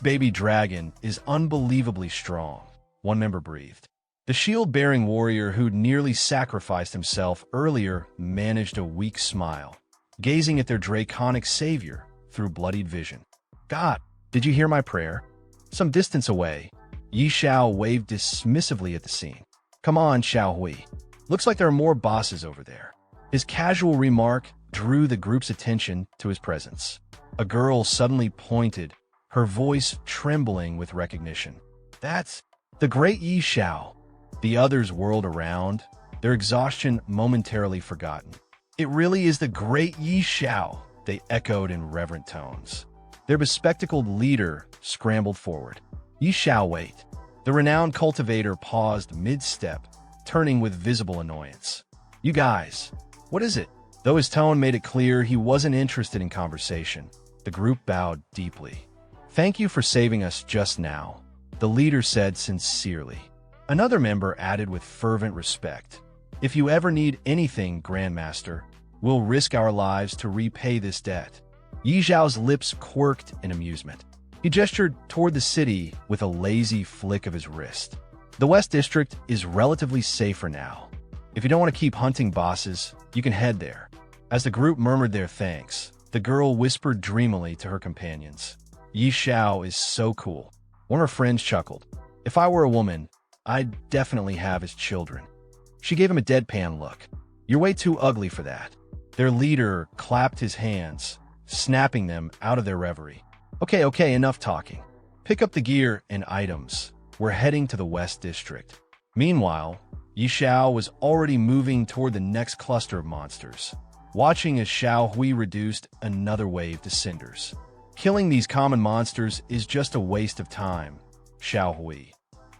baby dragon is unbelievably strong, one member breathed. The shield-bearing warrior who'd nearly sacrificed himself earlier managed a weak smile, gazing at their draconic savior through bloodied vision. God, did you hear my prayer? Some distance away, Xiao waved dismissively at the scene. Come on, Xiao Hui. Looks like there are more bosses over there. His casual remark drew the group's attention to his presence. A girl suddenly pointed, her voice trembling with recognition. That's the great Xiao. The others whirled around, their exhaustion momentarily forgotten. It really is the great Xiao, they echoed in reverent tones. Their bespectacled leader scrambled forward. Xiao, wait. The renowned cultivator paused mid-step, turning with visible annoyance. You guys, what is it? Though his tone made it clear he wasn't interested in conversation, the group bowed deeply. Thank you for saving us just now, the leader said sincerely. Another member added with fervent respect. If you ever need anything, Grandmaster, we'll risk our lives to repay this debt. Yi Zhao's lips quirked in amusement. He gestured toward the city with a lazy flick of his wrist. The West District is relatively safer now. If you don't want to keep hunting bosses, you can head there. As the group murmured their thanks, the girl whispered dreamily to her companions. Yi Zhao is so cool. One of her friends chuckled. If I were a woman, I'd definitely have his children. She gave him a deadpan look. You're way too ugly for that. Their leader clapped his hands, snapping them out of their reverie. Okay, enough talking. Pick up the gear and items. We're heading to the West District. Meanwhile, Xiao was already moving toward the next cluster of monsters, watching as Xiao Hui reduced another wave to cinders. Killing these common monsters is just a waste of time, Xiao Hui,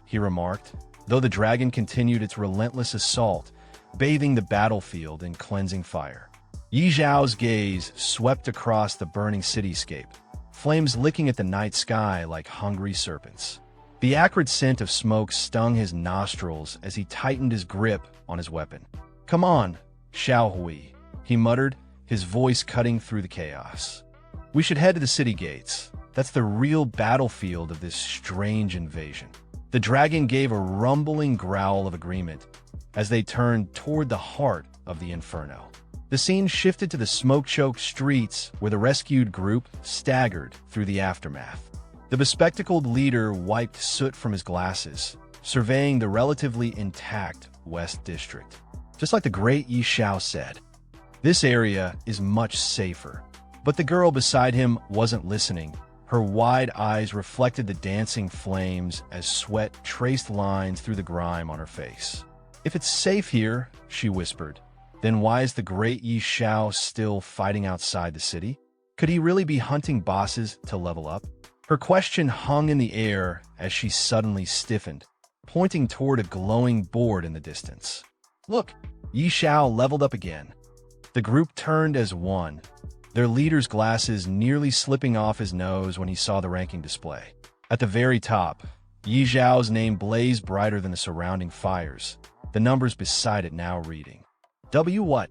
he remarked, though the dragon continued its relentless assault, bathing the battlefield in cleansing fire. Yi Zhao's gaze swept across the burning cityscape, flames licking at the night sky like hungry serpents. The acrid scent of smoke stung his nostrils as he tightened his grip on his weapon. "Come on, Xiao Hui," he muttered, his voice cutting through the chaos. "We should head to the city gates. That's the real battlefield of this strange invasion." The dragon gave a rumbling growl of agreement as they turned toward the heart of the inferno. The scene shifted to the smoke-choked streets where the rescued group staggered through the aftermath. The bespectacled leader wiped soot from his glasses, surveying the relatively intact West District. Just like the great Xiao said, "This area is much safer." But the girl beside him wasn't listening. Her wide eyes reflected the dancing flames as sweat traced lines through the grime on her face. "If it's safe here," she whispered, "then why is the great Xiao still fighting outside the city? Could he really be hunting bosses to level up?" Her question hung in the air as she suddenly stiffened, pointing toward a glowing board in the distance. "Look, Xiao leveled up again." The group turned as one, their leader's glasses nearly slipping off his nose when he saw the ranking display. At the very top, Yi Zhao's name blazed brighter than the surrounding fires, the numbers beside it now reading. "W what?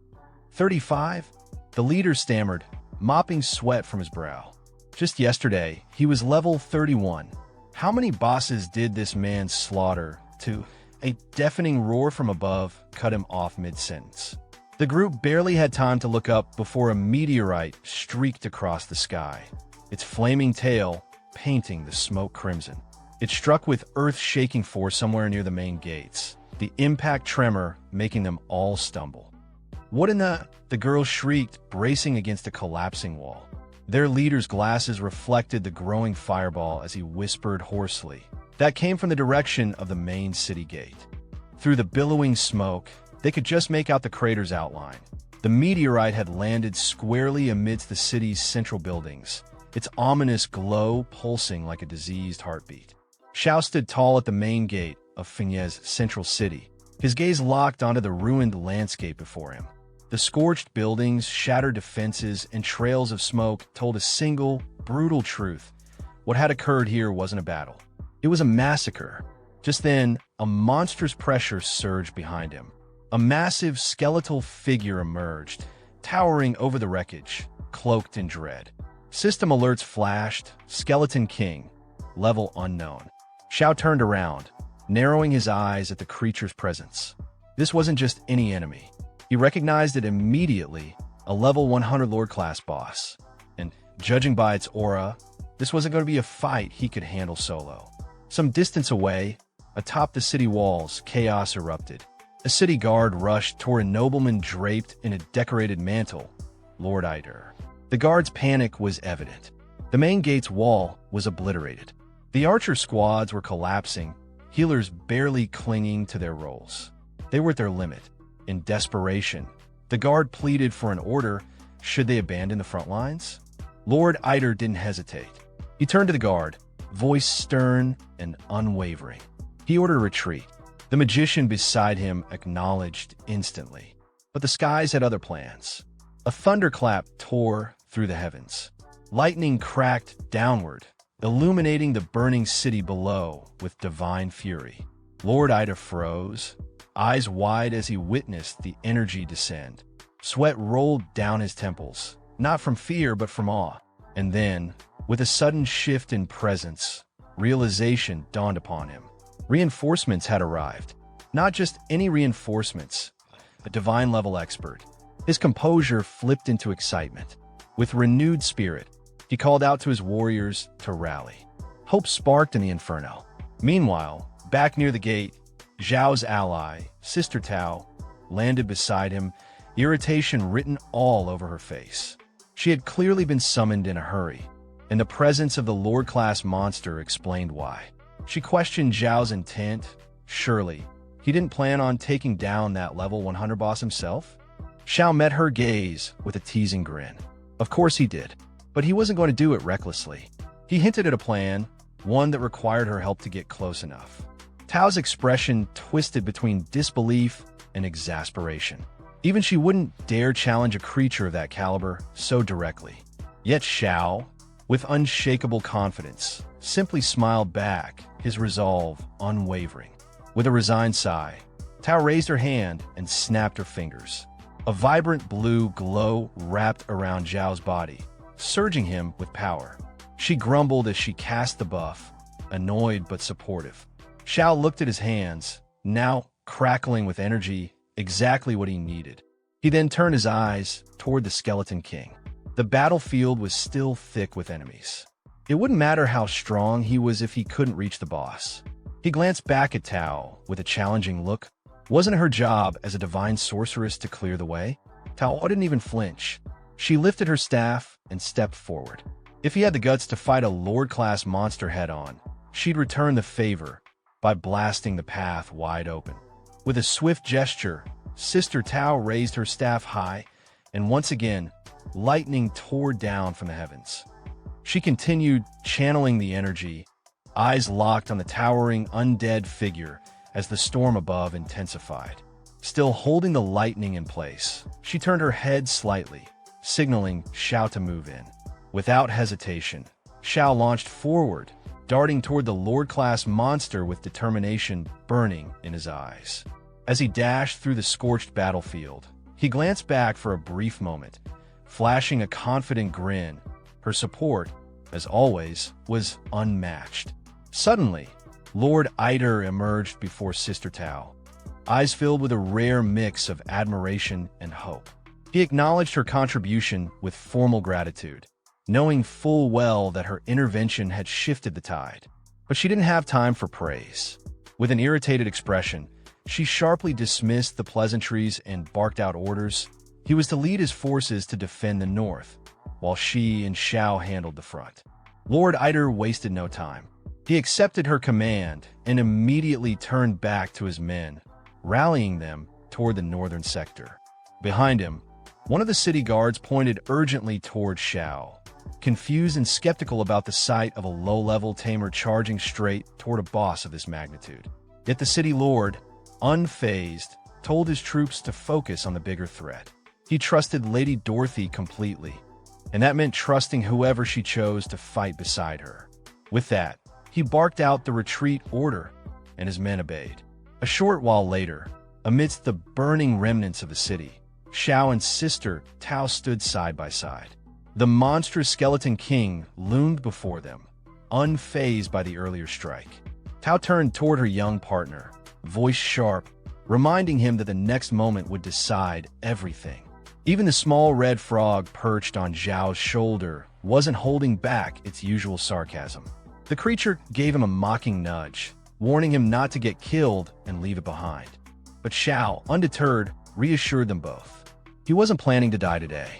35? The leader stammered, mopping sweat from his brow. Just yesterday, he was level 31. How many bosses did this man slaughter to... A deafening roar from above cut him off mid-sentence. The group barely had time to look up before a meteorite streaked across the sky, its flaming tail painting the smoke crimson. It struck with earth-shaking force somewhere near the main gates, the impact tremor making them all stumble. "What in the..." the girl shrieked, bracing against a collapsing wall. Their leader's glasses reflected the growing fireball as he whispered hoarsely. That came from the direction of the main city gate. Through the billowing smoke, they could just make out the crater's outline. The meteorite had landed squarely amidst the city's central buildings, its ominous glow pulsing like a diseased heartbeat. Xiao stood tall at the main gate of Fengye's central city, his gaze locked onto the ruined landscape before him. The scorched buildings, shattered defenses, and trails of smoke told a single, brutal truth. What had occurred here wasn't a battle. It was a massacre. Just then, a monstrous pressure surged behind him. A massive skeletal figure emerged, towering over the wreckage, cloaked in dread. System alerts flashed, Skeleton King, level unknown. Xiao turned around, narrowing his eyes at the creature's presence. This wasn't just any enemy. He recognized it immediately, a level 100 Lord-class boss. And judging by its aura, this wasn't going to be a fight he could handle solo. Some distance away, atop the city walls, chaos erupted. A city guard rushed toward a nobleman draped in a decorated mantle, Lord Eider. The guard's panic was evident. The main gate's wall was obliterated. The archer squads were collapsing, healers barely clinging to their roles. They were at their limit. In desperation, the guard pleaded for an order. Should they abandon the front lines? Lord Eider didn't hesitate. He turned to the guard, voice stern and unwavering. He ordered a retreat. The magician beside him acknowledged instantly. But the skies had other plans. A thunderclap tore through the heavens. Lightning cracked downward, illuminating the burning city below with divine fury. Lord Eider froze, eyes wide as he witnessed the energy descend. Sweat rolled down his temples, not from fear but from awe. And then, with a sudden shift in presence, realization dawned upon him. Reinforcements had arrived. Not just any reinforcements, a divine-level expert. His composure flipped into excitement. With renewed spirit, he called out to his warriors to rally. Hope sparked in the inferno. Meanwhile, back near the gate, Zhao's ally, Sister Tao, landed beside him, irritation written all over her face. She had clearly been summoned in a hurry, and the presence of the Lord-class monster explained why. She questioned Zhao's intent. Surely, he didn't plan on taking down that level 100 boss himself? Xiao met her gaze with a teasing grin. Of course he did, but he wasn't going to do it recklessly. He hinted at a plan, one that required her help to get close enough. Tao's expression twisted between disbelief and exasperation. Even she wouldn't dare challenge a creature of that caliber so directly. Yet Xiao, with unshakable confidence, simply smiled back his resolve unwavering. With a resigned sigh, Tao raised her hand and snapped her fingers. A vibrant blue glow wrapped around Xiao's body, surging him with power. She grumbled as she cast the buff, annoyed but supportive. Xiao looked at his hands, now crackling with energy, exactly what he needed. He then turned his eyes toward the Skeleton King. The battlefield was still thick with enemies. It wouldn't matter how strong he was if he couldn't reach the boss. He glanced back at Tao with a challenging look. Wasn't it her job as a divine sorceress to clear the way? Tao didn't even flinch. She lifted her staff and stepped forward. If he had the guts to fight a Lord-class monster head-on, she'd return the favor by blasting the path wide open. With a swift gesture, Sister Tao raised her staff high, and once again, lightning tore down from the heavens. She continued channeling the energy, eyes locked on the towering undead figure as the storm above intensified. Still holding the lightning in place, she turned her head slightly, signaling Xiao to move in. Without hesitation, Xiao launched forward, darting toward the Lord-class monster with determination burning in his eyes. As he dashed through the scorched battlefield, he glanced back for a brief moment, flashing a confident grin. Her support, as always, was unmatched. Suddenly, Lord Eider emerged before Sister Tao, eyes filled with a rare mix of admiration and hope. He acknowledged her contribution with formal gratitude, knowing full well that her intervention had shifted the tide. But she didn't have time for praise. With an irritated expression, she sharply dismissed the pleasantries and barked out orders. He was to lead his forces to defend the north, while she and Xiao handled the front. Lord Eider wasted no time. He accepted her command and immediately turned back to his men, rallying them toward the northern sector. Behind him, one of the city guards pointed urgently toward Xiao, confused and skeptical about the sight of a low-level tamer charging straight toward a boss of this magnitude. Yet the city lord, unfazed, told his troops to focus on the bigger threat. He trusted Lady Dorothy completely, and that meant trusting whoever she chose to fight beside her. With that, he barked out the retreat order, and his men obeyed. A short while later, amidst the burning remnants of the city, Xiao and Sister Tao stood side by side. The monstrous Skeleton King loomed before them, unfazed by the earlier strike. Tao turned toward her young partner, voice sharp, reminding him that the next moment would decide everything. Even the small red frog perched on Xiao's shoulder wasn't holding back its usual sarcasm. The creature gave him a mocking nudge, warning him not to get killed and leave it behind. But Xiao, undeterred, reassured them both. He wasn't planning to die today.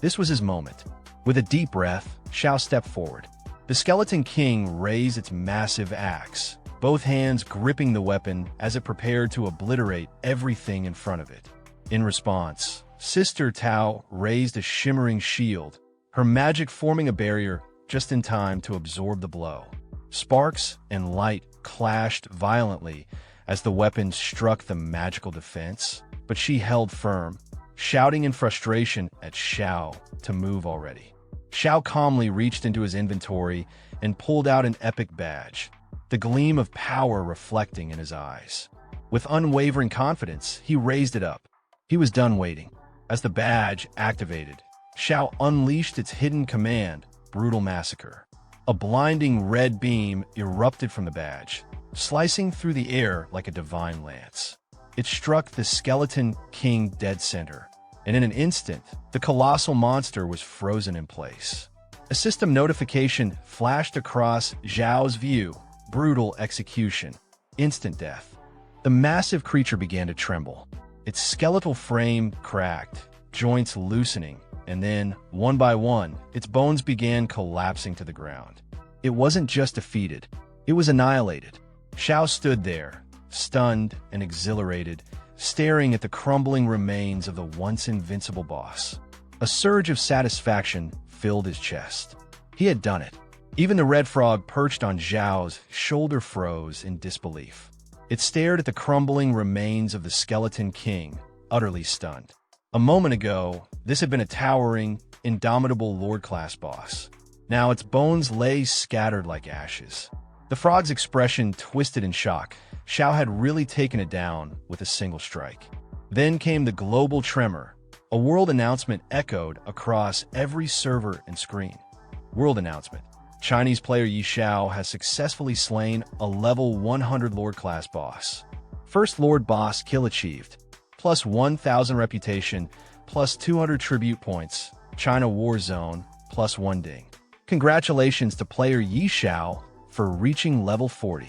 This was his moment. With a deep breath, Xiao stepped forward. The Skeleton King raised its massive axe, both hands gripping the weapon as it prepared to obliterate everything in front of it. In response, Sister Tao raised a shimmering shield, her magic forming a barrier just in time to absorb the blow. Sparks and light clashed violently as the weapon struck the magical defense, but she held firm, shouting in frustration at Xiao to move already. Xiao calmly reached into his inventory and pulled out an epic badge, the gleam of power reflecting in his eyes. With unwavering confidence, he raised it up. He was done waiting. As the badge activated, Xiao unleashed its hidden command, Brutal Massacre. A blinding red beam erupted from the badge, slicing through the air like a divine lance. It struck the Skeleton King dead center, and in an instant, the colossal monster was frozen in place. A system notification flashed across Xiao's view, brutal execution, instant death. The massive creature began to tremble. Its skeletal frame cracked, joints loosening, and then, one by one, its bones began collapsing to the ground. It wasn't just defeated, it was annihilated. Xiao stood there, stunned and exhilarated, staring at the crumbling remains of the once invincible boss. A surge of satisfaction filled his chest. He had done it. Even the red frog perched on Xiao's shoulder froze in disbelief. It stared at the crumbling remains of the Skeleton King, utterly stunned. A moment ago, this had been a towering, indomitable Lord-class boss. Now its bones lay scattered like ashes. The frog's expression twisted in shock. Xiao had really taken it down with a single strike. Then came the global tremor. A world announcement echoed across every server and screen. World announcement. Chinese player Yi Xiao has successfully slain a level 100 Lord class boss. First Lord boss kill achieved. Plus 1,000 reputation, plus 200 tribute points. China War Zone, plus 1 ding. Congratulations to player Yi Xiao for reaching level 40.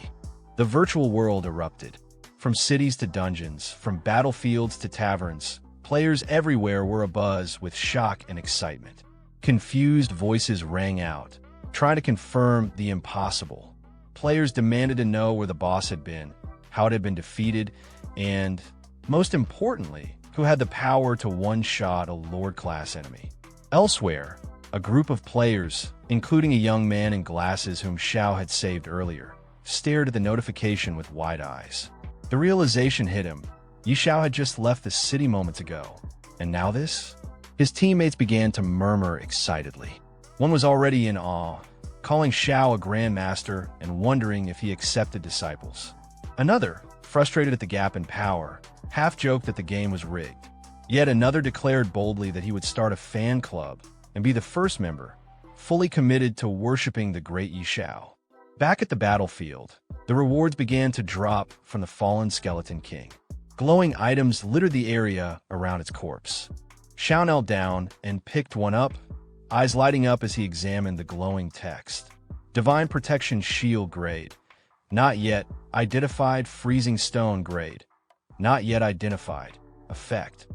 The virtual world erupted. From cities to dungeons, from battlefields to taverns, players everywhere were abuzz with shock and excitement. Confused voices rang out, trying to confirm the impossible. Players demanded to know where the boss had been, how it had been defeated, and, most importantly, who had the power to one-shot a Lord-class enemy. Elsewhere, a group of players, including a young man in glasses whom Xiao had saved earlier, stared at the notification with wide eyes. The realization hit him. Yi Xiao had just left the city moments ago. And now this? His teammates began to murmur excitedly. One was already in awe, calling Xiao a grandmaster and wondering if he accepted disciples. Another, frustrated at the gap in power, half-joked that the game was rigged. Yet another declared boldly that he would start a fan club and be the first member, fully committed to worshipping the great Yi Xiao. Back at the battlefield, the rewards began to drop from the fallen Skeleton King. Glowing items littered the area around its corpse. Xiao knelt down and picked one up, eyes lighting up as he examined the glowing text. Divine Protection Shield grade. Not yet identified. Freezing Stone grade. Not yet identified. Effect.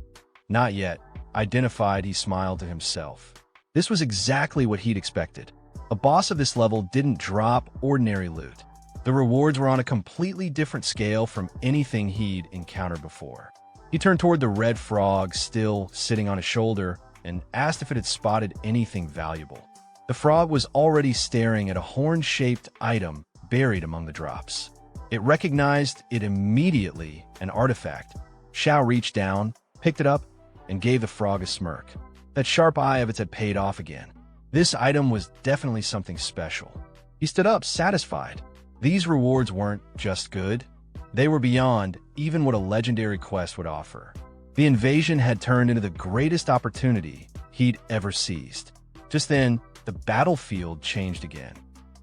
Not yet identified. He smiled to himself. This was exactly what he'd expected. A boss of this level didn't drop ordinary loot. The rewards were on a completely different scale from anything he'd encountered before. He turned toward the red frog still sitting on his shoulder and asked if it had spotted anything valuable. The frog was already staring at a horn-shaped item buried among the drops. It recognized it immediately, an artifact. Xiao reached down, picked it up, and gave the frog a smirk. That sharp eye of its had paid off again. This item was definitely something special. He stood up, satisfied. These rewards weren't just good. They were beyond even what a legendary quest would offer. The invasion had turned into the greatest opportunity he'd ever seized. Just then, the battlefield changed again.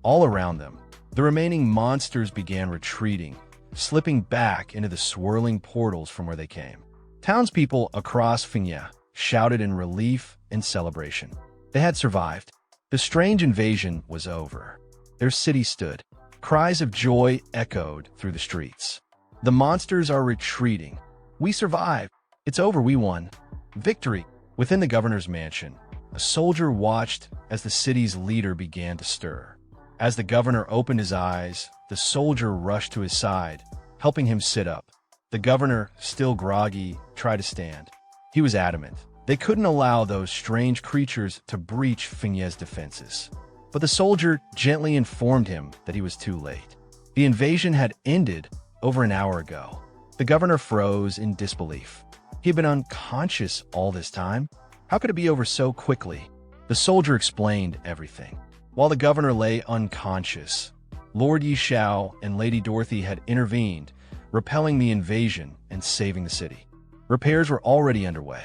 All around them, the remaining monsters began retreating, slipping back into the swirling portals from where they came. Townspeople across Fengya shouted in relief and celebration. They had survived. The strange invasion was over. Their city stood. Cries of joy echoed through the streets. The monsters are retreating. We survived. It's over. We won. Victory. Within the governor's mansion, a soldier watched as the city's leader began to stir. As the governor opened his eyes, the soldier rushed to his side, helping him sit up. The governor, still groggy, tried to stand. He was adamant. They couldn't allow those strange creatures to breach Fengya's defenses. But the soldier gently informed him that he was too late. The invasion had ended over an hour ago. The governor froze in disbelief. He had been unconscious all this time. How could it be over so quickly? The soldier explained everything. While the governor lay unconscious, Lord Yi Xiao and Lady Dorothy had intervened, repelling the invasion and saving the city. Repairs were already underway.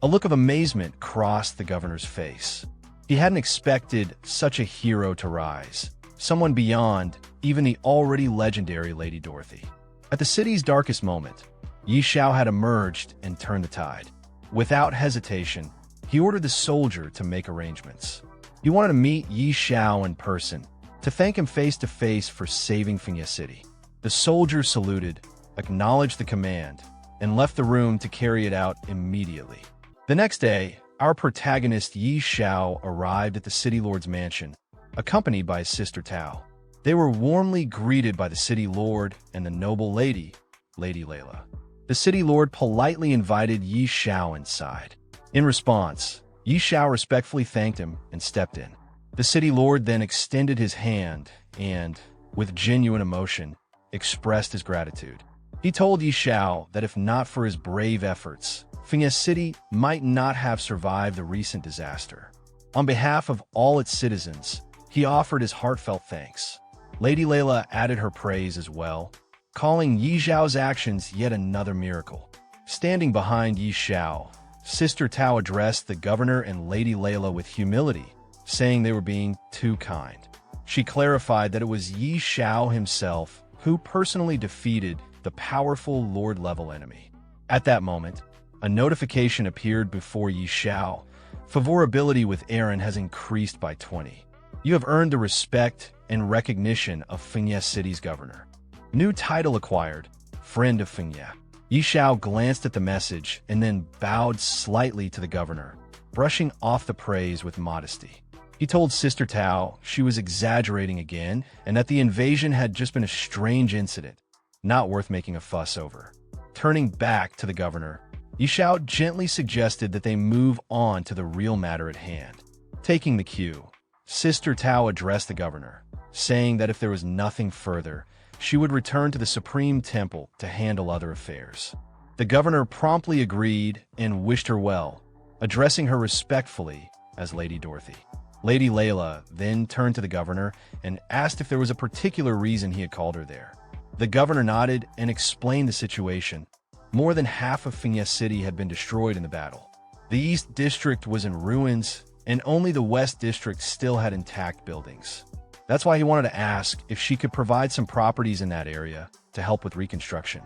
A look of amazement crossed the governor's face. He hadn't expected such a hero to rise, someone beyond even the already legendary Lady Dorothy. At the city's darkest moment, Yi Xiao had emerged and turned the tide. Without hesitation, he ordered the soldier to make arrangements. He wanted to meet Yi Xiao in person, to thank him face to face for saving Fengya City. The soldier saluted, acknowledged the command, and left the room to carry it out immediately. The next day, our protagonist Yi Xiao arrived at the city lord's mansion, accompanied by his sister Tao. They were warmly greeted by the city lord and the noble lady, Lady Layla. The city lord politely invited Yi Xiao inside. In response, Yi Xiao respectfully thanked him and stepped in. The city lord then extended his hand and, with genuine emotion, expressed his gratitude. He told Yi Xiao that if not for his brave efforts, Fengya City might not have survived the recent disaster. On behalf of all its citizens, he offered his heartfelt thanks. Lady Layla added her praise as well, calling Yi Xiao's actions yet another miracle. Standing behind Yi Xiao, Sister Tao addressed the governor and Lady Layla with humility, saying they were being too kind. She clarified that it was Yi Xiao himself who personally defeated the powerful Lord-level enemy. At that moment, a notification appeared before Yi Xiao. Favorability with Aaron has increased by 20. You have earned the respect and recognition of Fengye City's governor. New title acquired, Friend of Fengye. Yi Xiao glanced at the message and then bowed slightly to the governor, brushing off the praise with modesty. He told Sister Tao she was exaggerating again and that the invasion had just been a strange incident, not worth making a fuss over. Turning back to the governor, Yi Xiao gently suggested that they move on to the real matter at hand. Taking the cue, Sister Tao addressed the governor, saying that if there was nothing further, she would return to the Supreme Temple to handle other affairs. The governor promptly agreed and wished her well, addressing her respectfully as Lady Dorothy. Lady Layla then turned to the governor and asked if there was a particular reason he had called her there. The governor nodded and explained the situation. More than half of Fengye City had been destroyed in the battle. The East District was in ruins, and only the West District still had intact buildings. That's why he wanted to ask if she could provide some properties in that area to help with reconstruction.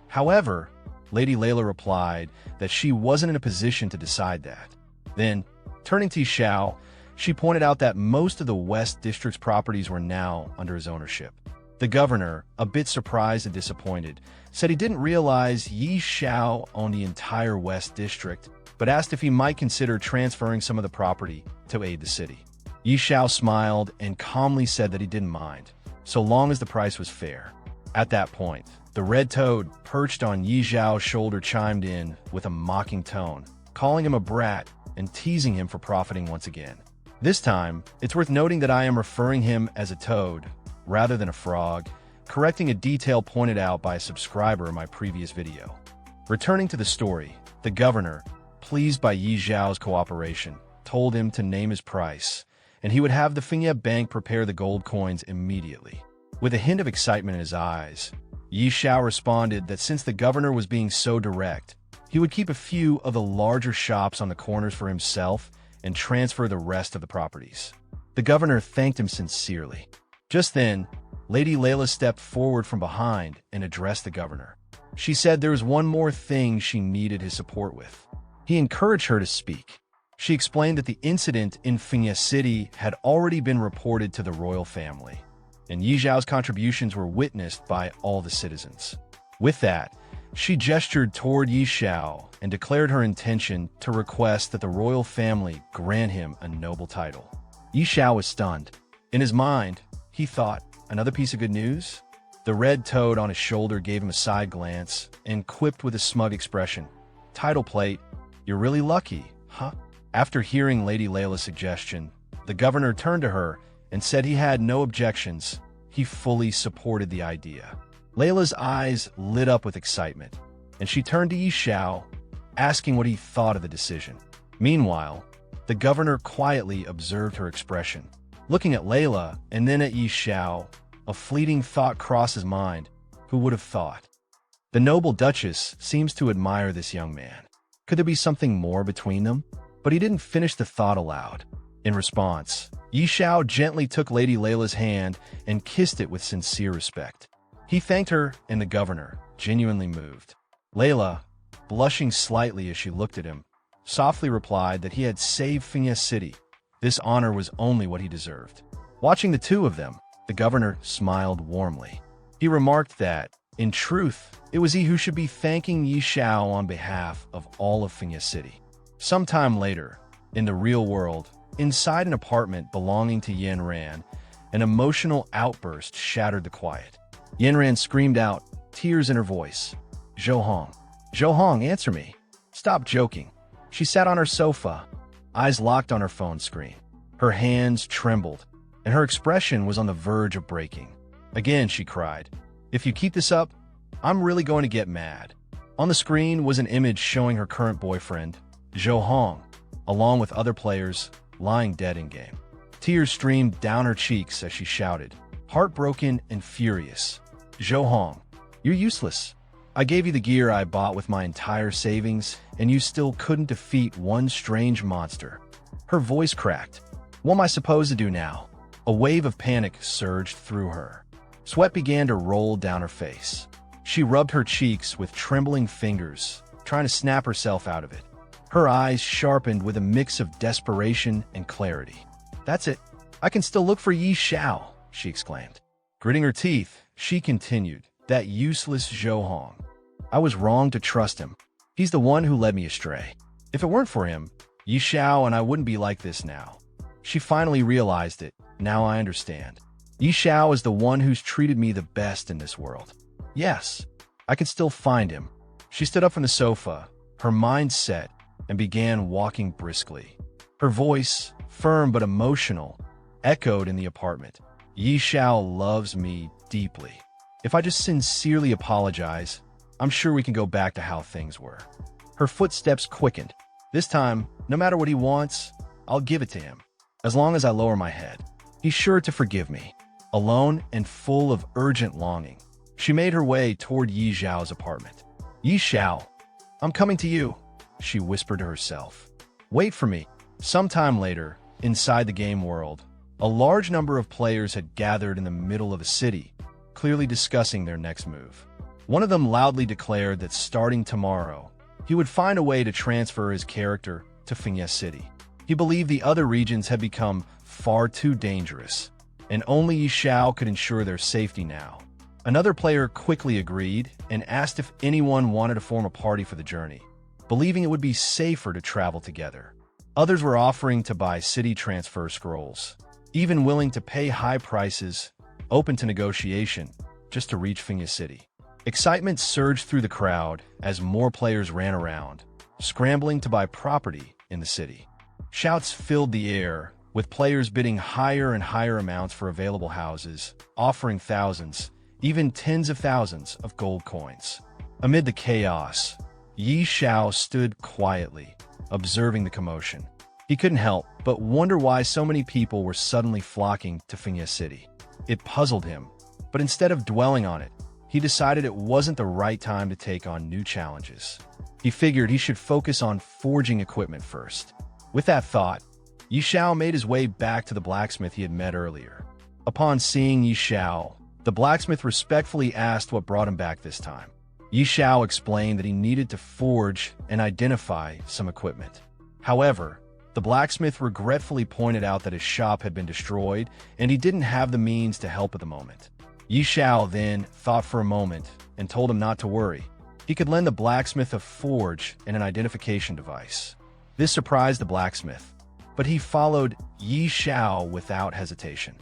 However, Lady Layla replied that she wasn't in a position to decide that. Then, turning to Xiao, she pointed out that most of the West District's properties were now under his ownership. The governor, a bit surprised and disappointed, said he didn't realize Yi Xiao owned the entire West District, but asked if he might consider transferring some of the property to aid the city. Yi Xiao smiled and calmly said that he didn't mind, so long as the price was fair. At that point, the red toad perched on Yi Xiao's shoulder chimed in with a mocking tone, calling him a brat and teasing him for profiting once again. This time, it's worth noting that I am referring him as a toad rather than a frog, correcting a detail pointed out by a subscriber in my previous video. Returning to the story, the governor, pleased by Yi Xiao's cooperation, told him to name his price, and he would have the Fengye Bank prepare the gold coins immediately. With a hint of excitement in his eyes, Yi Xiao responded that since the governor was being so direct, he would keep a few of the larger shops on the corners for himself and transfer the rest of the properties. The governor thanked him sincerely. Just then, Lady Layla stepped forward from behind and addressed the governor. She said there was one more thing she needed his support with. He encouraged her to speak. She explained that the incident in Fengye City had already been reported to the royal family, and Yi Xiao's contributions were witnessed by all the citizens. With that, she gestured toward Yi Xiao and declared her intention to request that the royal family grant him a noble title. Yi Xiao was stunned. In his mind, he thought, another piece of good news? The red toad on his shoulder gave him a side glance and quipped with a smug expression, "Title plate, you're really lucky, huh?" After hearing Lady Layla's suggestion, the governor turned to her and said he had no objections. He fully supported the idea. Layla's eyes lit up with excitement, and she turned to Yi Xiao, asking what he thought of the decision. Meanwhile, the governor quietly observed her expression. Looking at Layla and then at Yi Xiao, a fleeting thought crossed his mind. Who would have thought? The noble duchess seems to admire this young man. Could there be something more between them? But he didn't finish the thought aloud. In response, Yi Xiao gently took Lady Layla's hand and kissed it with sincere respect. He thanked her and the governor, genuinely moved. Layla, blushing slightly as she looked at him, softly replied that he had saved Fengye City. This honor was only what he deserved. Watching the two of them, the governor smiled warmly. He remarked that, in truth, it was he who should be thanking Yi Xiao on behalf of all of Fengye City. Sometime later, in the real world, inside an apartment belonging to Yanran, an emotional outburst shattered the quiet. Yanran screamed out, tears in her voice. "Zhou Hong, answer me. Stop joking." She sat on her sofa, eyes locked on her phone screen. Her hands trembled, and her expression was on the verge of breaking. Again, she cried, "If you keep this up, I'm really going to get mad." On the screen was an image showing her current boyfriend, Zhou Hong, along with other players, lying dead in-game. Tears streamed down her cheeks as she shouted, heartbroken and furious. "Zhou Hong, you're useless. I gave you the gear I bought with my entire savings, and you still couldn't defeat one strange monster." Her voice cracked. "What am I supposed to do now?" A wave of panic surged through her. Sweat began to roll down her face. She rubbed her cheeks with trembling fingers, trying to snap herself out of it. Her eyes sharpened with a mix of desperation and clarity. "That's it. I can still look for Yi Xiao," she exclaimed. Gritting her teeth, she continued, "That useless Zhou Hong. I was wrong to trust him. He's the one who led me astray. If it weren't for him, Yi Xiao and I wouldn't be like this now." She finally realized it. "Now I understand. Yi Xiao is the one who's treated me the best in this world. Yes, I can still find him." She stood up from the sofa, her mind set, and began walking briskly. Her voice, firm but emotional, echoed in the apartment. "Yi Xiao loves me deeply. If I just sincerely apologize, I'm sure we can go back to how things were." Her footsteps quickened. "This time, no matter what he wants, I'll give it to him. As long as I lower my head, he's sure to forgive me." Alone and full of urgent longing, she made her way toward Yi Xiao's apartment. "Yi Xiao, I'm coming to you," she whispered to herself. "Wait for me." Sometime later, inside the game world, a large number of players had gathered in the middle of a city, clearly discussing their next move. One of them loudly declared that starting tomorrow, he would find a way to transfer his character to Fiancée City. He believed the other regions had become far too dangerous, and only Yi Xiao could ensure their safety now. Another player quickly agreed and asked if anyone wanted to form a party for the journey, believing it would be safer to travel together. Others were offering to buy city transfer scrolls, even willing to pay high prices, open to negotiation, just to reach Fiancée City. Excitement surged through the crowd as more players ran around, scrambling to buy property in the city. Shouts filled the air, with players bidding higher and higher amounts for available houses, offering thousands, even tens of thousands of gold coins. Amid the chaos, Yi Xiao stood quietly, observing the commotion. He couldn't help but wonder why so many people were suddenly flocking to Fiancée City. It puzzled him, but instead of dwelling on it, he decided it wasn't the right time to take on new challenges. He figured he should focus on forging equipment first. With that thought, Yi Xiao made his way back to the blacksmith he had met earlier. Upon seeing Yi Xiao, the blacksmith respectfully asked what brought him back this time. Yi Xiao explained that he needed to forge and identify some equipment. However, the blacksmith regretfully pointed out that his shop had been destroyed and he didn't have the means to help at the moment. Yi Xiao then thought for a moment and told him not to worry. He could lend the blacksmith a forge and an identification device. This surprised the blacksmith, but he followed Yi Xiao without hesitation.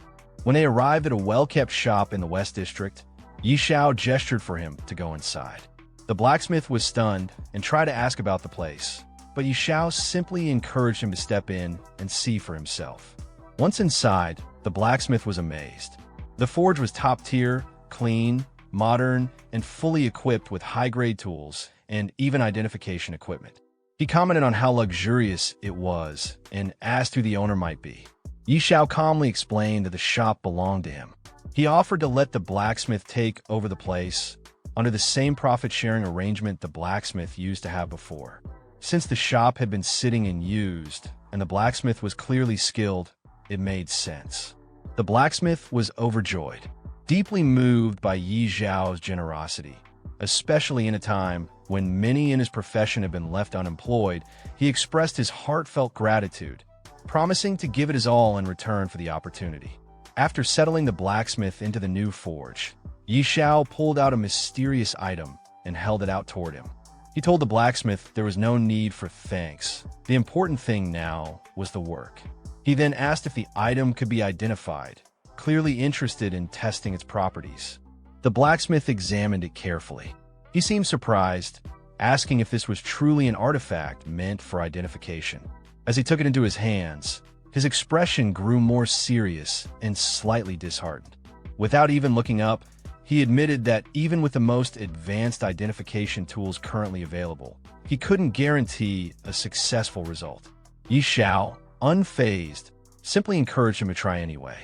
When they arrived at a well-kept shop in the West District, Yi Xiao gestured for him to go inside. The blacksmith was stunned and tried to ask about the place, but Yi Xiao simply encouraged him to step in and see for himself. Once inside, the blacksmith was amazed. The forge was top-tier, clean, modern, and fully equipped with high-grade tools and even identification equipment. He commented on how luxurious it was and asked who the owner might be. Yi Xiao calmly explained that the shop belonged to him. He offered to let the blacksmith take over the place under the same profit-sharing arrangement the blacksmith used to have before. Since the shop had been sitting unused and the blacksmith was clearly skilled, it made sense. The blacksmith was overjoyed, deeply moved by Yi Xiao's generosity. Especially in a time when many in his profession had been left unemployed, he expressed his heartfelt gratitude, promising to give it his all in return for the opportunity. After settling the blacksmith into the new forge, Yi Xiao pulled out a mysterious item and held it out toward him. He told the blacksmith there was no need for thanks. The important thing now was the work. He then asked if the item could be identified, clearly interested in testing its properties. The blacksmith examined it carefully. He seemed surprised, asking if this was truly an artifact meant for identification. As he took it into his hands, his expression grew more serious and slightly disheartened. Without even looking up, he admitted that even with the most advanced identification tools currently available, he couldn't guarantee a successful result. Yi Xiao, unfazed, simply encouraged him to try anyway.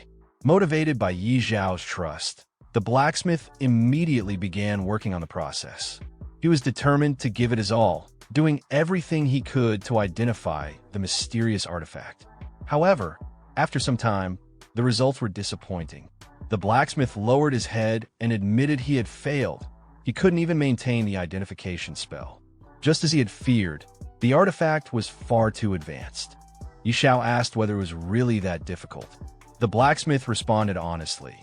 Motivated by Yi Xiao's trust, the blacksmith immediately began working on the process. He was determined to give it his all, doing everything he could to identify the mysterious artifact. However, after some time, the results were disappointing. The blacksmith lowered his head and admitted he had failed. He couldn't even maintain the identification spell. Just as he had feared, the artifact was far too advanced. Yi Xiao asked whether it was really that difficult. The blacksmith responded honestly,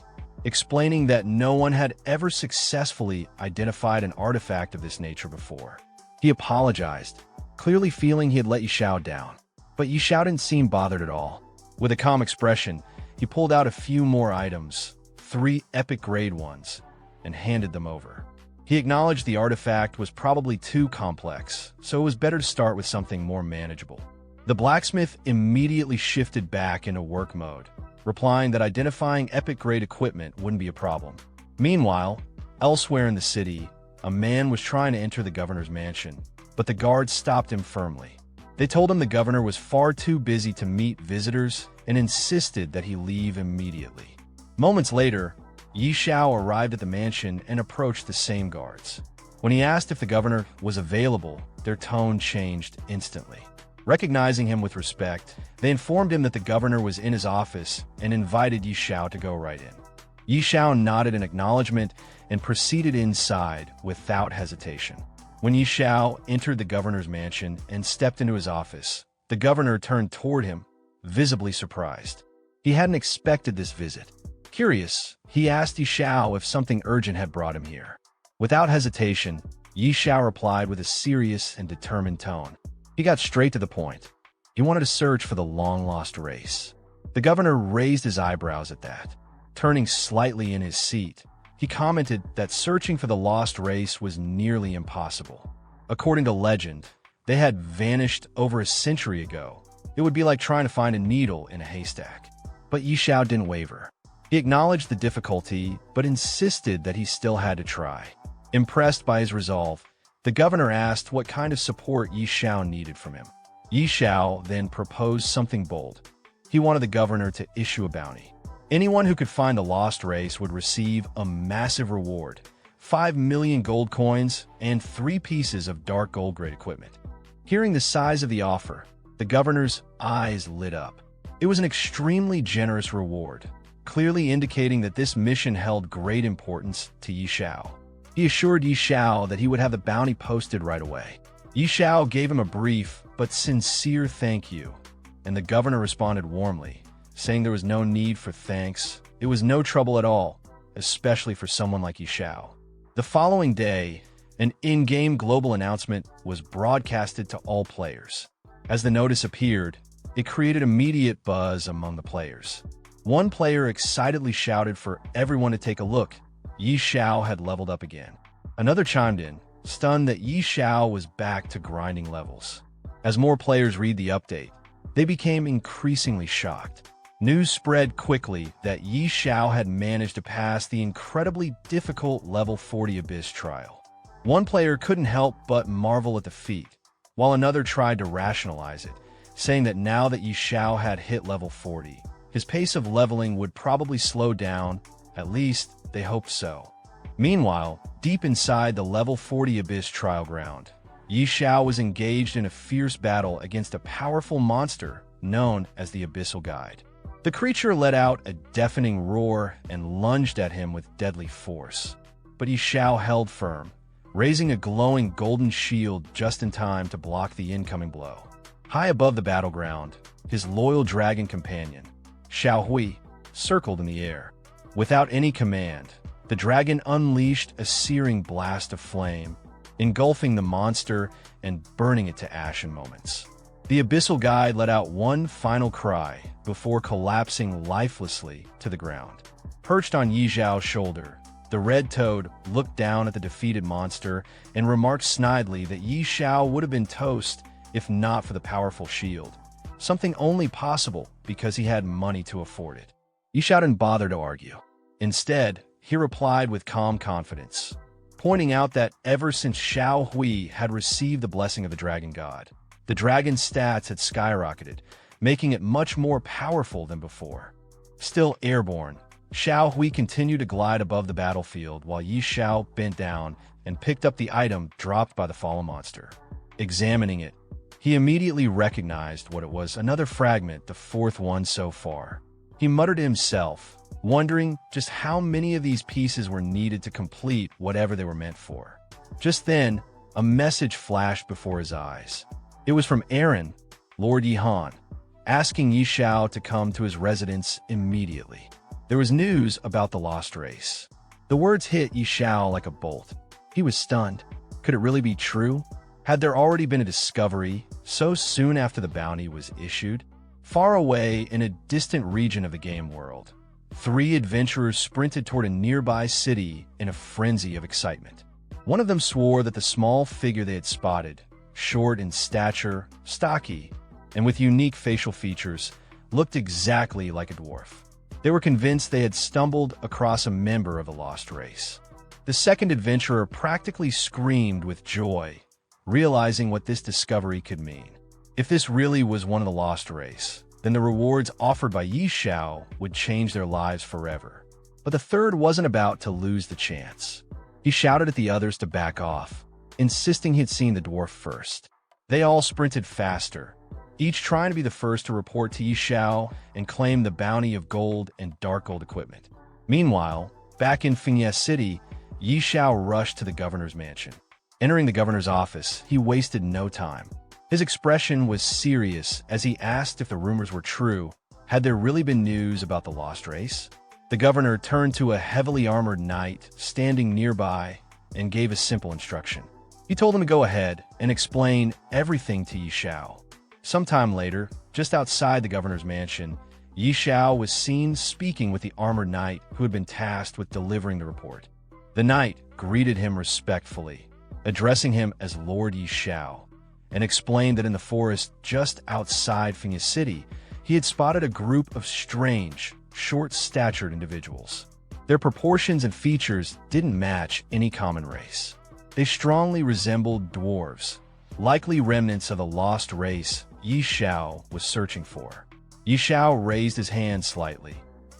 explaining that no one had ever successfully identified an artifact of this nature before. He apologized, clearly feeling he had let Yi Xiao down. But Yi Xiao didn't seem bothered at all. With a calm expression, he pulled out a few more items, 3 epic grade ones, and handed them over. He acknowledged the artifact was probably too complex, so it was better to start with something more manageable. The blacksmith immediately shifted back into work mode, replying that identifying epic-grade equipment wouldn't be a problem. Meanwhile, elsewhere in the city, a man was trying to enter the governor's mansion, but the guards stopped him firmly. They told him the governor was far too busy to meet visitors and insisted that he leave immediately. Moments later, Yi Xiao arrived at the mansion and approached the same guards. When he asked if the governor was available, their tone changed instantly. Recognizing him with respect, they informed him that the governor was in his office and invited Yi Xiao to go right in. Yi Xiao nodded in acknowledgement and proceeded inside without hesitation. When Yi Xiao entered the governor's mansion and stepped into his office, the governor turned toward him, visibly surprised. He hadn't expected this visit. Curious, he asked Yi Xiao if something urgent had brought him here. Without hesitation, Yi Xiao replied with a serious and determined tone. He got straight to the point. He wanted to search for the long-lost race. The governor raised his eyebrows at that. Turning slightly in his seat, he commented that searching for the lost race was nearly impossible. According to legend, they had vanished over a century ago. It would be like trying to find a needle in a haystack. But Yi Xiao didn't waver. He acknowledged the difficulty, but insisted that he still had to try. Impressed by his resolve, the governor asked what kind of support Yi Xiao needed from him. Yi Xiao then proposed something bold. He wanted the governor to issue a bounty. Anyone who could find the lost race would receive a massive reward, 5 million gold coins and 3 pieces of dark gold-grade equipment. Hearing the size of the offer, the governor's eyes lit up. It was an extremely generous reward, clearly indicating that this mission held great importance to Yi Xiao. He assured Yi Xiao that he would have the bounty posted right away. Yi Xiao gave him a brief but sincere thank you, and the governor responded warmly, saying there was no need for thanks. It was no trouble at all, especially for someone like Yi Xiao. The following day, an in-game global announcement was broadcasted to all players. As the notice appeared, it created immediate buzz among the players. One player excitedly shouted for everyone to take a look. Yi Xiao had leveled up again. Another chimed in, stunned that Yi Xiao was back to grinding levels. As more players read the update, they became increasingly shocked. News spread quickly that Yi Xiao had managed to pass the incredibly difficult level 40 Abyss trial. One player couldn't help but marvel at the feat, while another tried to rationalize it, saying that now that Yi Xiao had hit level 40, his pace of leveling would probably slow down, at least they hoped so. Meanwhile, deep inside the level 40 Abyss trial ground, Yi Xiao was engaged in a fierce battle against a powerful monster known as the Abyssal Guide. The creature let out a deafening roar and lunged at him with deadly force. But Yi Xiao held firm, raising a glowing golden shield just in time to block the incoming blow. High above the battleground, his loyal dragon companion, Xiao Hui, circled in the air. Without any command, the dragon unleashed a searing blast of flame, engulfing the monster and burning it to ash in moments. The Abyssal Guide let out one final cry before collapsing lifelessly to the ground. Perched on Yi Xiao's shoulder, the Red Toad looked down at the defeated monster and remarked snidely that Yi Xiao would have been toast if not for the powerful shield, something only possible because he had money to afford it. Yi Xiao didn't bother to argue. Instead, he replied with calm confidence, pointing out that ever since Xiao Hui had received the blessing of the Dragon God, the dragon's stats had skyrocketed, making it much more powerful than before. Still airborne, Xiao Hui continued to glide above the battlefield while Yi Xiao bent down and picked up the item dropped by the fallen monster. Examining it, he immediately recognized what it was, another fragment, the fourth one so far. He muttered to himself, wondering just how many of these pieces were needed to complete whatever they were meant for. Just then, a message flashed before his eyes. It was from Aaron, Lord Yihan, asking Yi Xiao to come to his residence immediately. There was news about the lost race. The words hit Yi Xiao like a bolt. He was stunned. Could it really be true? Had there already been a discovery so soon after the bounty was issued? Far away in a distant region of the game world, 3 adventurers sprinted toward a nearby city in a frenzy of excitement. One of them swore that the small figure they had spotted, short in stature, stocky, and with unique facial features, looked exactly like a dwarf. They were convinced they had stumbled across a member of the lost race. The second adventurer practically screamed with joy, realizing what this discovery could mean. If this really was one of the lost race, then the rewards offered by Yi Xiao would change their lives forever. But the third wasn't about to lose the chance. He shouted at the others to back off, insisting he'd seen the dwarf first. They all sprinted faster, each trying to be the first to report to Yi Xiao and claim the bounty of gold and dark gold equipment. Meanwhile, back in Fengye City, Yi Xiao rushed to the governor's mansion. Entering the governor's office, he wasted no time. His expression was serious as he asked if the rumors were true. Had there really been news about the lost race? The governor turned to a heavily armored knight standing nearby and gave a simple instruction. He told him to go ahead and explain everything to Yi Xiao. Sometime later, just outside the governor's mansion, Yi Xiao was seen speaking with the armored knight who had been tasked with delivering the report. The knight greeted him respectfully, addressing him as Lord Yi Xiao, and explained that in the forest just outside Fengye City, he had spotted a group of strange, short-statured individuals. Their proportions and features didn't match any common race. They strongly resembled dwarves, likely remnants of the lost race Yi Xiao was searching for. Yi Xiao raised his hand slightly,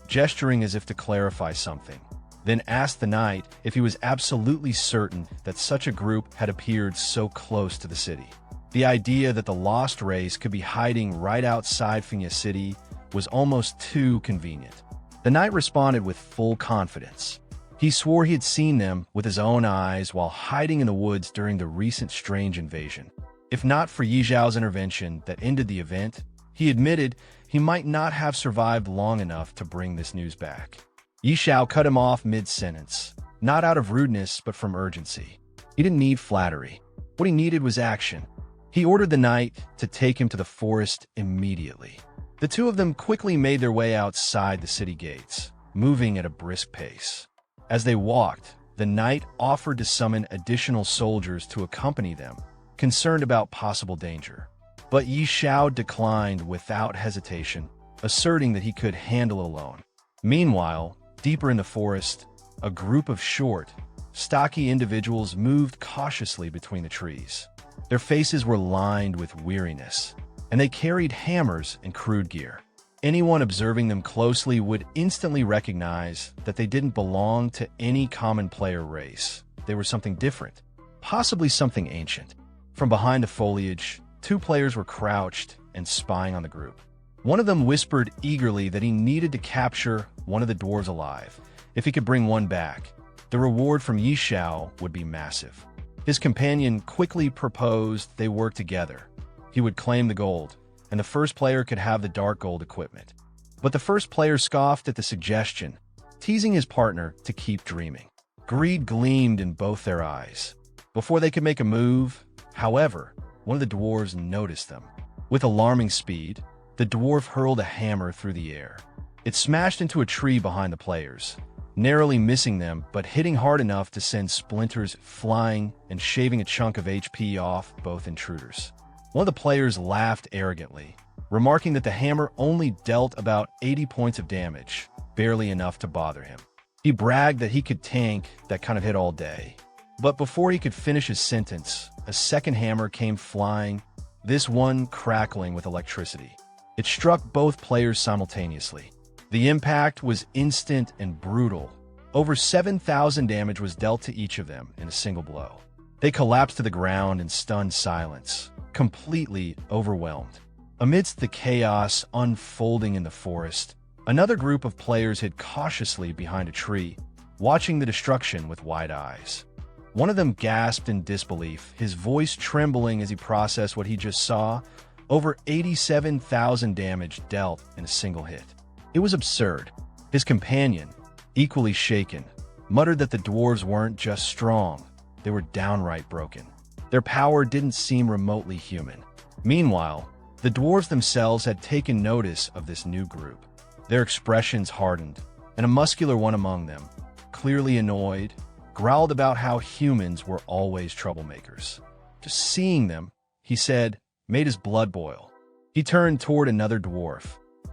gesturing as if to clarify something, then asked the knight if he was absolutely certain that such a group had appeared so close to the city. The idea that the lost race could be hiding right outside Fengye City was almost too convenient. The knight responded with full confidence. He swore he had seen them with his own eyes while hiding in the woods during the recent strange invasion. If not for Yi Xiao's intervention that ended the event, he admitted he might not have survived long enough to bring this news back. Yi Xiao cut him off mid-sentence, not out of rudeness but from urgency. He didn't need flattery. What he needed was action. He ordered the knight to take him to the forest immediately. The two of them quickly made their way outside the city gates, moving at a brisk pace. As they walked, the knight offered to summon additional soldiers to accompany them, concerned about possible danger. But Yi Xiao declined without hesitation, asserting that he could handle it alone. Meanwhile, deeper in the forest, a group of short, stocky individuals moved cautiously between the trees. Their faces were lined with weariness, and they carried hammers and crude gear. Anyone observing them closely would instantly recognize that they didn't belong to any common player race. They were something different, possibly something ancient. From behind the foliage, 2 players were crouched and spying on the group. One of them whispered eagerly that he needed to capture one of the dwarves alive. If he could bring one back, the reward from Yi Xiao would be massive. His companion quickly proposed they work together. He would claim the gold, and the first player could have the dark gold equipment. But the first player scoffed at the suggestion, teasing his partner to keep dreaming. Greed gleamed in both their eyes. Before they could make a move, however, one of the dwarves noticed them. With alarming speed, the dwarf hurled a hammer through the air. It smashed into a tree behind the players, narrowly missing them but hitting hard enough to send splinters flying and shaving a chunk of HP off both intruders. One of the players laughed arrogantly, remarking that the hammer only dealt about 80 points of damage, barely enough to bother him. He bragged that he could tank that kind of hit all day. But before he could finish his sentence, a second hammer came flying, this one crackling with electricity. It struck both players simultaneously. The impact was instant and brutal. Over 7,000 damage was dealt to each of them in a single blow. They collapsed to the ground in stunned silence, completely overwhelmed. Amidst the chaos unfolding in the forest, another group of players hid cautiously behind a tree, watching the destruction with wide eyes. One of them gasped in disbelief, his voice trembling as he processed what he just saw. Over 87,000 damage dealt in a single hit. It was absurd. His companion, equally shaken, muttered that the dwarves weren't just strong, they were downright broken. Their power didn't seem remotely human. Meanwhile, the dwarves themselves had taken notice of this new group. Their expressions hardened, and a muscular one among them, clearly annoyed, growled about how humans were always troublemakers. Just seeing them, he said, made his blood boil. He turned toward another dwarf,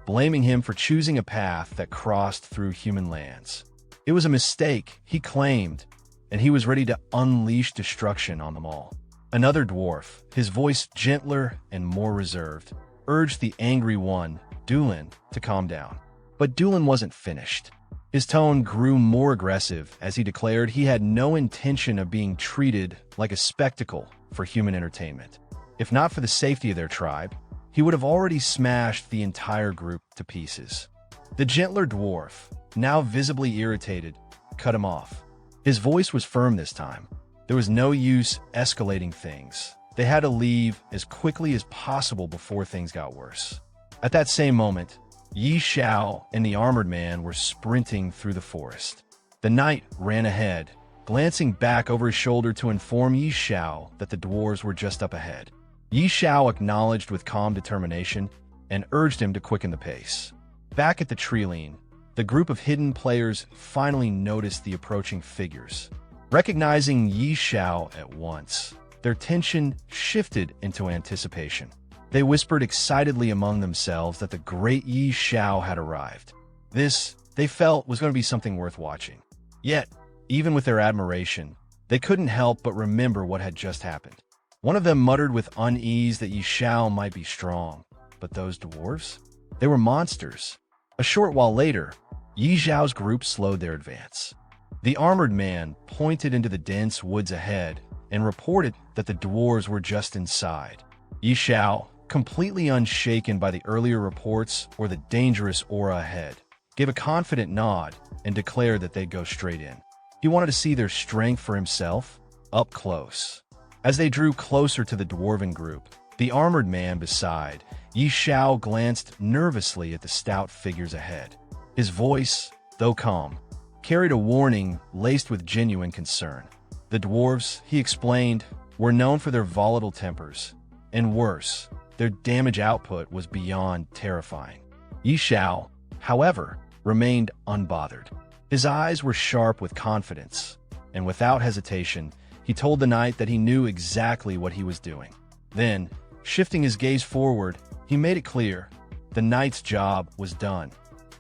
blaming him for choosing a path that crossed through human lands. It was a mistake, he claimed, and he was ready to unleash destruction on them all. Another dwarf, his voice gentler and more reserved, urged the angry one, Dulin, to calm down. But Dulin wasn't finished. His tone grew more aggressive as he declared he had no intention of being treated like a spectacle for human entertainment. If not for the safety of their tribe, he would have already smashed the entire group to pieces. The gentler dwarf, now visibly irritated, cut him off. His voice was firm this time. There was no use escalating things. They had to leave as quickly as possible before things got worse. At that same moment, Xiao and the armored man were sprinting through the forest. The knight ran ahead, glancing back over his shoulder to inform Xiao that the dwarves were just up ahead. Xiao acknowledged with calm determination and urged him to quicken the pace. Back at the treeline, the group of hidden players finally noticed the approaching figures. Recognizing Xiao at once, their tension shifted into anticipation. They whispered excitedly among themselves that the great Xiao had arrived. This, they felt, was going to be something worth watching. Yet, even with their admiration, they couldn't help but remember what had just happened. One of them muttered with unease that Xiao might be strong, but those dwarves? They were monsters. A short while later, Xiao's group slowed their advance. The armored man pointed into the dense woods ahead and reported that the dwarves were just inside. Xiao, completely unshaken by the earlier reports or the dangerous aura ahead, gave a confident nod and declared that they'd go straight in. He wanted to see their strength for himself, up close. As they drew closer to the dwarven group, the armored man beside Xiao glanced nervously at the stout figures ahead. His voice, though calm, carried a warning laced with genuine concern. The dwarves, he explained, were known for their volatile tempers, and worse, their damage output was beyond terrifying. Xiao, however, remained unbothered. His eyes were sharp with confidence, and without hesitation, he told the knight that he knew exactly what he was doing. Then, shifting his gaze forward, he made it clear the knight's job was done.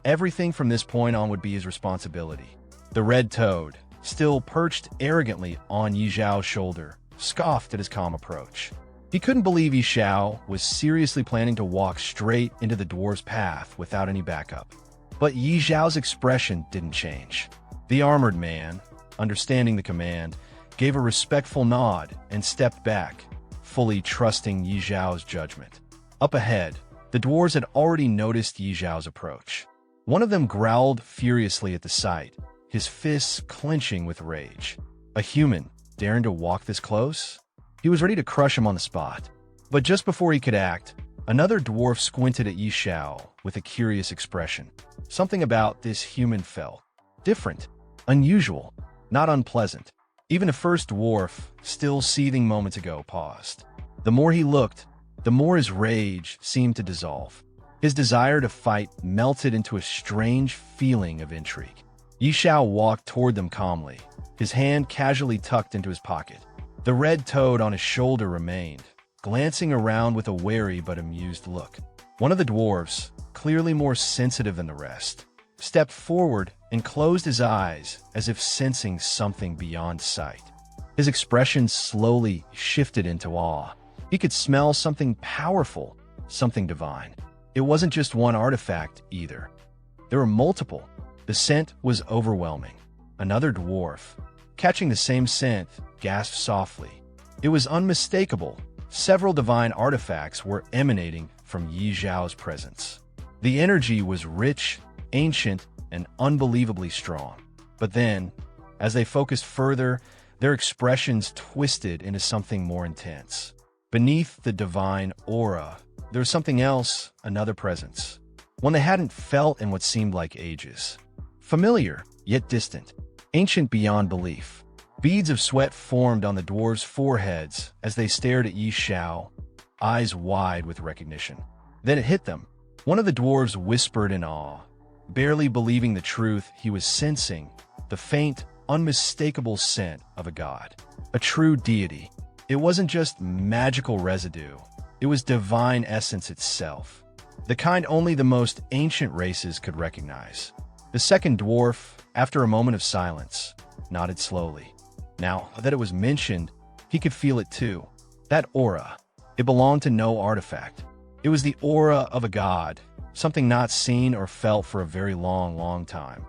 Everything from this point on would be his responsibility. The red toad, still perched arrogantly on Xiao's shoulder, scoffed at his calm approach. He couldn't believe Xiao was seriously planning to walk straight into the dwarf's path without any backup. But Xiao's expression didn't change. The armored man, understanding the command, gave a respectful nod and stepped back, fully trusting Xiao's judgment. Up ahead, the dwarves had already noticed Xiao's approach. One of them growled furiously at the sight, his fists clenching with rage. A human daring to walk this close? He was ready to crush him on the spot. But just before he could act, another dwarf squinted at Xiao with a curious expression. Something about this human felt different, unusual, not unpleasant. Even the first dwarf, still seething moments ago, paused. The more he looked, the more his rage seemed to dissolve. His desire to fight melted into a strange feeling of intrigue. Xiao walked toward them calmly, his hand casually tucked into his pocket. The red toad on his shoulder remained, glancing around with a wary but amused look. One of the dwarves, clearly more sensitive than the rest, stepped forward and closed his eyes as if sensing something beyond sight. His expression slowly shifted into awe. He could smell something powerful, something divine. It wasn't just one artifact, either. There were multiple. The scent was overwhelming. Another dwarf, catching the same scent, gasped softly. It was unmistakable. Several divine artifacts were emanating from Yi Zhao's presence. The energy was rich, ancient, and unbelievably strong. But then, as they focused further, their expressions twisted into something more intense. Beneath the divine aura, there was something else, another presence. One they hadn't felt in what seemed like ages. Familiar, yet distant. Ancient beyond belief. Beads of sweat formed on the dwarves' foreheads as they stared at Yi Xiao, eyes wide with recognition. Then it hit them. One of the dwarves whispered in awe, barely believing the truth he was sensing, the faint, unmistakable scent of a god. A true deity. It wasn't just magical residue. It was divine essence itself. The kind only the most ancient races could recognize. The second dwarf, after a moment of silence, nodded slowly. Now that it was mentioned, he could feel it too. That aura. It belonged to no artifact. It was the aura of a god, something not seen or felt for a very long time.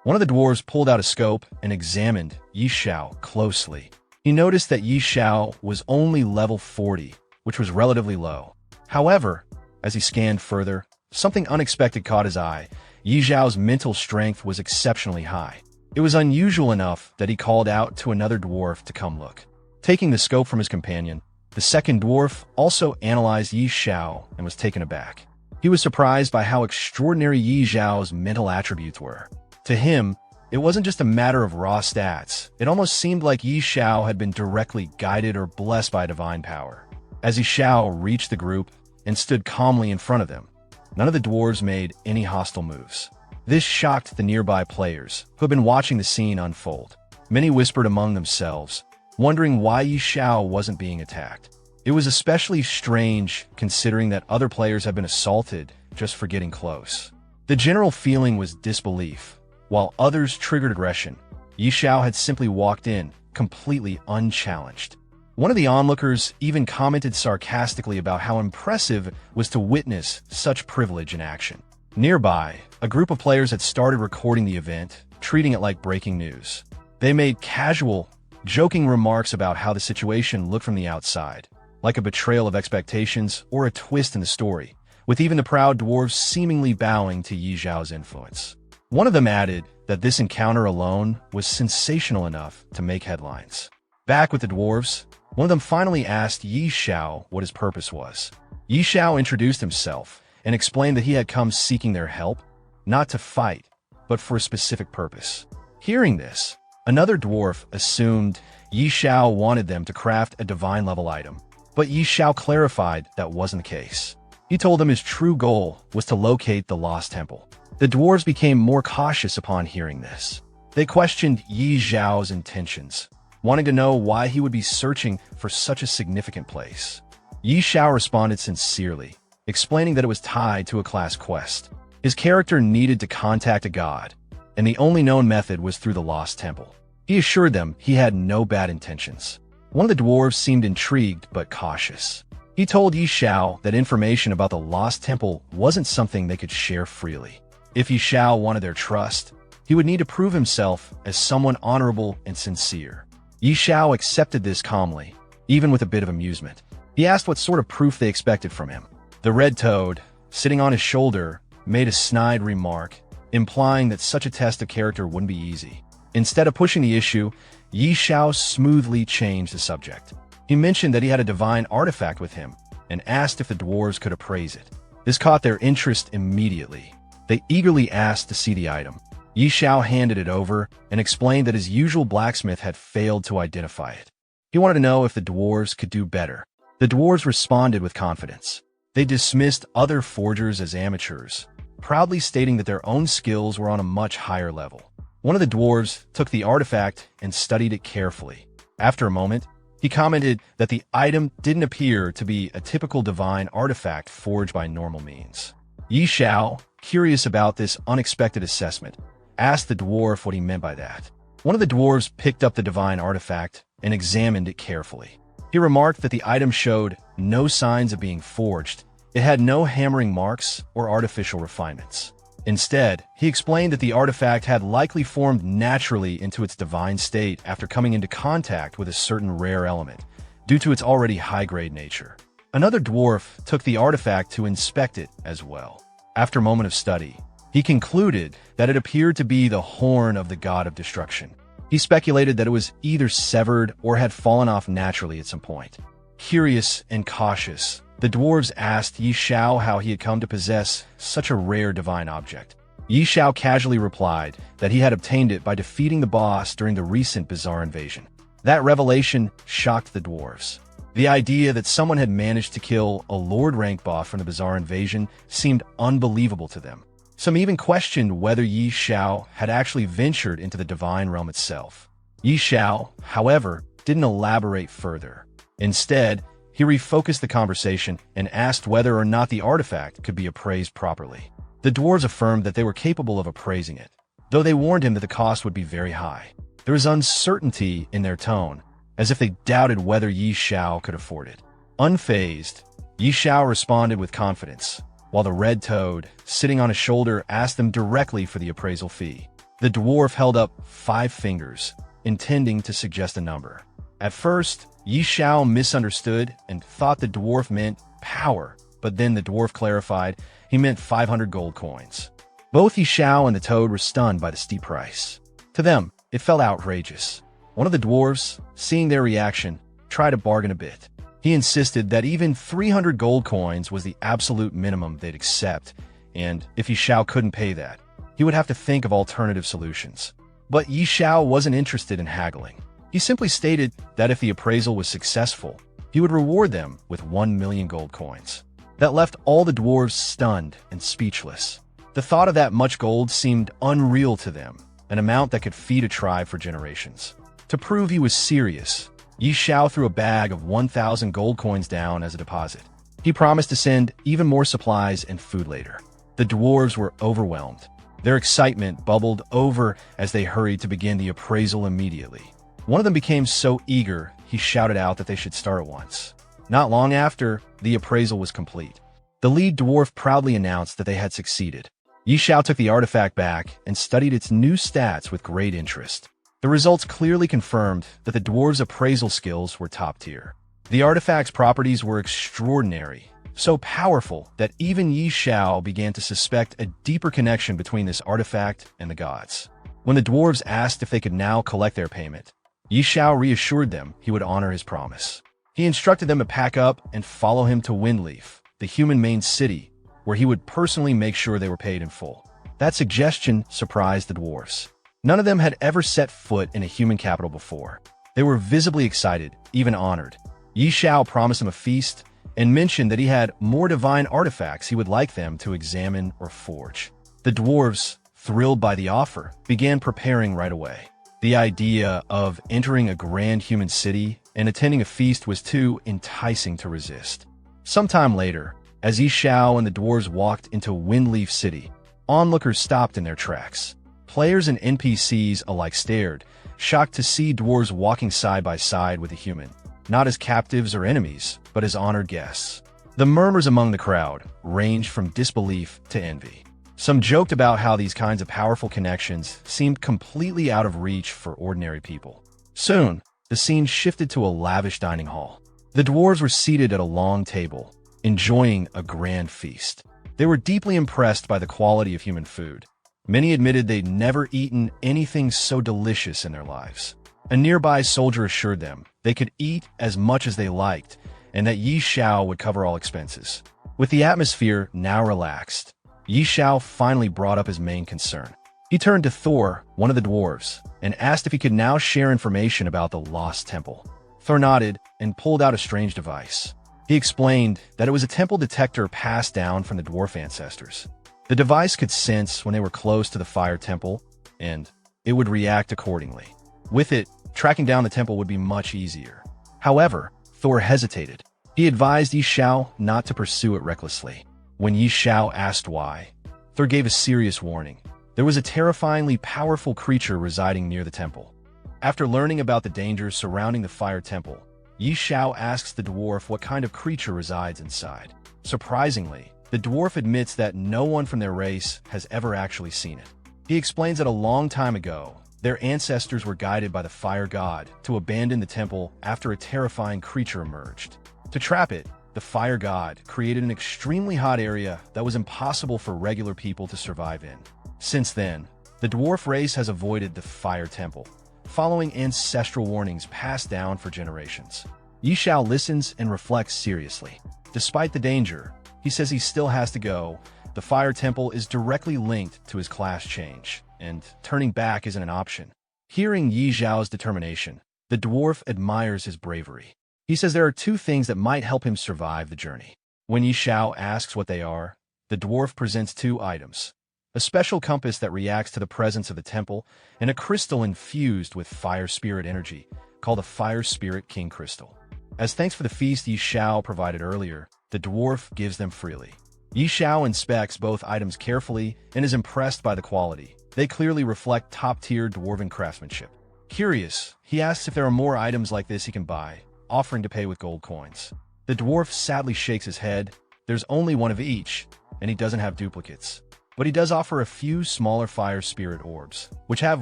One of the dwarves pulled out a scope and examined Yi Xiao closely. He noticed that Yi Xiao was only level 40, which was relatively low. However, as he scanned further, something unexpected caught his eye. Yi Zhao's mental strength was exceptionally high. It was unusual enough that he called out to another dwarf to come look. Taking the scope from his companion, the second dwarf also analyzed Yi Xiao and was taken aback. He was surprised by how extraordinary Yi Zhao's mental attributes were. To him, it wasn't just a matter of raw stats. It almost seemed like Yi Xiao had been directly guided or blessed by divine power. As Yi Xiao reached the group and stood calmly in front of them, none of the dwarves made any hostile moves. This shocked the nearby players, who had been watching the scene unfold. Many whispered among themselves, wondering why Yi Xiao wasn't being attacked. It was especially strange considering that other players had been assaulted just for getting close. The general feeling was disbelief, while others triggered aggression. Yi Xiao had simply walked in, completely unchallenged. One of the onlookers even commented sarcastically about how impressive it was to witness such privilege in action. Nearby, a group of players had started recording the event, treating it like breaking news. They made casual, joking remarks about how the situation looked from the outside, like a betrayal of expectations or a twist in the story, with even the proud dwarves seemingly bowing to Yi Zhao's influence. One of them added that this encounter alone was sensational enough to make headlines. Back with the dwarves, one of them finally asked Yi Xiao what his purpose was. Yi Xiao introduced himself and explained that he had come seeking their help, not to fight, but for a specific purpose. Hearing this, another dwarf assumed Yi Xiao wanted them to craft a divine-level item, but Yi Xiao clarified that wasn't the case. He told them his true goal was to locate the lost temple. The dwarves became more cautious upon hearing this. They questioned Yi Zhao's intentions, wanting to know why he would be searching for such a significant place. Yi Xiao responded sincerely, explaining that it was tied to a class quest. His character needed to contact a god, and the only known method was through the lost temple. He assured them he had no bad intentions. One of the dwarves seemed intrigued but cautious. He told Yi Xiao that information about the lost temple wasn't something they could share freely. If Yi Xiao wanted their trust, he would need to prove himself as someone honorable and sincere. Yi Xiao accepted this calmly, even with a bit of amusement. He asked what sort of proof they expected from him. The red toad, sitting on his shoulder, made a snide remark, implying that such a test of character wouldn't be easy. Instead of pushing the issue, Yi Xiao smoothly changed the subject. He mentioned that he had a divine artifact with him and asked if the dwarves could appraise it. This caught their interest immediately. They eagerly asked to see the item. Yi Xiao handed it over and explained that his usual blacksmith had failed to identify it. He wanted to know if the dwarves could do better. The dwarves responded with confidence. They dismissed other forgers as amateurs, proudly stating that their own skills were on a much higher level. One of the dwarves took the artifact and studied it carefully. After a moment, he commented that the item didn't appear to be a typical divine artifact forged by normal means. Yi Xiao, curious about this unexpected assessment, asked the dwarf what he meant by that. One of the dwarves picked up the divine artifact and examined it carefully. He remarked that the item showed no signs of being forged. It had no hammering marks or artificial refinements. Instead, he explained that the artifact had likely formed naturally into its divine state after coming into contact with a certain rare element, due to its already high-grade nature. Another dwarf took the artifact to inspect it as well. After a moment of study, he concluded that it appeared to be the horn of the god of destruction. He speculated that it was either severed or had fallen off naturally at some point. Curious and cautious, the dwarves asked Xiao how he had come to possess such a rare divine object. Xiao casually replied that he had obtained it by defeating the boss during the recent bizarre invasion. That revelation shocked the dwarves. The idea that someone had managed to kill a Lord rank boss from the bizarre invasion seemed unbelievable to them. Some even questioned whether Xiao had actually ventured into the divine realm itself. Xiao, however, didn't elaborate further. Instead, he refocused the conversation and asked whether or not the artifact could be appraised properly. The dwarves affirmed that they were capable of appraising it, though they warned him that the cost would be very high. There was uncertainty in their tone, as if they doubted whether Xiao could afford it. Unfazed, Xiao responded with confidence, while the red toad, sitting on his shoulder, asked them directly for the appraisal fee. The dwarf held up 5 fingers, intending to suggest a number. At first, Xiao misunderstood and thought the dwarf meant power, but then the dwarf clarified he meant 500 gold coins. Both Xiao and the toad were stunned by the steep price. To them, it felt outrageous. One of the dwarves, seeing their reaction, tried to bargain a bit. He insisted that even 300 gold coins was the absolute minimum they'd accept, and if Xiao couldn't pay that, he would have to think of alternative solutions. But Xiao wasn't interested in haggling. He simply stated that if the appraisal was successful, he would reward them with 1 million gold coins. That left all the dwarves stunned and speechless. The thought of that much gold seemed unreal to them, an amount that could feed a tribe for generations. To prove he was serious, Xiao threw a bag of 1,000 gold coins down as a deposit. He promised to send even more supplies and food later. The dwarves were overwhelmed. Their excitement bubbled over as they hurried to begin the appraisal immediately. One of them became so eager, he shouted out that they should start at once. Not long after, the appraisal was complete. The lead dwarf proudly announced that they had succeeded. Xiao took the artifact back and studied its new stats with great interest. The results clearly confirmed that the dwarves' appraisal skills were top tier. The artifact's properties were extraordinary, so powerful that even Xiao began to suspect a deeper connection between this artifact and the gods. When the dwarves asked if they could now collect their payment, Xiao reassured them he would honor his promise. He instructed them to pack up and follow him to Windleaf, the human main city, where he would personally make sure they were paid in full. That suggestion surprised the dwarves. None of them had ever set foot in a human capital before. They were visibly excited, even honored. Xiao promised them a feast and mentioned that he had more divine artifacts he would like them to examine or forge. The dwarves, thrilled by the offer, began preparing right away. The idea of entering a grand human city and attending a feast was too enticing to resist. Sometime later, as Xiao and the dwarves walked into Windleaf City, onlookers stopped in their tracks. Players and NPCs alike stared, shocked to see dwarves walking side by side with a human, not as captives or enemies, but as honored guests. The murmurs among the crowd ranged from disbelief to envy. Some joked about how these kinds of powerful connections seemed completely out of reach for ordinary people. Soon, the scene shifted to a lavish dining hall. The dwarves were seated at a long table, enjoying a grand feast. They were deeply impressed by the quality of human food. Many admitted they'd never eaten anything so delicious in their lives. A nearby soldier assured them they could eat as much as they liked and that Xiao would cover all expenses. With the atmosphere now relaxed, Xiao finally brought up his main concern. He turned to Thor, one of the dwarves, and asked if he could now share information about the lost temple. Thor nodded and pulled out a strange device. He explained that it was a temple detector passed down from the dwarf ancestors. The device could sense when they were close to the fire temple, and it would react accordingly. With it, tracking down the temple would be much easier. However, Thor hesitated. He advised Xiao not to pursue it recklessly. When Xiao asked why, Thor gave a serious warning. There was a terrifyingly powerful creature residing near the temple. After learning about the dangers surrounding the fire temple, Xiao asks the dwarf what kind of creature resides inside. Surprisingly, The dwarf admits that no one from their race has ever actually seen it. He explains that a long time ago, their ancestors were guided by the fire god to abandon the temple after a terrifying creature emerged. To trap it, the fire god created an extremely hot area that was impossible for regular people to survive in. Since then, the dwarf race has avoided the fire temple, following ancestral warnings passed down for generations. Xiao listens and reflects seriously. Despite the danger, he says he still has to go. The fire temple is directly linked to his class change, and turning back isn't an option. Hearing Xiao's determination, the dwarf admires his bravery. He says there are two things that might help him survive the journey. When Xiao asks what they are, the dwarf presents two items: a special compass that reacts to the presence of the temple, and a crystal infused with fire spirit energy, called the Fire Spirit King Crystal. As thanks for the feast Xiao provided earlier, the dwarf gives them freely. Xiao inspects both items carefully and is impressed by the quality. They clearly reflect top-tier dwarven craftsmanship. Curious, he asks if there are more items like this he can buy, offering to pay with gold coins. The dwarf sadly shakes his head. There's only one of each, and he doesn't have duplicates. But he does offer a few smaller fire spirit orbs, which have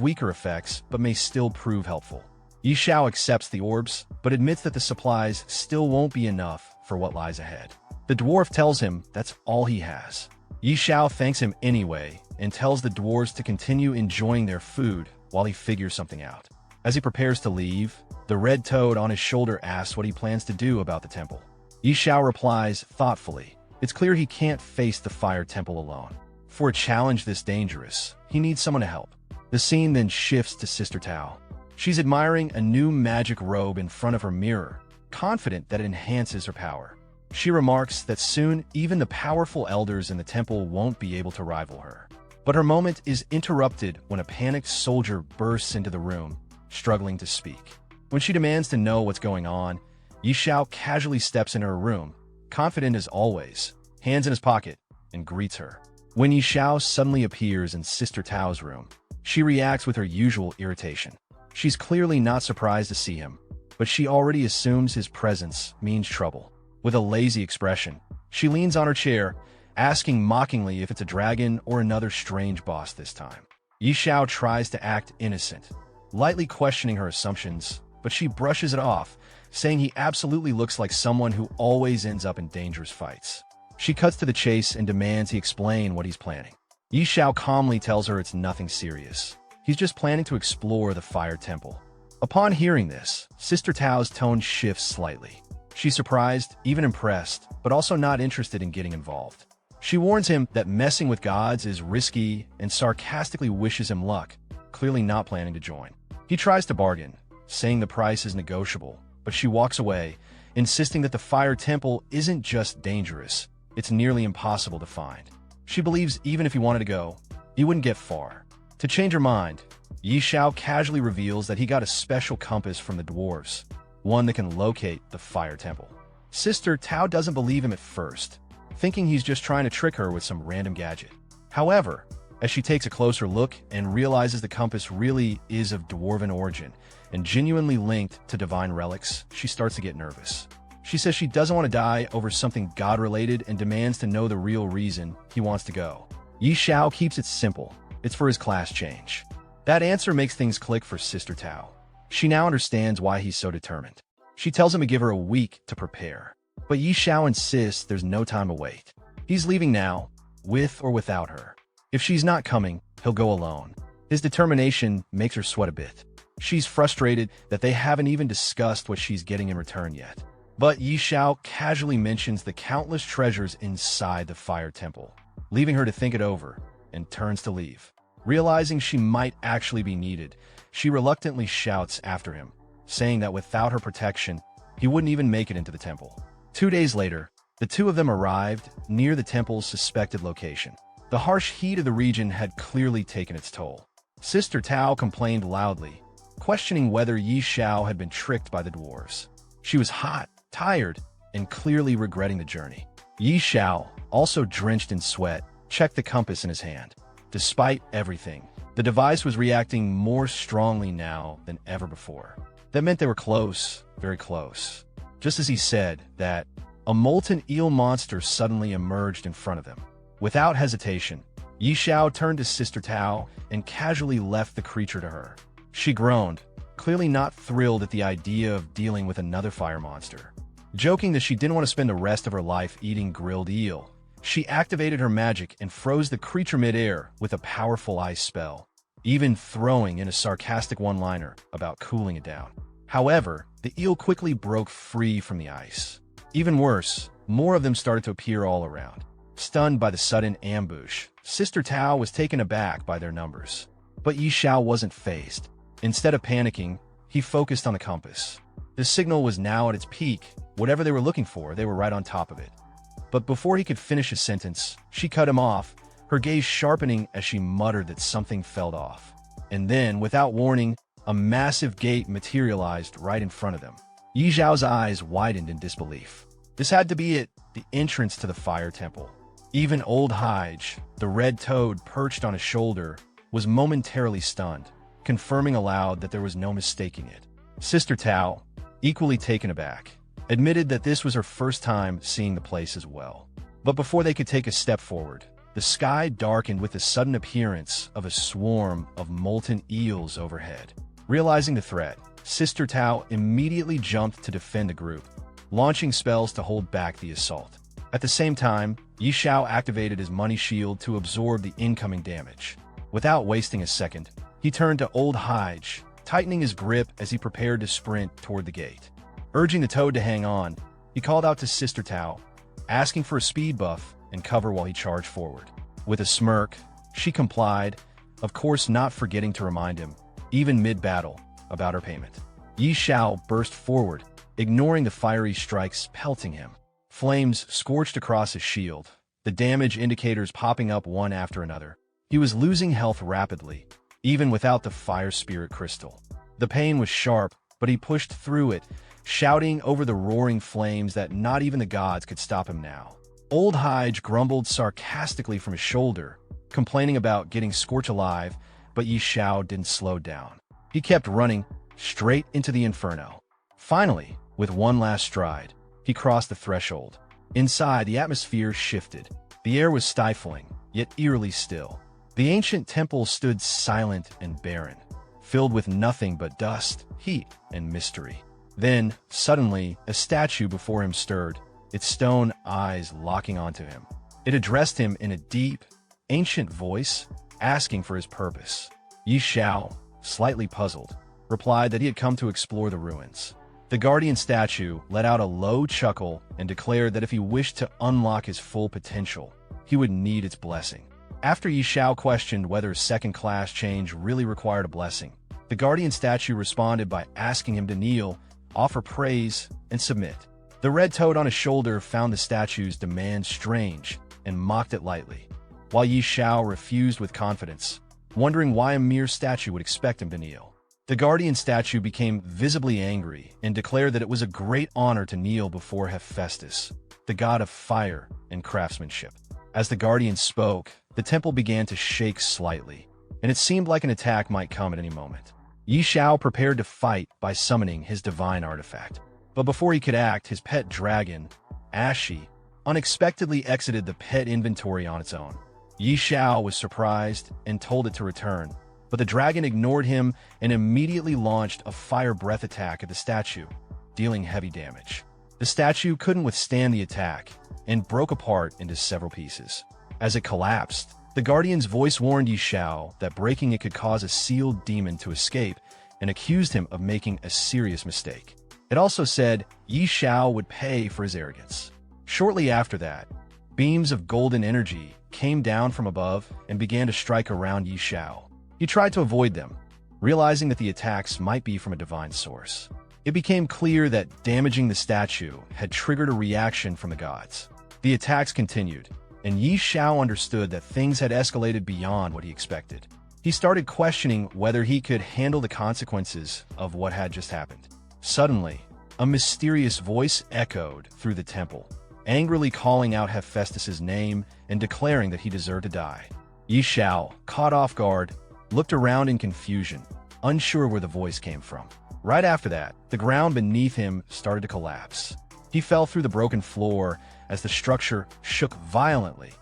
weaker effects but may still prove helpful. Xiao accepts the orbs, but admits that the supplies still won't be enough for what lies ahead. The dwarf tells him that's all he has. Xiao thanks him anyway and tells the dwarves to continue enjoying their food while he figures something out. As he prepares to leave, the red toad on his shoulder asks what he plans to do about the temple. Xiao replies thoughtfully, it's clear he can't face the fire temple alone. For a challenge this dangerous, he needs someone to help. The scene then shifts to Sister Tao. She's admiring a new magic robe in front of her mirror, confident that it enhances her power. She remarks that soon even the powerful elders in the temple won't be able to rival her. But her moment is interrupted when a panicked soldier bursts into the room, struggling to speak. When she demands to know what's going on, Xiao casually steps into her room, confident as always, hands in his pocket, and greets her. When Xiao suddenly appears in Sister Tao's room, she reacts with her usual irritation. She's clearly not surprised to see him, but she already assumes his presence means trouble. With a lazy expression, she leans on her chair, asking mockingly if it's a dragon or another strange boss this time. Xiao tries to act innocent, lightly questioning her assumptions, but she brushes it off, saying he absolutely looks like someone who always ends up in dangerous fights. She cuts to the chase and demands he explain what he's planning. Xiao calmly tells her it's nothing serious. He's just planning to explore the fire temple. Upon hearing this, Sister Tao's tone shifts slightly. She's surprised, even impressed, but also not interested in getting involved. She warns him that messing with gods is risky and sarcastically wishes him luck, clearly not planning to join. He tries to bargain, saying the price is negotiable, but she walks away, insisting that the fire temple isn't just dangerous, it's nearly impossible to find. She believes even if he wanted to go, he wouldn't get far. To change her mind, Xiao casually reveals that he got a special compass from the dwarves, one that can locate the fire temple. Sister Tao doesn't believe him at first, thinking he's just trying to trick her with some random gadget. However, as she takes a closer look and realizes the compass really is of dwarven origin and genuinely linked to divine relics, she starts to get nervous. She says she doesn't want to die over something god-related and demands to know the real reason he wants to go. Xiao keeps it simple. It's for his class change. That answer makes things click for Sister Tao. She now understands why he's so determined. She tells him to give her a week to prepare. But Xiao insists there's no time to wait. He's leaving now, with or without her. If she's not coming, he'll go alone. His determination makes her sweat a bit. She's frustrated that they haven't even discussed what she's getting in return yet. But Xiao casually mentions the countless treasures inside the fire temple, leaving her to think it over, and turns to leave. Realizing she might actually be needed, she reluctantly shouts after him, saying that without her protection, he wouldn't even make it into the temple. 2 days later, the two of them arrived near the temple's suspected location. The harsh heat of the region had clearly taken its toll. Sister Tao complained loudly, questioning whether Xiao had been tricked by the dwarves. She was hot, tired, and clearly regretting the journey. Xiao, also drenched in sweat, checked the compass in his hand. Despite everything, the device was reacting more strongly now than ever before. That meant they were close, very close. Just as he said that, a molten eel monster suddenly emerged in front of them. Without hesitation, Xiao turned to Sister Tao and casually left the creature to her. She groaned, clearly not thrilled at the idea of dealing with another fire monster. Joking that she didn't want to spend the rest of her life eating grilled eel, she activated her magic and froze the creature midair with a powerful ice spell, even throwing in a sarcastic one-liner about cooling it down. However, the eel quickly broke free from the ice. Even worse, more of them started to appear all around. Stunned by the sudden ambush, Sister Tao was taken aback by their numbers. But Xiao wasn't fazed. Instead of panicking, he focused on the compass. The signal was now at its peak. Whatever they were looking for, they were right on top of it. But before he could finish his sentence, she cut him off, her gaze sharpening as she muttered that something fell off. And then, without warning, a massive gate materialized right in front of them. Xiao's eyes widened in disbelief. This had to be it, the entrance to the fire temple. Even old Hige, the red toad perched on his shoulder, was momentarily stunned, confirming aloud that there was no mistaking it. Sister Tao, equally taken aback, admitted that this was her first time seeing the place as well. But before they could take a step forward, the sky darkened with the sudden appearance of a swarm of molten eels overhead. Realizing the threat, Sister Tao immediately jumped to defend the group, launching spells to hold back the assault. At the same time, Xiao activated his money shield to absorb the incoming damage. Without wasting a second, he turned to old Hige, tightening his grip as he prepared to sprint toward the gate. Urging the toad to hang on, he called out to Sister Tao, asking for a speed buff and cover while he charged forward. With a smirk, she complied, of course not forgetting to remind him, even mid-battle, about her payment. Xiao burst forward, ignoring the fiery strikes pelting him. Flames scorched across his shield, the damage indicators popping up one after another. He was losing health rapidly, even without the fire spirit crystal. The pain was sharp, but he pushed through it, shouting over the roaring flames that not even the gods could stop him now. Old Hige grumbled sarcastically from his shoulder, complaining about getting scorched alive, but Xiao didn't slow down. He kept running, straight into the inferno. Finally, with one last stride, he crossed the threshold. Inside, the atmosphere shifted. The air was stifling, yet eerily still. The ancient temple stood silent and barren, filled with nothing but dust, heat, and mystery. Then, suddenly, a statue before him stirred, its stone eyes locking onto him. It addressed him in a deep, ancient voice, asking for his purpose. Xiao, slightly puzzled, replied that he had come to explore the ruins. The guardian statue let out a low chuckle and declared that if he wished to unlock his full potential, he would need its blessing. After Xiao questioned whether second-class change really required a blessing, the guardian statue responded by asking him to kneel, offer praise, and submit. The red toad on his shoulder found the statue's demand strange and mocked it lightly, while Xiao refused with confidence, wondering why a mere statue would expect him to kneel. The guardian statue became visibly angry and declared that it was a great honor to kneel before Hephaestus, the god of fire and craftsmanship. As the guardian spoke, the temple began to shake slightly, and it seemed like an attack might come at any moment. Xiao prepared to fight by summoning his divine artifact. But before he could act, his pet dragon, Ashi, unexpectedly exited the pet inventory on its own. Xiao was surprised and told it to return, but the dragon ignored him and immediately launched a fire breath attack at the statue, dealing heavy damage. The statue couldn't withstand the attack and broke apart into several pieces. As it collapsed, the guardian's voice warned Xiao that breaking it could cause a sealed demon to escape and accused him of making a serious mistake. It also said Xiao would pay for his arrogance. Shortly after that, beams of golden energy came down from above and began to strike around Xiao. He tried to avoid them, realizing that the attacks might be from a divine source. It became clear that damaging the statue had triggered a reaction from the gods. The attacks continued, and Xiao understood that things had escalated beyond what he expected. He started questioning whether he could handle the consequences of what had just happened. Suddenly, a mysterious voice echoed through the temple, angrily calling out Hephaestus' name and declaring that he deserved to die. Xiao, caught off guard, looked around in confusion, unsure where the voice came from. Right after that, the ground beneath him started to collapse. He fell through the broken floor as the structure shook violently,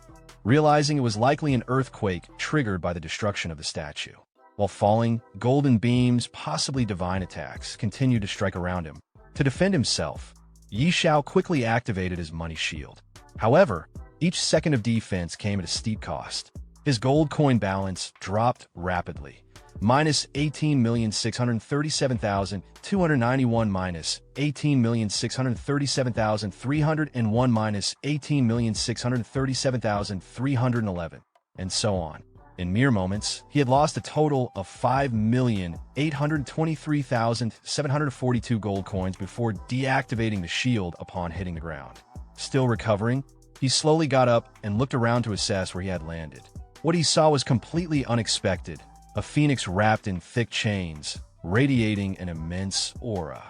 realizing it was likely an earthquake triggered by the destruction of the statue. While falling, golden beams, possibly divine attacks, continued to strike around him. To defend himself, Xiao quickly activated his money shield. However, each second of defense came at a steep cost. His gold coin balance dropped rapidly. Minus 18,637,291 minus 18,637,301 minus 18,637,311, and so on. In mere moments, he had lost a total of 5,823,742 gold coins before deactivating the shield upon hitting the ground. Still recovering, he slowly got up and looked around to assess where he had landed. What he saw was completely unexpected. A phoenix wrapped in thick chains, radiating an immense aura.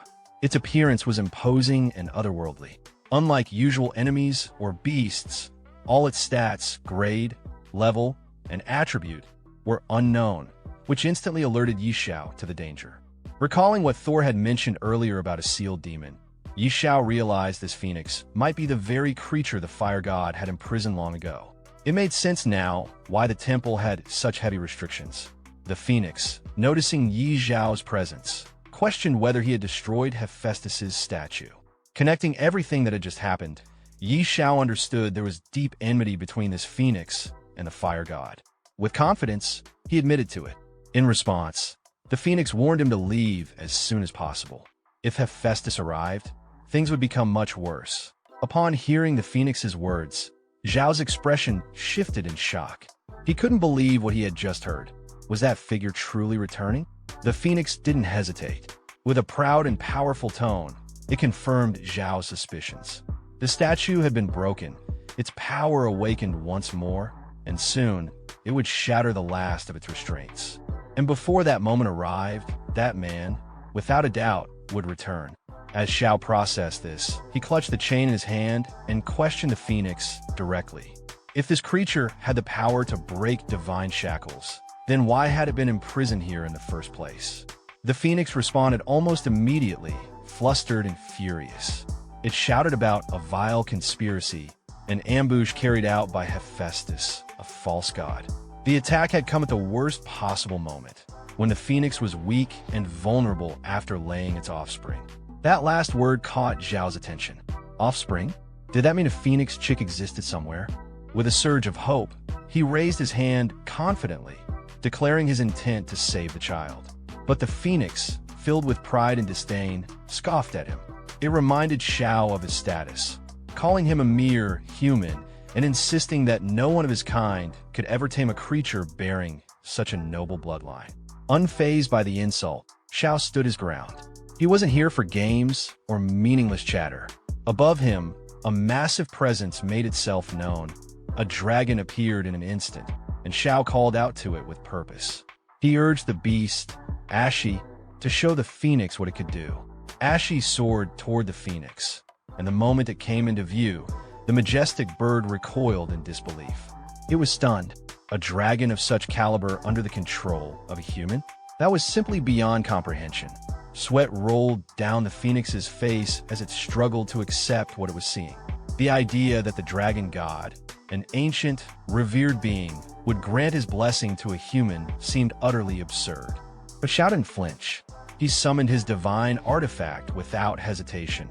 Its appearance was imposing and otherworldly. Unlike usual enemies or beasts, all its stats, grade, level, and attribute were unknown, which instantly alerted Xiao to the danger. Recalling what Thor had mentioned earlier about a sealed demon, Xiao realized this phoenix might be the very creature the fire god had imprisoned long ago. It made sense now why the temple had such heavy restrictions. The phoenix, noticing Xiao's presence, questioned whether he had destroyed Hephaestus's statue. Connecting everything that had just happened, Xiao understood there was deep enmity between this phoenix and the fire god. With confidence, he admitted to it. In response, the phoenix warned him to leave as soon as possible. If Hephaestus arrived, things would become much worse. Upon hearing the phoenix's words, Xiao's expression shifted in shock. He couldn't believe what he had just heard. Was that figure truly returning? The phoenix didn't hesitate. With a proud and powerful tone, it confirmed Xiao's suspicions. The statue had been broken, its power awakened once more, and soon it would shatter the last of its restraints. And before that moment arrived, that man, without a doubt, would return. As Xiao processed this, he clutched the chain in his hand and questioned the phoenix directly. If this creature had the power to break divine shackles, then why had it been imprisoned here in the first place? The phoenix responded almost immediately, flustered and furious. It shouted about a vile conspiracy, an ambush carried out by Hephaestus, a false god. The attack had come at the worst possible moment, when the phoenix was weak and vulnerable after laying its offspring. That last word caught Xiao's attention. Offspring? Did that mean a phoenix chick existed somewhere? With a surge of hope, he raised his hand confidently, declaring his intent to save the child. But the phoenix, filled with pride and disdain, scoffed at him. It reminded Xiao of his status, calling him a mere human and insisting that no one of his kind could ever tame a creature bearing such a noble bloodline. Unfazed by the insult, Xiao stood his ground. He wasn't here for games or meaningless chatter. Above him, a massive presence made itself known. A dragon appeared in an instant, and Xiao called out to it with purpose. He urged the beast, Ashi, to show the phoenix what it could do. Ashi soared toward the phoenix, and the moment it came into view, the majestic bird recoiled in disbelief. It was stunned. A dragon of such caliber under the control of a human? That was simply beyond comprehension. Sweat rolled down the phoenix's face as it struggled to accept what it was seeing. The idea that the dragon god, an ancient, revered being, would grant his blessing to a human seemed utterly absurd. But Xiao didn't flinch. He summoned his divine artifact without hesitation,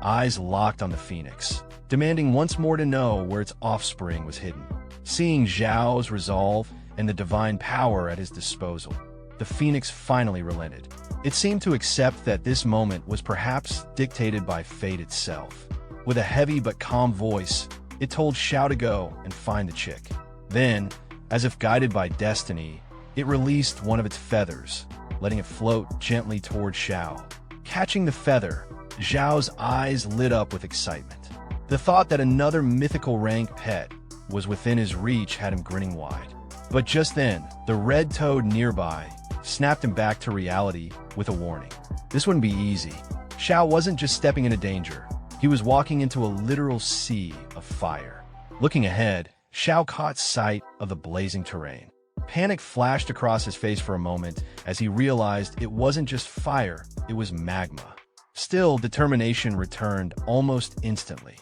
eyes locked on the phoenix, demanding once more to know where its offspring was hidden. Seeing Xiao's resolve and the divine power at his disposal, the phoenix finally relented. It seemed to accept that this moment was perhaps dictated by fate itself. With a heavy but calm voice, it told Xiao to go and find the chick. Then, as if guided by destiny, it released one of its feathers, letting it float gently toward Xiao. Catching the feather, Xiao's eyes lit up with excitement. The thought that another mythical rank pet was within his reach had him grinning wide. But just then, the red toad nearby snapped him back to reality with a warning. This wouldn't be easy. Xiao wasn't just stepping into danger. He was walking into a literal sea of fire. Looking ahead, Xiao caught sight of the blazing terrain. Panic flashed across his face for a moment as he realized it wasn't just fire, it was magma. Still, determination returned almost instantly.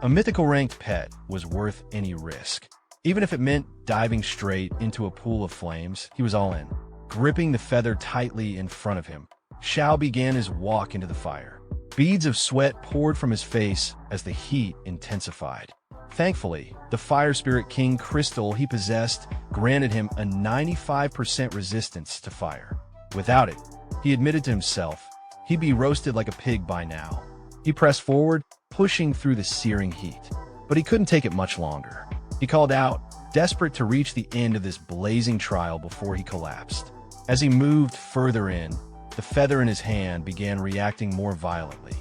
A mythical ranked pet was worth any risk. Even if it meant diving straight into a pool of flames, he was all in. Gripping the feather tightly in front of him, Xiao began his walk into the fire. Beads of sweat poured from his face as the heat intensified. Thankfully, the Fire Spirit King crystal he possessed granted him a 95% resistance to fire. Without it, he admitted to himself, he'd be roasted like a pig by now. He pressed forward, pushing through the searing heat. But he couldn't take it much longer. He called out, desperate to reach the end of this blazing trial before he collapsed. As he moved further in, the feather in his hand began reacting more violently.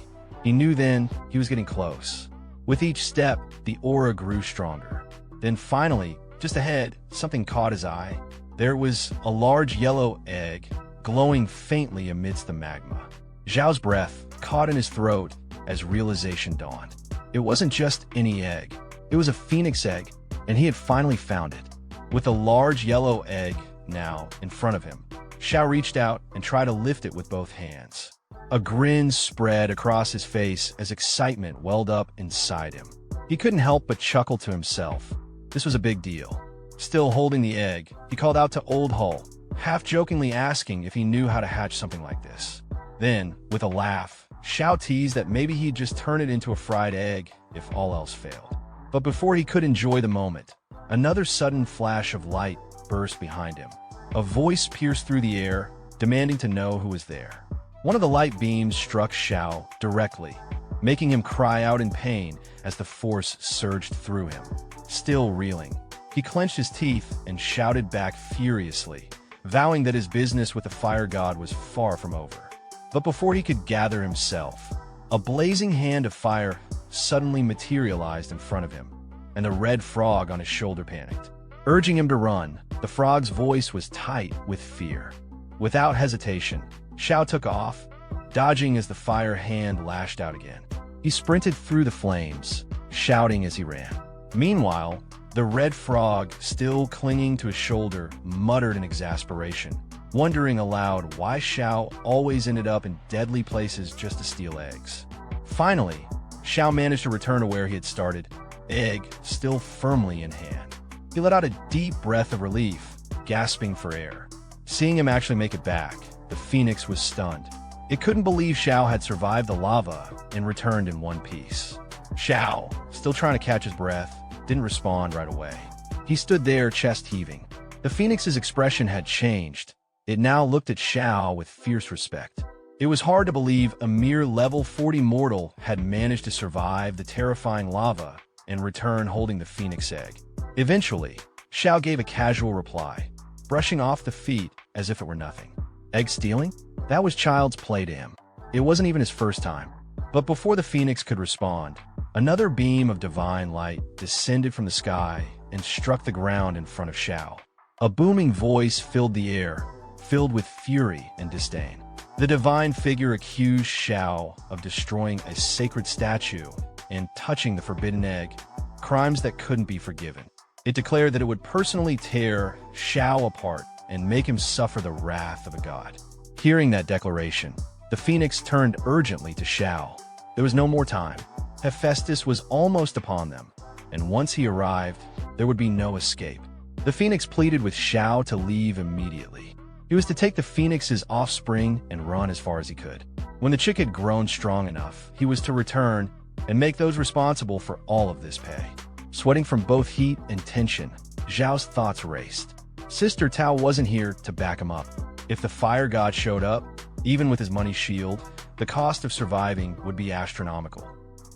He knew then he was getting close. With each step, the aura grew stronger. Then finally, just ahead, something caught his eye. There was a large yellow egg, glowing faintly amidst the magma. Xiao's breath caught in his throat as realization dawned. It wasn't just any egg. It was a phoenix egg, and he had finally found it. With a large yellow egg now in front of him, Xiao reached out and tried to lift it with both hands. A grin spread across his face as excitement welled up inside him. He couldn't help but chuckle to himself. This was a big deal. Still holding the egg, he called out to Old Hull, half-jokingly asking if he knew how to hatch something like this. Then, with a laugh, Xiao teased that maybe he'd just turn it into a fried egg if all else failed. But before he could enjoy the moment, another sudden flash of light burst behind him. A voice pierced through the air, demanding to know who was there. One of the light beams struck Xiao directly, making him cry out in pain as the force surged through him. Still reeling, he clenched his teeth and shouted back furiously, vowing that his business with the fire god was far from over. But before he could gather himself, a blazing hand of fire suddenly materialized in front of him, and the red frog on his shoulder panicked. Urging him to run, the frog's voice was tight with fear. Without hesitation, Xiao took off, dodging as the fire hand lashed out again. He sprinted through the flames, shouting as he ran. Meanwhile, the red frog, still clinging to his shoulder, muttered in exasperation, wondering aloud why Xiao always ended up in deadly places just to steal eggs. Finally, Xiao managed to return to where he had started, egg still firmly in hand. He let out a deep breath of relief, gasping for air. Seeing him actually make it back, the phoenix was stunned. It couldn't believe Xiao had survived the lava and returned in one piece. Xiao, still trying to catch his breath, didn't respond right away. He stood there, chest heaving. The phoenix's expression had changed. It now looked at Xiao with fierce respect. It was hard to believe a mere level 40 mortal had managed to survive the terrifying lava and return holding the phoenix egg. Eventually, Xiao gave a casual reply, brushing off the feat as if it were nothing. Egg stealing? That was child's play to him. It wasn't even his first time. But before the phoenix could respond, another beam of divine light descended from the sky and struck the ground in front of Xiao. A booming voice filled the air, filled with fury and disdain. The divine figure accused Xiao of destroying a sacred statue and touching the forbidden egg, crimes that couldn't be forgiven. It declared that it would personally tear Xiao apart and make him suffer the wrath of a god. Hearing that declaration, the phoenix turned urgently to Xiao. There was no more time. Hephaestus was almost upon them, and once he arrived, there would be no escape. The phoenix pleaded with Xiao to leave immediately. He was to take the phoenix's offspring and run as far as he could. When the chick had grown strong enough, he was to return and make those responsible for all of this pay. Sweating from both heat and tension, Xiao's thoughts raced. Sister Tao wasn't here to back him up. If the fire god showed up, even with his money shield, the cost of surviving would be astronomical.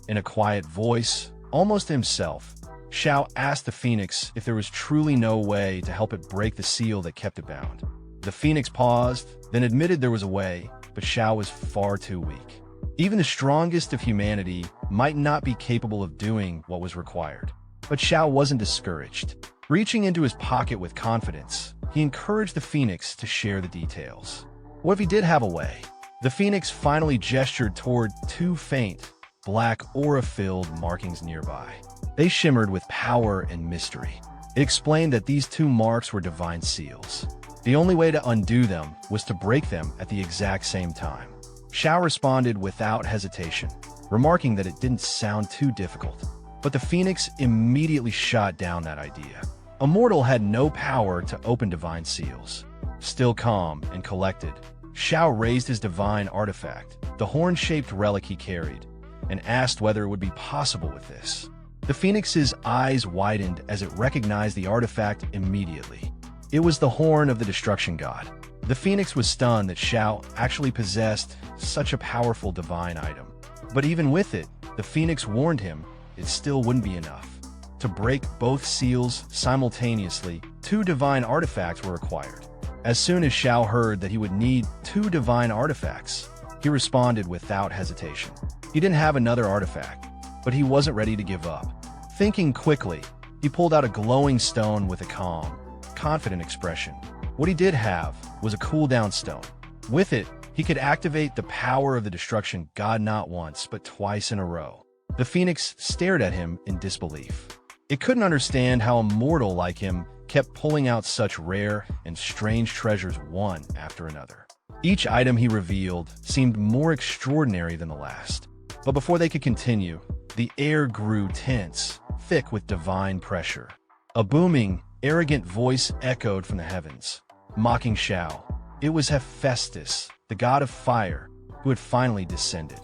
In a quiet voice, almost to himself, Xiao asked the phoenix if there was truly no way to help it break the seal that kept it bound. The phoenix paused, then admitted there was a way, but Xiao was far too weak. Even the strongest of humanity might not be capable of doing what was required. But Xiao wasn't discouraged. Reaching into his pocket with confidence, he encouraged the phoenix to share the details. What if he did have a way? The phoenix finally gestured toward two faint, black aura-filled markings nearby. They shimmered with power and mystery. It explained that these two marks were divine seals. The only way to undo them was to break them at the exact same time. Xiao responded without hesitation, remarking that it didn't sound too difficult. But the phoenix immediately shot down that idea. A mortal had no power to open divine seals. Still calm and collected, Xiao raised his divine artifact, the horn-shaped relic he carried, and asked whether it would be possible with this. The phoenix's eyes widened as it recognized the artifact immediately. It was the horn of the destruction god. The phoenix was stunned that Xiao actually possessed such a powerful divine item. But even with it, the phoenix warned him it still wouldn't be enough. To break both seals simultaneously, 2 divine artifacts were required. As soon as Xiao heard that he would need 2 divine artifacts, he responded without hesitation. He didn't have another artifact, but he wasn't ready to give up. Thinking quickly, he pulled out a glowing stone with a calm, confident expression. What he did have was a cooldown stone. With it, he could activate the power of the destruction god not once, but twice in a row. The phoenix stared at him in disbelief. It couldn't understand how a mortal like him kept pulling out such rare and strange treasures one after another. Each item he revealed seemed more extraordinary than the last. But before they could continue, the air grew tense, thick with divine pressure. A booming, arrogant voice echoed from the heavens, mocking Xiao. It was Hephaestus, the god of fire, who had finally descended.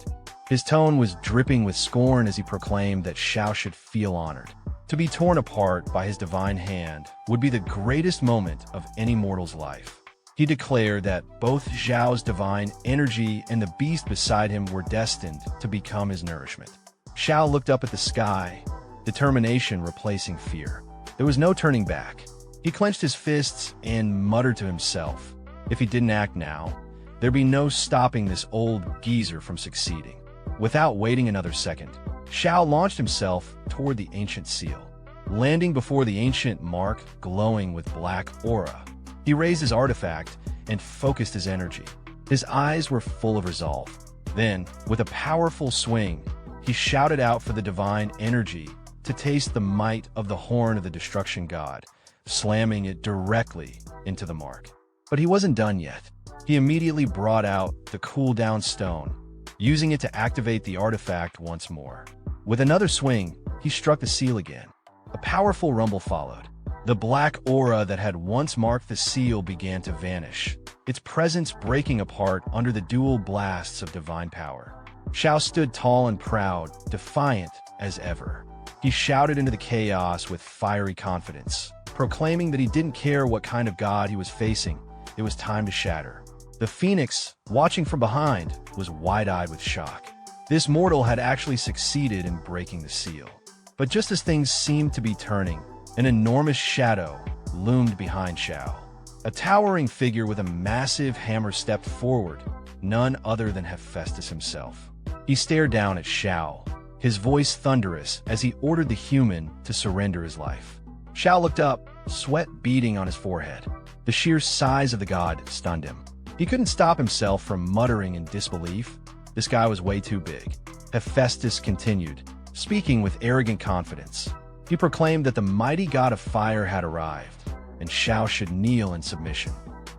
His tone was dripping with scorn as he proclaimed that Xiao should feel honored. To be torn apart by his divine hand would be the greatest moment of any mortal's life. He declared that both Xiao's divine energy and the beast beside him were destined to become his nourishment. Xiao looked up at the sky, determination replacing fear. There was no turning back. He clenched his fists and muttered to himself, if he didn't act now, there'd be no stopping this old geezer from succeeding. Without waiting another second, Xiao launched himself toward the ancient seal, landing before the ancient mark glowing with black aura. He raised his artifact and focused his energy. His eyes were full of resolve. Then, with a powerful swing, he shouted out for the divine energy to taste the might of the horn of the destruction god, slamming it directly into the mark. But he wasn't done yet. He immediately brought out the cooldown stone, using it to activate the artifact once more. With another swing, he struck the seal again. A powerful rumble followed. The black aura that had once marked the seal began to vanish, its presence breaking apart under the dual blasts of divine power. Xiao stood tall and proud, defiant as ever. He shouted into the chaos with fiery confidence, proclaiming that he didn't care what kind of god he was facing. It was time to shatter. The phoenix, watching from behind, was wide-eyed with shock. This mortal had actually succeeded in breaking the seal. But just as things seemed to be turning, an enormous shadow loomed behind Xiao. A towering figure with a massive hammer stepped forward, none other than Hephaestus himself. He stared down at Xiao, his voice thunderous as he ordered the human to surrender his life. Xiao looked up, sweat beading on his forehead. The sheer size of the god stunned him. He couldn't stop himself from muttering in disbelief. This guy was way too big. Hephaestus continued, speaking with arrogant confidence. He proclaimed that the mighty god of fire had arrived, and Xiao should kneel in submission.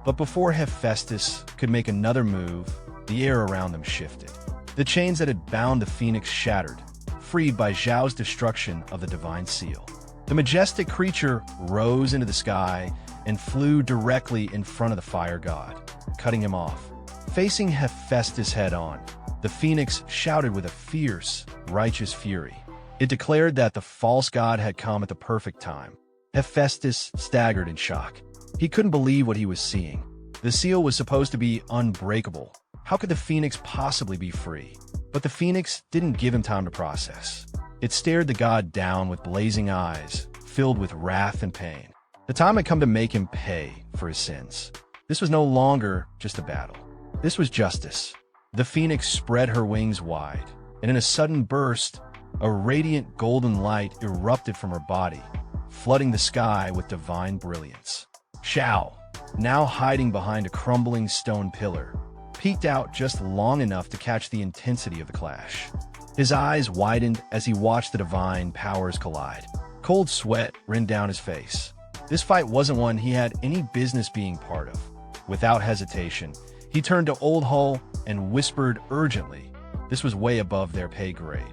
But before Hephaestus could make another move, the air around them shifted. The chains that had bound the phoenix shattered, freed by Xiao's destruction of the divine seal. The majestic creature rose into the sky and flew directly in front of the fire god, cutting him off. Facing Hephaestus head-on, the phoenix shouted with a fierce, righteous fury. It declared that the false god had come at the perfect time. Hephaestus staggered in shock. He couldn't believe what he was seeing. The seal was supposed to be unbreakable. How could the phoenix possibly be free? But the phoenix didn't give him time to process. It stared the god down with blazing eyes, filled with wrath and pain. The time had come to make him pay for his sins. This was no longer just a battle. This was justice. The phoenix spread her wings wide, and in a sudden burst, a radiant golden light erupted from her body, flooding the sky with divine brilliance. Xiao, now hiding behind a crumbling stone pillar, peeked out just long enough to catch the intensity of the clash. His eyes widened as he watched the divine powers collide. Cold sweat ran down his face. This fight wasn't one he had any business being part of. Without hesitation, He turned to Old Hull and whispered urgently. This was way above their pay grade.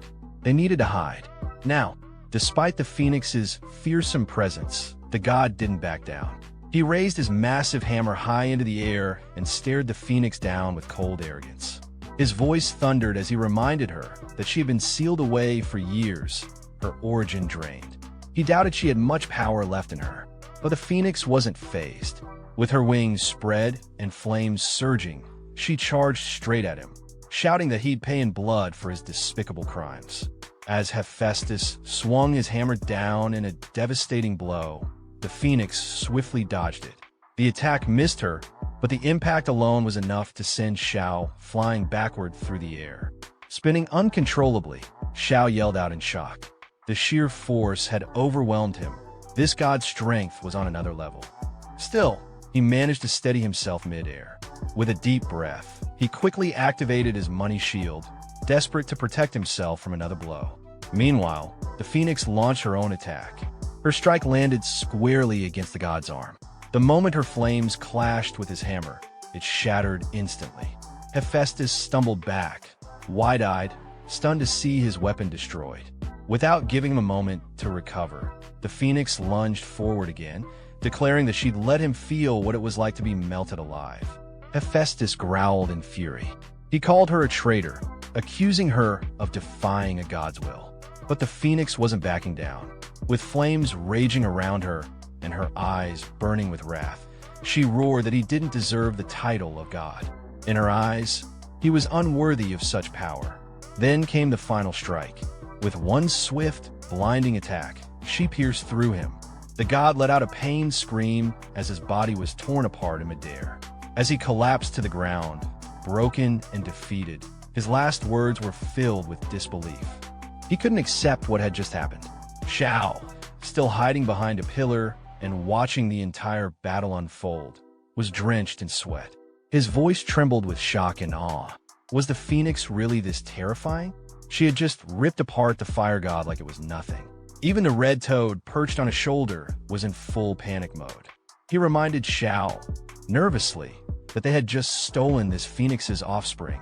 They needed to hide. Now, despite the Phoenix's fearsome presence, the god didn't back down. He raised his massive hammer high into the air and stared the Phoenix down with cold arrogance. His voice thundered as he reminded her that she had been sealed away for years, her origin drained. He doubted she had much power left in her, but the Phoenix wasn't fazed. With her wings spread and flames surging, she charged straight at him, shouting that he'd pay in blood for his despicable crimes. As Hephaestus swung his hammer down in a devastating blow, the Phoenix swiftly dodged it. The attack missed her, but the impact alone was enough to send Xiao flying backward through the air. Spinning uncontrollably, Xiao yelled out in shock. The sheer force had overwhelmed him. This god's strength was on another level. Still, he managed to steady himself mid-air. With a deep breath, he quickly activated his money shield, desperate to protect himself from another blow. Meanwhile, the Phoenix launched her own attack. Her strike landed squarely against the god's arm. The moment her flames clashed with his hammer, it shattered instantly. Hephaestus stumbled back, wide-eyed, stunned to see his weapon destroyed. Without giving him a moment to recover, the Phoenix lunged forward again, declaring that she'd let him feel what it was like to be melted alive. Hephaestus growled in fury. He called her a traitor, accusing her of defying a god's will. But the Phoenix wasn't backing down. With flames raging around her and her eyes burning with wrath, she roared that he didn't deserve the title of god. In her eyes, he was unworthy of such power. Then came the final strike. With one swift, blinding attack, she pierced through him. The god let out a pained scream as his body was torn apart in midair. As he collapsed to the ground, broken and defeated, his last words were filled with disbelief. He couldn't accept what had just happened. Xiao, still hiding behind a pillar and watching the entire battle unfold, was drenched in sweat. His voice trembled with shock and awe. Was the Phoenix really this terrifying? She had just ripped apart the fire god like it was nothing. Even the red toad perched on his shoulder was in full panic mode. He reminded Xiao, nervously, that they had just stolen this Phoenix's offspring.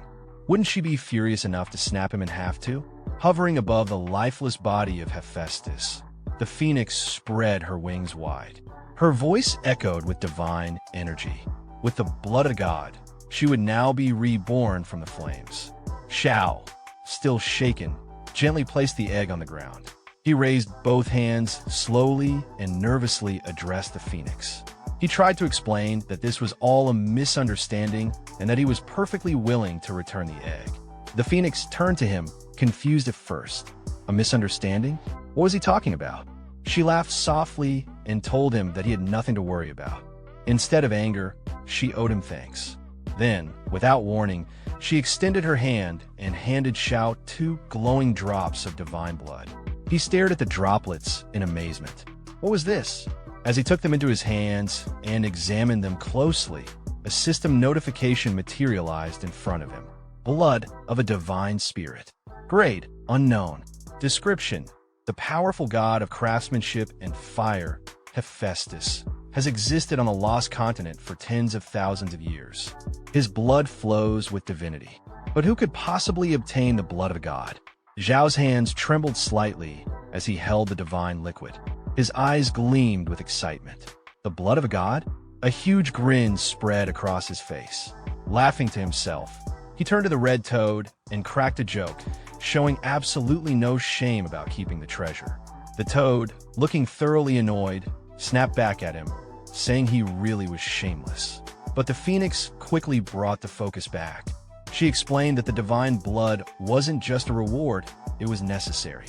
Wouldn't she be furious enough to snap him in half too? Hovering above the lifeless body of Hephaestus, the Phoenix spread her wings wide. Her voice echoed with divine energy. With the blood of God, she would now be reborn from the flames. Xiao, still shaken, gently placed the egg on the ground. He raised both hands, slowly and nervously addressed the Phoenix. He tried to explain that this was all a misunderstanding and that he was perfectly willing to return the egg. The Phoenix turned to him, confused at first. A misunderstanding? What was he talking about? She laughed softly and told him that he had nothing to worry about. Instead of anger, she owed him thanks. Then, without warning, she extended her hand and handed Xiao 2 glowing drops of divine blood. He stared at the droplets in amazement. What was this? As he took them into his hands and examined them closely, a system notification materialized in front of him. Blood of a divine spirit. Grade, unknown. Description: the powerful god of craftsmanship and fire, Hephaestus, has existed on the lost continent for tens of thousands of years. His blood flows with divinity. But who could possibly obtain the blood of a god? Zhao's hands trembled slightly as he held the divine liquid. His eyes gleamed with excitement. The blood of a god? A huge grin spread across his face. Laughing to himself, he turned to the red toad and cracked a joke, showing absolutely no shame about keeping the treasure. The toad, looking thoroughly annoyed, snapped back at him, saying he really was shameless. But the Phoenix quickly brought the focus back. She explained that the divine blood wasn't just a reward, it was necessary.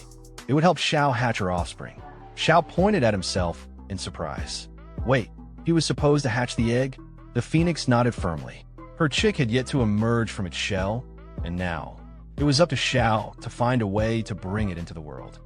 It would help Xiao hatch her offspring. Xiao pointed at himself in surprise. Wait, he was supposed to hatch the egg? The Phoenix nodded firmly. Her chick had yet to emerge from its shell, and now it was up to Xiao to find a way to bring it into the world.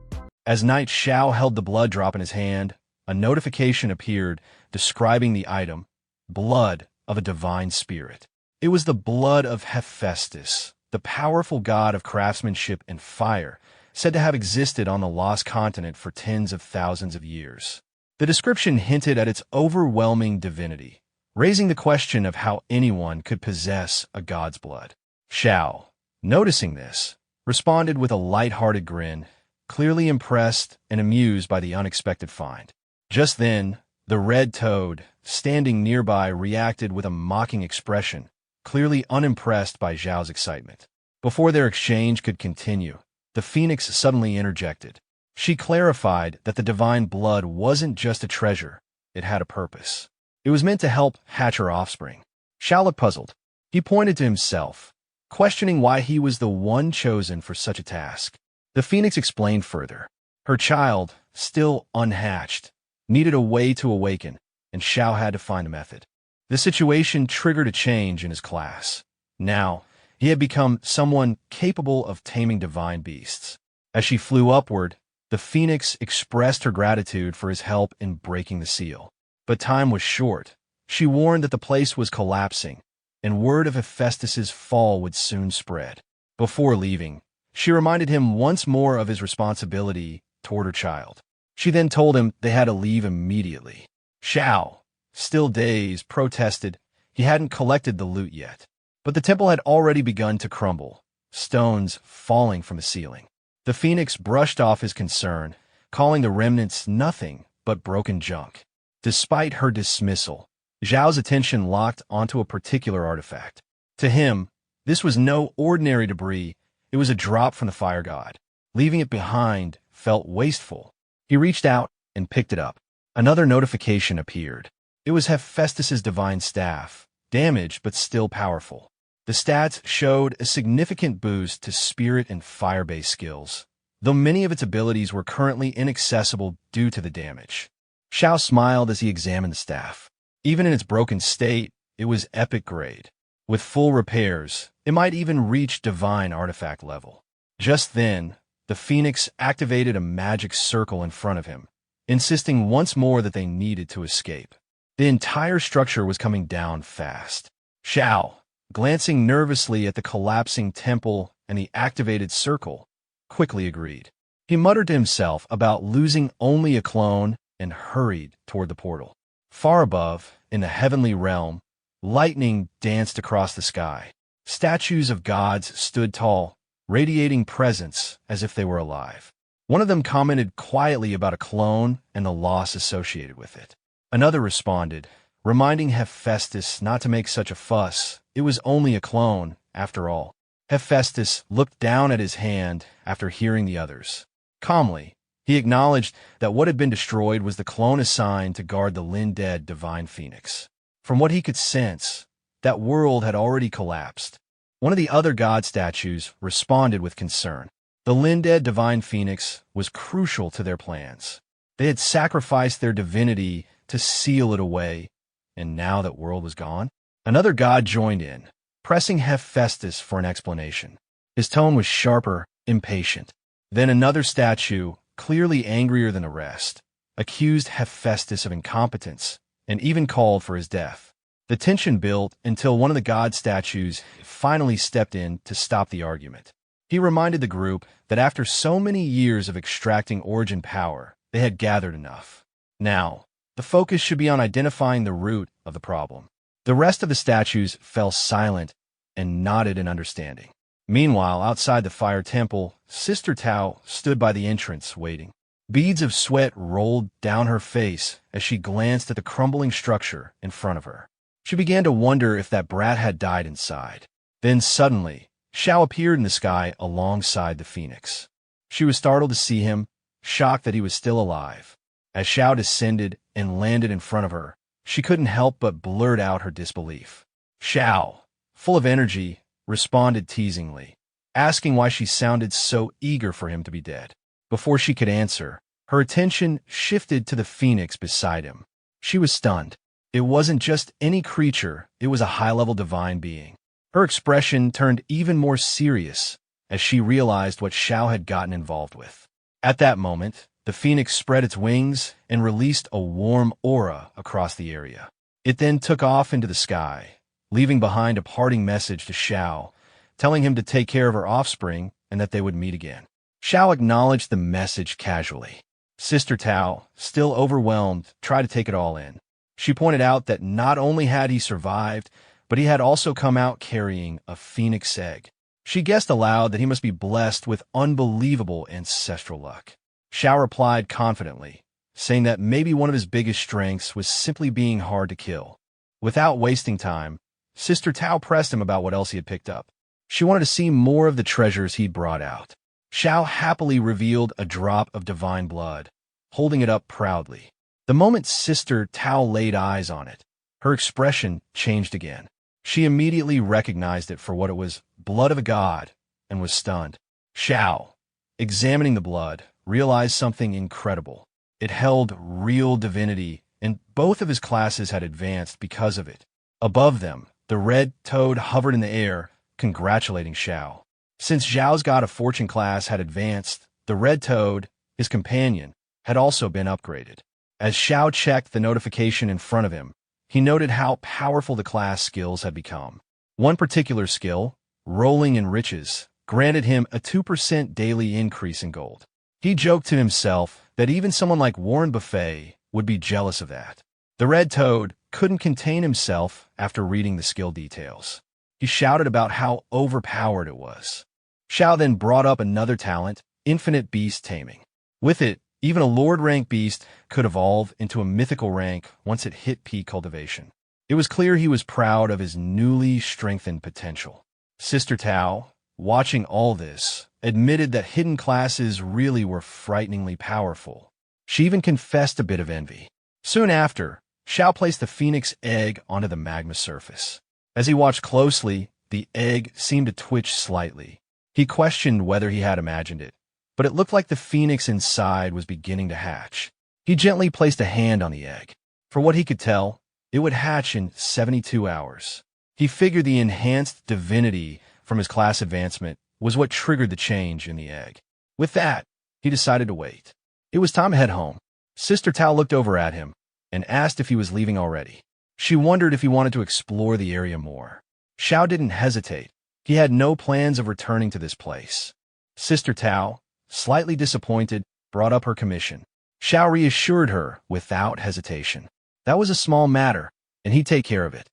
As Knight Xiao held the blood drop in his hand, a notification appeared describing the item, blood of a divine spirit. It was the blood of Hephaestus, the powerful god of craftsmanship and fire, said to have existed on the lost continent for tens of thousands of years. The description hinted at its overwhelming divinity. raising the question of how anyone could possess a god's blood. Xiao, noticing this, responded with a light-hearted grin, clearly impressed and amused by the unexpected find. Just then, the red toad, standing nearby, reacted with a mocking expression, clearly unimpressed by Xiao's excitement. Before their exchange could continue, the phoenix suddenly interjected. She clarified that the divine blood wasn't just a treasure, it had a purpose. It was meant to help hatch her offspring. Xiao looked puzzled. He pointed to himself, questioning why he was the one chosen for such a task. The phoenix explained further. Her child, still unhatched, needed a way to awaken, and Xiao had to find a method. The situation triggered a change in his class. Now, he had become someone capable of taming divine beasts. As she flew upward, the phoenix expressed her gratitude for his help in breaking the seal. But time was short. She warned that the place was collapsing, and word of Hephaestus's fall would soon spread. Before leaving, she reminded him once more of his responsibility toward her child. She then told him they had to leave immediately. Xiao, still dazed, protested he hadn't collected the loot yet. But the temple had already begun to crumble, stones falling from the ceiling. The phoenix brushed off his concern, calling the remnants nothing but broken junk. Despite her dismissal, Zhao's attention locked onto a particular artifact. To him, this was no ordinary debris, it was a drop from the fire god. Leaving it behind felt wasteful. He reached out and picked it up. Another notification appeared. It was Hephaestus's divine staff, damaged but still powerful. The stats showed a significant boost to spirit and fire-based skills, though many of its abilities were currently inaccessible due to the damage. Xiao smiled as he examined the staff. Even in its broken state, it was epic grade. With full repairs, it might even reach divine artifact level. Just then, the phoenix activated a magic circle in front of him, insisting once more that they needed to escape. The entire structure was coming down fast. Xiao, glancing nervously at the collapsing temple and the activated circle, quickly agreed. He muttered to himself about losing only a clone and hurried toward the portal. Far above, in the heavenly realm, lightning danced across the sky. Statues of gods stood tall, radiating presence as if they were alive. One of them commented quietly about a clone and the loss associated with it. Another responded, reminding Hephaestus not to make such a fuss. It was only a clone, after all. Hephaestus looked down at his hand after hearing the others. Calmly, he acknowledged that what had been destroyed was the clone assigned to guard the Lin-dead divine phoenix. From what he could sense, that world had already collapsed. One of the other god statues responded with concern. The Lin-dead divine phoenix was crucial to their plans. They had sacrificed their divinity to seal it away, and now that world was gone? Another god joined in, pressing Hephaestus for an explanation. His tone was sharper, impatient. Then another statue, clearly angrier than the rest, accused Hephaestus of incompetence and even called for his death. The tension built until one of the god statues finally stepped in to stop the argument. He reminded the group that after so many years of extracting origin power, they had gathered enough. Now, the focus should be on identifying the root of the problem. The rest of the statues fell silent and nodded in understanding. Meanwhile, outside the fire temple, Sister Tao stood by the entrance, waiting. Beads of sweat rolled down her face as she glanced at the crumbling structure in front of her. She began to wonder if that brat had died inside. Then suddenly, Xiao appeared in the sky alongside the phoenix. She was startled to see him, shocked that he was still alive. As Xiao descended and landed in front of her, she couldn't help but blurt out her disbelief. Xiao, full of energy, responded teasingly, asking why she sounded so eager for him to be dead. Before she could answer, her attention shifted to the phoenix beside him. She was stunned. It wasn't just any creature, it was a high-level divine being. Her expression turned even more serious as she realized what Xiao had gotten involved with. At that moment, the phoenix spread its wings and released a warm aura across the area. It then took off into the sky, leaving behind a parting message to Xiao, telling him to take care of her offspring and that they would meet again. Xiao acknowledged the message casually. Sister Tao, still overwhelmed, tried to take it all in. She pointed out that not only had he survived, but he had also come out carrying a phoenix egg. She guessed aloud that he must be blessed with unbelievable ancestral luck. Xiao replied confidently, saying that maybe one of his biggest strengths was simply being hard to kill. Without wasting time, Sister Tao pressed him about what else he had picked up. She wanted to see more of the treasures he'd brought out. Xiao happily revealed a drop of divine blood, holding it up proudly. The moment Sister Tao laid eyes on it, her expression changed again. She immediately recognized it for what it was, blood of a god, and was stunned. Xiao, examining the blood, realized something incredible. It held real divinity, and both of his classes had advanced because of it. Above them, the red toad hovered in the air, congratulating Xiao. Since Xiao's God of Fortune class had advanced, the red toad, his companion, had also been upgraded. As Xiao checked the notification in front of him, he noted how powerful the class skills had become. One particular skill, Rolling in Riches, granted him a 2% daily increase in gold. He joked to himself that even someone like Warren Buffett would be jealous of that. The red toad couldn't contain himself after reading the skill details. He shouted about how overpowered it was. Xiao then brought up another talent, Infinite Beast Taming. With it, even a Lord rank beast could evolve into a mythical rank once it hit peak cultivation. It was clear he was proud of his newly strengthened potential. Sister Tao, watching all this, admitted that hidden classes really were frighteningly powerful. She even confessed a bit of envy. Soon after, Xiao placed the phoenix egg onto the magma surface. As he watched closely, the egg seemed to twitch slightly. He questioned whether he had imagined it, but it looked like the phoenix inside was beginning to hatch. He gently placed a hand on the egg. For what he could tell, it would hatch in 72 hours. He figured the enhanced divinity from his class advancement was what triggered the change in the egg. With that, he decided to wait. It was time to head home. Sister Tao looked over at him and asked if he was leaving already. She wondered if he wanted to explore the area more. Xiao didn't hesitate. He had no plans of returning to this place. Sister Tao, slightly disappointed, brought up her commission. Xiao reassured her without hesitation. That was a small matter, and he'd take care of it.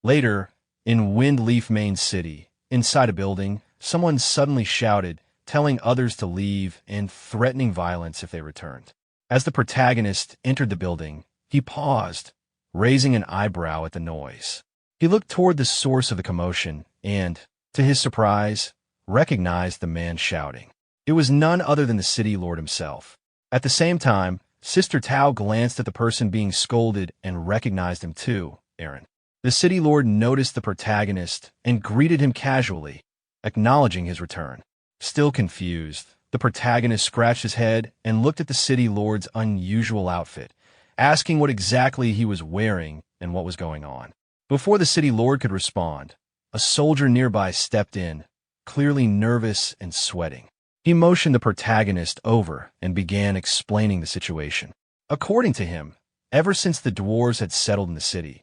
Later, in Windleaf Main City, inside a building, someone suddenly shouted, telling others to leave and threatening violence if they returned. As the protagonist entered the building, he paused, raising an eyebrow at the noise. He looked toward the source of the commotion and, to his surprise, recognized the man shouting. It was none other than the city lord himself. At the same time, Sister Tao glanced at the person being scolded and recognized him too, Aaron. The city lord noticed the protagonist and greeted him casually, acknowledging his return. Still confused, the protagonist scratched his head and looked at the city lord's unusual outfit, asking what exactly he was wearing and what was going on. Before the city lord could respond, a soldier nearby stepped in, clearly nervous and sweating. He motioned the protagonist over and began explaining the situation. According to him, ever since the dwarves had settled in the city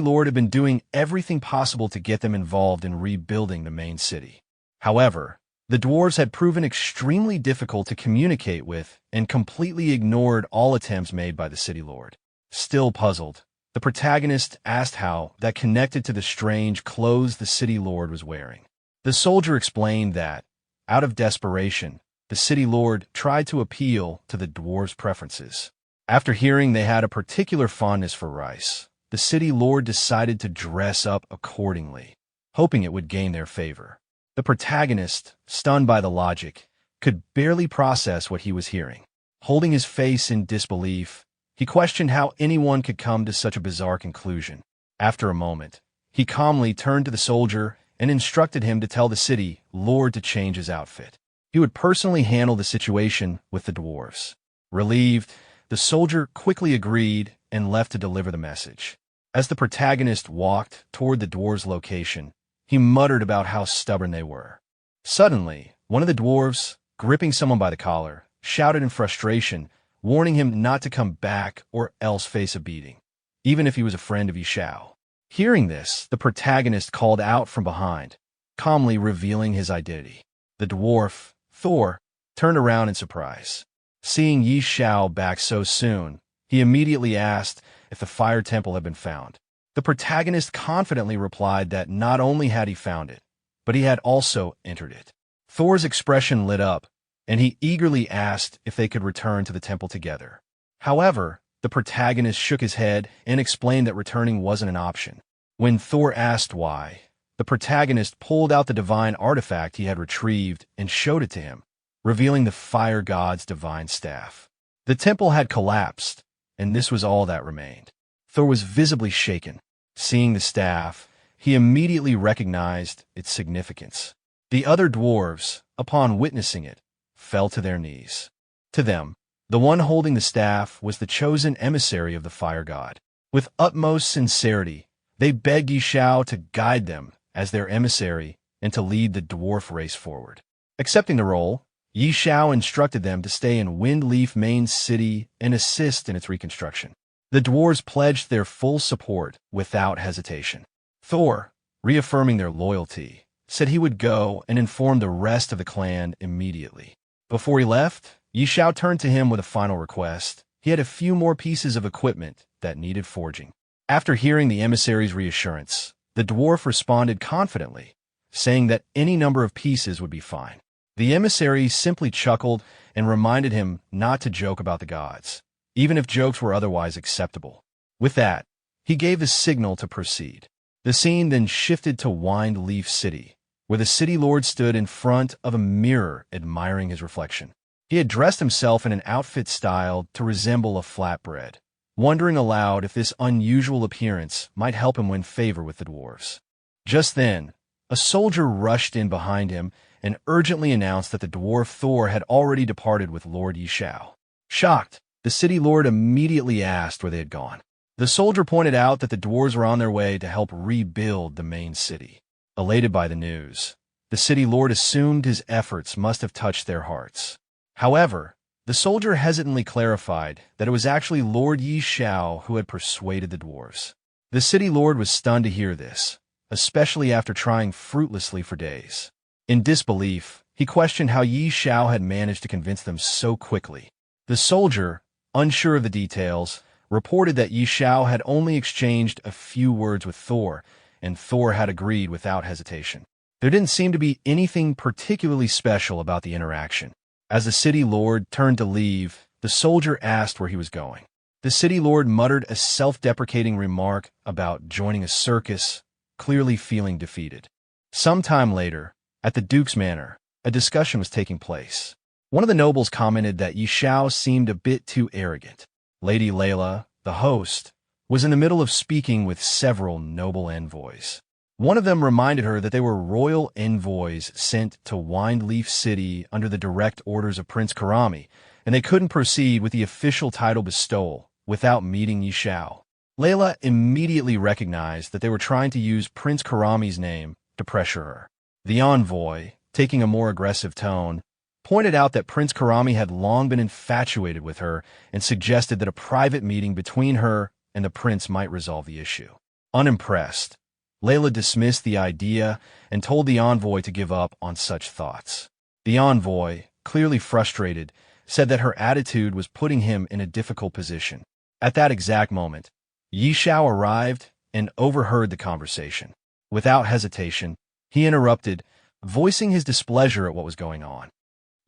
lord had been doing everything possible to get them involved in rebuilding the main city. However, the dwarves had proven extremely difficult to communicate with and completely ignored all attempts made by the city lord. Still puzzled, the protagonist asked how that connected to the strange clothes the city lord was wearing. The soldier explained that, out of desperation, the city lord tried to appeal to the dwarves' preferences. After hearing they had a particular fondness for rice, the city lord decided to dress up accordingly, hoping it would gain their favor. The protagonist, stunned by the logic, could barely process what he was hearing. Holding his face in disbelief, he questioned how anyone could come to such a bizarre conclusion. After a moment, he calmly turned to the soldier and instructed him to tell the city lord to change his outfit. He would personally handle the situation with the dwarves. Relieved, the soldier quickly agreed and left to deliver the message. As the protagonist walked toward the dwarves' location, he muttered about how stubborn they were. Suddenly, one of the dwarves, gripping someone by the collar, shouted in frustration, warning him not to come back or else face a beating, even if he was a friend of Xiao. Hearing this, the protagonist called out from behind, calmly revealing his identity. The dwarf, Thor, turned around in surprise. Seeing Xiao back so soon, He immediately asked if the fire temple had been found. The protagonist confidently replied that not only had he found it, but he had also entered it. Thor's expression lit up, and he eagerly asked if they could return to the temple together. However, the protagonist shook his head and explained that returning wasn't an option. When Thor asked why, the protagonist pulled out the divine artifact he had retrieved and showed it to him, revealing the fire god's divine staff. The temple had collapsed, and this was all that remained. Thor was visibly shaken. Seeing the staff, he immediately recognized its significance. The other dwarves, upon witnessing it, fell to their knees. To them, the one holding the staff was the chosen emissary of the fire god. With utmost sincerity, they begged Xiao to guide them as their emissary and to lead the dwarf race forward. Accepting the role, Xiao instructed them to stay in Windleaf Main City and assist in its reconstruction. The dwarves pledged their full support without hesitation. Thor, reaffirming their loyalty, said he would go and inform the rest of the clan immediately. Before he left, Xiao turned to him with a final request. He had a few more pieces of equipment that needed forging. After hearing the emissary's reassurance, the dwarf responded confidently, saying that any number of pieces would be fine. The emissary simply chuckled and reminded him not to joke about the gods, even if jokes were otherwise acceptable. With that, he gave the signal to proceed. The scene then shifted to Windleaf City, where the city lord stood in front of a mirror admiring his reflection. He had dressed himself in an outfit styled to resemble a flatbread, wondering aloud if this unusual appearance might help him win favor with the dwarves. Just then, a soldier rushed in behind him and urgently announced that the dwarf Thor had already departed with Lord Xiao. Shocked, the city lord immediately asked where they had gone. The soldier pointed out that the dwarves were on their way to help rebuild the main city. Elated by the news, the city lord assumed his efforts must have touched their hearts. However, the soldier hesitantly clarified that it was actually Lord Xiao who had persuaded the dwarves. The city lord was stunned to hear this, especially after trying fruitlessly for days. In disbelief, he questioned how Xiao had managed to convince them so quickly. The soldier, unsure of the details, reported that Xiao had only exchanged a few words with Thor, and Thor had agreed without hesitation. There didn't seem to be anything particularly special about the interaction. As the city lord turned to leave, the soldier asked where he was going. The city lord muttered a self-deprecating remark about joining a circus, clearly feeling defeated. Sometime later, at the Duke's Manor, a discussion was taking place. One of the nobles commented that Xiao seemed a bit too arrogant. Lady Layla, the host, was in the middle of speaking with several noble envoys. One of them reminded her that they were royal envoys sent to Windleaf City under the direct orders of Prince Karami, and they couldn't proceed with the official title bestowal without meeting Xiao. Layla immediately recognized that they were trying to use Prince Karami's name to pressure her. The envoy, taking a more aggressive tone, pointed out that Prince Karami had long been infatuated with her and suggested that a private meeting between her and the prince might resolve the issue. Unimpressed, Layla dismissed the idea and told the envoy to give up on such thoughts. The envoy, clearly frustrated, said that her attitude was putting him in a difficult position. At that exact moment, Xiao arrived and overheard the conversation. Without hesitation, he interrupted, voicing his displeasure at what was going on.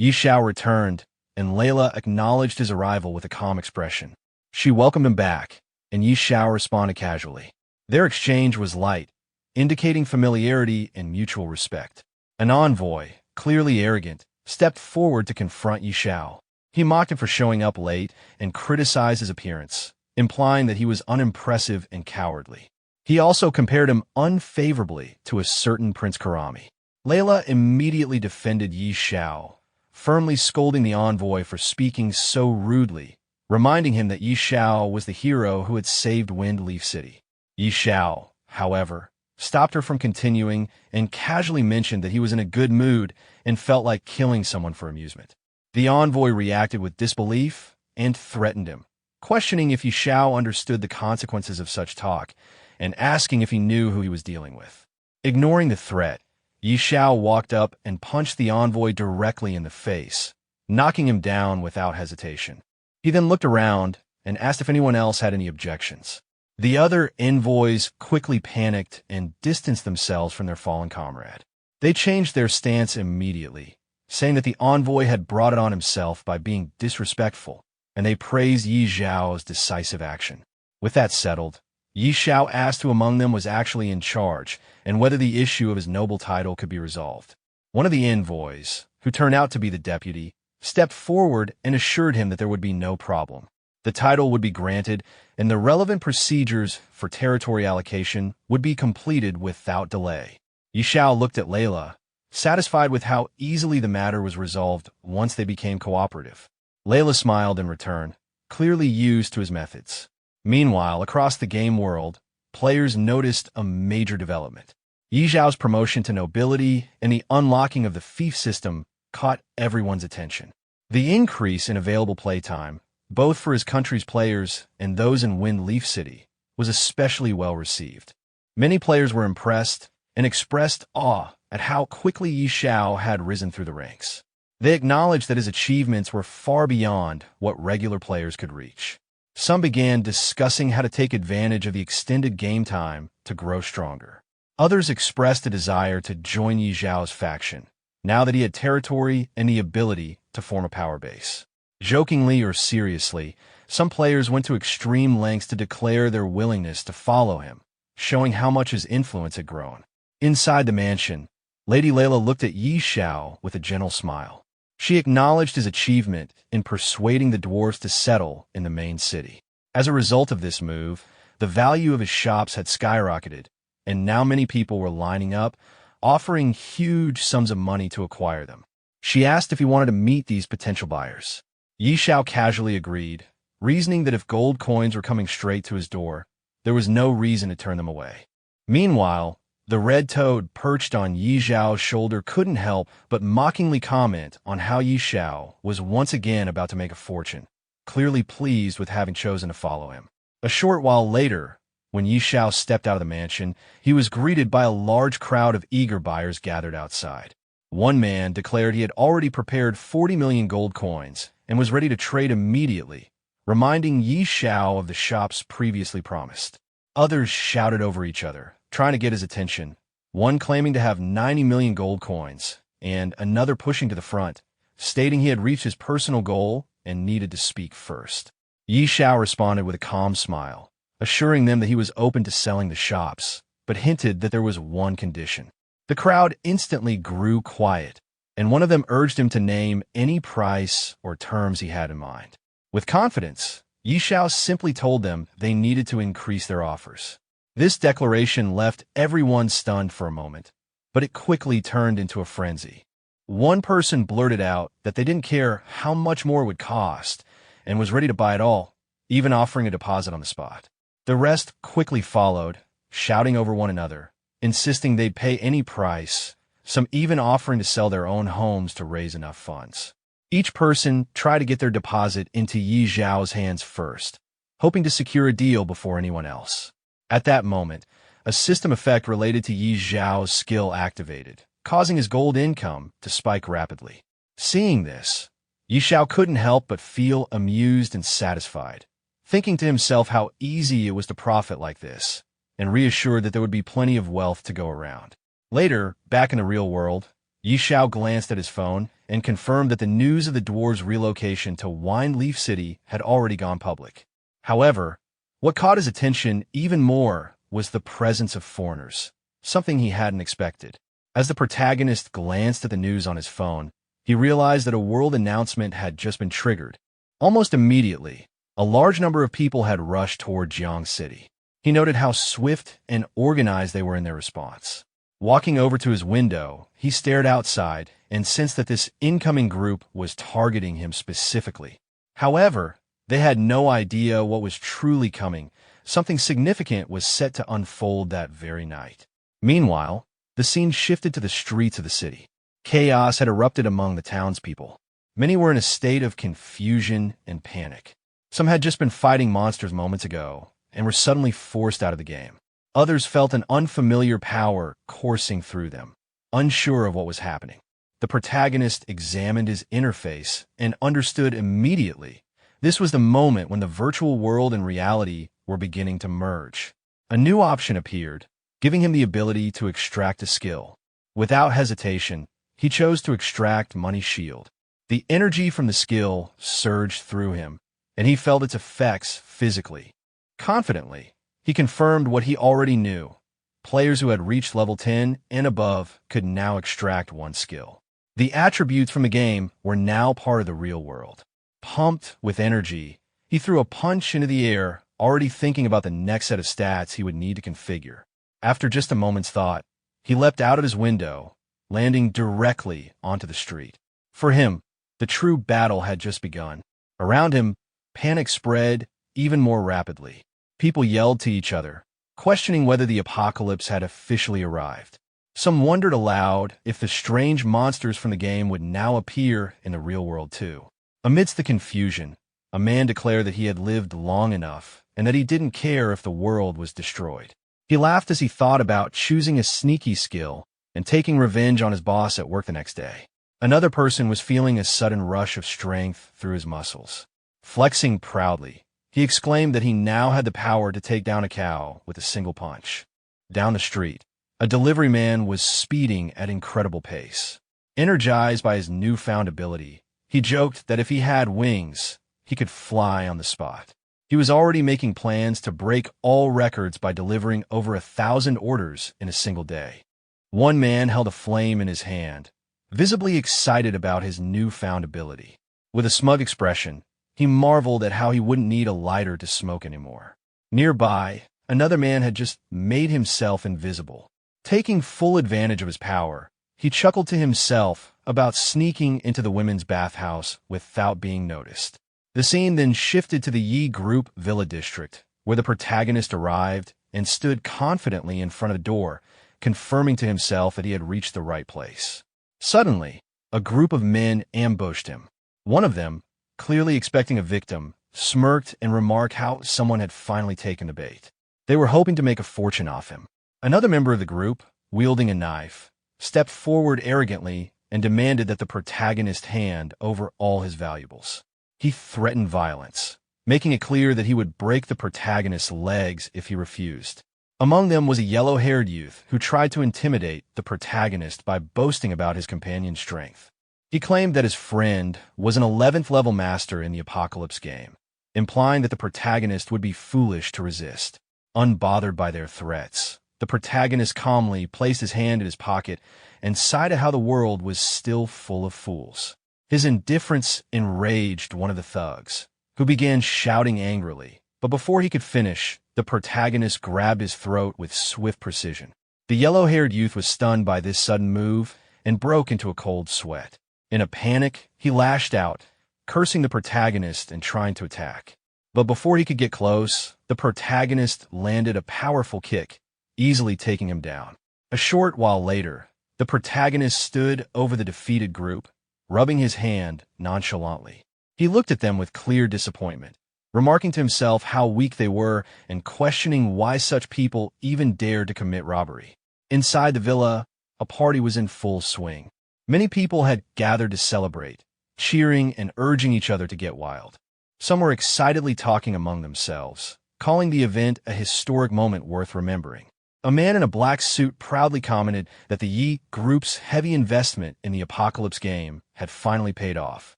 Xiao returned, and Layla acknowledged his arrival with a calm expression. She welcomed him back, and Xiao responded casually. Their exchange was light, indicating familiarity and mutual respect. An envoy, clearly arrogant, stepped forward to confront Xiao. He mocked him for showing up late and criticized his appearance, implying that he was unimpressive and cowardly. He also compared him unfavorably to a certain Prince Karami. Layla immediately defended Xiao, firmly scolding the envoy for speaking so rudely, reminding him that Xiao was the hero who had saved Windleaf City. Xiao, however, stopped her from continuing and casually mentioned that he was in a good mood and felt like killing someone for amusement. The envoy reacted with disbelief and threatened him, questioning if Xiao understood the consequences of such talk and asking if he knew who he was dealing with. Ignoring the threat, Xiao walked up and punched the envoy directly in the face, knocking him down without hesitation. He then looked around and asked if anyone else had any objections. The other envoys quickly panicked and distanced themselves from their fallen comrade. They changed their stance immediately, saying that the envoy had brought it on himself by being disrespectful, and they praised Yi Xiao's decisive action. With that settled, Yi Xiao asked who among them was actually in charge and whether the issue of his noble title could be resolved. One of the envoys, who turned out to be the deputy, stepped forward and assured him that there would be no problem. The title would be granted, and the relevant procedures for territory allocation would be completed without delay. Yi Xiao looked at Layla, satisfied with how easily the matter was resolved once they became cooperative. Layla smiled in return, clearly used to his methods. Meanwhile, across the game world, players noticed a major development. Yi Xiao's promotion to nobility and the unlocking of the fief system caught everyone's attention. The increase in available playtime, both for his country's players and those in Wind Leaf City, was especially well received. Many players were impressed and expressed awe at how quickly Yi Xiao had risen through the ranks. They acknowledged that his achievements were far beyond what regular players could reach. Some began discussing how to take advantage of the extended game time to grow stronger. Others expressed a desire to join Yi Xiao's faction, now that he had territory and the ability to form a power base. Jokingly or seriously, some players went to extreme lengths to declare their willingness to follow him, showing how much his influence had grown. Inside the mansion, Lady Layla looked at Yi Xiao with a gentle smile. She acknowledged his achievement in persuading the dwarves to settle in the main city. As a result of this move, the value of his shops had skyrocketed, and now many people were lining up, offering huge sums of money to acquire them. She asked if he wanted to meet these potential buyers. Yi Xiao casually agreed, reasoning that if gold coins were coming straight to his door, there was no reason to turn them away. Meanwhile, the red toad perched on Yi Xiao's shoulder couldn't help but mockingly comment on how Yi Xiao was once again about to make a fortune, clearly pleased with having chosen to follow him. A short while later, when Yi Xiao stepped out of the mansion, he was greeted by a large crowd of eager buyers gathered outside. One man declared he had already prepared 40 million gold coins and was ready to trade immediately, reminding Yi Xiao of the shops previously promised. Others shouted over each other, trying to get his attention, one claiming to have 90 million gold coins, and another pushing to the front, stating he had reached his personal goal and needed to speak first. Yi Xiao responded with a calm smile, assuring them that he was open to selling the shops, but hinted that there was one condition. The crowd instantly grew quiet, and one of them urged him to name any price or terms he had in mind. With confidence, Yi Xiao simply told them they needed to increase their offers. This declaration left everyone stunned for a moment, but it quickly turned into a frenzy. One person blurted out that they didn't care how much more it would cost and was ready to buy it all, even offering a deposit on the spot. The rest quickly followed, shouting over one another, insisting they'd pay any price, some even offering to sell their own homes to raise enough funds. Each person tried to get their deposit into Yi Xiao's hands first, hoping to secure a deal before anyone else. At that moment, a system effect related to Yi Xiao's skill activated, causing his gold income to spike rapidly. Seeing this, Yi Xiao couldn't help but feel amused and satisfied, thinking to himself how easy it was to profit like this, and reassured that there would be plenty of wealth to go around. Later, back in the real world, Yi Xiao glanced at his phone and confirmed that the news of the dwarves' relocation to Wine Leaf City had already gone public. However, what caught his attention even more was the presence of foreigners, something he hadn't expected. As the protagonist glanced at the news on his phone, he realized that a world announcement had just been triggered. Almost immediately, a large number of people had rushed toward Jiang City. He noted how swift and organized they were in their response. Walking over to his window, he stared outside and sensed that this incoming group was targeting him specifically. However, they had no idea what was truly coming. Something significant was set to unfold that very night. Meanwhile, the scene shifted to the streets of the city. Chaos had erupted among the townspeople. Many were in a state of confusion and panic. Some had just been fighting monsters moments ago and were suddenly forced out of the game. Others felt an unfamiliar power coursing through them, unsure of what was happening. The protagonist examined his interface and understood immediately This was the moment when the virtual world and reality were beginning to merge. A new option appeared, giving him the ability to extract a skill. Without hesitation, he chose to extract Money's shield. The energy from the skill surged through him, and he felt its effects physically. Confidently, he confirmed what he already knew. Players who had reached level 10 and above could now extract one skill. The attributes from the game were now part of the real world. Pumped with energy, he threw a punch into the air, already thinking about the next set of stats he would need to configure. After just a moment's thought, he leapt out of his window, landing directly onto the street. For him, the true battle had just begun. Around him, panic spread even more rapidly. People yelled to each other, questioning whether the apocalypse had officially arrived. Some wondered aloud if the strange monsters from the game would now appear in the real world too. Amidst the confusion, a man declared that he had lived long enough and that he didn't care if the world was destroyed. He laughed as he thought about choosing a sneaky skill and taking revenge on his boss at work the next day. Another person was feeling a sudden rush of strength through his muscles. Flexing proudly, he exclaimed that he now had the power to take down a cow with a single punch. Down the street, a delivery man was speeding at incredible pace. Energized by his newfound ability, he joked that if he had wings, he could fly on the spot. He was already making plans to break all records by delivering over 1,000 orders in a single day. One man held a flame in his hand, visibly excited about his newfound ability. With a smug expression, he marveled at how he wouldn't need a lighter to smoke anymore. Nearby, another man had just made himself invisible. Taking full advantage of his power, he chuckled to himself about sneaking into the women's bathhouse without being noticed. The scene then shifted to the Yi Group Villa District, where the protagonist arrived and stood confidently in front of the door, confirming to himself that he had reached the right place. Suddenly, a group of men ambushed him. One of them, clearly expecting a victim, smirked and remarked how someone had finally taken the bait. They were hoping to make a fortune off him. Another member of the group, wielding a knife, stepped forward arrogantly and demanded that the protagonist hand over all his valuables. He threatened violence, making it clear that he would break the protagonist's legs if he refused. Among them was a yellow-haired youth who tried to intimidate the protagonist by boasting about his companion's strength. He claimed that his friend was an 11th level master in the Apocalypse game, implying that the protagonist would be foolish to resist. Unbothered by their threats, the protagonist calmly placed his hand in his pocket and sighed at how the world was still full of fools. His indifference enraged one of the thugs, who began shouting angrily, but before he could finish, the protagonist grabbed his throat with swift precision. The yellow-haired youth was stunned by this sudden move and broke into a cold sweat. In a panic, he lashed out, cursing the protagonist and trying to attack. But before he could get close, the protagonist landed a powerful kick, easily taking him down. A short while later, the protagonist stood over the defeated group, rubbing his hand nonchalantly. He looked at them with clear disappointment, remarking to himself how weak they were and questioning why such people even dared to commit robbery. Inside the villa, a party was in full swing. Many people had gathered to celebrate, cheering and urging each other to get wild. Some were excitedly talking among themselves, calling the event a historic moment worth remembering. A man in a black suit proudly commented that the Yi Group's heavy investment in the Apocalypse game had finally paid off.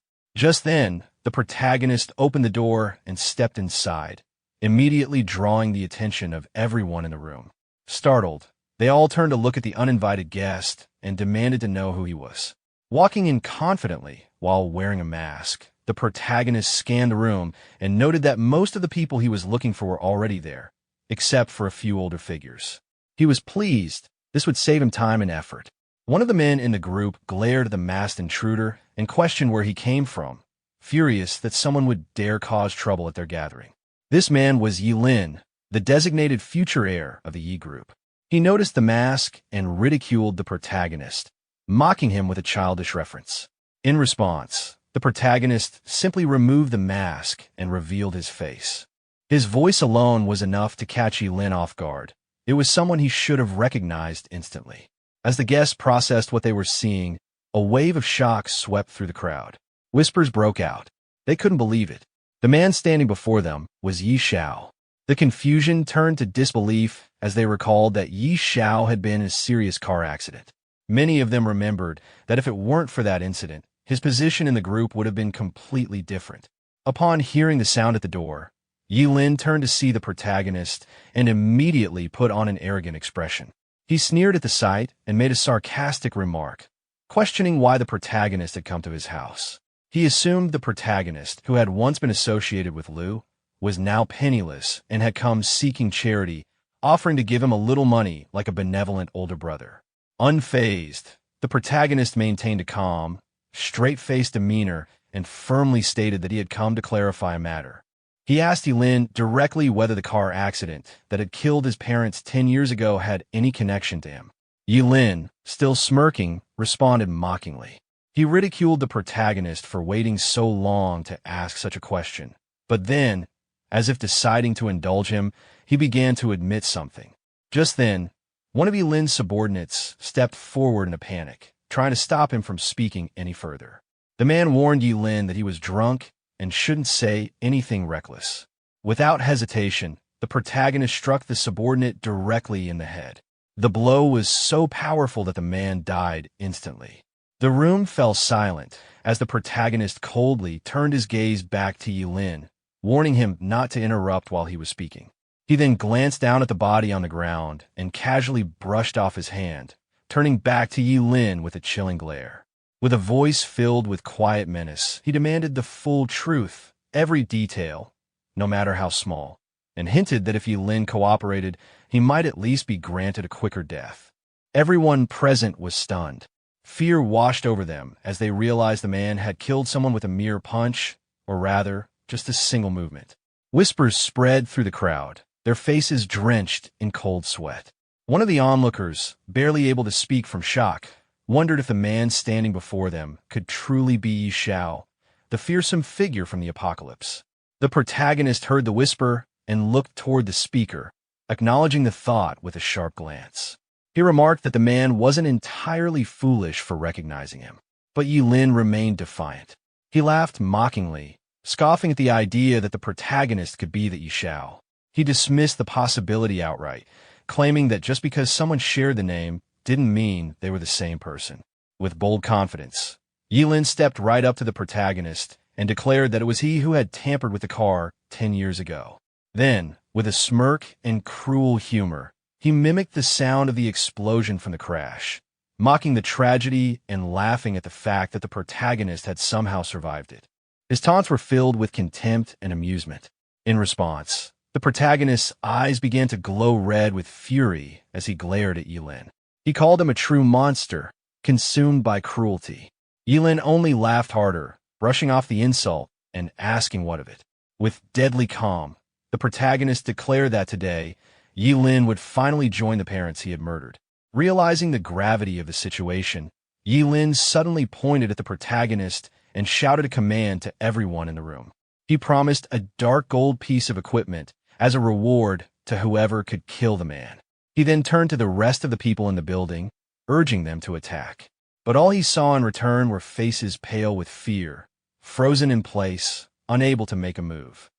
Just then, the protagonist opened the door and stepped inside, immediately drawing the attention of everyone in the room. Startled, they all turned to look at the uninvited guest and demanded to know who he was. Walking in confidently while wearing a mask, the protagonist scanned the room and noted that most of the people he was looking for were already there, except for a few older figures. He was pleased. This would save him time and effort. One of the men in the group glared at the masked intruder and questioned where he came from, furious that someone would dare cause trouble at their gathering. This man was Yi Lin, the designated future heir of the Yi Group. He noticed the mask and ridiculed the protagonist, mocking him with a childish reference. In response, the protagonist simply removed the mask and revealed his face. His voice alone was enough to catch Yi Lin off guard. It was someone he should have recognized instantly. As the guests processed what they were seeing, a wave of shock swept through the crowd. Whispers broke out. They couldn't believe it. The man standing before them was Xiao. The confusion turned to disbelief as they recalled that Xiao had been in a serious car accident. Many of them remembered that if it weren't for that incident, his position in the group would have been completely different. Upon hearing the sound at the door, Lin turned to see the protagonist and immediately put on an arrogant expression. He sneered at the sight and made a sarcastic remark, questioning why the protagonist had come to his house. He assumed the protagonist, who had once been associated with Liu, was now penniless and had come seeking charity, offering to give him a little money like a benevolent older brother. Unfazed, the protagonist maintained a calm, straight-faced demeanor and firmly stated that he had come to clarify a matter. He asked Lin directly whether the car accident that had killed his parents 10 years ago had any connection to him. Lin, still smirking, responded mockingly. He ridiculed the protagonist for waiting so long to ask such a question. But then, as if deciding to indulge him, he began to admit something. Just then, one of Lin's subordinates stepped forward in a panic, trying to stop him from speaking any further. The man warned Lin that he was drunk and shouldn't say anything reckless. Without hesitation, the protagonist struck the subordinate directly in the head. The blow was so powerful that the man died instantly. The room fell silent as the protagonist coldly turned his gaze back to Lin, warning him not to interrupt while he was speaking. He then glanced down at the body on the ground and casually brushed off his hand, turning back to Lin with a chilling glare. With a voice filled with quiet menace, he demanded the full truth, every detail, no matter how small, and hinted that if Lin cooperated, he might at least be granted a quicker death. Everyone present was stunned. Fear washed over them as they realized the man had killed someone with a mere punch, or rather, just a single movement. Whispers spread through the crowd, their faces drenched in cold sweat. One of the onlookers, barely able to speak from shock, wondered if the man standing before them could truly be Xiao, the fearsome figure from the apocalypse. The protagonist heard the whisper and looked toward the speaker, acknowledging the thought with a sharp glance. He remarked that the man wasn't entirely foolish for recognizing him, but Lin remained defiant. He laughed mockingly, scoffing at the idea that the protagonist could be the Xiao. He dismissed the possibility outright, claiming that just because someone shared the name didn't mean they were the same person. With bold confidence, Lin stepped right up to the protagonist and declared that it was he who had tampered with the car 10 years ago. Then, with a smirk and cruel humor, he mimicked the sound of the explosion from the crash, mocking the tragedy and laughing at the fact that the protagonist had somehow survived it. His taunts were filled with contempt and amusement. In response, the protagonist's eyes began to glow red with fury as he glared at Lin. He called him a true monster, consumed by cruelty. Lin only laughed harder, brushing off the insult and asking what of it. With deadly calm, the protagonist declared that today, Lin would finally join the parents he had murdered. Realizing the gravity of the situation, Lin suddenly pointed at the protagonist and shouted a command to everyone in the room. He promised a dark gold piece of equipment as a reward to whoever could kill the man. He then turned to the rest of the people in the building, urging them to attack. But all he saw in return were faces pale with fear, frozen in place, unable to make a move.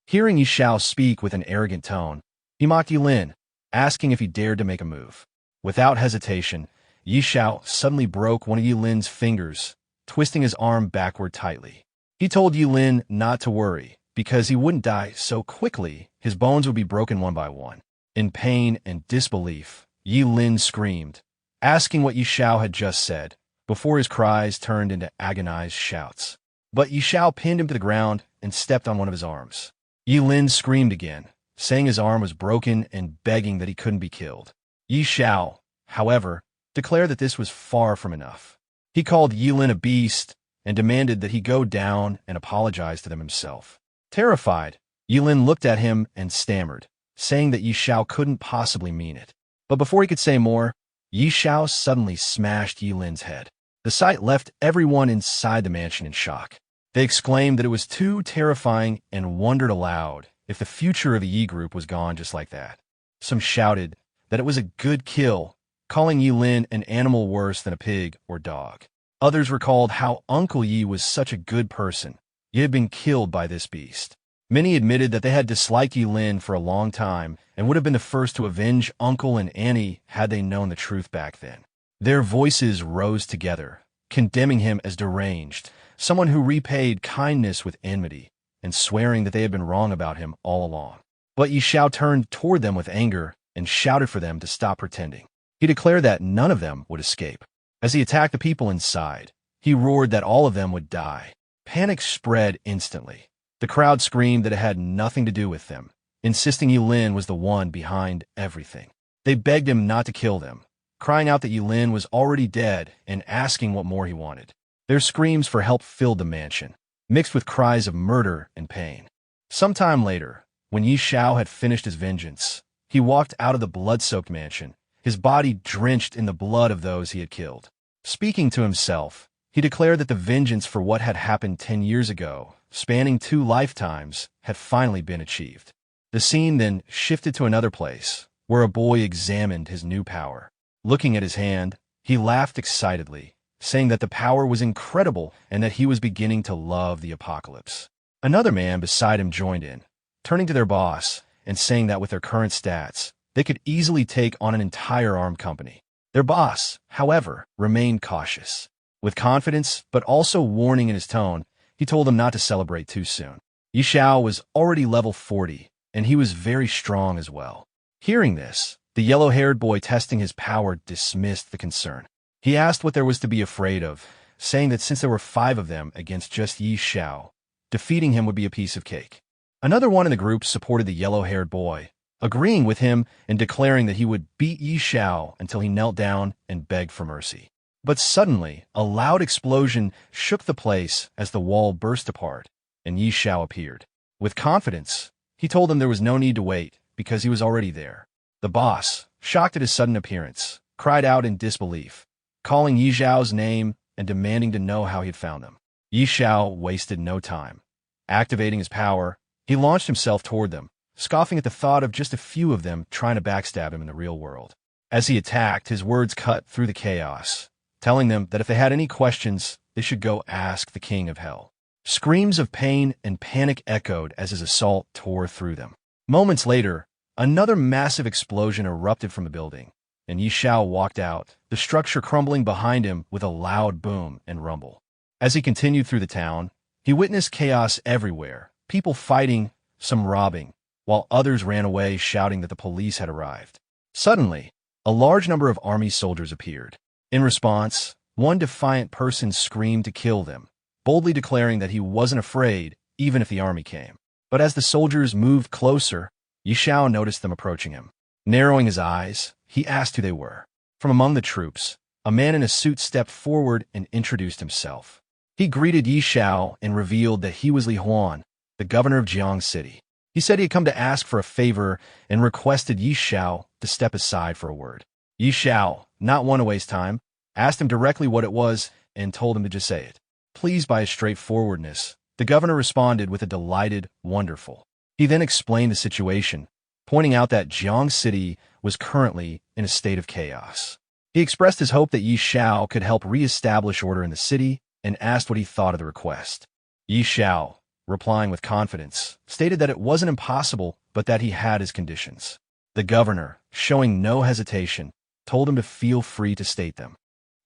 Hearing Xiao speak with an arrogant tone, he mocked Lin, asking if he dared to make a move. Without hesitation, Xiao suddenly broke one of Lin's fingers, twisting his arm backward tightly. He told Lin not to worry, because he wouldn't die so quickly, his bones would be broken one by one. In pain and disbelief, Lin screamed, asking what Xiao had just said, before his cries turned into agonized shouts. But Xiao pinned him to the ground and stepped on one of his arms. Lin screamed again, saying his arm was broken and begging that he couldn't be killed. Xiao, however, declared that this was far from enough. He called Lin a beast and demanded that he go down and apologize to them himself. Terrified, Lin looked at him and stammered, saying that Xiao couldn't possibly mean it. But before he could say more, Xiao suddenly smashed Lin's head. The sight left everyone inside the mansion in shock. They exclaimed that it was too terrifying and wondered aloud if the future of the Yi group was gone just like that. Some shouted that it was a good kill, calling Lin an animal worse than a pig or dog. Others recalled how Uncle Yi was such a good person, you had been killed by this beast. Many admitted that they had disliked Yi Lin for a long time and would have been the first to avenge Uncle and Annie had they known the truth back then. Their voices rose together, condemning him as deranged, someone who repaid kindness with enmity, and swearing that they had been wrong about him all along. But Yi Xiao turned toward them with anger and shouted for them to stop pretending. He declared that none of them would escape. As he attacked the people inside, he roared that all of them would die. Panic spread instantly. The crowd screamed that it had nothing to do with them, insisting Yi Lin was the one behind everything. They begged him not to kill them, crying out that Yi Lin was already dead and asking what more he wanted. Their screams for help filled the mansion, mixed with cries of murder and pain. Sometime later, when Yi Xiao had finished his vengeance, he walked out of the blood-soaked mansion, his body drenched in the blood of those he had killed. Speaking to himself, he declared that the vengeance for what had happened 10 years ago, spanning 2 lifetimes, had finally been achieved. The scene then shifted to another place, where a boy examined his new power. Looking at his hand, he laughed excitedly, saying that the power was incredible and that he was beginning to love the apocalypse. Another man beside him joined in, turning to their boss and saying that with their current stats, they could easily take on an entire armed company. Their boss, however, remained cautious. With confidence, but also warning in his tone, he told them not to celebrate too soon. Yi Xiao was already level 40, and he was very strong as well. Hearing this, the yellow-haired boy testing his power dismissed the concern. He asked what there was to be afraid of, saying that since there were 5 of them against just Yi Xiao, defeating him would be a piece of cake. Another one in the group supported the yellow-haired boy, agreeing with him and declaring that he would beat Yi Xiao until he knelt down and begged for mercy. But suddenly, a loud explosion shook the place as the wall burst apart, and Yi Xiao appeared. With confidence, he told them there was no need to wait, because he was already there. The boss, shocked at his sudden appearance, cried out in disbelief, calling Yi Xiao's name and demanding to know how he had found them. Yi Xiao wasted no time. Activating his power, he launched himself toward them, scoffing at the thought of just a few of them trying to backstab him in the real world. As he attacked, his words cut through the chaos, telling them that if they had any questions, they should go ask the King of Hell. Screams of pain and panic echoed as his assault tore through them. Moments later, another massive explosion erupted from the building, and Yi Xiao walked out, the structure crumbling behind him with a loud boom and rumble. As he continued through the town, he witnessed chaos everywhere, people fighting, some robbing, while others ran away shouting that the police had arrived. Suddenly, a large number of army soldiers appeared. In response, one defiant person screamed to kill them, boldly declaring that he wasn't afraid even if the army came. But as the soldiers moved closer, Yi Xiao noticed them approaching him. Narrowing his eyes, he asked who they were. From among the troops, a man in a suit stepped forward and introduced himself. He greeted Yi Xiao and revealed that he was Li Huan, the governor of Jiang City. He said he had come to ask for a favor and requested Yi Xiao to step aside for a word. Yi Xiao, not one to waste time, asked him directly what it was and told him to just say it. Pleased by his straightforwardness, the governor responded with a delighted, wonderful. He then explained the situation, pointing out that Jiang City was currently in a state of chaos. He expressed his hope that Yi Xiao could help re-establish order in the city and asked what he thought of the request. Yi Xiao, replying with confidence, stated that it wasn't impossible, but that he had his conditions. The governor, showing no hesitation, told him to feel free to state them.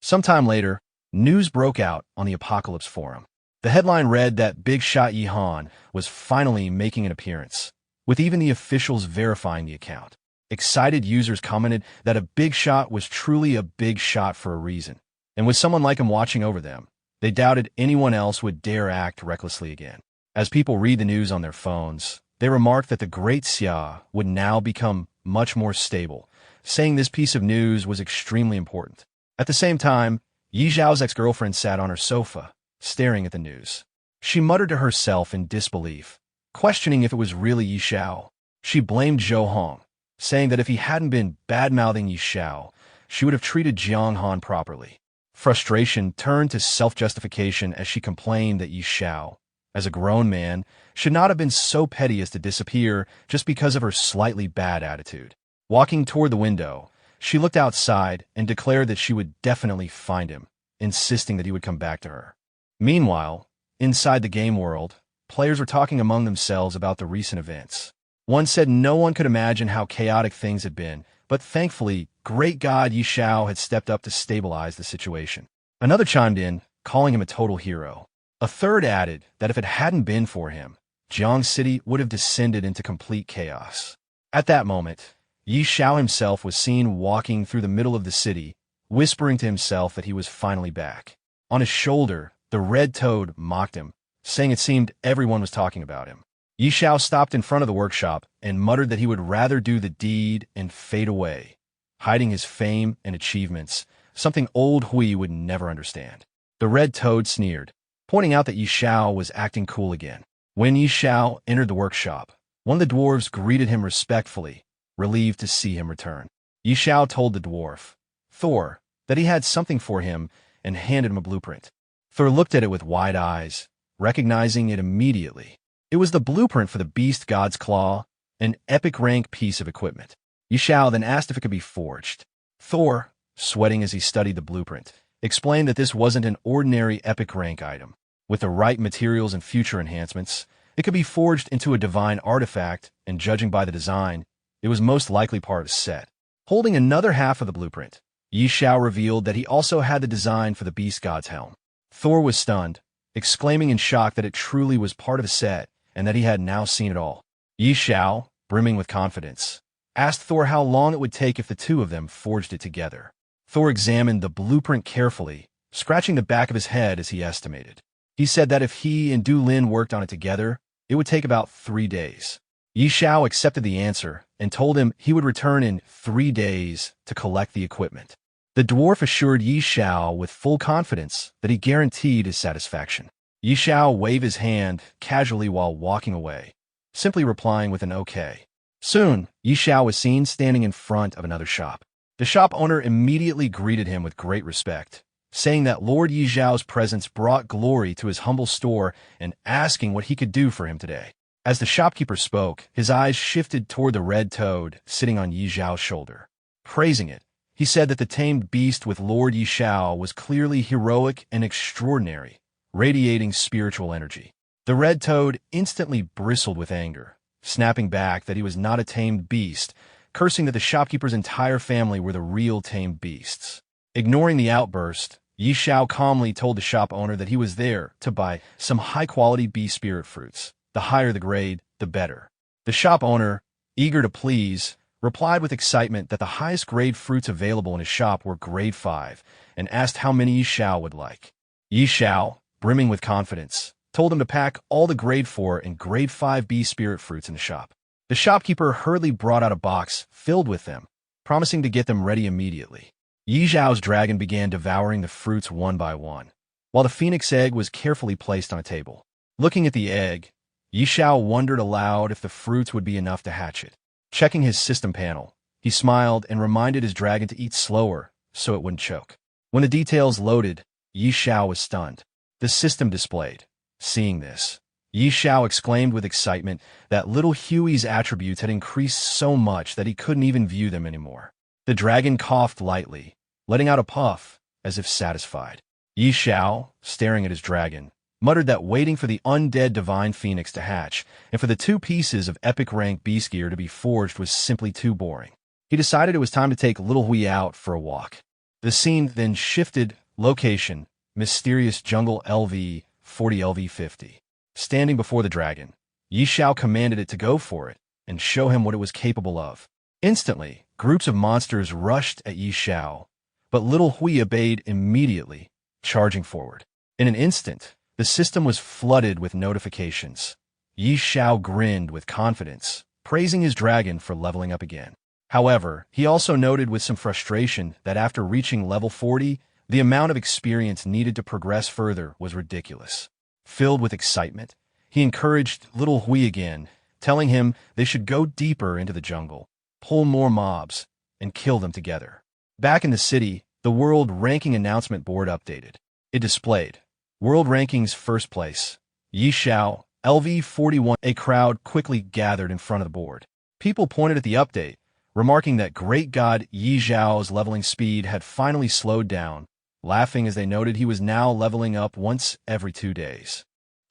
Sometime later, news broke out on the Apocalypse Forum. The headline read that Big Shot Yi Han was finally making an appearance, with even the officials verifying the account. Excited users commented that a big shot was truly a big shot for a reason, and with someone like him watching over them, they doubted anyone else would dare act recklessly again. As people read the news on their phones, they remarked that the great Xiao would now become much more stable, saying this piece of news was extremely important. At the same time, Yi Xiao's ex-girlfriend sat on her sofa, staring at the news. She muttered to herself in disbelief, questioning if it was really Yi Xiao. She blamed Zhou Hong, saying that if he hadn't been bad-mouthing Yi Xiao, she would have treated Jiang Han properly. Frustration turned to self-justification as she complained that Yi Xiao, as a grown man, should not have been so petty as to disappear just because of her slightly bad attitude. Walking toward the window, she looked outside and declared that she would definitely find him, insisting that he would come back to her. Meanwhile, Inside the game world, players were talking among themselves about the recent events. One said no one could imagine how chaotic things had been, but thankfully, great god Xiao had stepped up to stabilize the situation. Another chimed in, calling him a total hero. A third added that if it hadn't been for him, Jiang City would have descended into complete chaos. At that moment, Xiao himself was seen walking through the middle of the city, whispering to himself that he was finally back. On his shoulder, the red toad mocked him, saying it seemed everyone was talking about him. Xiao stopped in front of the workshop and muttered that he would rather do the deed and fade away, hiding his fame and achievements, something old Hui would never understand. The red toad sneered, pointing out that Xiao was acting cool again. When Xiao entered the workshop, one of the dwarves greeted him respectfully, relieved to see him return. Xiao told the dwarf, Thor, that he had something for him and handed him a blueprint. Thor looked at it with wide eyes, recognizing it immediately. It was the blueprint for the beast god's claw, an epic rank piece of equipment. Xiao then asked if it could be forged. Thor, sweating as he studied the blueprint, explained that this wasn't an ordinary epic rank item. With the right materials and future enhancements, it could be forged into a divine artifact, and judging by the design, it was most likely part of a set. Holding another half of the blueprint, Xiao revealed that he also had the design for the beast god's helm. Thor was stunned, exclaiming in shock that it truly was part of a set and that he had now seen it all. Xiao, brimming with confidence, asked Thor how long it would take if the two of them forged it together. Thor examined the blueprint carefully, scratching the back of his head as he estimated. He said that if he and Du Lin worked on it together, it would take about 3 days. Xiao accepted the answer and told him he would return in 3 days to collect the equipment. The dwarf assured Xiao with full confidence that he guaranteed his satisfaction. Xiao waved his hand casually while walking away, simply replying with an okay. Soon, Xiao was seen standing in front of another shop. The shop owner immediately greeted him with great respect, saying that Lord Xiao's presence brought glory to his humble store and asking what he could do for him today. As the shopkeeper spoke, his eyes shifted toward the red toad sitting on Xiao's shoulder. Praising it, he said that the tamed beast with Lord Xiao was clearly heroic and extraordinary, radiating spiritual energy. The red toad instantly bristled with anger, snapping back that he was not a tamed beast, cursing that the shopkeeper's entire family were the real tamed beasts. Ignoring the outburst, Xiao calmly told the shop owner that he was there to buy some high-quality bee spirit fruits. The higher the grade, the better. The shop owner, eager to please, replied with excitement that the highest grade fruits available in his shop were grade 5 and asked how many Xiao would like. Xiao, brimming with confidence, told him to pack all the grade 4 and grade 5 bee spirit fruits in the shop. The shopkeeper hurriedly brought out a box filled with them, promising to get them ready immediately. Xiao's dragon began devouring the fruits one by one, while the phoenix egg was carefully placed on a table. Looking at the egg, Xiao wondered aloud if the fruits would be enough to hatch it. Checking his system panel, he smiled and reminded his dragon to eat slower so it wouldn't choke. When the details loaded, Xiao was stunned. The system displayed. Seeing this, Xiao exclaimed with excitement that little Huey's attributes had increased so much that he couldn't even view them anymore. The dragon coughed lightly, letting out a puff, as if satisfied. Xiao, staring at his dragon, muttered that waiting for the undead divine phoenix to hatch and for the 2 pieces of epic rank beast gear to be forged was simply too boring. He decided it was time to take little Hui out for a walk. The scene then shifted location, mysterious jungle LV 40 LV 50. Standing before the dragon, Xiao commanded it to go for it and show him what it was capable of. Instantly, groups of monsters rushed at Xiao, but little Hui obeyed immediately, charging forward. In an instant, the system was flooded with notifications. Xiao grinned with confidence, praising his dragon for leveling up again. However, he also noted with some frustration that after reaching level 40, the amount of experience needed to progress further was ridiculous. Filled with excitement, he encouraged little Hui again, telling him they should go deeper into the jungle, pull more mobs, and kill them together. Back in the city, the World Ranking announcement board updated. It displayed World Rankings first place, Xiao, LV41. A crowd quickly gathered in front of the board. People pointed at the update, remarking that great god Xiao's leveling speed had finally slowed down, laughing as they noted he was now leveling up once every 2 days.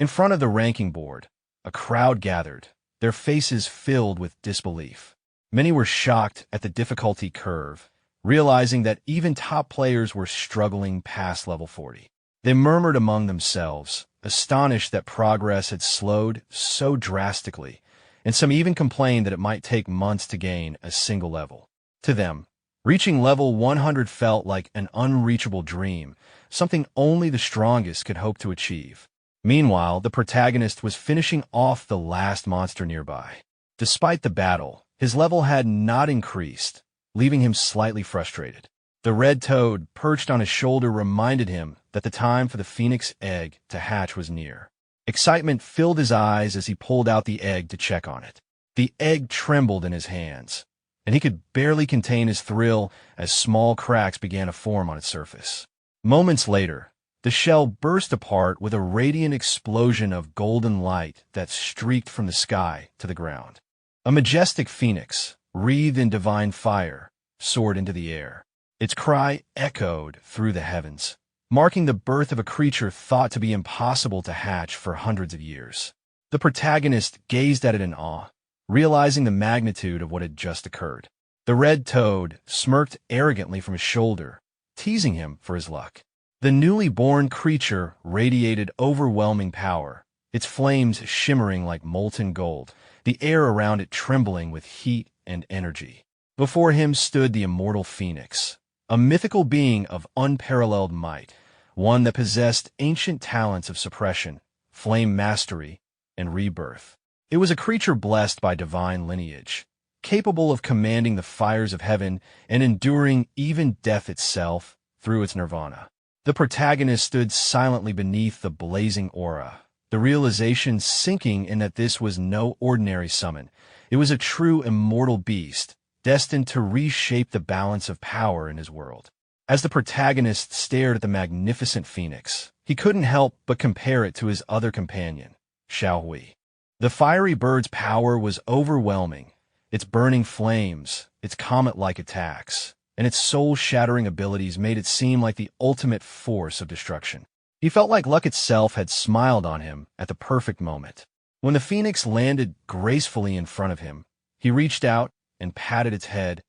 In front of the ranking board, a crowd gathered, their faces filled with disbelief. Many were shocked at the difficulty curve, realizing that even top players were struggling past level 40. They murmured among themselves, astonished that progress had slowed so drastically, and some even complained that it might take months to gain a single level. To them, reaching level 100 felt like an unreachable dream, something only the strongest could hope to achieve. Meanwhile, the protagonist was finishing off the last monster nearby. Despite the battle, his level had not increased, leaving him slightly frustrated. The red toad perched on his shoulder reminded him that the time for the phoenix egg to hatch was near. Excitement filled his eyes as he pulled out the egg to check on it. The egg trembled in his hands, and he could barely contain his thrill as small cracks began to form on its surface. Moments later, the shell burst apart with a radiant explosion of golden light that streaked from the sky to the ground. A majestic phoenix, wreathed in divine fire, soared into the air. Its cry echoed through the heavens, marking the birth of a creature thought to be impossible to hatch for hundreds of years. The protagonist gazed at it in awe, realizing the magnitude of what had just occurred. The red toad smirked arrogantly from his shoulder, teasing him for his luck. The newly born creature radiated overwhelming power, its flames shimmering like molten gold, the air around it trembling with heat and energy. Before him stood the immortal phoenix, a mythical being of unparalleled might, one that possessed ancient talents of suppression, flame mastery, and rebirth. It was a creature blessed by divine lineage, capable of commanding the fires of heaven and enduring even death itself through its nirvana. The protagonist stood silently beneath the blazing aura, the realization sinking in that this was no ordinary summon. It was a true immortal beast, destined to reshape the balance of power in his world. As the protagonist stared at the magnificent phoenix, he couldn't help but compare it to his other companion, Xiao. The fiery bird's power was overwhelming, its burning flames, its comet-like attacks, and its soul-shattering abilities made it seem like the ultimate force of destruction. He felt like luck itself had smiled on him at the perfect moment. When the phoenix landed gracefully in front of him, he reached out and patted its head,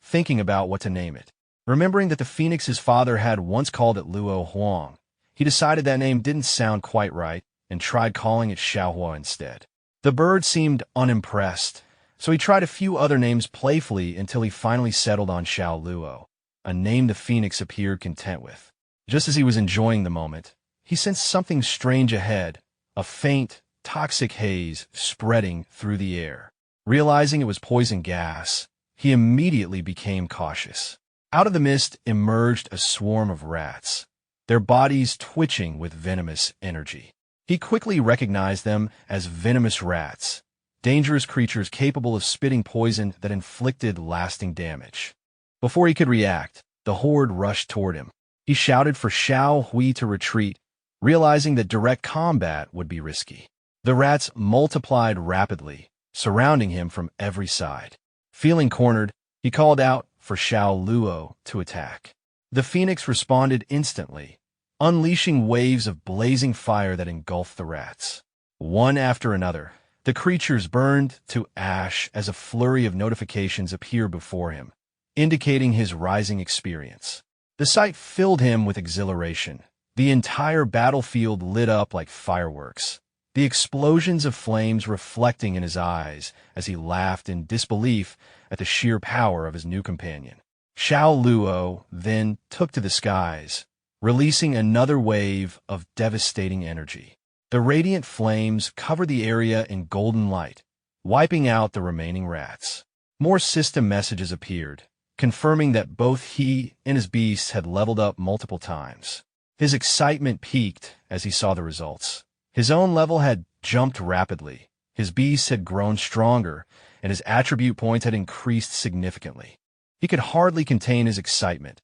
thinking about what to name it. Remembering that the phoenix's father had once called it Luo Huang, he decided that name didn't sound quite right and tried calling it Xiaohua instead. The bird seemed unimpressed, so he tried a few other names playfully until he finally settled on Xiao Luo, a name the phoenix appeared content with. Just as he was enjoying the moment, he sensed something strange ahead, a faint, toxic haze spreading through the air. Realizing it was poison gas, he immediately became cautious. Out of the mist emerged a swarm of rats, their bodies twitching with venomous energy. He quickly recognized them as venomous rats, dangerous creatures capable of spitting poison that inflicted lasting damage. Before he could react, the horde rushed toward him. He shouted for Xiao Hui to retreat, realizing that direct combat would be risky. The rats multiplied rapidly, surrounding him from every side. Feeling cornered, he called out for Xiao Luo to attack. The phoenix responded instantly, unleashing waves of blazing fire that engulfed the rats. One after another, the creatures burned to ash as a flurry of notifications appeared before him, indicating his rising experience. The sight filled him with exhilaration. The entire battlefield lit up like fireworks, the explosions of flames reflecting in his eyes as he laughed in disbelief at the sheer power of his new companion. Xiao Luo then took to the skies, releasing another wave of devastating energy. The radiant flames covered the area in golden light, wiping out the remaining rats. More system messages appeared, confirming that both he and his beasts had leveled up multiple times. His excitement peaked as he saw the results. His own level had jumped rapidly, his beasts had grown stronger, and his attribute points had increased significantly. He could hardly contain his excitement,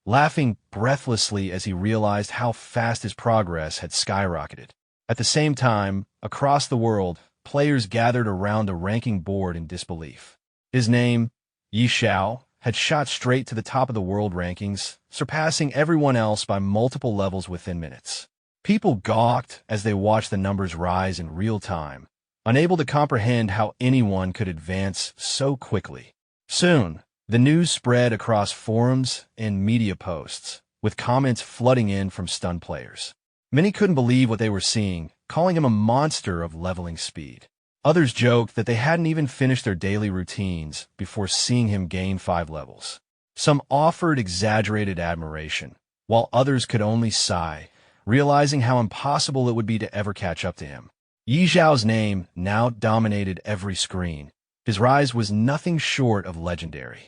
laughing breathlessly as he realized how fast his progress had skyrocketed. At the same time, across the world, players gathered around a ranking board in disbelief. His name, Xiao, had shot straight to the top of the world rankings, surpassing everyone else by multiple levels within minutes. People gawked as they watched the numbers rise in real time, unable to comprehend how anyone could advance so quickly. Soon, the news spread across forums and media posts, with comments flooding in from stunned players. Many couldn't believe what they were seeing, calling him a monster of leveling speed. Others joked that they hadn't even finished their daily routines before seeing him gain 5 levels. Some offered exaggerated admiration, while others could only sigh, realizing how impossible it would be to ever catch up to him. Yi Zhao's name now dominated every screen. His rise was nothing short of legendary.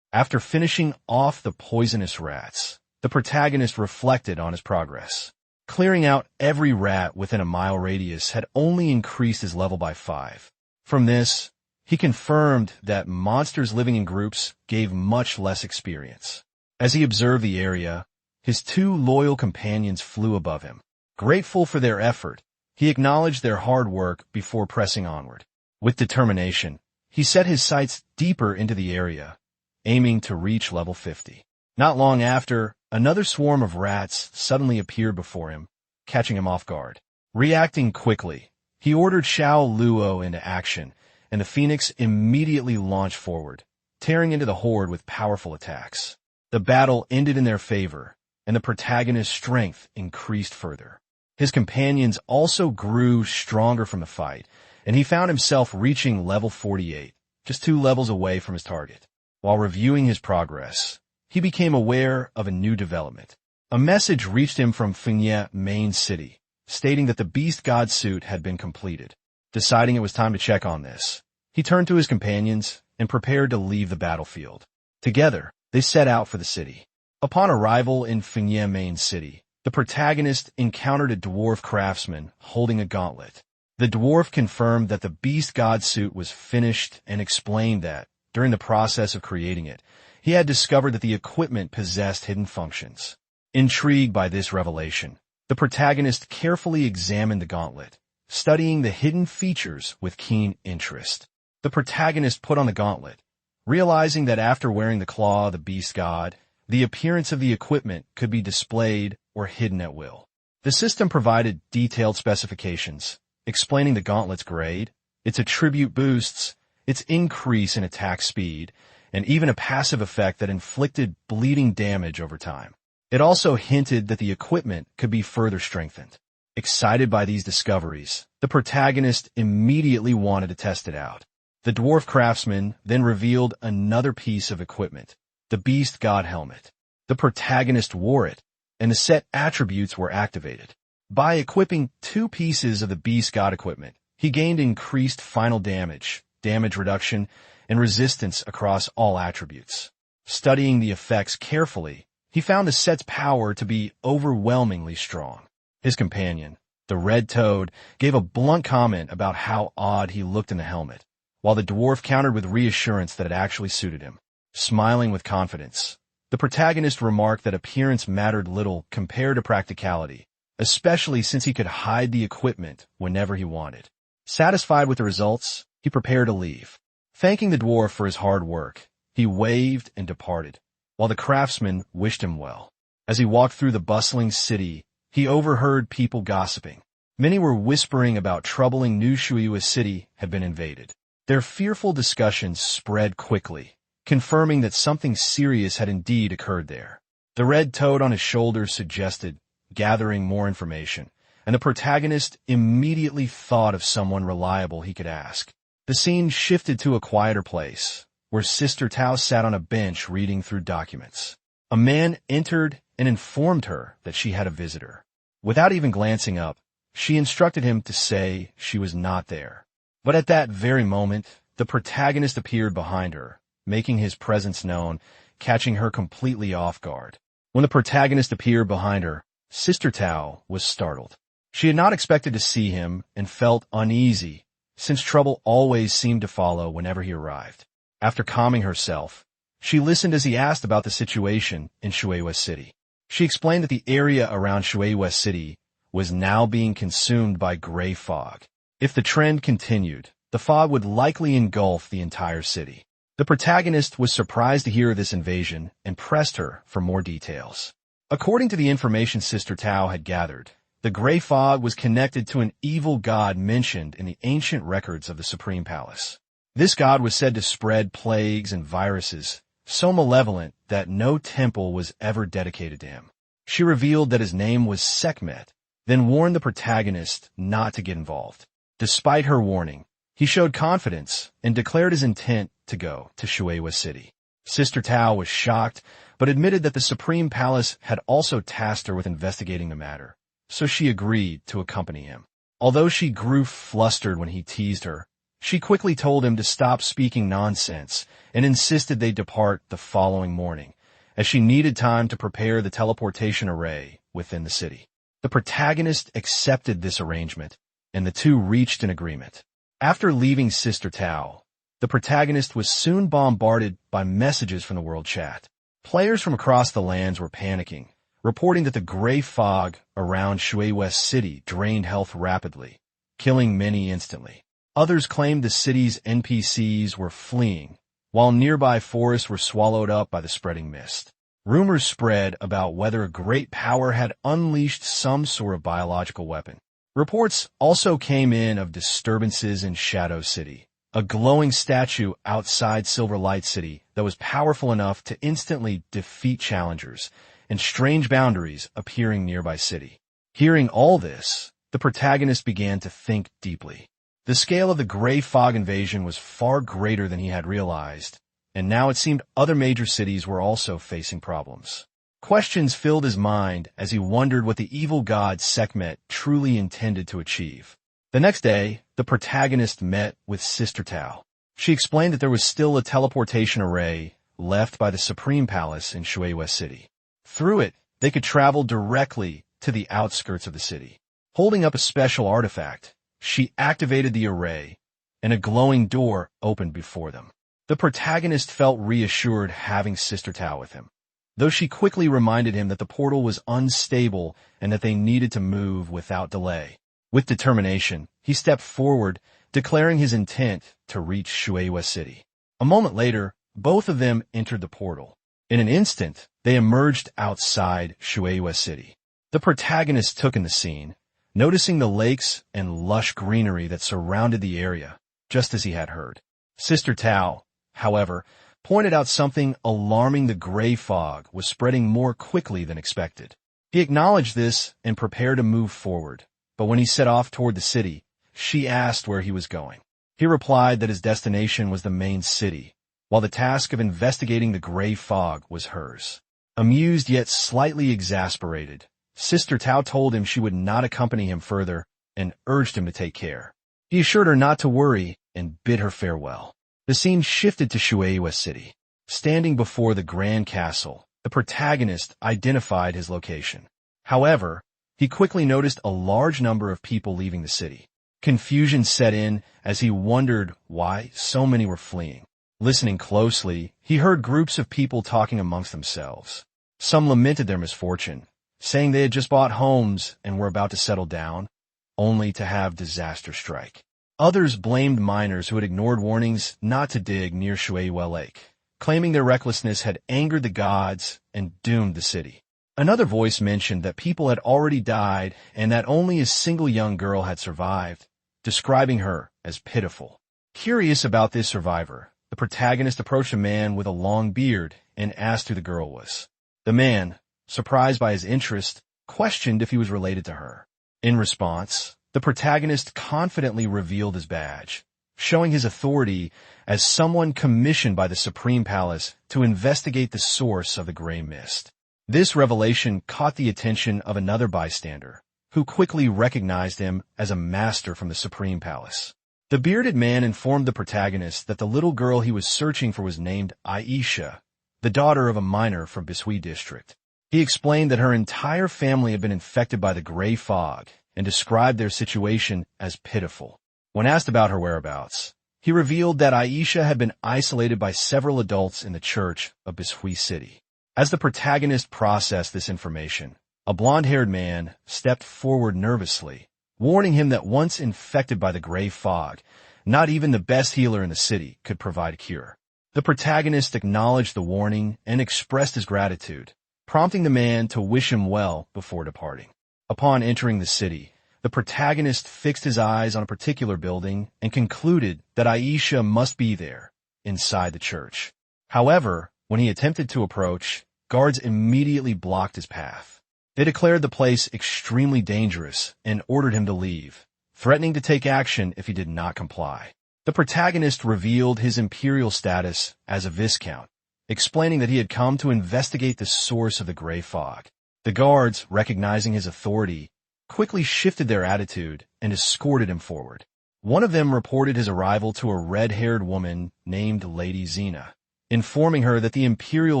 After finishing off the poisonous rats, the protagonist reflected on his progress. Clearing out every rat within a mile radius had only increased his level by 5. From this, he confirmed that monsters living in groups gave much less experience. As he observed the area, his 2 loyal companions flew above him. Grateful for their effort, he acknowledged their hard work before pressing onward. With determination, he set his sights deeper into the area, aiming to reach level 50. Not long after, another swarm of rats suddenly appeared before him, catching him off guard. Reacting quickly, he ordered Xiao Luo into action, and the phoenix immediately launched forward, tearing into the horde with powerful attacks. The battle ended in their favor, and the protagonist's strength increased further. His companions also grew stronger from the fight, and he found himself reaching level 48, just 2 levels away from his target. While reviewing his progress, he became aware of a new development. A message reached him from Pinnacle main city, stating that the Beast God suit had been completed. Deciding it was time to check on this, he turned to his companions and prepared to leave the battlefield. Together, they set out for the city. Upon arrival in Pinnacle main city, the protagonist encountered a dwarf craftsman holding a gauntlet. The dwarf confirmed that the Beast God suit was finished and explained that, during the process of creating it, he had discovered that the equipment possessed hidden functions. Intrigued by this revelation, the protagonist carefully examined the gauntlet, studying the hidden features with keen interest. The protagonist put on the gauntlet, realizing that after wearing the claw of the beast god, the appearance of the equipment could be displayed or hidden at will. The system provided detailed specifications, explaining the gauntlet's grade, its attribute boosts, its increase in attack speed, and even a passive effect that inflicted bleeding damage over time. It also hinted that the equipment could be further strengthened. Excited by these discoveries, the protagonist immediately wanted to test it out. The dwarf craftsman then revealed another piece of equipment, the Beast God helmet. The protagonist wore it, and the set attributes were activated. By equipping 2 pieces of the Beast God equipment, he gained increased final damage, damage reduction, and resistance across all attributes. Studying the effects carefully, he found the set's power to be overwhelmingly strong. His companion, the red toad, gave a blunt comment about how odd he looked in the helmet, while the dwarf countered with reassurance that it actually suited him. Smiling with confidence, the protagonist remarked that appearance mattered little compared to practicality, especially since he could hide the equipment whenever he wanted. Satisfied with the results, he prepared to leave. Thanking the dwarf for his hard work, he waved and departed, while the craftsman wished him well. As he walked through the bustling city, he overheard people gossiping. Many were whispering about troubling New Shuiwa City had been invaded. Their fearful discussions spread quickly, confirming that something serious had indeed occurred there. The red toad on his shoulder suggested gathering more information, and the protagonist immediately thought of someone reliable he could ask. The scene shifted to a quieter place, where Sister Tao sat on a bench reading through documents. A man entered and informed her that she had a visitor. Without even glancing up, she instructed him to say she was not there. But at that very moment, the protagonist appeared behind her, making his presence known, catching her completely off guard. When the protagonist appeared behind her, Sister Tao was startled. She had not expected to see him and felt uneasy, since trouble always seemed to follow whenever he arrived. After calming herself, she listened as he asked about the situation in Shuiwa City. She explained that the area around Shuiwa City was now being consumed by gray fog. If the trend continued, the fog would likely engulf the entire city. The protagonist was surprised to hear of this invasion and pressed her for more details. According to the information Sister Tao had gathered, the gray fog was connected to an evil god mentioned in the ancient records of the Supreme Palace. This god was said to spread plagues and viruses, so malevolent that no temple was ever dedicated to him. She revealed that his name was Sekhmet, then warned the protagonist not to get involved. Despite her warning, he showed confidence and declared his intent to go to Shueihua City. Sister Tao was shocked, but admitted that the Supreme Palace had also tasked her with investigating the matter, so she agreed to accompany him. Although she grew flustered when he teased her, she quickly told him to stop speaking nonsense and insisted they depart the following morning, as she needed time to prepare the teleportation array within the city. The protagonist accepted this arrangement, and the two reached an agreement. After leaving Sister Tao, the protagonist was soon bombarded by messages from the world chat. Players from across the lands were panicking, reporting that the gray fog around Shueihua City drained health rapidly, killing many instantly. Others claimed the city's NPCs were fleeing, while nearby forests were swallowed up by the spreading mist. Rumors spread about whether a great power had unleashed some sort of biological weapon. Reports also came in of disturbances in Shadow City, a glowing statue outside Silver Light City that was powerful enough to instantly defeat challengers, and strange boundaries appearing nearby city. Hearing all this, the protagonist began to think deeply. The scale of the gray fog invasion was far greater than he had realized, and now it seemed other major cities were also facing problems. Questions filled his mind as he wondered what the evil god Sekhmet truly intended to achieve. The next day, the protagonist met with Sister Tao. She explained that there was still a teleportation array left by the Supreme Palace in Shueihua City. Through it, they could travel directly to the outskirts of the city. Holding up a special artifact, she activated the array, and a glowing door opened before them. The protagonist felt reassured having Sister Tao with him, though she quickly reminded him that the portal was unstable and that they needed to move without delay. With determination, he stepped forward, declaring his intent to reach Shueihua City. A moment later, both of them entered the portal. In an instant, they emerged outside Shueihua City. The protagonist took in the scene, noticing the lakes and lush greenery that surrounded the area, just as he had heard. Sister Tao, however, pointed out something alarming. The gray fog was spreading more quickly than expected. He acknowledged this and prepared to move forward, but when he set off toward the city, she asked where he was going. He replied that his destination was the main city, while the task of investigating the gray fog was hers. Amused yet slightly exasperated, Sister Tao told him she would not accompany him further and urged him to take care. He assured her not to worry and bid her farewell. The scene shifted to Shueihua City. Standing before the Grand Castle, the protagonist identified his location. However, he quickly noticed a large number of people leaving the city. Confusion set in as he wondered why so many were fleeing. Listening closely, he heard groups of people talking amongst themselves. Some lamented their misfortune, saying they had just bought homes and were about to settle down, only to have disaster strike. Others blamed miners who had ignored warnings not to dig near Shueihua Lake, claiming their recklessness had angered the gods and doomed the city. Another voice mentioned that people had already died and that only a single young girl had survived, describing her as pitiful. Curious about this survivor, the protagonist approached a man with a long beard and asked who the girl was. The man, surprised by his interest, questioned if he was related to her. In response, the protagonist confidently revealed his badge, showing his authority as someone commissioned by the Supreme Palace to investigate the source of the gray mist. This revelation caught the attention of another bystander, who quickly recognized him as a master from the Supreme Palace. The bearded man informed the protagonist that the little girl he was searching for was named Aisha, the daughter of a miner from Bishui district. He explained that her entire family had been infected by the gray fog and described their situation as pitiful. When asked about her whereabouts, he revealed that Aisha had been isolated by several adults in the church of Bishui City. As the protagonist processed this information, a blonde-haired man stepped forward nervously, warning him that once infected by the gray fog, not even the best healer in the city could provide a cure. The protagonist acknowledged the warning and expressed his gratitude, prompting the man to wish him well before departing. Upon entering the city, the protagonist fixed his eyes on a particular building and concluded that Aisha must be there, inside the church. However, when he attempted to approach, guards immediately blocked his path. They declared the place extremely dangerous and ordered him to leave, threatening to take action if he did not comply. The protagonist revealed his imperial status as a viscount, explaining that he had come to investigate the source of the gray fog. The guards, recognizing his authority, quickly shifted their attitude and escorted him forward. One of them reported his arrival to a red-haired woman named Lady Xena, informing her that the imperial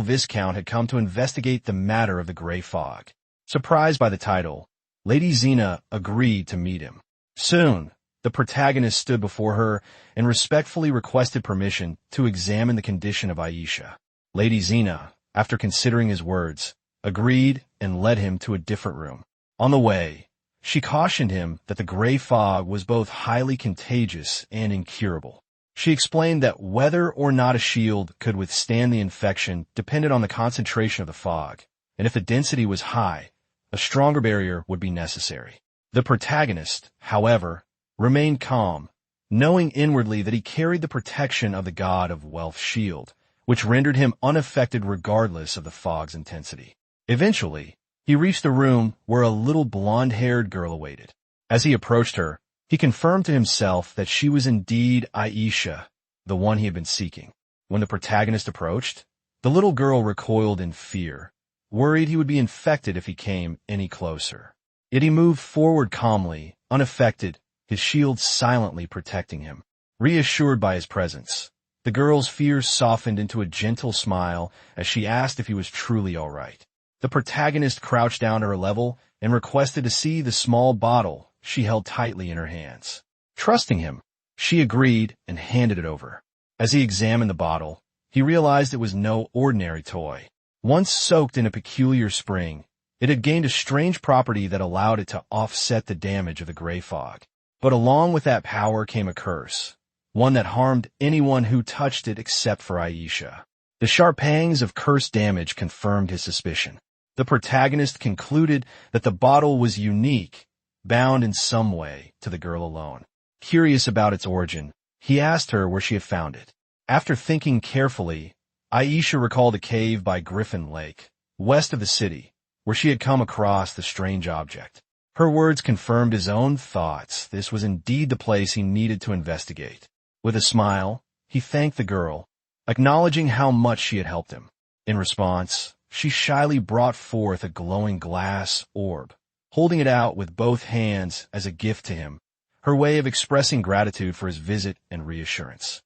viscount had come to investigate the matter of the gray fog. Surprised by the title, Lady Xena agreed to meet him. Soon, the protagonist stood before her and respectfully requested permission to examine the condition of Aisha. Lady Xena, after considering his words, agreed and led him to a different room. On the way, she cautioned him that the gray fog was both highly contagious and incurable. She explained that whether or not a shield could withstand the infection depended on the concentration of the fog, and if the density was high, a stronger barrier would be necessary. The protagonist, however, remained calm, knowing inwardly that he carried the protection of the god of wealth shield, which rendered him unaffected regardless of the fog's intensity. Eventually, he reached a room where a little blonde-haired girl awaited. As he approached her, he confirmed to himself that she was indeed Aisha, the one he had been seeking. When the protagonist approached, the little girl recoiled in fear, worried he would be infected if he came any closer. Yet he moved forward calmly, unaffected, his shield silently protecting him. Reassured by his presence, the girl's fears softened into a gentle smile as she asked if he was truly all right. The protagonist crouched down to her level and requested to see the small bottle she held tightly in her hands. Trusting him, she agreed and handed it over. As he examined the bottle, he realized it was no ordinary toy. Once soaked in a peculiar spring, it had gained a strange property that allowed it to offset the damage of the gray fog. But along with that power came a curse, one that harmed anyone who touched it except for Aisha. The sharp pangs of cursed damage confirmed his suspicion. The protagonist concluded that the bottle was unique, bound in some way to the girl alone. Curious about its origin, he asked her where she had found it. After thinking carefully, Aisha recalled a cave by Griffin Lake, west of the city, where she had come across the strange object. Her words confirmed his own thoughts. This was indeed the place he needed to investigate. With a smile, he thanked the girl, acknowledging how much she had helped him. In response, she shyly brought forth a glowing glass orb, holding it out with both hands as a gift to him, her way of expressing gratitude for his visit and reassurance.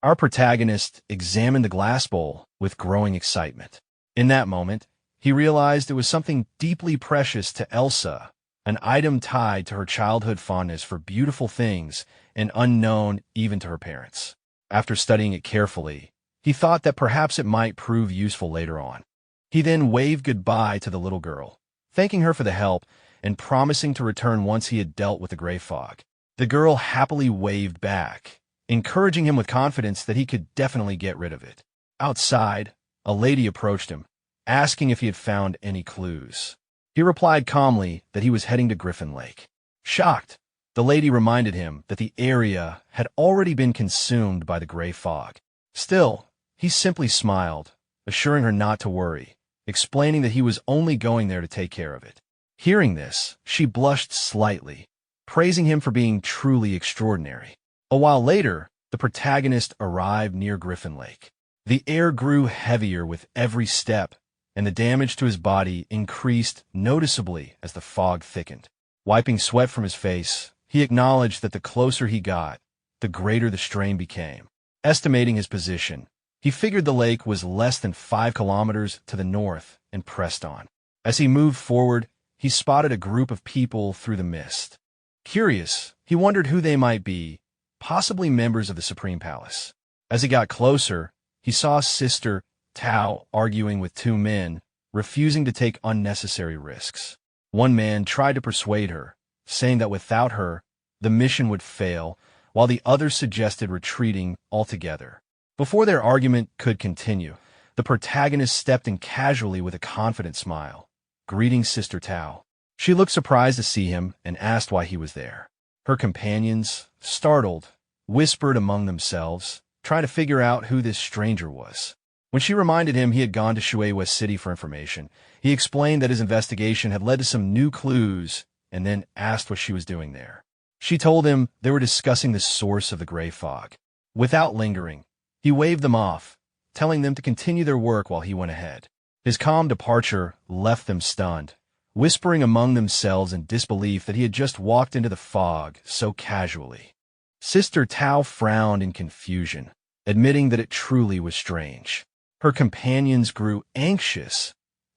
Our protagonist examined the glass bowl with growing excitement. In that moment, he realized it was something deeply precious to Elsa, an item tied to her childhood fondness for beautiful things and unknown even to her parents. After studying it carefully, he thought that perhaps it might prove useful later on. He then waved goodbye to the little girl, thanking her for the help and promising to return once he had dealt with the gray fog. The girl happily waved back, encouraging him with confidence that he could definitely get rid of it. Outside, a lady approached him, asking if he had found any clues. He replied calmly that he was heading to Griffin Lake. Shocked, the lady reminded him that the area had already been consumed by the gray fog. Still, he simply smiled, assuring her not to worry, explaining that he was only going there to take care of it. Hearing this, she blushed slightly, praising him for being truly extraordinary. A while later, the protagonist arrived near Griffin Lake. The air grew heavier with every step, and the damage to his body increased noticeably as the fog thickened. Wiping sweat from his face, he acknowledged that the closer he got, the greater the strain became. Estimating his position, he figured the lake was less than 5 kilometers to the north and pressed on. As he moved forward, he spotted a group of people through the mist. Curious, he wondered who they might be, possibly members of the Supreme Palace. As he got closer, he saw Sister Tao arguing with 2 men, refusing to take unnecessary risks. One man tried to persuade her, saying that without her, the mission would fail, while the other suggested retreating altogether. Before their argument could continue, the protagonist stepped in casually with a confident smile, greeting Sister Tao. She looked surprised to see him and asked why he was there. Her companions, startled, whispered among themselves, trying to figure out who this stranger was. When she reminded him he had gone to Shui West City for information, he explained that his investigation had led to some new clues and then asked what she was doing there. She told him they were discussing the source of the gray fog. Without lingering, he waved them off, telling them to continue their work while he went ahead. His calm departure left them stunned, whispering among themselves in disbelief that he had just walked into the fog so casually. Sister Tao frowned in confusion, admitting that it truly was strange. Her companions grew anxious,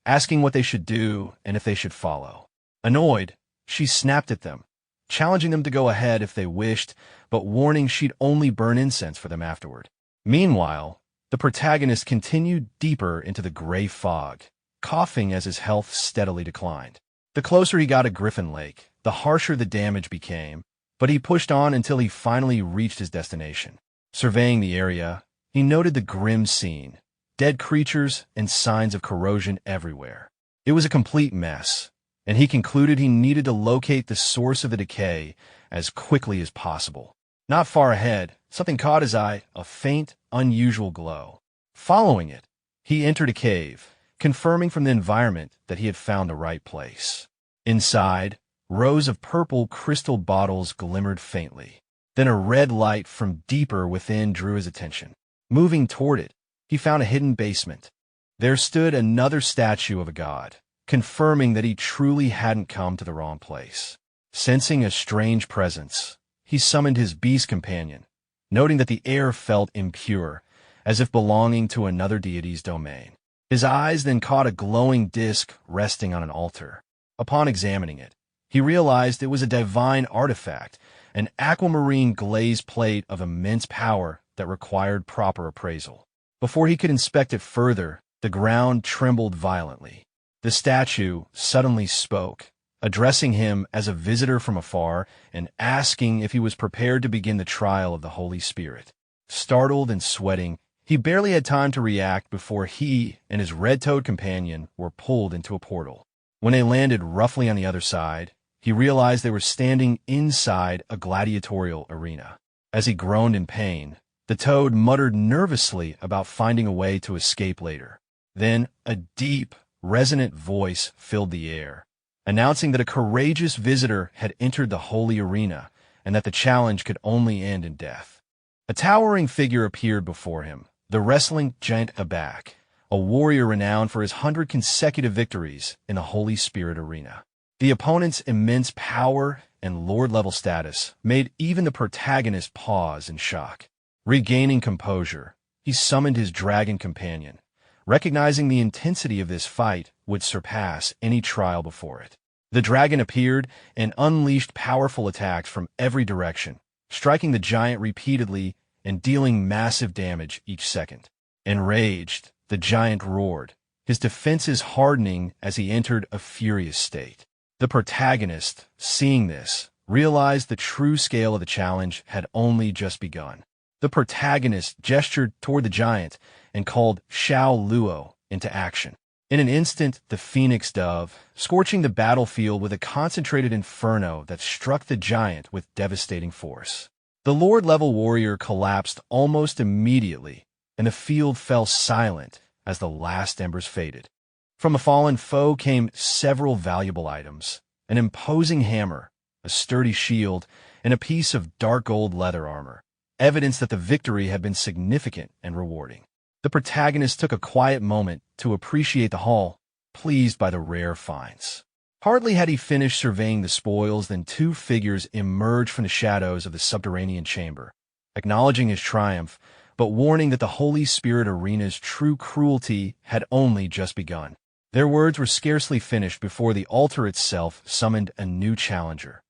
asking what they should do and if they should follow. Annoyed, she snapped at them, challenging them to go ahead if they wished, but warning she'd only burn incense for them afterward. Meanwhile, the protagonist continued deeper into the gray fog, coughing as his health steadily declined. The closer he got to Griffin Lake, the harsher the damage became, but he pushed on until he finally reached his destination. Surveying the area, he noted the grim scene, dead creatures and signs of corrosion everywhere. It was a complete mess, and he concluded he needed to locate the source of the decay as quickly as possible. Not far ahead, something caught his eye, a faint, unusual glow. Following it, he entered a cave, confirming from the environment that he had found the right place. Inside, rows of purple crystal bottles glimmered faintly. Then a red light from deeper within drew his attention. Moving toward it, he found a hidden basement. There stood another statue of a god, confirming that he truly hadn't come to the wrong place. Sensing a strange presence, he summoned his beast companion, noting that the air felt impure, as if belonging to another deity's domain. His eyes then caught a glowing disk resting on an altar. Upon examining it, he realized it was a divine artifact, an aquamarine glazed plate of immense power that required proper appraisal. Before he could inspect it further, the ground trembled violently. The statue suddenly spoke, addressing him as a visitor from afar and asking if he was prepared to begin the trial of the Holy Spirit. Startled and sweating, he barely had time to react before he and his red-toed companion were pulled into a portal. When they landed roughly on the other side, he realized they were standing inside a gladiatorial arena. As he groaned in pain, the toad muttered nervously about finding a way to escape later. Then a deep, resonant voice filled the air, announcing that a courageous visitor had entered the holy arena and that the challenge could only end in death. A towering figure appeared before him, the wrestling giant Abak, a warrior renowned for his 100 consecutive victories in the Holy Spirit arena. The opponent's immense power and lord-level status made even the protagonist pause in shock. Regaining composure, he summoned his dragon companion, recognizing the intensity of this fight would surpass any trial before it. The dragon appeared and unleashed powerful attacks from every direction, striking the giant repeatedly and dealing massive damage each second. Enraged, the giant roared, his defenses hardening as he entered a furious state. The protagonist, seeing this, realized the true scale of the challenge had only just begun. The protagonist gestured toward the giant and called Xiao Luo into action. In an instant, the phoenix dove, scorching the battlefield with a concentrated inferno that struck the giant with devastating force. The lord-level warrior collapsed almost immediately, and the field fell silent as the last embers faded. From a fallen foe came several valuable items, an imposing hammer, a sturdy shield, and a piece of dark gold leather armor, evidence that the victory had been significant and rewarding. The protagonist took a quiet moment to appreciate the haul, pleased by the rare finds. Hardly had he finished surveying the spoils than two figures emerged from the shadows of the subterranean chamber, acknowledging his triumph, but warning that the Holy Spirit arena's true cruelty had only just begun. Their words were scarcely finished before the altar itself summoned a new challenger.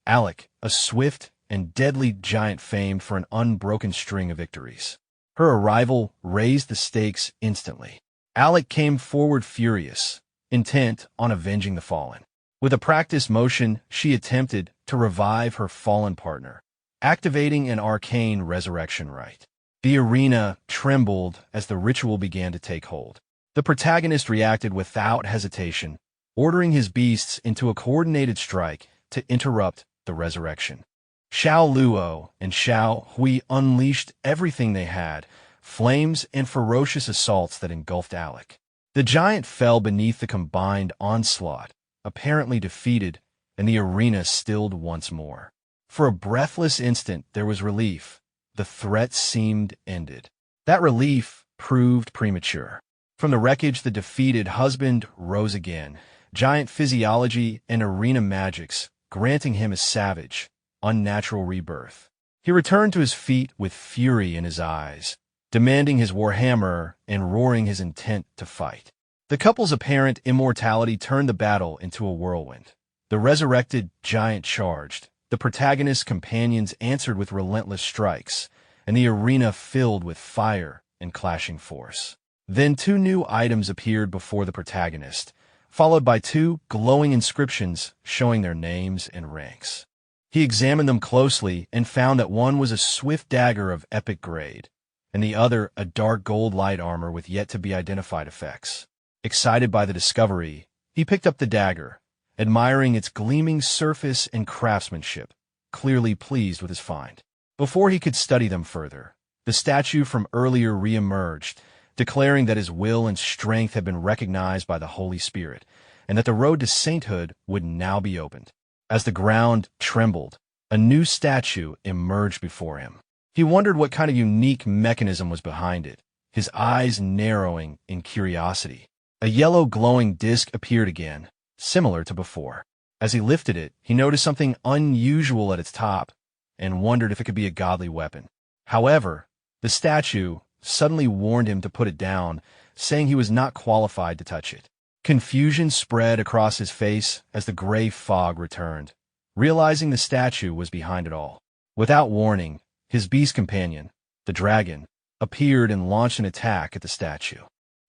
Alec, a swift and deadly giant famed for an unbroken string of victories. Her arrival raised the stakes instantly. Alec came forward furious, intent on avenging the fallen. With a practiced motion, she attempted to revive her fallen partner, activating an arcane resurrection rite. The arena trembled as the ritual began to take hold. The protagonist reacted without hesitation, ordering his beasts into a coordinated strike to interrupt the resurrection. Xiao Luo and Xiao Hui unleashed everything they had, flames and ferocious assaults that engulfed Alec. The giant fell beneath the combined onslaught, apparently defeated, and the arena stilled once more. For a breathless instant there was relief. The threat seemed ended. That relief proved premature. From the wreckage, the defeated husband rose again, giant physiology and arena magics granting him a savage, unnatural rebirth. He returned to his feet with fury in his eyes, demanding his warhammer and roaring his intent to fight. The couple's apparent immortality turned the battle into a whirlwind. The resurrected giant charged, the protagonist's companions answered with relentless strikes, and the arena filled with fire and clashing force. Then two new items appeared before the protagonist, followed by two glowing inscriptions showing their names and ranks. He examined them closely and found that one was a swift dagger of epic grade, and the other a dark gold light armor with yet-to-be-identified effects. Excited by the discovery, he picked up the dagger, admiring its gleaming surface and craftsmanship, clearly pleased with his find. Before he could study them further, the statue from earlier re-emerged, declaring that his will and strength had been recognized by the Holy Spirit, and that the road to sainthood would now be opened. As the ground trembled, a new statue emerged before him. He wondered what kind of unique mechanism was behind it, his eyes narrowing in curiosity. A yellow glowing disc appeared again, similar to before. As he lifted it, he noticed something unusual at its top and wondered if it could be a godly weapon. However, the statue suddenly warned him to put it down, saying he was not qualified to touch it. Confusion spread across his face as the gray fog returned, realizing the statue was behind it all. Without warning, his beast companion, the dragon, appeared and launched an attack at the statue.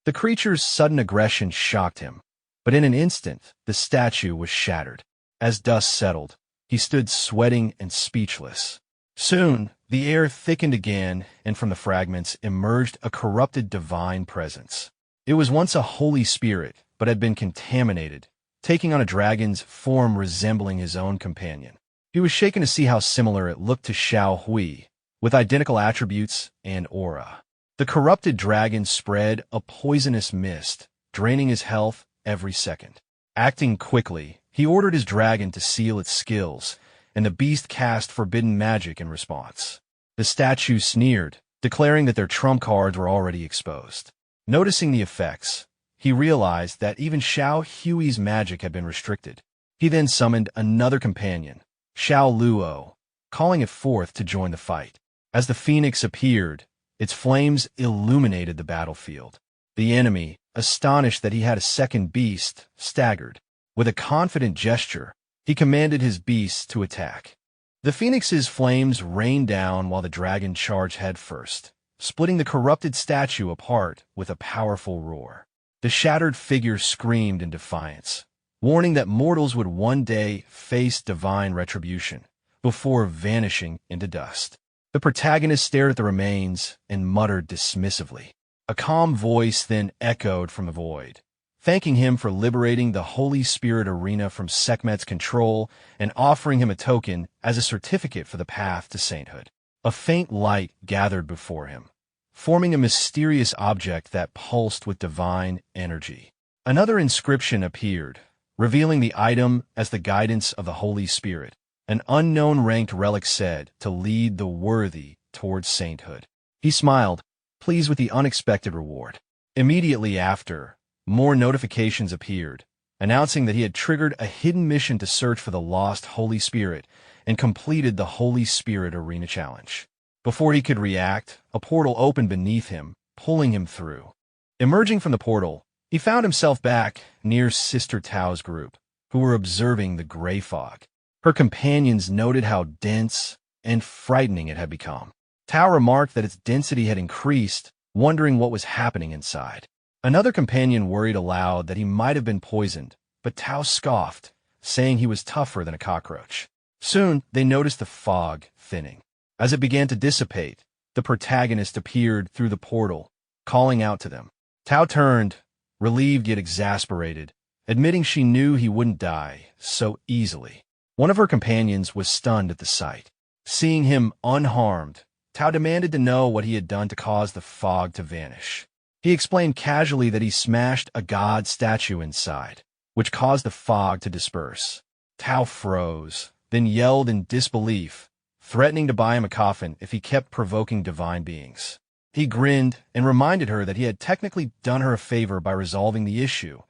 The creature's sudden aggression shocked him, but in an instant, the statue was shattered. As dust settled, he stood sweating and speechless. Soon, the air thickened again, and from the fragments emerged a corrupted divine presence. It was once a holy spirit, but had been contaminated, taking on a dragon's form resembling his own companion. He was shaken to see how similar it looked to Xiao Hui, with identical attributes and aura. The corrupted dragon spread a poisonous mist, draining his health every second. Acting quickly, he ordered his dragon to seal its skills, and the beast cast forbidden magic in response. The statue sneered, declaring that their trump cards were already exposed. Noticing the effects, he realized that even Xiao Hui's magic had been restricted. He then summoned another companion, Xiao Luo, calling it forth to join the fight. As the phoenix appeared, its flames illuminated the battlefield. The enemy, astonished that he had a second beast, staggered. With a confident gesture, he commanded his beasts to attack. The phoenix's flames rained down while the dragon charged headfirst, splitting the corrupted statue apart with a powerful roar. The shattered figure screamed in defiance, warning that mortals would one day face divine retribution, before vanishing into dust. The protagonist stared at the remains and muttered dismissively. A calm voice then echoed from the void, thanking him for liberating the Holy Spirit arena from Sekhmet's control and offering him a token as a certificate for the path to sainthood. A faint light gathered before him, forming a mysterious object that pulsed with divine energy. Another inscription appeared, revealing the item as the guidance of the Holy Spirit. An unknown ranked relic said to lead the worthy towards sainthood. He smiled, pleased with the unexpected reward. Immediately after, more notifications appeared, announcing that he had triggered a hidden mission to search for the lost Holy Spirit and completed the Holy Spirit Arena Challenge. Before he could react, a portal opened beneath him, pulling him through. Emerging from the portal, he found himself back near Sister Tao's group, who were observing the gray fog. Her companions noted how dense and frightening it had become. Tao remarked that its density had increased, wondering what was happening inside. Another companion worried aloud that he might have been poisoned, but Tao scoffed, saying he was tougher than a cockroach. Soon, they noticed the fog thinning. As it began to dissipate, the protagonist appeared through the portal, calling out to them. Tao turned, relieved yet exasperated, admitting she knew he wouldn't die so easily. One of her companions was stunned at the sight. Seeing him unharmed, Tao demanded to know what he had done to cause the fog to vanish. He explained casually that he smashed a god statue inside, which caused the fog to disperse. Tao froze, then yelled in disbelief, threatening to buy him a coffin if he kept provoking divine beings. He grinned and reminded her that he had technically done her a favor by resolving the issue,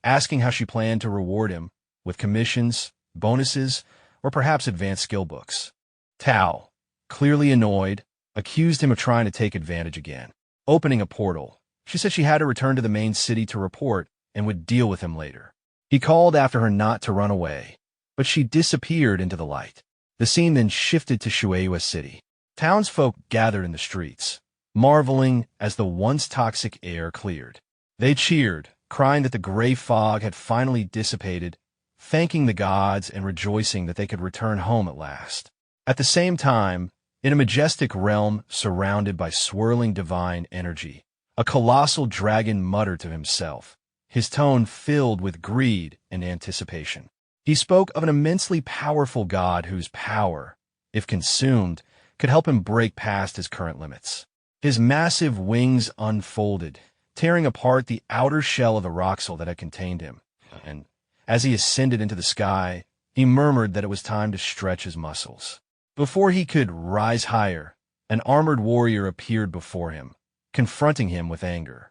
asking how she planned to reward him with commissions, bonuses, or perhaps advanced skill books. Tao, clearly annoyed, accused him of trying to take advantage again. Opening a portal, she said she had to return to the main city to report and would deal with him later. He called after her not to run away, but she disappeared into the light. The scene then shifted to Shueihua City. Townsfolk gathered in the streets, marveling as the once toxic air cleared. They cheered, crying that the gray fog had finally dissipated, thanking the gods and rejoicing that they could return home at last. At the same time, in a majestic realm surrounded by swirling divine energy, a colossal dragon muttered to himself, his tone filled with greed and anticipation. He spoke of an immensely powerful god whose power, if consumed, could help him break past his current limits. His massive wings unfolded, tearing apart the outer shell of the roxel that had contained him, and as he ascended into the sky, he murmured that it was time to stretch his muscles. Before he could rise higher, an armored warrior appeared before him, confronting him with anger.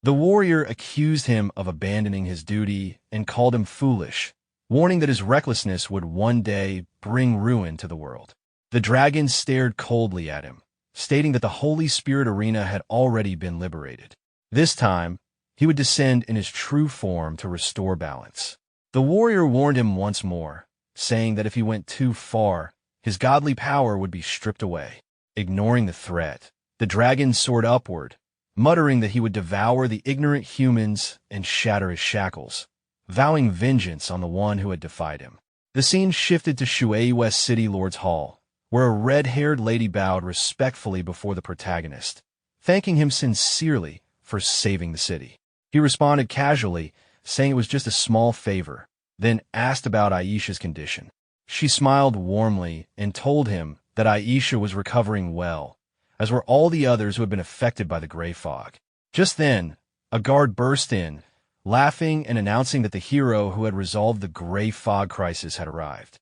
The warrior accused him of abandoning his duty and called him foolish, warning that his recklessness would one day bring ruin to the world. The dragon stared coldly at him, stating that the Holy Spirit arena had already been liberated. This time, he would descend in his true form to restore balance. The warrior warned him once more, saying that if he went too far, his godly power would be stripped away. Ignoring the threat, the dragon soared upward, muttering that he would devour the ignorant humans and shatter his shackles, vowing vengeance on the one who had defied him. The scene shifted to Shueihua City Lord's Hall, where a red-haired lady bowed respectfully before the protagonist, thanking him sincerely for saving the city. He responded casually, saying it was just a small favor, then asked about Aisha's condition. She smiled warmly and told him that Aisha was recovering well, as were all the others who had been affected by the gray fog. Just then, a guard burst in, laughing and announcing that the hero who had resolved the gray fog crisis had arrived.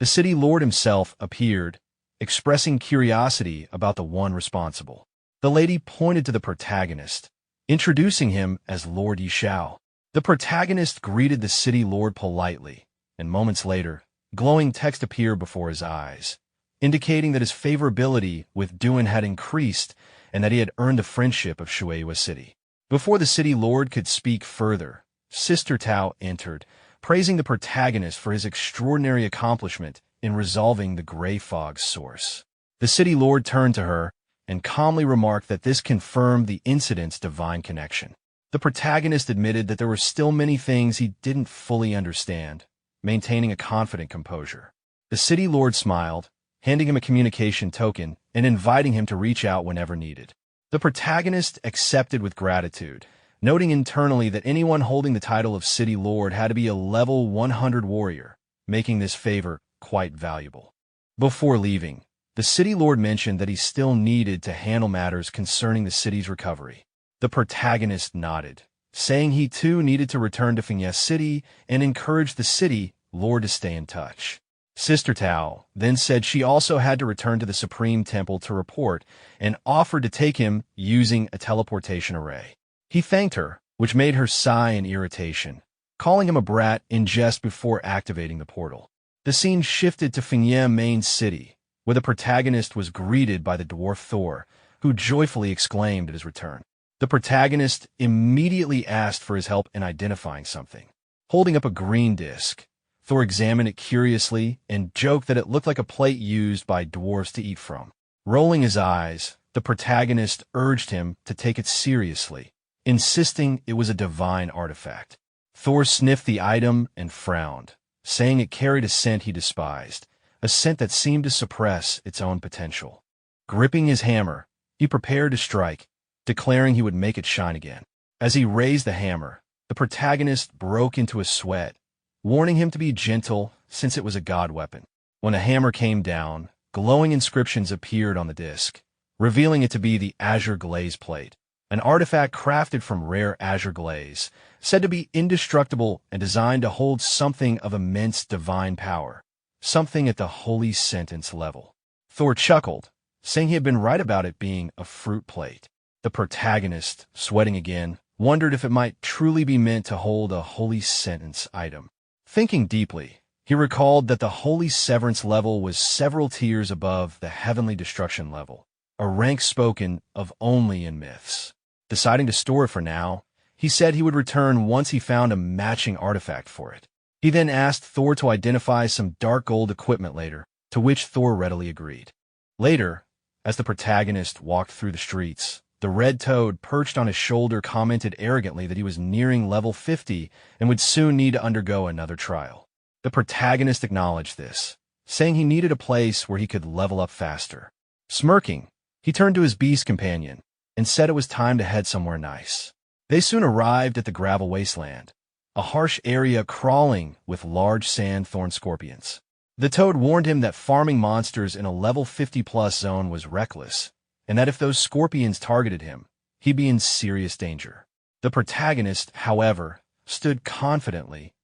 The city lord himself appeared, expressing curiosity about the one responsible. The lady pointed to the protagonist, introducing him as Lord Xiao. The protagonist greeted the city lord politely, and moments later, glowing text appeared before his eyes, indicating that his favorability with Duan had increased and that he had earned the friendship of Shueihua City. Before the city lord could speak further, Sister Tao entered, praising the protagonist for his extraordinary accomplishment in resolving the gray fog's source. The city lord turned to her and calmly remarked that this confirmed the incident's divine connection. The protagonist admitted that there were still many things he didn't fully understand, maintaining a confident composure. The city lord smiled, handing him a communication token and inviting him to reach out whenever needed. The protagonist accepted with gratitude, noting internally that anyone holding the title of city lord had to be a level 100 warrior, making this favor quite valuable. Before leaving, the city lord mentioned that he still needed to handle matters concerning the city's recovery. The protagonist nodded, saying he too needed to return to Fiancée City and encouraged the city lord to stay in touch. Sister Tao then said she also had to return to the Supreme Temple to report and offered to take him using a teleportation array. He thanked her, which made her sigh in irritation, calling him a brat in jest before activating the portal. The scene shifted to Fiancée Main City, where the protagonist was greeted by the dwarf Thor, who joyfully exclaimed at his return. The protagonist immediately asked for his help in identifying something. Holding up a green disc, Thor examined it curiously and joked that it looked like a plate used by dwarves to eat from. Rolling his eyes, the protagonist urged him to take it seriously, insisting it was a divine artifact. Thor sniffed the item and frowned, saying it carried a scent he despised, a scent that seemed to suppress its own potential. Gripping his hammer, he prepared to strike, declaring he would make it shine again. As he raised the hammer, The protagonist broke into a sweat, warning him to be gentle since it was a god weapon. When the hammer came down, glowing inscriptions appeared on the disc, revealing it to be the Azure Glaze Plate, an artifact crafted from rare azure glaze, said to be indestructible and designed to hold something of immense divine power, something at the holy sentence level. Thor chuckled, saying he had been right about it being a fruit plate. The protagonist, sweating again, wondered if it might truly be meant to hold a holy sentence item. Thinking deeply, he recalled that the holy severance level was several tiers above the heavenly destruction level, a rank spoken of only in myths. Deciding to store it for now, he said he would return once he found a matching artifact for it. He then asked Thor to identify some dark gold equipment later, to which Thor readily agreed. Later, as the protagonist walked through the streets, the red toad perched on his shoulder commented arrogantly that he was nearing level 50 and would soon need to undergo another trial. The protagonist acknowledged this, saying he needed a place where he could level up faster. Smirking, he turned to his beast companion and said it was time to head somewhere nice. They soon arrived at the gravel wasteland, a harsh area crawling with large sand thorn scorpions. The toad warned him that farming monsters in a level 50+ zone was reckless, and that if those scorpions targeted him, he'd be in serious danger. The protagonist, however, stood confidently,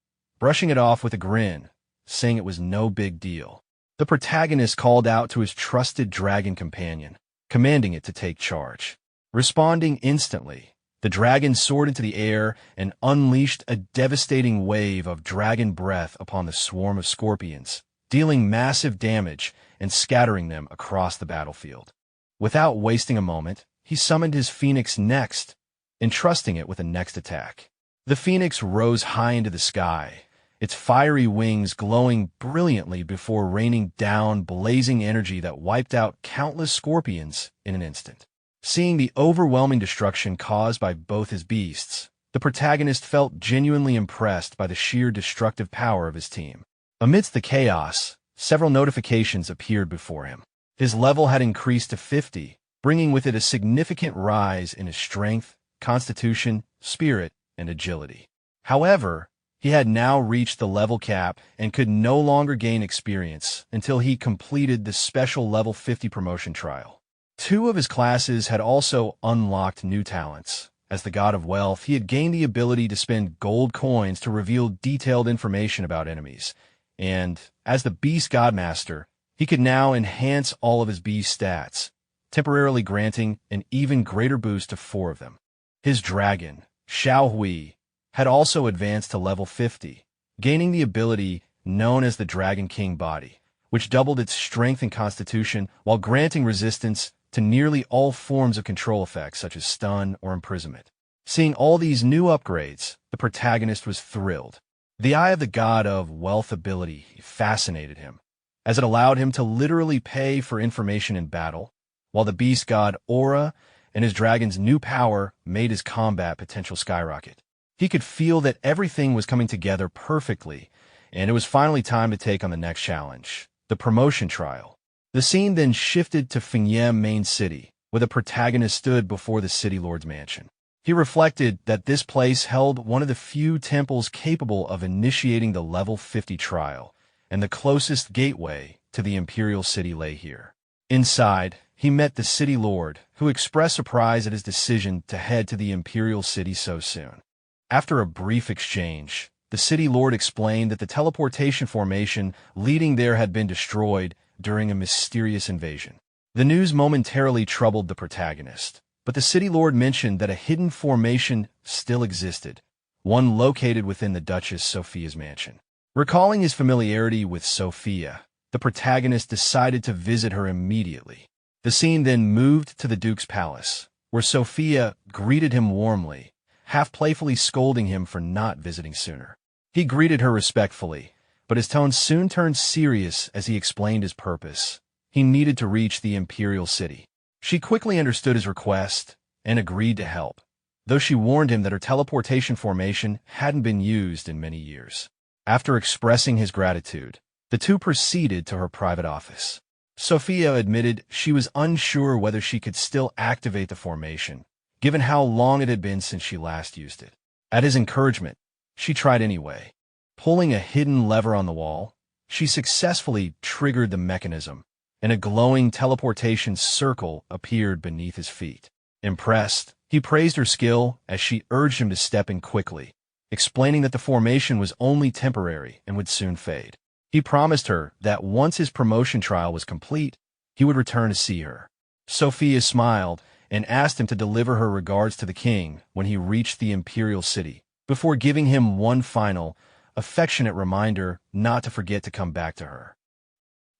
brushing it off with a grin, saying it was no big deal. The protagonist called out to his trusted dragon companion, commanding it to take charge. Responding instantly, the dragon soared into the air and unleashed a devastating wave of dragon breath upon the swarm of scorpions, dealing massive damage and scattering them across the battlefield. Without wasting a moment, he summoned his phoenix next, entrusting it with the next attack. The phoenix rose high into the sky, its fiery wings glowing brilliantly before raining down blazing energy that wiped out countless scorpions in an instant. Seeing the overwhelming destruction caused by both his beasts, the protagonist felt genuinely impressed by the sheer destructive power of his team. Amidst the chaos, several notifications appeared before him. His level had increased to 50, bringing with it a significant rise in his strength, constitution, spirit, and agility. However, he had now reached the level cap and could no longer gain experience until he completed the special level 50 promotion trial. 2 of his classes had also unlocked new talents. As the god of wealth, he had gained the ability to spend gold coins to reveal detailed information about enemies, and as the beast godmaster, he could now enhance all of his beast stats, temporarily granting an even greater boost to 4 of them. His dragon, Xiao, had also advanced to level 50, gaining the ability known as the Dragon King Body, which doubled its strength and constitution while granting resistance to nearly all forms of control effects such as stun or imprisonment. Seeing all these new upgrades, the protagonist was thrilled. The Eye of the God of Wealth ability fascinated him, as it allowed him to literally pay for information in battle, while the beast god Aura and his dragon's new power made his combat potential skyrocket. He could feel that everything was coming together perfectly, and it was finally time to take on the next challenge, the promotion trial. The scene then shifted to Fingyem main city, where the protagonist stood before the city lord's mansion. He reflected that this place held one of the few temples capable of initiating the level 50 trial, and the closest gateway to the imperial city lay here. Inside, he met the city lord, who expressed surprise at his decision to head to the imperial city so soon. After a brief exchange, the city lord explained that the teleportation formation leading there had been destroyed during a mysterious invasion. The news momentarily troubled the protagonist, but the city lord mentioned that a hidden formation still existed, one located within the Duchess Sophia's mansion. Recalling his familiarity with Sophia, the protagonist decided to visit her immediately. The scene then moved to the Duke's palace, where Sophia greeted him warmly, half playfully scolding him for not visiting sooner. He greeted her respectfully, but his tone soon turned serious as he explained his purpose. He needed to reach the imperial city. She quickly understood his request and agreed to help, though she warned him that her teleportation formation hadn't been used in many years. After expressing his gratitude, the two proceeded to her private office. Sophia admitted she was unsure whether she could still activate the formation, given how long it had been since she last used it. At his encouragement, she tried anyway. Pulling a hidden lever on the wall, she successfully triggered the mechanism, and a glowing teleportation circle appeared beneath his feet. Impressed, he praised her skill as she urged him to step in quickly, explaining that the formation was only temporary and would soon fade. He promised her that once his promotion trial was complete, he would return to see her. Sophia smiled and asked him to deliver her regards to the king when he reached the imperial city, before giving him one final, affectionate reminder not to forget to come back to her.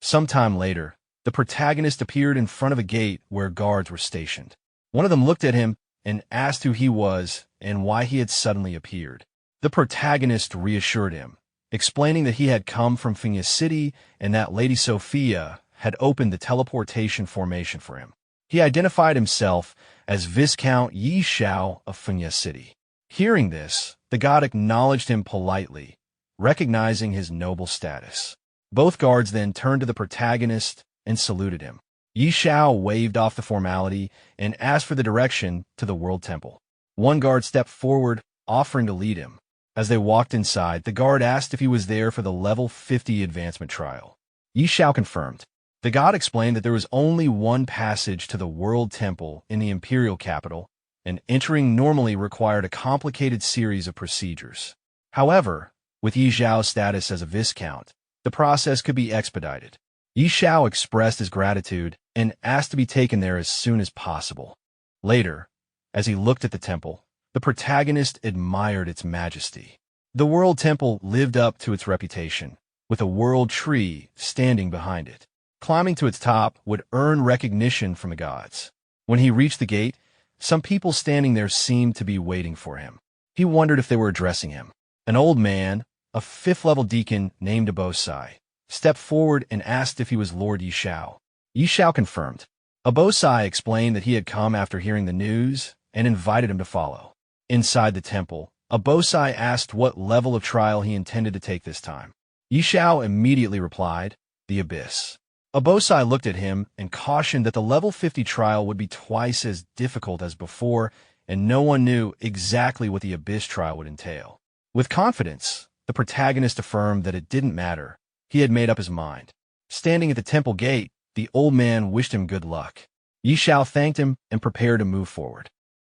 Sometime later, the protagonist appeared in front of a gate where guards were stationed. One of them looked at him and asked who he was and why he had suddenly appeared. The protagonist reassured him, explaining that he had come from Finya City and that Lady Sophia had opened the teleportation formation for him. He identified himself as Viscount Xiao of Finya City. Hearing this, the god acknowledged him politely, recognizing his noble status. Both guards then turned to the protagonist and saluted him. Xiao waved off the formality and asked for the direction to the World Temple. One guard stepped forward, offering to lead him. As they walked inside, the guard asked if he was there for the level 50 advancement trial. Xiao confirmed. The god explained that there was only one passage to the World Temple in the imperial capital, and entering normally required a complicated series of procedures. However, with Xiao's status as a viscount, the process could be expedited. Xiao expressed his gratitude and asked to be taken there as soon as possible. Later, as he looked at the temple, the protagonist admired its majesty. The World Temple lived up to its reputation, with a world tree standing behind it. Climbing to its top would earn recognition from the gods. When he reached the gate, some people standing there seemed to be waiting for him. He wondered if they were addressing him. An old man, a 5th-level deacon named Abosai, stepped forward and asked if he was Lord Xiao. Xiao confirmed. Abosai explained that he had come after hearing the news and invited him to follow. Inside the temple, Abosai asked what level of trial he intended to take this time. Xiao immediately replied, the Abyss. Abosai looked at him and cautioned that the level 50 trial would be twice as difficult as before, and no one knew exactly what the Abyss trial would entail. With confidence, the protagonist affirmed that it didn't matter. He had made up his mind. Standing at the temple gate, the old man wished him good luck. Xiao thanked him and prepared to move forward.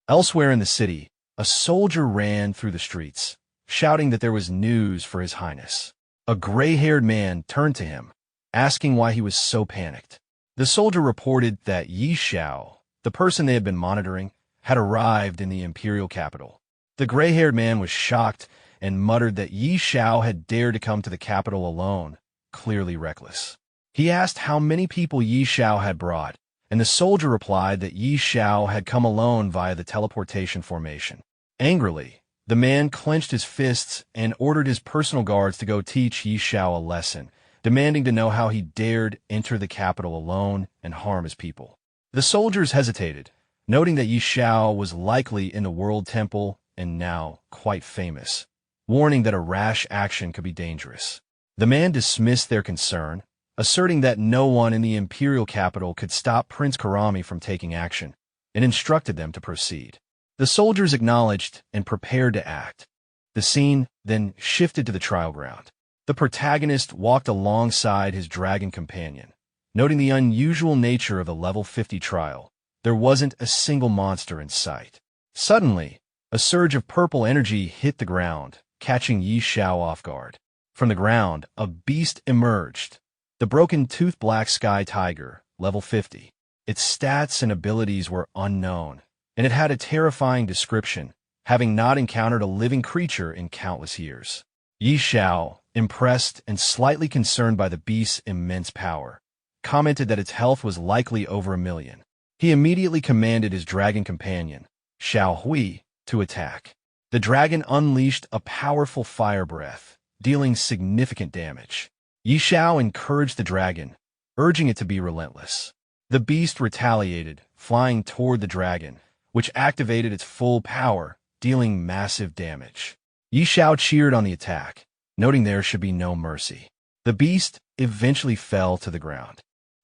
Elsewhere in the city, a soldier ran through the streets, shouting that there was news for His Highness. A gray-haired man turned to him, asking why he was so panicked. The soldier reported that Xiao, the person they had been monitoring, had arrived in the imperial capital. The gray-haired man was shocked and muttered that Xiao had dared to come to the capital alone, clearly reckless. He asked how many people Xiao had brought, and the soldier replied that Xiao had come alone via the teleportation formation. Angrily, the man clenched his fists and ordered his personal guards to go teach Xiao a lesson, demanding to know how he dared enter the capital alone and harm his people. The soldiers hesitated, noting that Xiao was likely in the World Temple and now quite famous, warning that a rash action could be dangerous. The man dismissed their concern, asserting that no one in the imperial capital could stop Prince Karami from taking action, and instructed them to proceed. The soldiers acknowledged and prepared to act. The scene then shifted to the trial ground. The protagonist walked alongside his dragon companion, noting the unusual nature of the level 50 trial. There wasn't a single monster in sight. Suddenly, a surge of purple energy hit the ground, catching Xiao off guard. From the ground, a beast emerged, the broken-toothed black sky tiger, level 50. Its stats and abilities were unknown, and it had a terrifying description, having not encountered a living creature in countless years. Xiao, impressed and slightly concerned by the beast's immense power, commented that its health was likely over 1 million. He immediately commanded his dragon companion, Xiao Hui, to attack. The dragon unleashed a powerful fire breath, dealing significant damage. Xiao encouraged the dragon, urging it to be relentless. The beast retaliated, flying toward the dragon, which activated its full power, dealing massive damage. Xiao cheered on the attack, noting there should be no mercy. The beast eventually fell to the ground.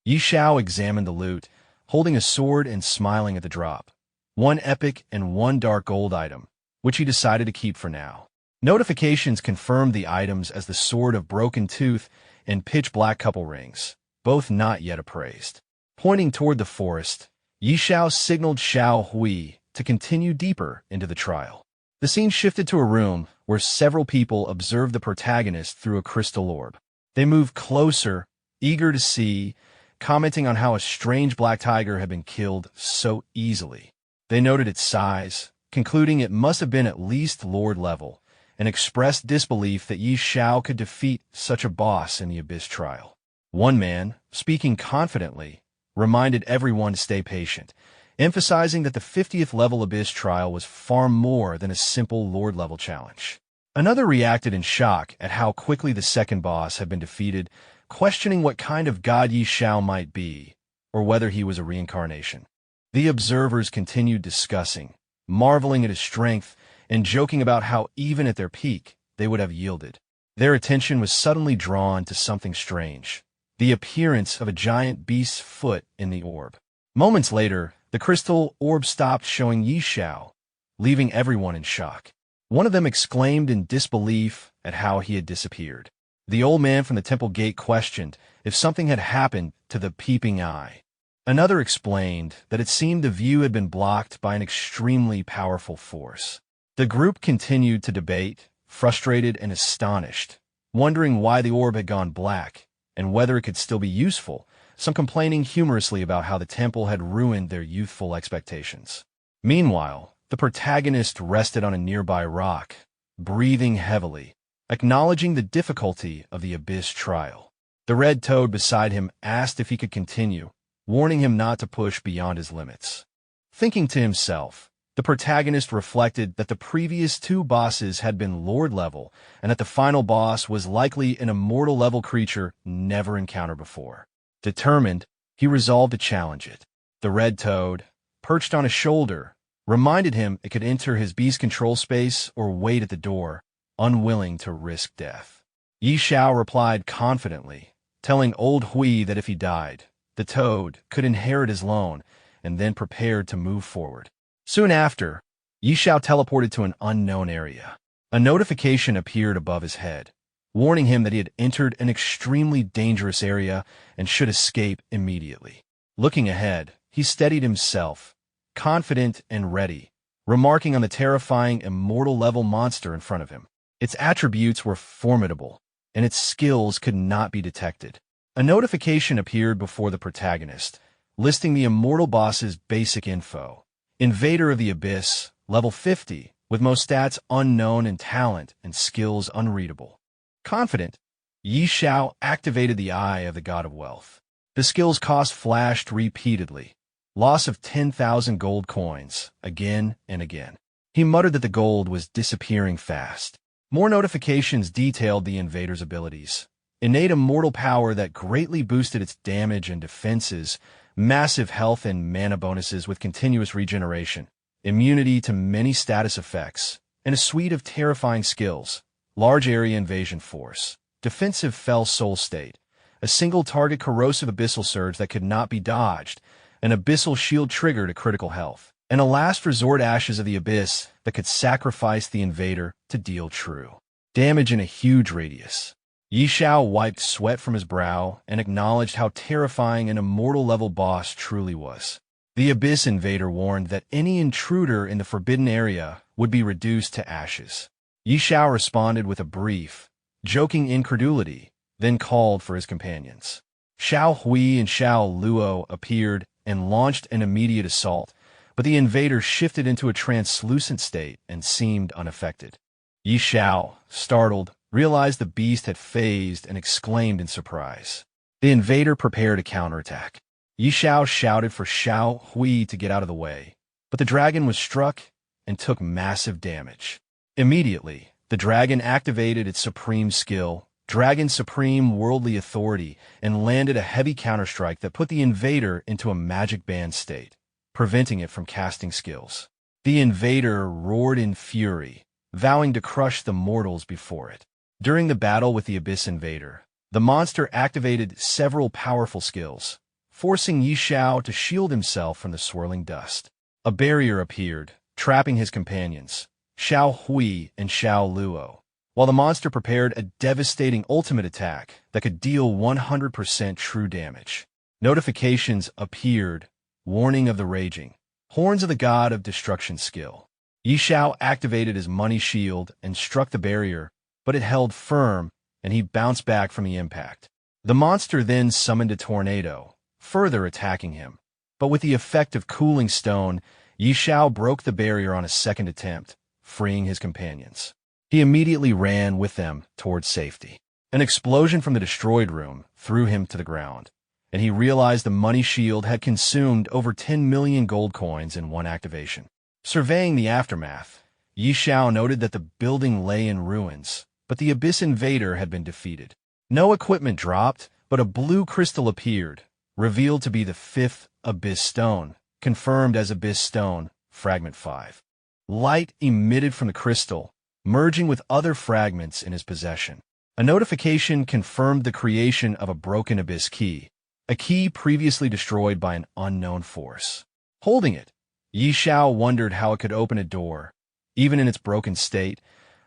Xiao examined the loot, holding a sword and smiling at the drop. One epic and one dark gold item, which he decided to keep for now. Notifications confirmed the items as the Sword of Broken Tooth and Pitch Black Couple Rings, both not yet appraised. Pointing toward the forest, Xiao signaled Xiao Hui to continue deeper into the trial. The scene shifted to a room where several people observed the protagonist through a crystal orb. They moved closer, eager to see, commenting on how a strange black tiger had been killed so easily. They noted its size, concluding it must have been at least Lord level, and expressed disbelief that Xiao could defeat such a boss in the Abyss trial. One man, speaking confidently, reminded everyone to stay patient, emphasizing that the 50th level Abyss trial was far more than a simple Lord-level challenge. Another reacted in shock at how quickly the second boss had been defeated, questioning what kind of god Xiao might be, or whether he was a reincarnation. The observers continued discussing, marveling at his strength, and joking about how even at their peak, they would have yielded. Their attention was suddenly drawn to something strange, the appearance of a giant beast's foot in the orb. Moments later, the crystal orb stopped showing Xiao, leaving everyone in shock. One of them exclaimed in disbelief at how he had disappeared. The old man from the temple gate questioned if something had happened to the peeping eye. Another explained that it seemed the view had been blocked by an extremely powerful force. The group continued to debate, frustrated and astonished, wondering why the orb had gone black and whether it could still be useful, some complaining humorously about how the temple had ruined their youthful expectations. Meanwhile, the protagonist rested on a nearby rock, breathing heavily, acknowledging the difficulty of the Abyss trial. The red toad beside him asked if he could continue, warning him not to push beyond his limits. Thinking to himself, the protagonist reflected that the previous two bosses had been Lord level and that the final boss was likely an immortal level creature never encountered before. Determined, he resolved to challenge it. The red toad, perched on his shoulder, reminded him it could enter his beast control space or wait at the door, unwilling to risk death. Xiao replied confidently, telling old Hui that if he died, the toad could inherit his loan, and then prepared to move forward. Soon after, Xiao teleported to an unknown area. A notification appeared above his head, warning him that he had entered an extremely dangerous area and should escape immediately. Looking ahead, he steadied himself, confident and ready, remarking on the terrifying immortal-level monster in front of him. Its attributes were formidable, and its skills could not be detected. A notification appeared before the protagonist, listing the immortal boss's basic info. Invader of the Abyss, level 50, with most stats unknown and talent and skills unreadable. Confident, Xiao activated the Eye of the God of Wealth. The skill's cost flashed repeatedly. Loss of 10,000 gold coins, again and again. He muttered that the gold was disappearing fast. More notifications detailed the invader's abilities. Innate immortal power that greatly boosted its damage and defenses, massive health and mana bonuses with continuous regeneration, immunity to many status effects, and a suite of terrifying skills, large area invasion force, defensive fell soul state, a single target corrosive abyssal surge that could not be dodged, an abyssal shield trigger to critical health, and a last resort ashes of the abyss that could sacrifice the invader to deal true damage in a huge radius. Xiao wiped sweat from his brow and acknowledged how terrifying an immortal-level boss truly was. The Abyss Invader warned that any intruder in the forbidden area would be reduced to ashes. Xiao responded with a brief, joking incredulity, then called for his companions. Xiao Hui and Xiao Luo appeared and launched an immediate assault, but the invader shifted into a translucent state and seemed unaffected. Xiao, startled, realized the beast had phased and exclaimed in surprise. The invader prepared a counterattack. Xiao shouted for Xiao Hui to get out of the way, but the dragon was struck and took massive damage. Immediately, the dragon activated its supreme skill, Dragon Supreme Worldly Authority, and landed a heavy counterstrike that put the invader into a magic band state, preventing it from casting skills. The invader roared in fury, vowing to crush the mortals before it. During the battle with the Abyss Invader, the monster activated several powerful skills, forcing Xiao to shield himself from the swirling dust. A barrier appeared, trapping his companions, Xiao Hui and Xiao Luo, while the monster prepared a devastating ultimate attack that could deal 100% true damage. Notifications appeared, warning of the raging horns of the god of destruction skill. Yi Xiao activated his money shield and struck the barrier, but it held firm, and he bounced back from the impact. The monster then summoned a tornado, further attacking him. But with the effect of cooling stone, Yi Xiao broke the barrier on a second attempt, freeing his companions. He immediately ran with them towards safety. An explosion from the destroyed room threw him to the ground, and he realized the money shield had consumed over 10 million gold coins in one activation. Surveying the aftermath, Yi Xiao noted that the building lay in ruins, but the Abyss Invader had been defeated. No equipment dropped, but a blue crystal appeared, revealed to be the 5th Abyss Stone, confirmed as Abyss Stone, Fragment 5. Light emitted from the crystal, merging with other fragments in his possession. A notification confirmed the creation of a broken Abyss key, a key previously destroyed by an unknown force. Holding it, Yi Xiao wondered how it could open a door, even in its broken state,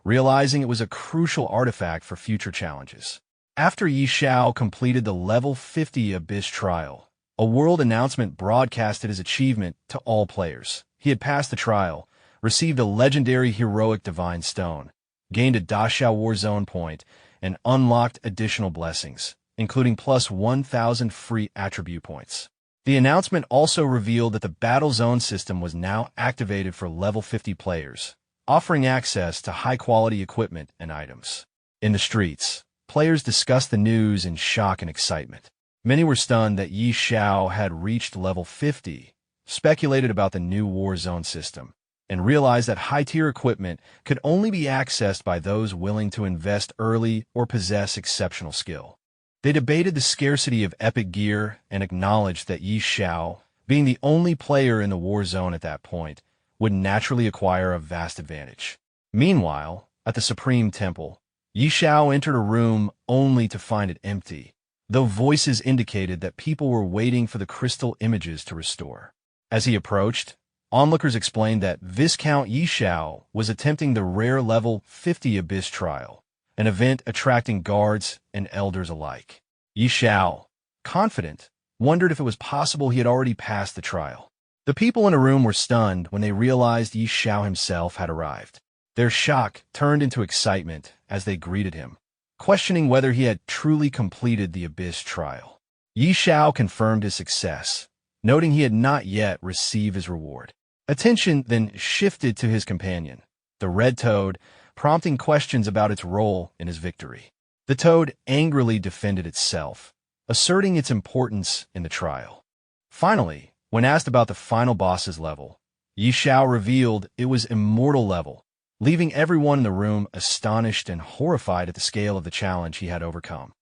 realizing it was a crucial artifact for future challenges. After Yi Xiao completed the level 50 Abyss trial, a world announcement broadcasted his achievement to all players. He had passed the trial, received a legendary heroic divine stone, gained a Daxiao War Zone point, and unlocked additional blessings, including plus 1,000 free attribute points. The announcement also revealed that the Battle Zone system was now activated for level 50 players, offering access to high-quality equipment and items. In the streets, players discussed the news in shock and excitement. Many were stunned that Yi Xiao had reached level 50, speculated about the new War Zone system, and realized that high-tier equipment could only be accessed by those willing to invest early or possess exceptional skill. They debated the scarcity of epic gear and acknowledged that Yi Xiao, being the only player in the War Zone at that point, would naturally acquire a vast advantage. Meanwhile, at the Supreme Temple, Yi Xiao entered a room only to find it empty, though voices indicated that people were waiting for the crystal images to restore. As he approached, onlookers explained that Viscount Yi Xiao was attempting the rare level 50 Abyss trial, an event attracting guards and elders alike. Yi Xiao, confident, wondered if it was possible he had already passed the trial. The people in the room were stunned when they realized Yi Xiao himself had arrived. Their shock turned into excitement as they greeted him, questioning whether he had truly completed the Abyss trial. Yi Xiao confirmed his success, noting he had not yet received his reward. Attention then shifted to his companion, the red toad, prompting questions about its role in his victory. The toad angrily defended itself, asserting its importance in the trial. Finally, when asked about the final boss's level, Yi Xiao revealed it was immortal level, leaving everyone in the room astonished and horrified at the scale of the challenge he had overcome.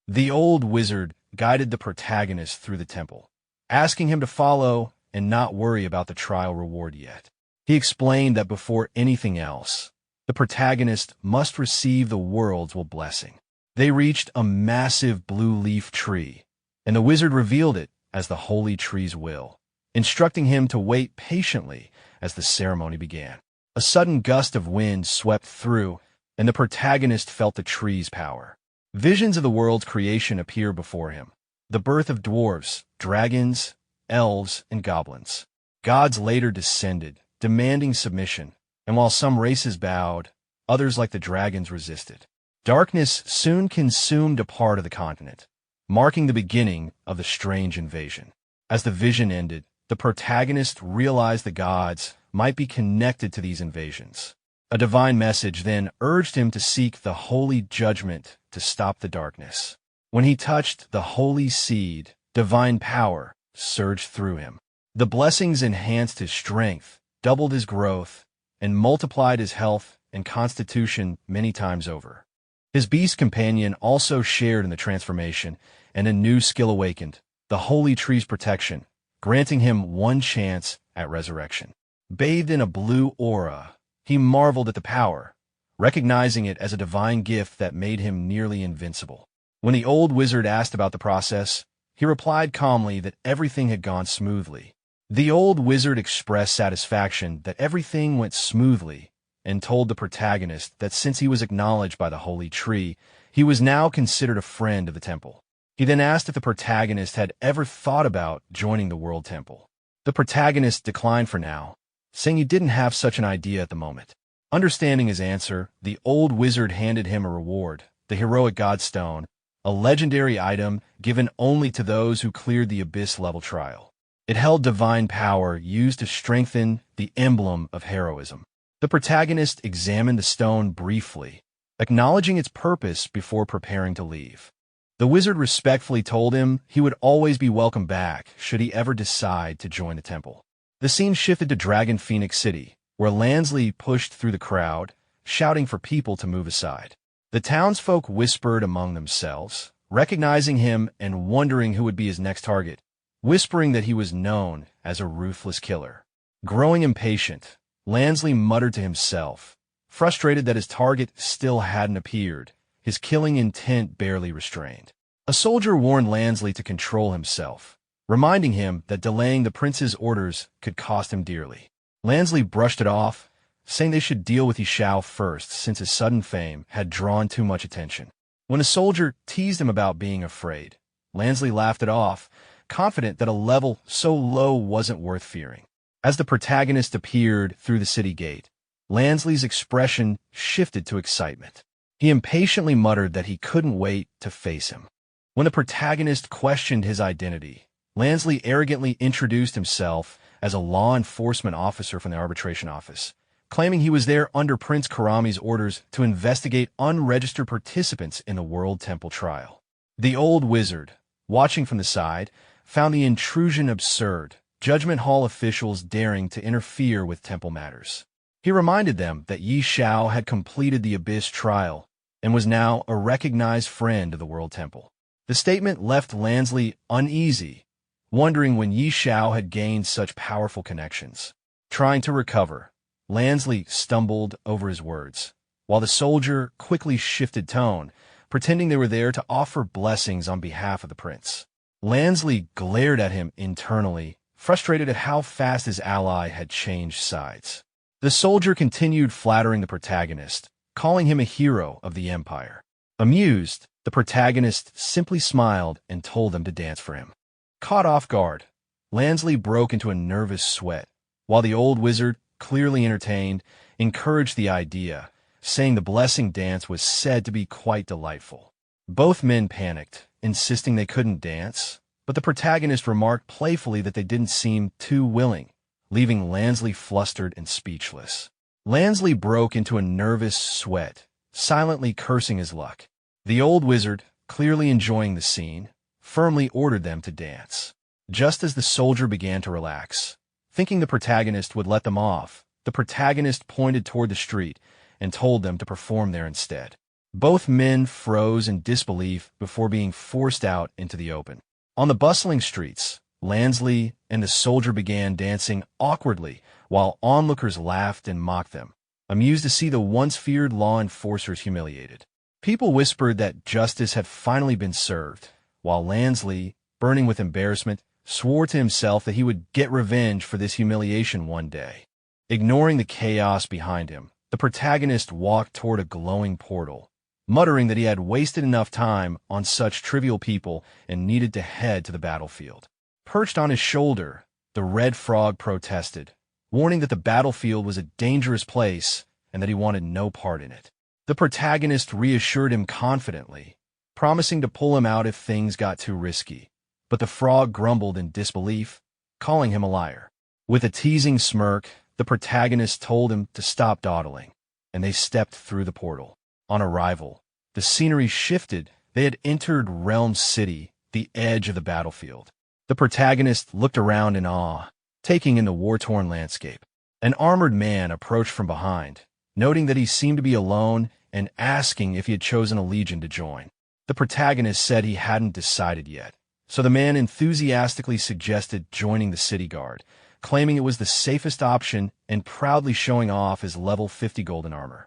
The old wizard guided the protagonist through the temple, asking him to follow and not worry about the trial reward yet. He explained that before anything else, the protagonist must receive the world's blessing. They reached a massive blue leaf tree, and the wizard revealed it as the holy tree's will, instructing him to wait patiently as the ceremony began. A sudden gust of wind swept through, and the protagonist felt the tree's power. Visions of the world's creation appeared before him. The birth of dwarves, dragons, elves, and goblins. Gods later descended, demanding submission, and while some races bowed, others like the dragons resisted. Darkness soon consumed a part of the continent, marking the beginning of the strange invasion. As the vision ended, the protagonist realized the gods might be connected to these invasions. A divine message then urged him to seek the holy judgment to stop the darkness. When he touched the holy seed, divine power surged through him. The blessings enhanced his strength, doubled his growth, and multiplied his health and constitution many times over. His beast companion also shared in the transformation, and a new skill awakened, the holy tree's protection, granting him one chance at resurrection. Bathed in a blue aura, he marveled at the power, recognizing it as a divine gift that made him nearly invincible. When the old wizard asked about the process, he replied calmly that everything had gone smoothly. The old wizard expressed satisfaction that everything went smoothly and told the protagonist that since he was acknowledged by the holy tree, he was now considered a friend of the temple. He then asked if the protagonist had ever thought about joining the World Temple. The protagonist declined for now, saying he didn't have such an idea at the moment. Understanding his answer, the old wizard handed him a reward, the heroic Godstone, a legendary item given only to those who cleared the Abyss-level trial. It held divine power used to strengthen the emblem of heroism. The protagonist examined the stone briefly, acknowledging its purpose before preparing to leave. The wizard respectfully told him he would always be welcome back should he ever decide to join the temple. The scene shifted to Dragon Phoenix City, where Lansley pushed through the crowd, shouting for people to move aside. The townsfolk whispered among themselves, recognizing him and wondering who would be his next target, whispering that he was known as a ruthless killer. Growing impatient, Lansley muttered to himself, frustrated that his target still hadn't appeared, his killing intent barely restrained. A soldier warned Lansley to control himself, reminding him that delaying the prince's orders could cost him dearly. Lansley brushed it off, saying they should deal with Xiao first since his sudden fame had drawn too much attention. When a soldier teased him about being afraid, Lansley laughed it off, confident that a level so low wasn't worth fearing. As the protagonist appeared through the city gate, Lansley's expression shifted to excitement. He impatiently muttered that he couldn't wait to face him. When the protagonist questioned his identity, Lansley arrogantly introduced himself as a law enforcement officer from the arbitration office, claiming he was there under Prince Karami's orders to investigate unregistered participants in the World Temple trial. The old wizard, watching from the side, found the intrusion absurd, Judgment Hall officials daring to interfere with temple matters. He reminded them that Xiao had completed the Abyss trial and was now a recognized friend of the World Temple. The statement left Lansley uneasy, wondering when Xiao had gained such powerful connections. Trying to recover, Lansley stumbled over his words, while the soldier quickly shifted tone, pretending they were there to offer blessings on behalf of the prince. Lansley glared at him internally, frustrated at how fast his ally had changed sides. The soldier continued flattering the protagonist, calling him a hero of the Empire. Amused, the protagonist simply smiled and told them to dance for him. Caught off guard, Lansley broke into a nervous sweat, while the old wizard, clearly entertained, encouraged the idea, saying the blessing dance was said to be quite delightful. Both men panicked, insisting they couldn't dance, but the protagonist remarked playfully that they didn't seem too willing, leaving Lansley flustered and speechless. Lansley broke into a nervous sweat, silently cursing his luck. The old wizard, clearly enjoying the scene, firmly ordered them to dance. Just as the soldier began to relax, thinking the protagonist would let them off, the protagonist pointed toward the street and told them to perform there instead. Both men froze in disbelief before being forced out into the open. On the bustling streets, Lansley and the soldier began dancing awkwardly while onlookers laughed and mocked them, amused to see the once feared law enforcers humiliated. People whispered that justice had finally been served, while Lansley, burning with embarrassment, swore to himself that he would get revenge for this humiliation one day. Ignoring the chaos behind him, the protagonist walked toward a glowing portal, muttering that he had wasted enough time on such trivial people and needed to head to the battlefield. Perched on his shoulder, the red frog protested, warning that the battlefield was a dangerous place and that he wanted no part in it. The protagonist reassured him confidently, promising to pull him out if things got too risky, but the frog grumbled in disbelief, calling him a liar. With a teasing smirk, the protagonist told him to stop dawdling, and they stepped through the portal. On arrival, the scenery shifted. They had entered Realm City, the edge of the battlefield. The protagonist looked around in awe, taking in the war-torn landscape. An armored man approached from behind, noting that he seemed to be alone and asking if he had chosen a legion to join. The protagonist said he hadn't decided yet, so the man enthusiastically suggested joining the city guard, claiming it was the safest option and proudly showing off his level 50 golden armor.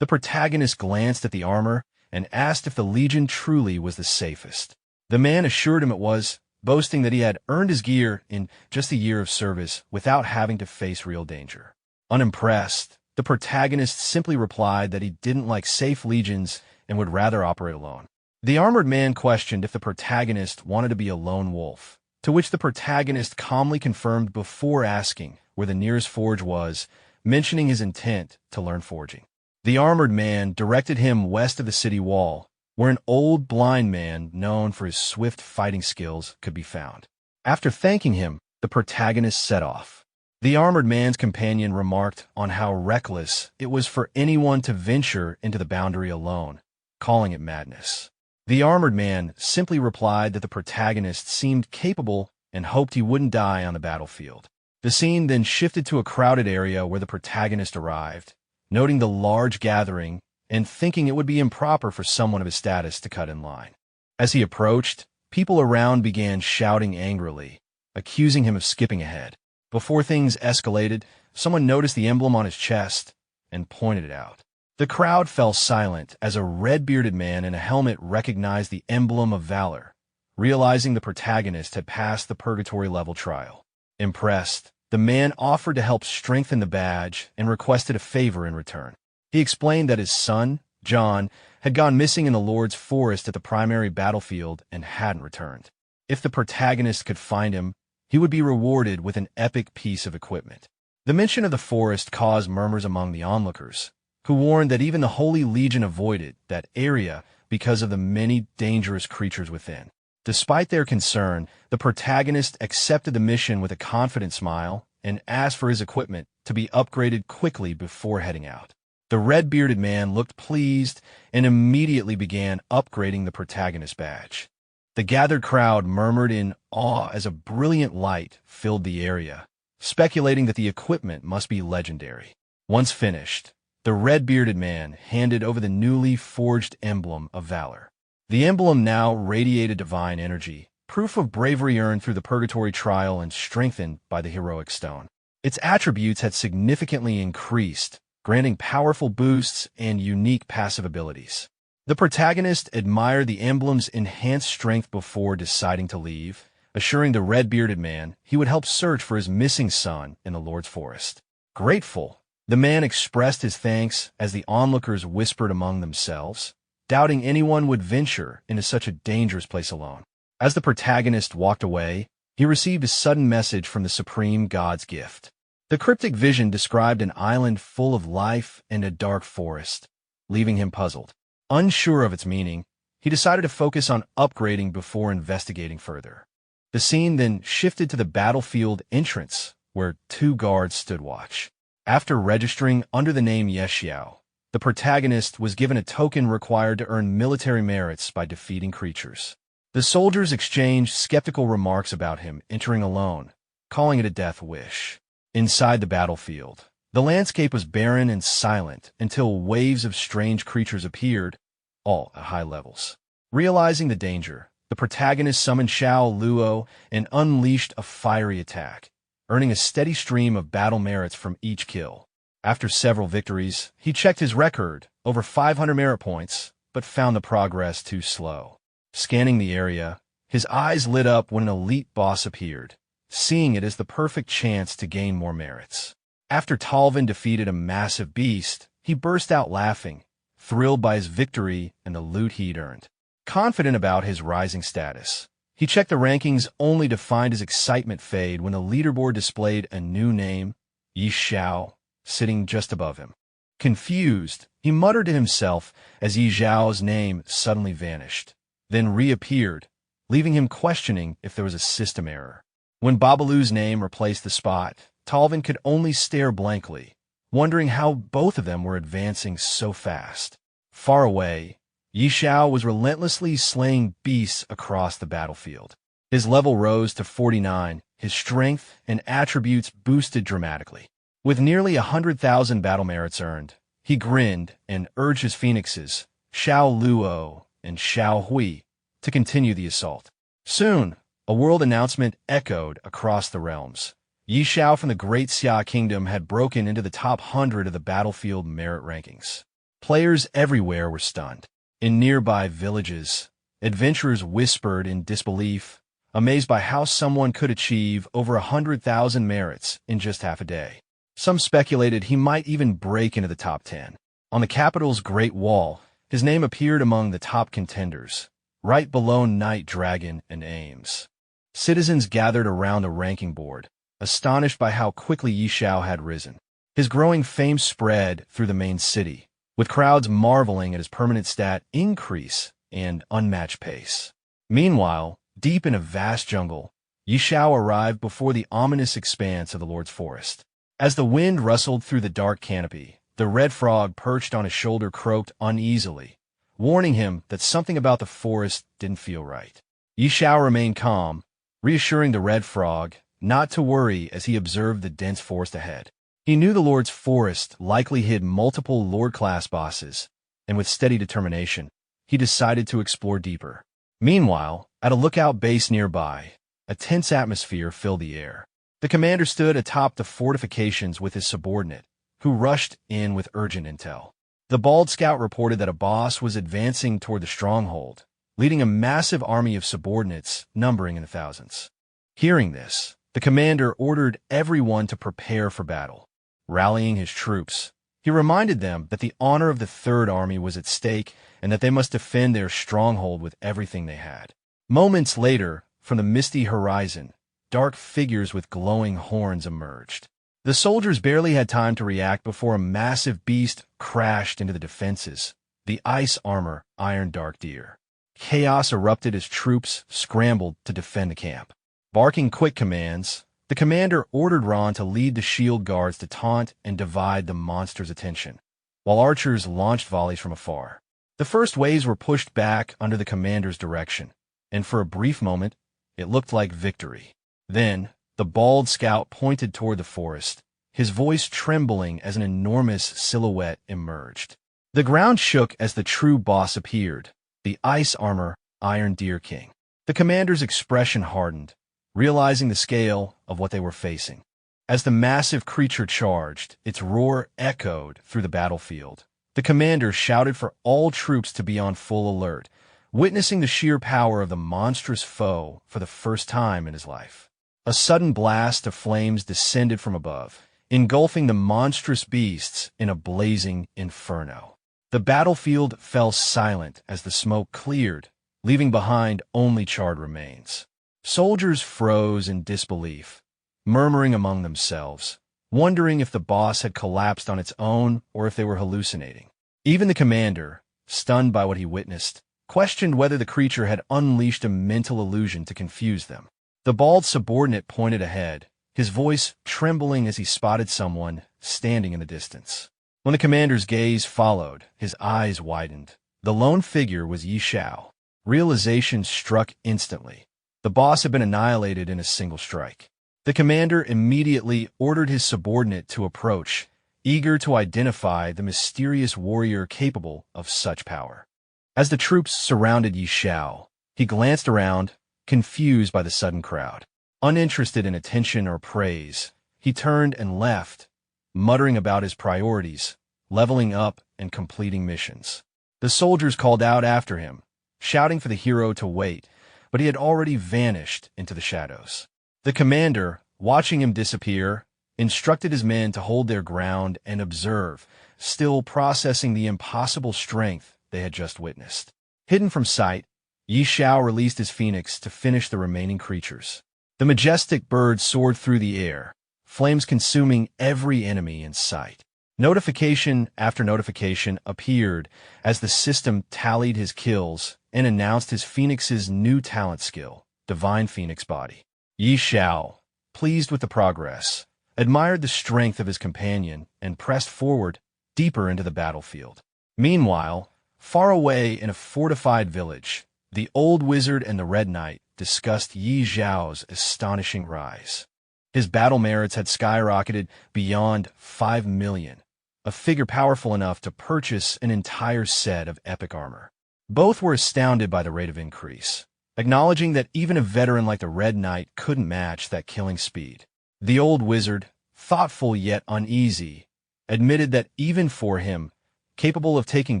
The protagonist glanced at the armor and asked if the legion truly was the safest. The man assured him it was, boasting that he had earned his gear in just a year of service without having to face real danger. Unimpressed, The protagonist simply replied that he didn't like safe legions and would rather operate alone. The armored man questioned if the protagonist wanted to be a lone wolf, to which the protagonist calmly confirmed before asking where the nearest forge was, mentioning his intent to learn forging. The armored man directed him west of the city wall, where an old blind man known for his swift fighting skills could be found. After thanking him, the protagonist set off. The armored man's companion remarked on how reckless it was for anyone to venture into the boundary alone, calling it madness. The armored man simply replied that the protagonist seemed capable and hoped he wouldn't die on the battlefield. The scene then shifted to a crowded area where the protagonist arrived, noting the large gathering and thinking it would be improper for someone of his status to cut in line. As he approached, people around began shouting angrily, accusing him of skipping ahead. Before things escalated, someone noticed the emblem on his chest and pointed it out. The crowd fell silent as a red-bearded man in a helmet recognized the emblem of valor, realizing the protagonist had passed the purgatory level trial. Impressed, the man offered to help strengthen the badge and requested a favor in return. He explained that his son, John, had gone missing in the Lord's forest at the primary battlefield and hadn't returned. If the protagonist could find him, he would be rewarded with an epic piece of equipment. The mention of the forest caused murmurs among the onlookers, who warned that even the Holy Legion avoided that area because of the many dangerous creatures within. Despite their concern, the protagonist accepted the mission with a confident smile and asked for his equipment to be upgraded quickly before heading out. The red-bearded man looked pleased and immediately began upgrading the protagonist's badge. The gathered crowd murmured in awe as a brilliant light filled the area, speculating that the equipment must be legendary. Once finished, the red-bearded man handed over the newly forged emblem of valor. The emblem now radiated divine energy, proof of bravery earned through the purgatory trial and strengthened by the heroic stone. Its attributes had significantly increased, granting powerful boosts and unique passive abilities. The protagonist admired the emblem's enhanced strength before deciding to leave, assuring the red-bearded man he would help search for his missing son in the Lord's forest. Grateful, the man expressed his thanks as the onlookers whispered among themselves, doubting anyone would venture into such a dangerous place alone. As the protagonist walked away, he received a sudden message from the supreme god's gift. The cryptic vision described an island full of life and a dark forest, leaving him puzzled. Unsure of its meaning, he decided to focus on upgrading before investigating further. The scene then shifted to the battlefield entrance, where two guards stood watch. After registering under the name Xiao, the protagonist was given a token required to earn military merits by defeating creatures. The soldiers exchanged skeptical remarks about him entering alone, calling it a death wish. Inside the battlefield, the landscape was barren and silent until waves of strange creatures appeared, all at high levels. Realizing the danger, the protagonist summoned Xiao Luo and unleashed a fiery attack, earning a steady stream of battle merits from each kill. After several victories, he checked his record, over 500 merit points, but found the progress too slow. Scanning the area, his eyes lit up when an elite boss appeared, seeing it as the perfect chance to gain more merits. After Talvin defeated a massive beast, he burst out laughing, thrilled by his victory and the loot he'd earned. Confident about his rising status, he checked the rankings only to find his excitement fade when the leaderboard displayed a new name, Xiao, sitting just above him. Confused, he muttered to himself as Xiao's name suddenly vanished, then reappeared, leaving him questioning if there was a system error. When Babalu's name replaced the spot, Talvin could only stare blankly, wondering how both of them were advancing so fast. Far away, Xiao was relentlessly slaying beasts across the battlefield. His level rose to 49, his strength and attributes boosted dramatically. With nearly 100,000 battle merits earned, he grinned and urged his phoenixes, Xiao Luo and Xiao Hui, to continue the assault. Soon, a world announcement echoed across the realms. Xiao from the Great Xia Kingdom had broken into the top 100 of the battlefield merit rankings. Players everywhere were stunned. In nearby villages, adventurers whispered in disbelief, amazed by how someone could achieve over 100,000 merits in just half a day. Some speculated he might even break into the top 10. On the capital's Great Wall, his name appeared among the top contenders, right below Night Dragon and Ames. Citizens gathered around a ranking board, astonished by how quickly Xiao had risen. His growing fame spread through the main city, with crowds marveling at his permanent stat increase and unmatched pace. Meanwhile, deep in a vast jungle, Xiao arrived before the ominous expanse of the Lord's Forest. As the wind rustled through the dark canopy, the red frog perched on his shoulder croaked uneasily, warning him that something about the forest didn't feel right. Xiao remained calm, reassuring the red frog not to worry as he observed the dense forest ahead. He knew the Lord's Forest likely hid multiple Lord-class bosses, and with steady determination, he decided to explore deeper. Meanwhile, at a lookout base nearby, a tense atmosphere filled the air. The commander stood atop the fortifications with his subordinate, who rushed in with urgent intel. The bald scout reported that a boss was advancing toward the stronghold, leading a massive army of subordinates numbering in the thousands. Hearing this, the commander ordered everyone to prepare for battle. Rallying his troops, he reminded them that the honor of the Third Army was at stake and that they must defend their stronghold with everything they had. Moments later, from the misty horizon, dark figures with glowing horns emerged. The soldiers barely had time to react before a massive beast crashed into the defenses, the ice armor Iron Dark Deer. Chaos erupted as troops scrambled to defend the camp. Barking quick commands, the commander ordered Ron to lead the shield guards to taunt and divide the monster's attention, while archers launched volleys from afar. The first waves were pushed back under the commander's direction, and for a brief moment, it looked like victory. Then, the bald scout pointed toward the forest, his voice trembling as an enormous silhouette emerged. The ground shook as the true boss appeared, the ice armor Iron Deer King. The commander's expression hardened, realizing the scale of what they were facing. As the massive creature charged, its roar echoed through the battlefield. The commander shouted for all troops to be on full alert, witnessing the sheer power of the monstrous foe for the first time in his life. A sudden blast of flames descended from above, engulfing the monstrous beasts in a blazing inferno. The battlefield fell silent as the smoke cleared, leaving behind only charred remains. Soldiers froze in disbelief, murmuring among themselves, wondering if the boss had collapsed on its own or if they were hallucinating. Even the commander, stunned by what he witnessed, questioned whether the creature had unleashed a mental illusion to confuse them. The bald subordinate pointed ahead, his voice trembling as he spotted someone standing in the distance. When the commander's gaze followed, his eyes widened. The lone figure was Xiao. Realization struck instantly. The boss had been annihilated in a single strike. The commander immediately ordered his subordinate to approach, eager to identify the mysterious warrior capable of such power. As the troops surrounded Xiao, he glanced around, confused by the sudden crowd. Uninterested in attention or praise, he turned and left, muttering about his priorities, leveling up and completing missions. The soldiers called out after him, shouting for the hero to wait, but he had already vanished into the shadows. The commander, watching him disappear, instructed his men to hold their ground and observe, still processing the impossible strength they had just witnessed. Hidden from sight, Xiao released his phoenix to finish the remaining creatures. The majestic bird soared through the air, flames consuming every enemy in sight. Notification after notification appeared as the system tallied his kills and announced his phoenix's new talent skill, Divine Phoenix Body. Xiao, pleased with the progress, admired the strength of his companion and pressed forward deeper into the battlefield. Meanwhile, far away in a fortified village, the old wizard and the Red Knight discussed Xiao's astonishing rise. His battle merits had skyrocketed beyond 5 million, a figure powerful enough to purchase an entire set of epic armor. Both were astounded by the rate of increase, acknowledging that even a veteran like the Red Knight couldn't match that killing speed. The old wizard, thoughtful yet uneasy, admitted that even for him, capable of taking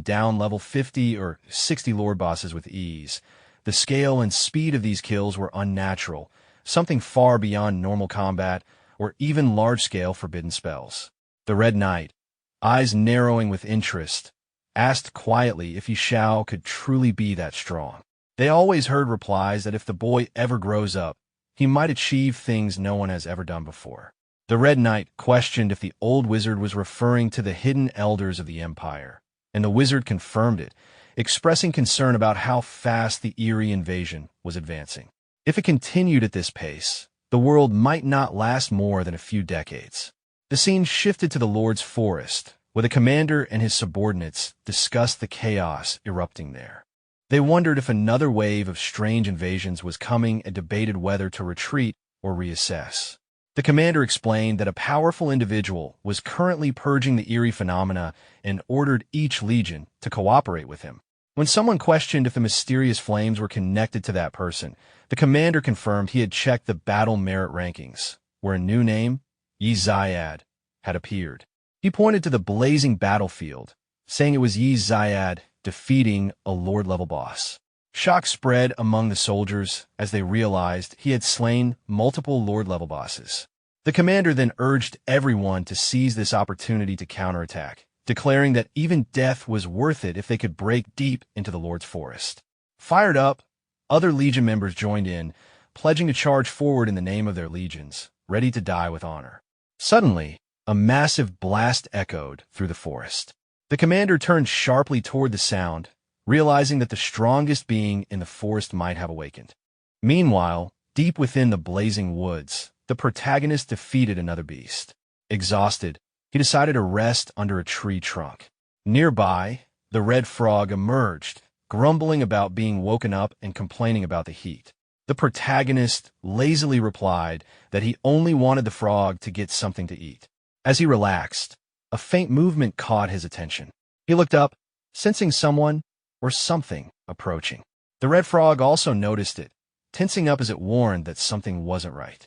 down level 50 or 60 lord bosses with ease, the scale and speed of these kills were unnatural, something far beyond normal combat, or even large-scale forbidden spells. The Red Knight, eyes narrowing with interest, asked quietly if Xiao could truly be that strong. They always heard replies that if the boy ever grows up, he might achieve things no one has ever done before. The Red Knight questioned if the old wizard was referring to the hidden elders of the Empire, and the wizard confirmed it, expressing concern about how fast the eerie invasion was advancing. If it continued at this pace, the world might not last more than a few decades. The scene shifted to the Lord's Forest, where the commander and his subordinates discussed the chaos erupting there. They wondered if another wave of strange invasions was coming and debated whether to retreat or reassess. The commander explained that a powerful individual was currently purging the eerie phenomena and ordered each legion to cooperate with him. When someone questioned if the mysterious flames were connected to that person, the commander confirmed he had checked the battle merit rankings, where a new name, Yi Zayad, had appeared. He pointed to the blazing battlefield, saying it was Yi Zayad defeating a Lord-level boss. Shock spread among the soldiers as they realized he had slain multiple Lord-level bosses. The commander then urged everyone to seize this opportunity to counterattack, declaring that even death was worth it if they could break deep into the Lord's Forest. Fired up, other Legion members joined in, pledging to charge forward in the name of their legions, ready to die with honor. Suddenly, a massive blast echoed through the forest. The commander turned sharply toward the sound, realizing that the strongest being in the forest might have awakened. Meanwhile, deep within the blazing woods, the protagonist defeated another beast. Exhausted, he decided to rest under a tree trunk. Nearby, the red frog emerged, grumbling about being woken up and complaining about the heat. The protagonist lazily replied that he only wanted the frog to get something to eat. As he relaxed, a faint movement caught his attention. He looked up, sensing someone or something approaching. The red frog also noticed it, tensing up as it warned that something wasn't right.